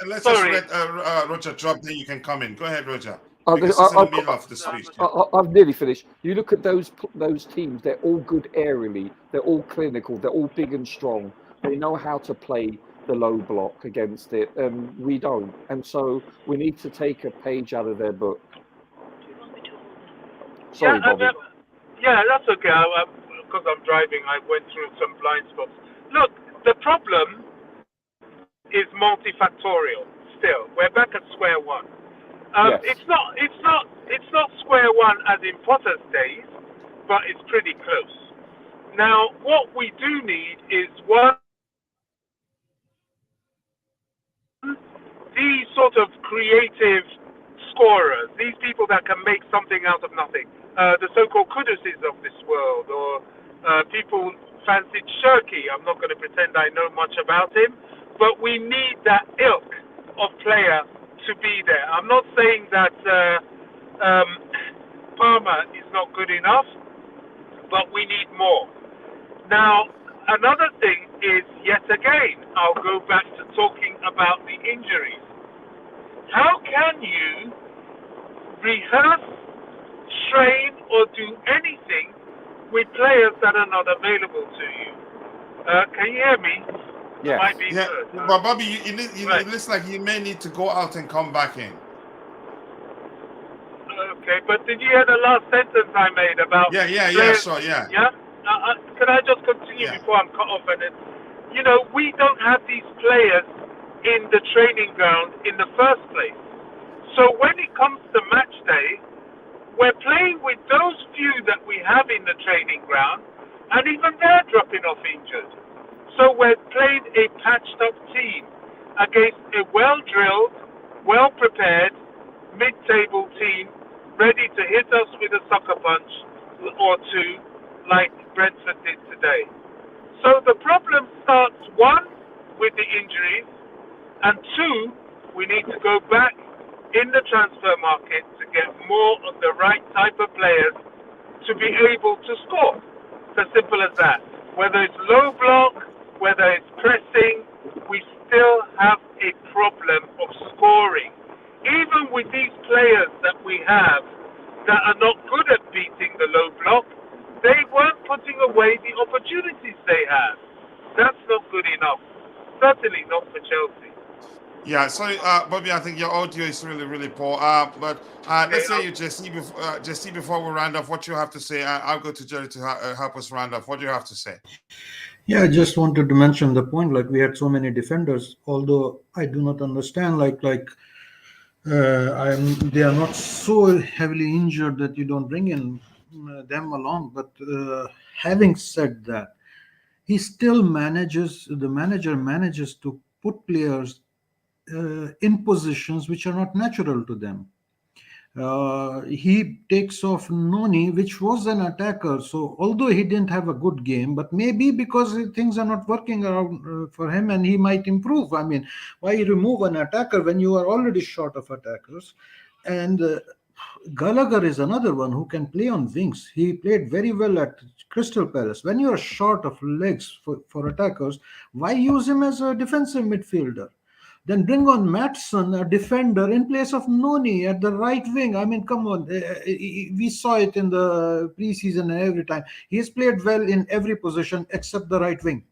Roger drop. Then you can come in. Go ahead, Roger. Because it's in the middle of the speech. I've nearly finished. You look at those teams; they're all good aerially. They're all clinical. They're all big and strong. They know how to play the low block against it, and we don't. And so we need to take a page out of their book. Sorry, Bobby. That's okay. Because I'm driving, I went through some blind spots. Look, the problem is multifactorial. Still, we're back at square one. Yes. It's not square one as in Potter's days, but it's pretty close. Now, what we do need is these sort of creative scorers, these people that can make something out of nothing, the so-called Kuduses of this world, or people fancied Shirky. I'm not going to pretend I know much about him, but we need that ilk of player to be there. I'm not saying that Palmer is not good enough, but we need more. Now, another thing is, yet again, I'll go back to talking about the injuries. How can you rehearse, train, or do anything with players that are not available to you? Can you hear me? Yes. But Bobby, it looks like you may need to go out and come back in. Okay, but did you hear the last sentence I made about? Yeah, sure. Yeah. Can I just continue before I'm cut off? And we don't have these players in the training ground in the first place. So when it comes to match day, we're playing with those few that we have in the training ground, and even they're dropping off injured. So we're playing a patched-up team against a well-drilled, well-prepared, mid-table team ready to hit us with a sucker punch or two like Brentford did today. So the problem starts, one, with the injuries, and two, we need to go back in the transfer market to get more of the right type of players to be able to score. It's as simple as that. Whether it's low block, whether it's pressing, we still have a problem of scoring. Even with these players that we have that are not good at beating the low block, they weren't putting away the opportunities they have. That's not good Yeah, sorry, Bobby, I think your audio is really, really poor. But let's hear you, Jesse, before we round off, what you have to say. I'll go to Jeri to help us round off. What do you have to say? Yeah, I just wanted to mention the point. Like, we had so many defenders, although I do not understand. They are not so heavily injured that you don't bring in them along. But having said that, the manager manages to put players in positions which are not natural to them. He takes off Noni, which was an attacker. So although he didn't have a good game, but maybe because things are not working around for him, and he might improve. I mean, why remove an attacker when you are already short of attackers? And Gallagher is another one who can play on wings. He played very well at Crystal Palace. When you are short of legs for attackers, why use him as a defensive midfielder? Then bring on Matson, a defender, in place of Noni at the right wing. I mean, come on. We saw it in the preseason and every time. He's played well in every position except the right wing.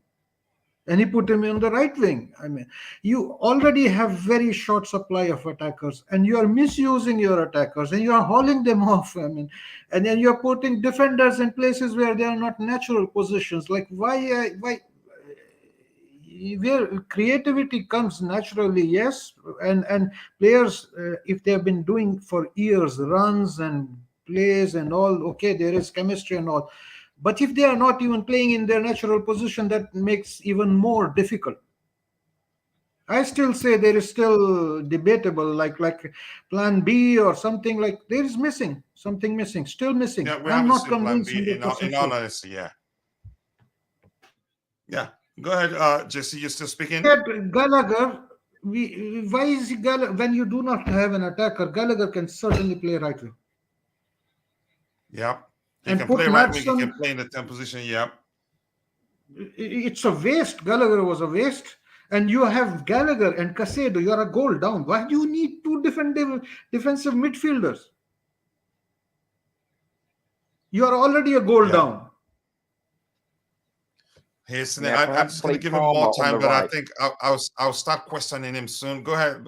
And he put him in the right wing. I mean, you already have very short supply of attackers, and you are misusing your attackers, and you are hauling them off. I mean, and then you are putting defenders in places where they are not natural positions. Like, why? Where creativity comes naturally, yes, and players, if they have been doing for years runs and plays and all, okay, there is chemistry and all, but if they are not even playing in their natural position, that makes even more difficult. I still say there is still debatable, like plan B or something, like there is something missing, still missing. Yeah, we I'm haven't not seen plan convinced B in all honesty. Yeah. Go ahead, Jesse. You're still speaking. Gallagher, why is Gallagher, when you do not have an attacker, Gallagher can certainly play right wing. Yeah. He And can put play right wing, he Maatsen, can play in the 10 position, yeah. It's a waste. Gallagher was a waste. And you have Gallagher and Casedo, you are a goal down. Why do you need two defensive midfielders? You are already a goal down. I'm just going to give him more time, but I think I'll start questioning him soon. Go ahead,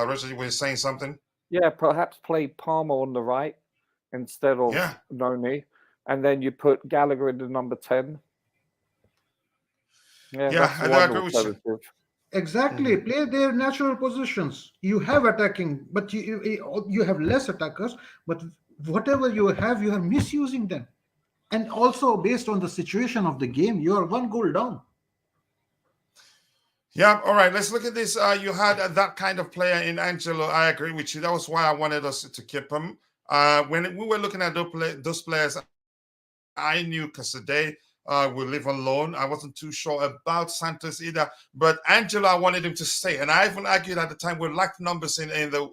Richard, were you saying something? Yeah, perhaps play Palmer on the right instead of Noni, and then you put Gallagher in the number 10. Yeah, and I agree with you. Exactly. Play their natural positions. You have attacking, but you have less attackers, but whatever you have, you are misusing them. And also, based on the situation of the game, you are one goal down. Yeah, all right. Let's look at this. You had that kind of player in Angelo. I agree with you. That was why I wanted us to keep him. When we were looking at those players, I knew Casadei will live on loan. I wasn't too sure about Santos either. But Angelo, I wanted him to stay. And I even argued at the time we lacked numbers in the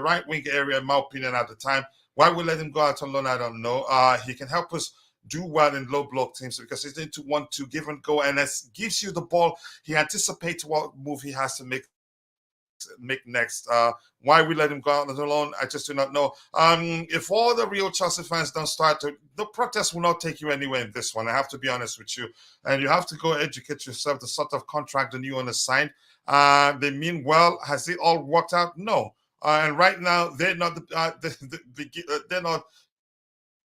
right wing area, in my opinion, at the time. Why we let him go out on loan, I don't know. He can help us do well in low block teams because he's going to want to give and go, and as gives you the ball, he anticipates what move he has to make next. Why we let him go out on loan, I just do not know. If all the real Chelsea fans don't start to, the protest will not take you anywhere in this one. I have to be honest with you, and you have to go educate yourself the sort of contract the new owner signed. They mean well. Has it all worked out? No. And right now, they're not they're not,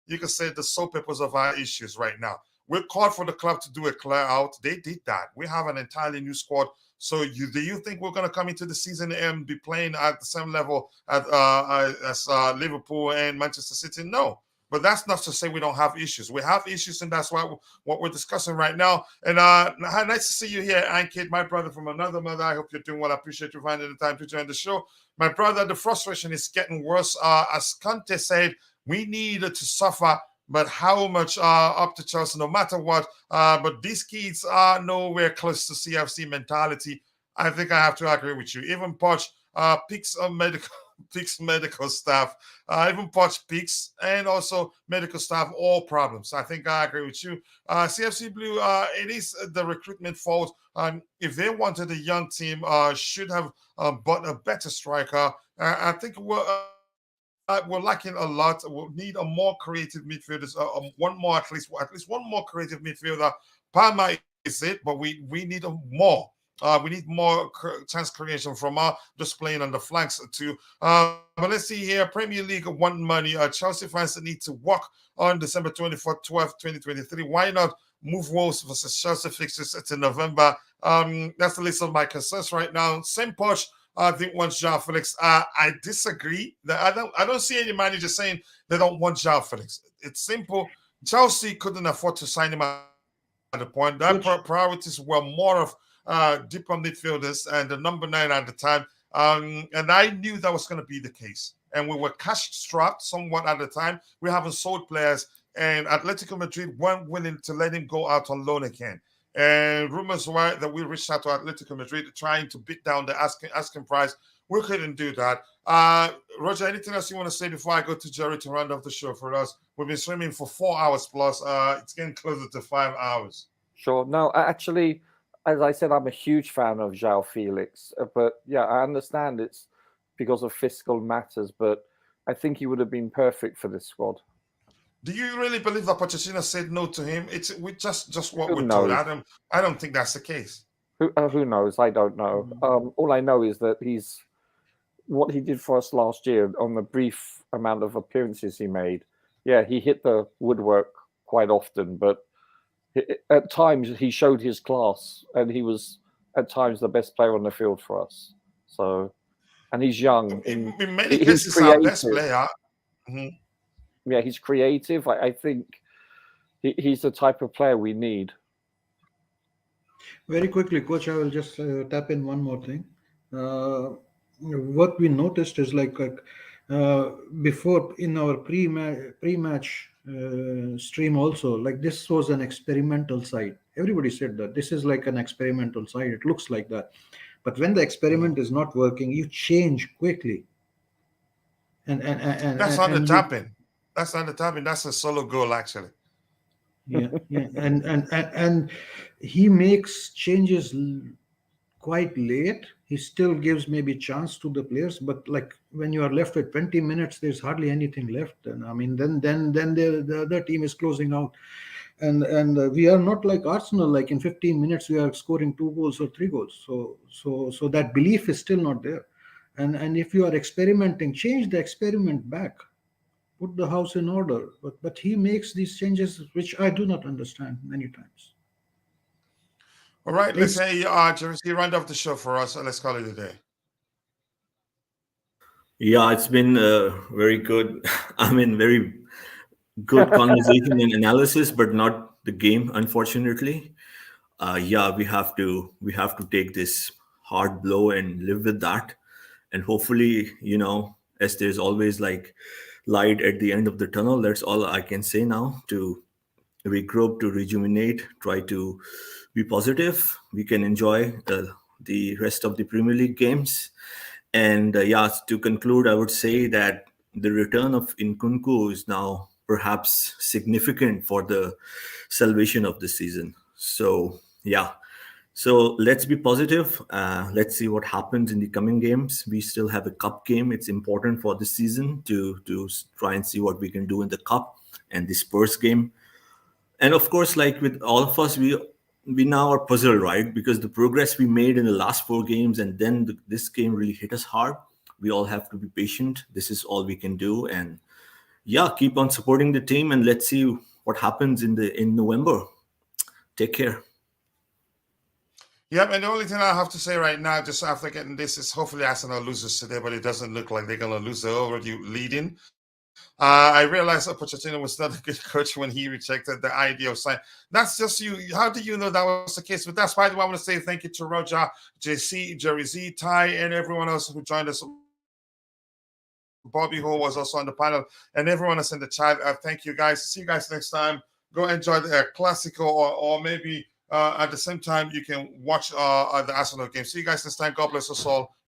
you can say, the sole purpose of our issues right now. We're called for the club to do a clear out. They did that. We have an entirely new squad. So do you think we're going to come into the season and be playing at the same level as Liverpool and Manchester City? No. But that's not to say we don't have issues. We have issues, and that's why what we're discussing right now. And nice to see you here, Ankit, my brother from another mother. I hope you're doing well. I appreciate you finding the time to join the show. My brother, the frustration is getting worse. As Conte said, we need to suffer, but how much up to Chelsea, no matter what. But these kids are nowhere close to CFC mentality. I think I have to agree with you. Even Poch picks medical staff, even Poch picks, and also medical staff, all problems. I think I agree with you. CFC Blue, it is the recruitment fault. If they wanted a young team, should have bought a better striker. I think we're lacking a lot. We'll need a more creative midfielder. At least one more creative midfielder. Palmer is it, but we need more. We need more chance creation from just playing on the flanks too. But let's see here. Premier League want money. Chelsea fans need to work on December 24th, 12th, 2023. Why not move Wolves versus Chelsea fixtures to November? That's the list of my concerns right now. Same push. I think wants João Felix. I disagree. I don't see any manager saying they don't want João Felix. It's simple. Chelsea couldn't afford to sign him at the point. Their priorities were more of deeper midfielders and the number 9 at the time. And I knew that was going to be the case. And we were cash strapped somewhat at the time. We haven't sold players, and Atletico Madrid weren't willing to let him go out on loan again. And rumors were that we reached out to Atletico Madrid trying to beat down the asking price. We couldn't do that. Roger, anything else you want to say before I go to Jeri to round off the show for us? We've been streaming for 4 hours plus. It's getting closer to 5 hours. Sure. No, actually, as I said, I'm a huge fan of João Felix. But yeah, I understand it's because of fiscal matters, but I think he would have been perfect for this squad. Do you really believe that Pochettino said no to him? It's just what we're told. I don't think that's the case. Who knows? I don't know. All I know is that what he did for us last year on the brief amount of appearances he made. Yeah, he hit the woodwork quite often, but at times he showed his class, and he was at times the best player on the field for us. So, and he's young. In many cases, our best player. Mm-hmm. Yeah, he's creative. I think he's the type of player we need. Very quickly, Coach, I will just tap in one more thing. What we noticed is before in our pre-match stream also, like this was an experimental side. Everybody said that this is like an experimental side. It looks like that. But when the experiment is not working, you change quickly. And that's not the tapping. That's not the tapping. That's a solo goal, actually. Yeah. And he makes changes quite late. He still gives maybe chance to the players, but like when you are left with 20 minutes, there's hardly anything left. And I mean, then the other team is closing out, and we are not like Arsenal. Like in 15 minutes, we are scoring 2 goals or 3 goals. So that belief is still not there. And if you are experimenting, change the experiment back. Put the house in order, but he makes these changes which I do not understand many times. All right, let's say Jeri Zee, round off the show for us. Let's call it a day. Yeah, it's been very good. I mean, very good conversation and analysis, but not the game, unfortunately. Yeah, we have to take this hard blow and live with that, and hopefully, as there's always like light at the end of the tunnel. That's all I can say now. To regroup, to rejuvenate, try to be positive. We can enjoy the rest of the Premier League games. And to conclude, I would say that the return of Nkunku is now perhaps significant for the salvation of the season. So so let's be positive. Let's see what happens in the coming games. We still have a cup game. It's important for this season to try and see what we can do in the cup and the Spurs game. And of course, like with all of us, we now are puzzled, right? Because the progress we made in the last 4 games and then this game really hit us hard. We all have to be patient. This is all we can do. And keep on supporting the team, and let's see what happens in November. Take care. Yep, and the only thing I have to say right now, just after getting this, is hopefully Arsenal loses today, but it doesn't look like they're going to lose. They're already leading. I realized that Pochettino was not a good coach when he rejected the idea of signing. That's just you. How do you know that was the case? But that's why I want to say thank you to Roger, JC, Jeri Zee, Ty, and everyone else who joined us. Bobby, who was also on the panel, and everyone else in the chat. Thank you, guys. See you guys next time. Go enjoy the Classico, or maybe at the same time, you can watch the Arsenal game. See you guys next time. God bless us all.